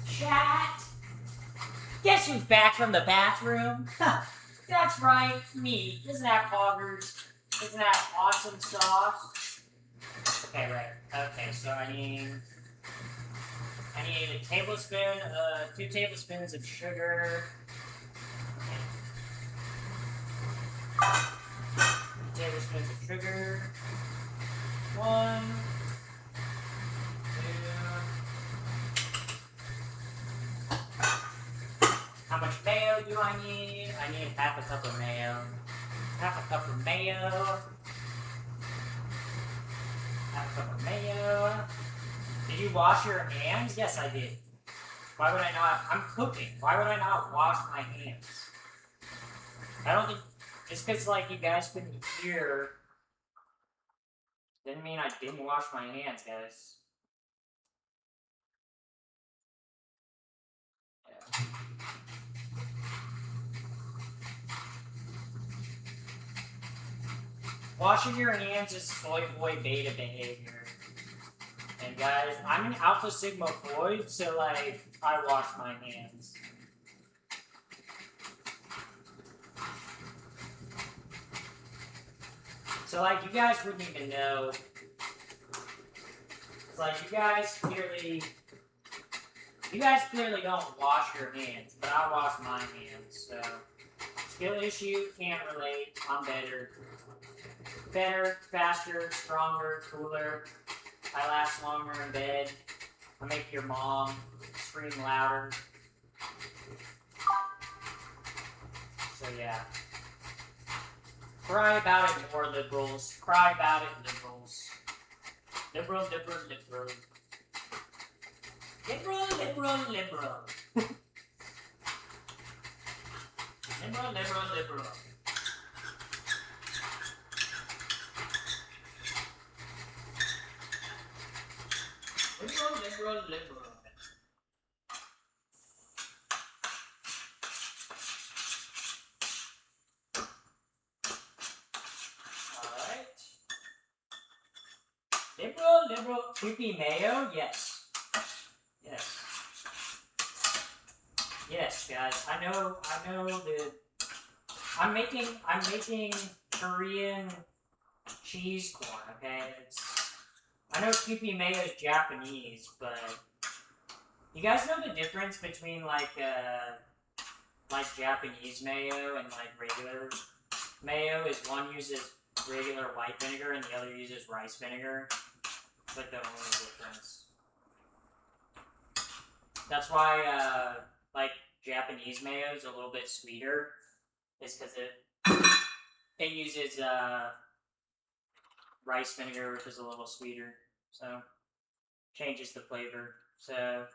Chat! Guess who's back from the bathroom? That's right, me. Isn't that poggers? Isn't that awesome sauce? Okay, right. Okay, so I need a tablespoon, 2 tablespoons of sugar. Okay. 2 tablespoons of sugar. 1 do I need? I need half a cup of mayo. Half a cup of mayo. Half a cup of mayo. Did you wash your hands? Yes, I did. Why would I not? I'm cooking. Why would I not wash my hands? I don't think... Just because, like, you guys couldn't hear... Didn't mean I didn't wash my hands, guys. Yeah. Washing your hands is soy boy beta behavior. And guys, I'm an Alpha Sigma Void, so like, I wash my hands. So like, you guys wouldn't even know. It's like, you guys clearly don't wash your hands, but I wash my hands, so. Skill issue, can't relate, I'm better. Better, faster, stronger, cooler. I last longer in bed. I make your mom scream louder. So yeah. Cry about it more, liberals. Cry about it, liberals. Liberal, liberal, liberal. Liberal, liberal, liberal. Liberal, liberal, liberal. Liberal, liberal, liberal. Alright. Liberal, liberal, creepy mayo? Yes. Yes. Yes, guys. I know the... I'm making Korean cheese corn, okay? I know Kewpie Mayo is Japanese, but you guys know the difference between like Japanese mayo and like regular mayo is one uses regular white vinegar and the other uses rice vinegar. It's like the only difference. That's why like Japanese mayo is a little bit sweeter. It's because it uses rice vinegar, which is a little sweeter, so changes the flavor. So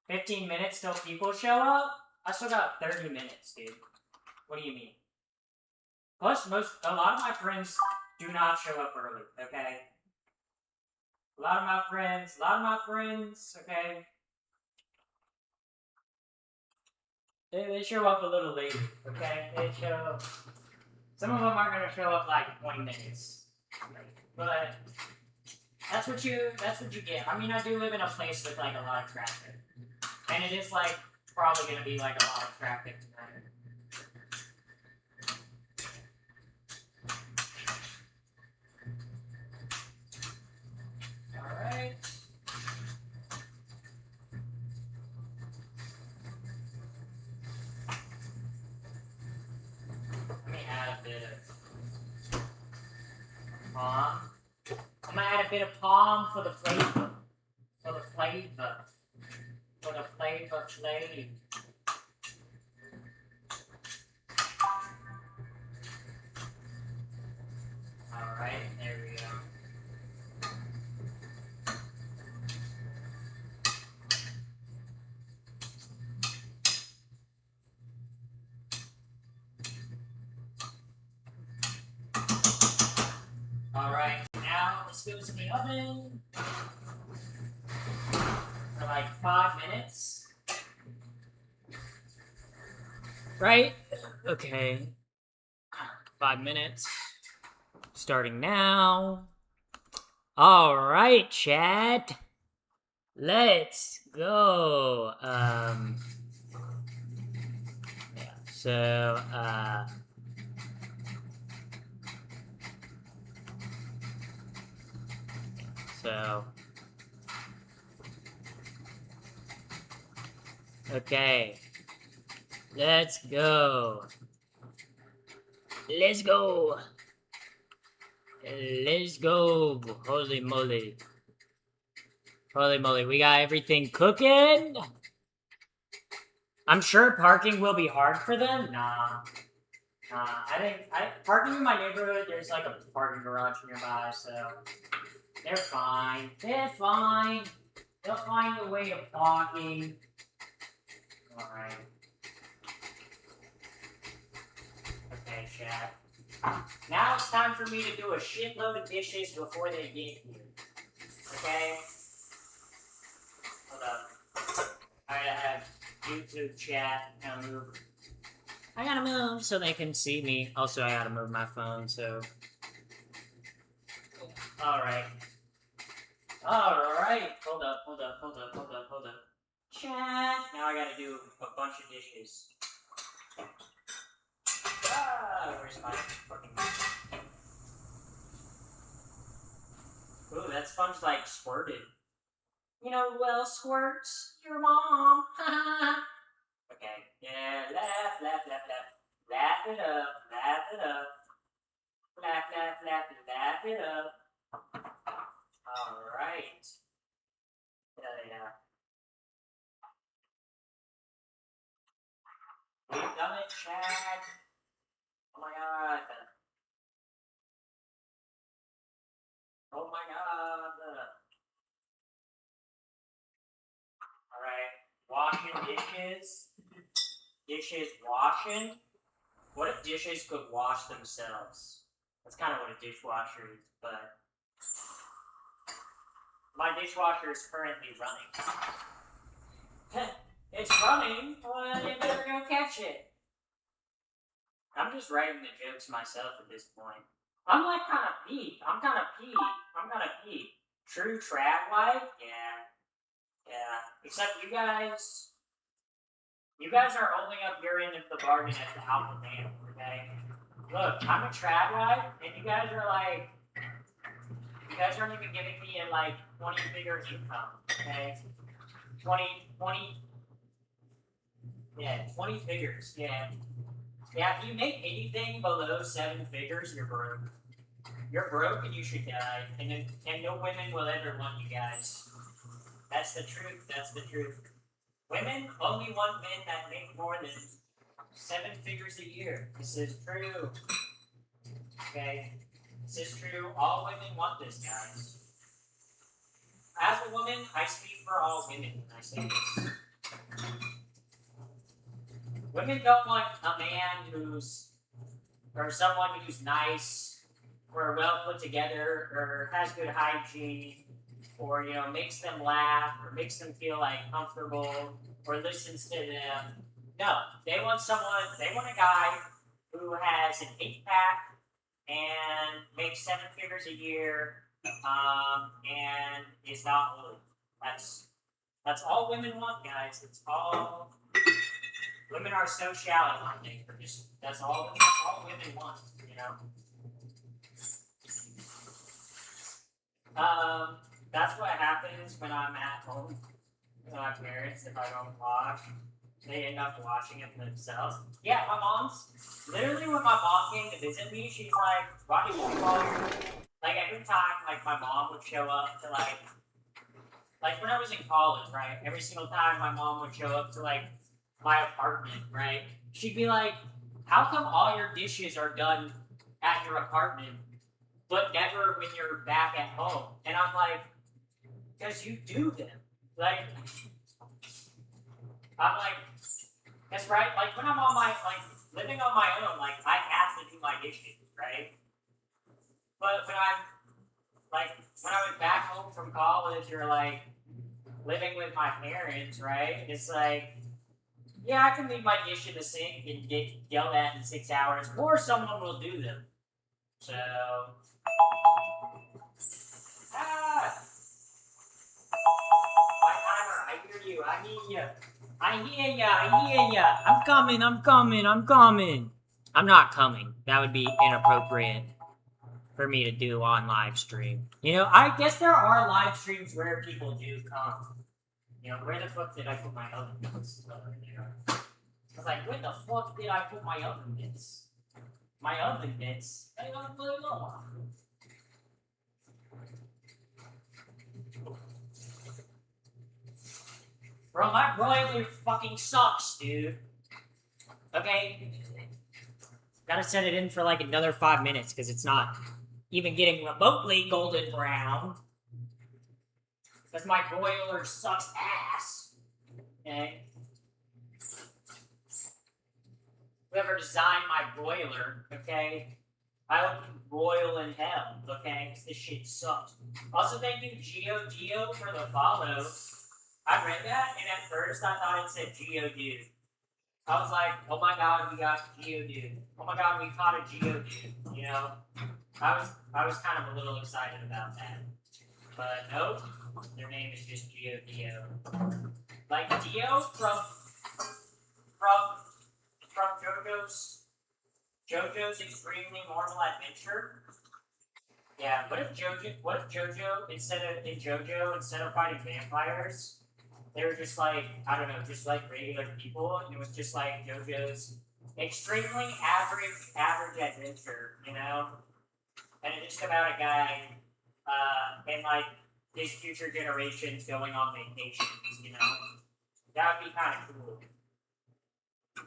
15 minutes till people show up? I still got 30 minutes, dude. What do you mean? Plus, a lot of my friends do not show up early, okay? A lot of my friends, okay? They show up a little late, okay? Some of them are gonna show up like 20 minutes. But that's what you get. I mean, I do live in a place with like a lot of traffic. And it is like probably gonna be like a lot of traffic tonight. Alright. Let me add a bit of palm. I'm gonna add a bit of palm for the flavor. For the flavor. For the flavor. Alright, there we go. Alright, now this goes in the oven for like 5 minutes. Right? Okay. 5 minutes. Starting now. Alright, chat. Let's go. Yeah, so, okay. Let's go. Let's go. Let's go. Holy moly. Holy moly. We got everything cooking. I'm sure parking will be hard for them. Nah. I think parking in my neighborhood, there's like a parking garage nearby, so they're fine. They're fine. They'll find a way of parking. Alright. Okay, chat. Now it's time for me to do a shitload of dishes before they get here. Okay? Hold up. I have YouTube chat. I gotta move so they can see me. Also, I gotta move my phone, so. Alright. Alright. Hold up. Chat. Now I gotta do a bunch of dishes. Where's my fucking. Ooh, that sponge like squirted. You know who else squirts? Your mom. Okay. Yeah, laugh. Laugh it up. Laugh it up. Alright. Yeah. We've done it, Chad. Oh my god. Oh my god. Alright. Washing dishes. Dishes washing. What if dishes could wash themselves? That's kind of what a dishwasher is, but my dishwasher is currently running. It's running? Well, you better go catch it. I'm just writing the jokes myself at this point. I'm like kind of peeved. I'm kind of peeved. True trad life? Yeah. Except you guys are holding up your end of the bargain as the alpha male, okay? Look, I'm a trad wife, and you guys aren't even giving me a, like, 20-figure income, okay? 20 figures, yeah. Yeah, if you make anything below 7 figures, you're broke. You're broke and you should die, and no women will ever want you guys. That's the truth. Women only want men that make more than 7 figures a year. This is true. Okay? This is true. All women want this, guys. As a woman, I speak for all women when I say this. Women don't want a man or someone who's nice, or well put together, or has good hygiene, or, makes them laugh, or makes them feel, like, comfortable, or listens to them. No, they want a guy who has an 8-pack, and makes 7 figures a year, and is not old. That's all women want, guys. It's all... Women are so shallow, I think. That's all women want, That's what happens when I'm at home with my parents. If I don't watch, they end up watching it themselves. Yeah, literally when my mom came to visit me, she's like, why do you call your... Like, every time, like, my mom would show up to, like, when I was in college, right? Every single time my mom would show up to, like, my apartment, right? She'd be like, how come all your dishes are done at your apartment, but never when you're back at home? And I'm like, because you do them. Like, I'm like, that's right. Like, when I'm on living on my own, like, I have to do my dishes, right? But when I was back home from college, or, like, living with my parents, right? It's like, yeah, I can leave my dish in the sink and get yelled at in 6 hours, or someone will do them. So... My timer, I hear you, I hear ya. I'm coming. I'm not coming. That would be inappropriate for me to do on live stream. I guess there are live streams where people do come. Where the fuck did I put my oven mitts? I was like, where the fuck did I put my oven mitts? My oven mitts? I don't really know. Bro, Bro, my broiler fucking sucks, dude. Okay? Gotta set it in for like another 5 minutes, because it's not even getting remotely golden brown. Because my broiler sucks ass. Okay? Whoever designed my broiler, okay? I hope you broil in hell, okay? Because this shit sucks. Also, thank you, Geo for the follow. I read that, and at first I thought it said Geodude. I was like, oh my god, we got Geodude. Oh my god, we caught a Geodude, you know? I was kind of a little excited about that. But nope, their name is just Dio. Like Dio from JoJo's Extremely Normal Adventure. Yeah, what if JoJo instead of fighting vampires, they were just like, I don't know, just like regular people, and it was just like JoJo's extremely average adventure, you know? And it's just about a guy, and like his future generations going on vacations, you know? That would be kind of cool.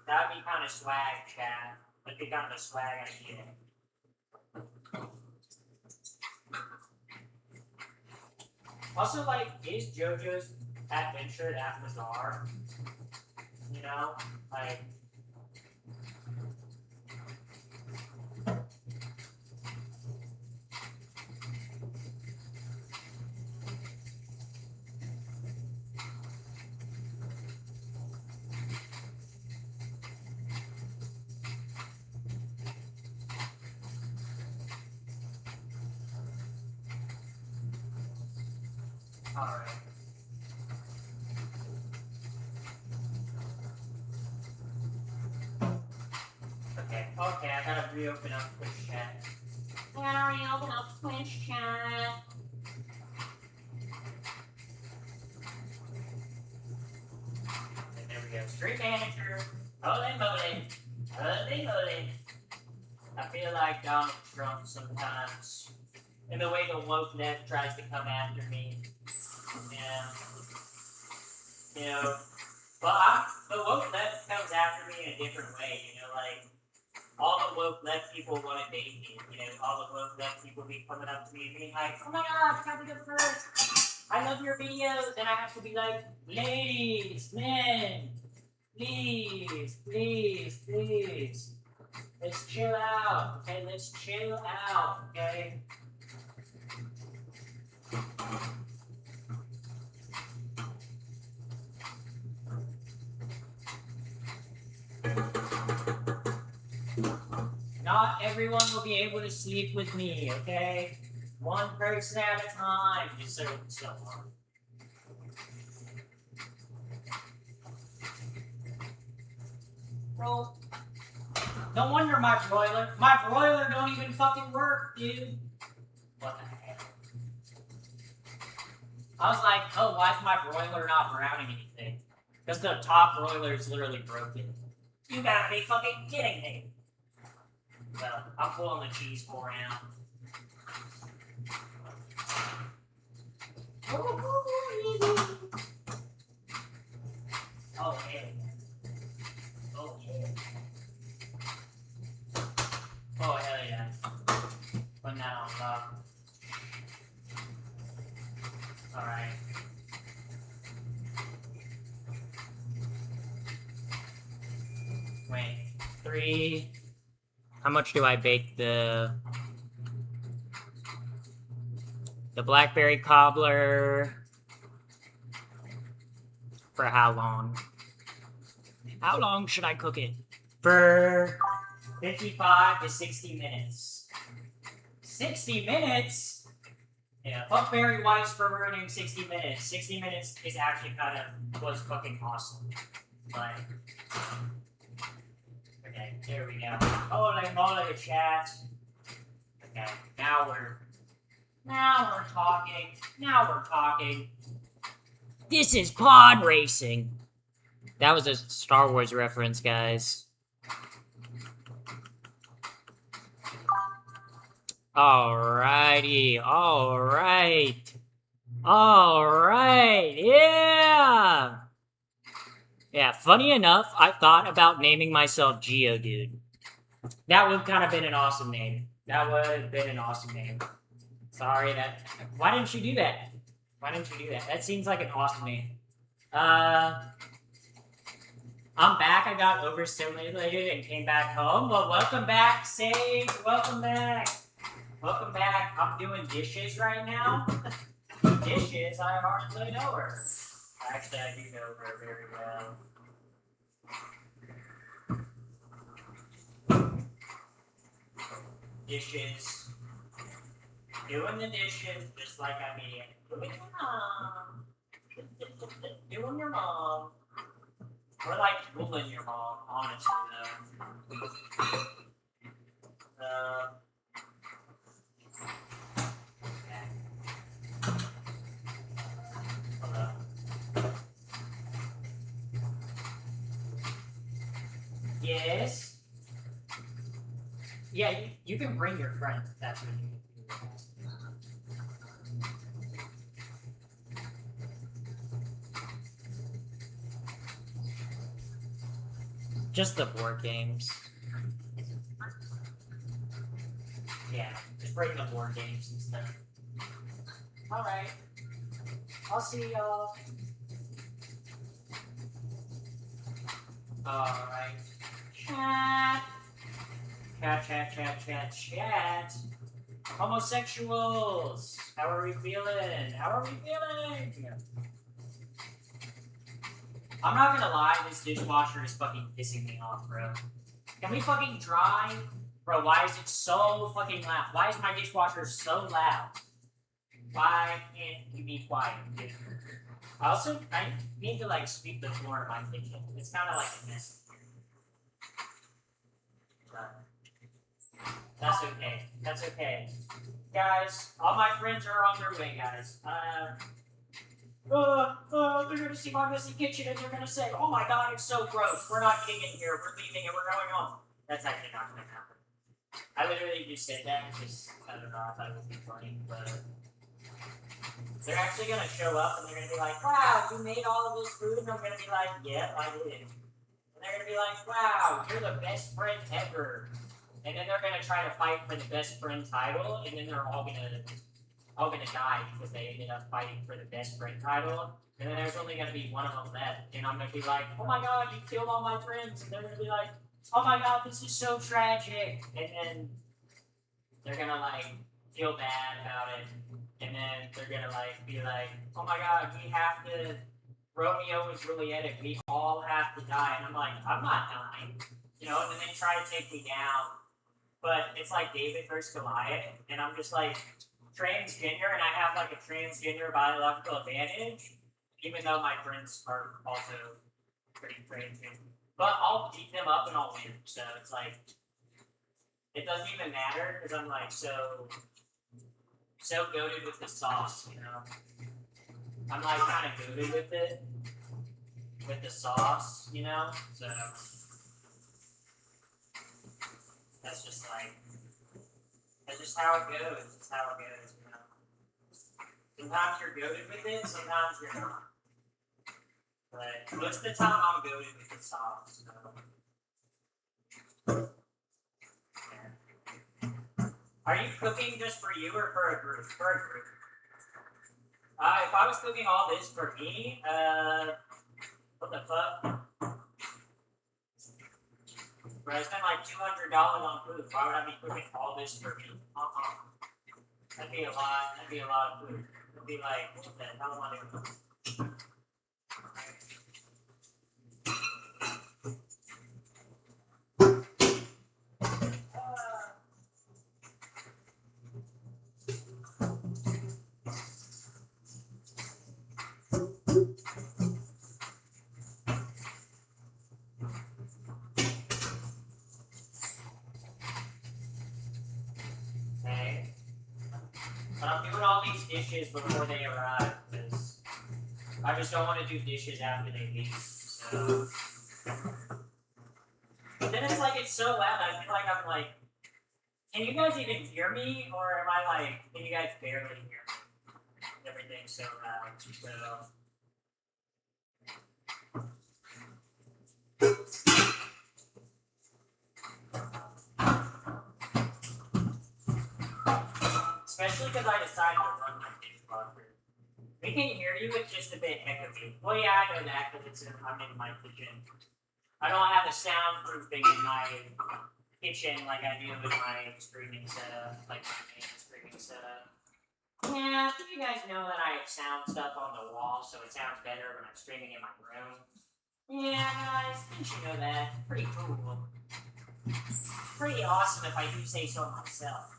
That would be kind of swag, Chad. That'd be kind of a swag idea. Also, like, is JoJo's Adventure that bizarre? You know? Like... Alright. Okay, I gotta reopen up Twitch chat. Gotta reopen up Twitch chat. And there we go. Stream manager. Holy moly. Holy moly. I feel like Donald Trump sometimes. In the way the woke net tries to come after me. Yeah. You know, but the woke left comes after me in a different way, you know, like, all the woke left people want to date me, you know, all the woke left people be coming up to me and being like, oh my god, gotta go first, I love your videos, and I have to be like, ladies, men, please, let's chill out, okay, let's chill out, okay? Not everyone will be able to sleep with me, okay? One person at a time, just so on. Bro, no wonder my broiler don't even fucking work, dude. What the heck? I was like, oh, why is my broiler not browning anything? Because the top broiler is literally broken. You gotta be fucking kidding me. Well, I'm pulling the cheese pour out. Oh, yeah. Oh, yeah. Oh, hell yeah. Putting that on top. Alright. Wait. 3... How much do I bake the blackberry cobbler? For how long? How long should I cook it? For 55 to 60 minutes. 60 minutes? Yeah, fuck Barry Weiss for ruining 60 minutes. 60 minutes is actually was fucking awesome. Like... Okay, there we go. Holy moly, chat. Okay, now we're talking. This is pod racing. That was a Star Wars reference, guys. Alrighty, alright, yeah! Yeah, funny enough, I thought about naming myself Geodude. That would kind of been an awesome name. That would have been an awesome name. Sorry that. Why didn't you do that? Why didn't you do that? That seems like an awesome name. I'm back. I got overstimulated and came back home. Well, welcome back, Sage. Welcome back. Welcome back. I'm doing dishes right now. Dishes? I hardly know her. Actually, I do know her very well. Dishes. Doing the dishes just like I mean. Doing your mom. Doing your mom. Or like fooling your mom, honestly though. Okay. Hello. Yes? Yeah, you can bring your friend if that's what you do. Just the board games. Yeah, just bring the board games and stuff. Alright. I'll see y'all. Alright. Chat. Chat. Homosexuals! How are we feeling? I'm not gonna lie, this dishwasher is fucking pissing me off, bro. Can we fucking dry? Bro, why is it so fucking loud? Why is my dishwasher so loud? Why can't you be quiet? I need to like sweep the floor in my kitchen. It's kind of like a mess. That's okay. Guys, all my friends are on their way, guys. They're gonna see my messy kitchen and they're gonna say, oh my god, it's so gross. We're not getting in here. We're leaving and we're going home. That's actually not gonna happen. I literally just said that because, I don't know, I thought it would be funny, but they're actually gonna show up and they're gonna be like, wow, you made all of this food? And I'm gonna be like, yeah, I did. And they're gonna be like, wow, you're the best friend ever. And then they're gonna try to fight for the best friend title, and then they're all gonna die because they ended up fighting for the best friend title. And then there's only gonna be one of them left, and I'm gonna be like, oh my god, you killed all my friends. And they're gonna be like, oh my god, this is so tragic. And then they're gonna like feel bad about it, and then they're gonna like be like, oh my god, we have to. Romeo and Juliet, we all have to die. And I'm like, I'm not dying. You know, and then they try to take me down. But it's like David versus Goliath, and I'm just like transgender, and I have like a transgender biological advantage, even though my friends are also pretty transgender. But I'll beat them up and I'll win, so it's like, it doesn't even matter, because I'm like so goated with the sauce, you know? I'm like kind of goated with it, with the sauce, you know? So that's just how it goes. It's how it goes, you know. Sometimes you're goated with it, sometimes you're not. But most of the time I'm goated with the sauce. So. Yeah. Are you cooking just for you or for a group? For a group. If I was cooking all this for me, what the fuck? Bro, I spent like $200 on food. Why would I be cooking all this for me? That'd be a lot. That'd be a lot of food. It'd be like, what the hell am I doing? But I'm doing all these dishes before they arrive, because I just don't want to do dishes after they leave, so. But then it's like, it's so loud, I feel like I'm like, can you guys even hear me, or am I like, can you guys barely hear me? Everything's so loud, so. especially because I decided to run my dishwasher. We can hear you, it's just a bit echoey. Well, yeah, I know that because I'm in my kitchen. I don't have the soundproofing in my kitchen like I do with my streaming setup, like my main streaming setup. Yeah, you guys know that I have sound stuff on the wall, so it sounds better when I'm streaming in my room. Yeah, guys, you should know that. Pretty cool. Pretty awesome if I do say so myself.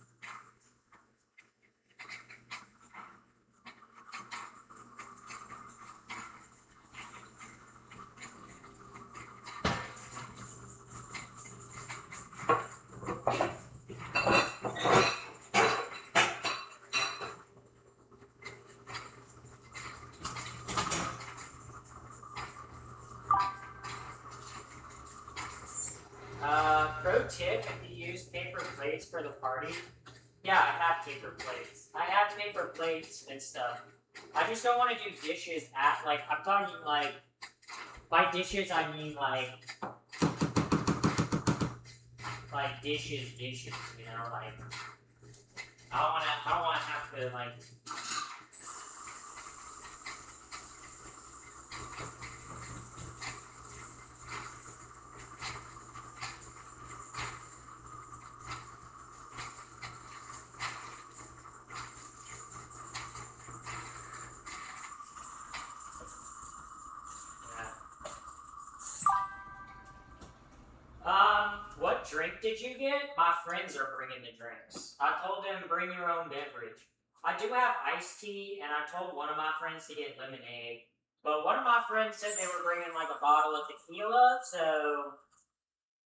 Pro tip, if you use paper plates for the party, yeah, I have paper plates. I have paper plates and stuff. I just don't want to do dishes at, like, I'm talking, like, by dishes, I mean, like dishes, you know, like, I don't want to have to, like, what drink did you get? My friends are bringing the drinks. I told them bring your own beverage. I do have iced tea, and I told one of my friends to get lemonade. But one of my friends said they were bringing like a bottle of tequila, so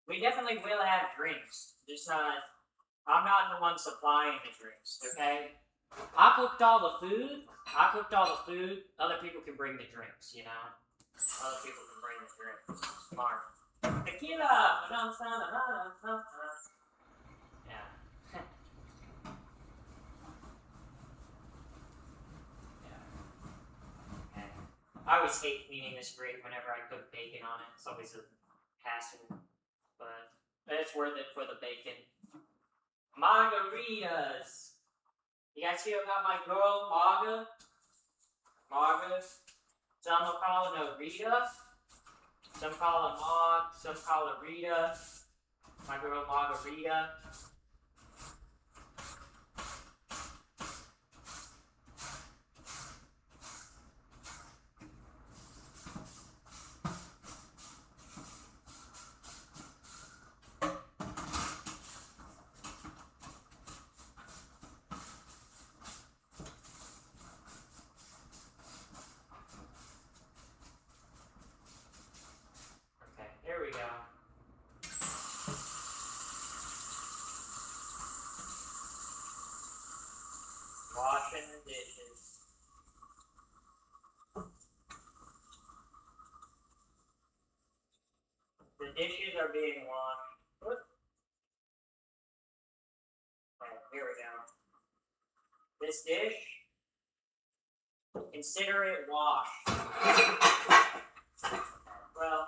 we definitely will have drinks. Just not, I'm not the one supplying the drinks, okay? I cooked all the food. Other people can bring the drinks, you know? Other people can bring the drinks. Smart. Tequila! Yeah. Okay. I always hate cleaning this grate whenever I cook bacon on it. It's always a hassle. But it's worth it for the bacon. Margaritas! You guys hear about my girl, Marga? Marga? Some will call her Rita. Some call her Mog, some call her Rita. My girl Margarita. Here we go. Washing the dishes. The dishes are being washed. Whoop. Right, here we go. This dish, consider it washed. Well,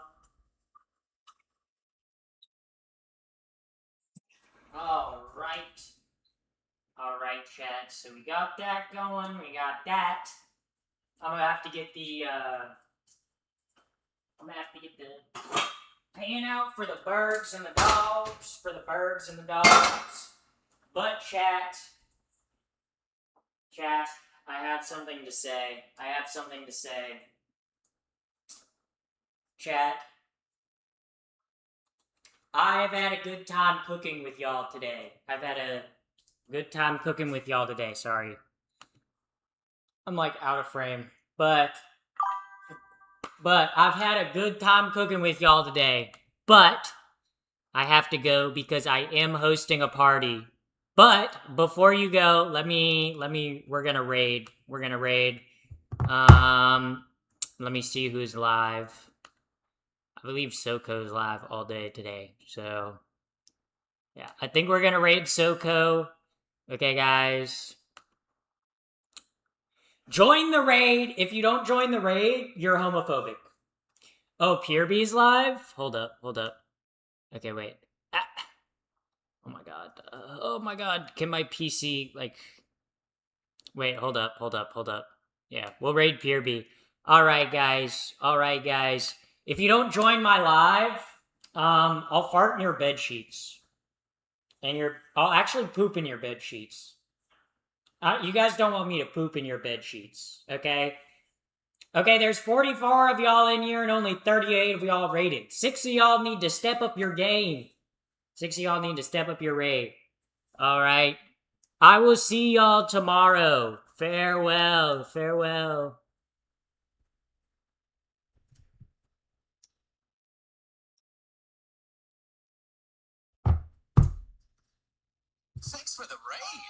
Alright, chat, so we got that going, we got that. I'm gonna have to get the, pan out for the birds and the dogs, But chat, I have something to say. Chat, I've had a good time cooking with y'all today. Sorry. I'm like out of frame. But I've had a good time cooking with y'all today. But I have to go because I am hosting a party. But before you go, we're gonna raid. Let me see who's live. I believe Soko's live all day today. So yeah, I think we're gonna raid Soko. Okay, guys. Join the raid. If you don't join the raid, you're homophobic. Oh, PureBee's live? Hold up. Okay, wait. Ah. Oh my god. Can my PC, like... Wait, hold up. Yeah, we'll raid Peerby. Alright, guys. If you don't join my live, I'll fart in your bed sheets. And I'll actually poop in your bed sheets. You guys don't want me to poop in your bed sheets, okay? Okay, there's 44 of y'all in here and only 38 of y'all rated. 6 of y'all need to step up your game. 6 of y'all need to step up your raid. Alright. I will see y'all tomorrow. Farewell. Thanks for the raid.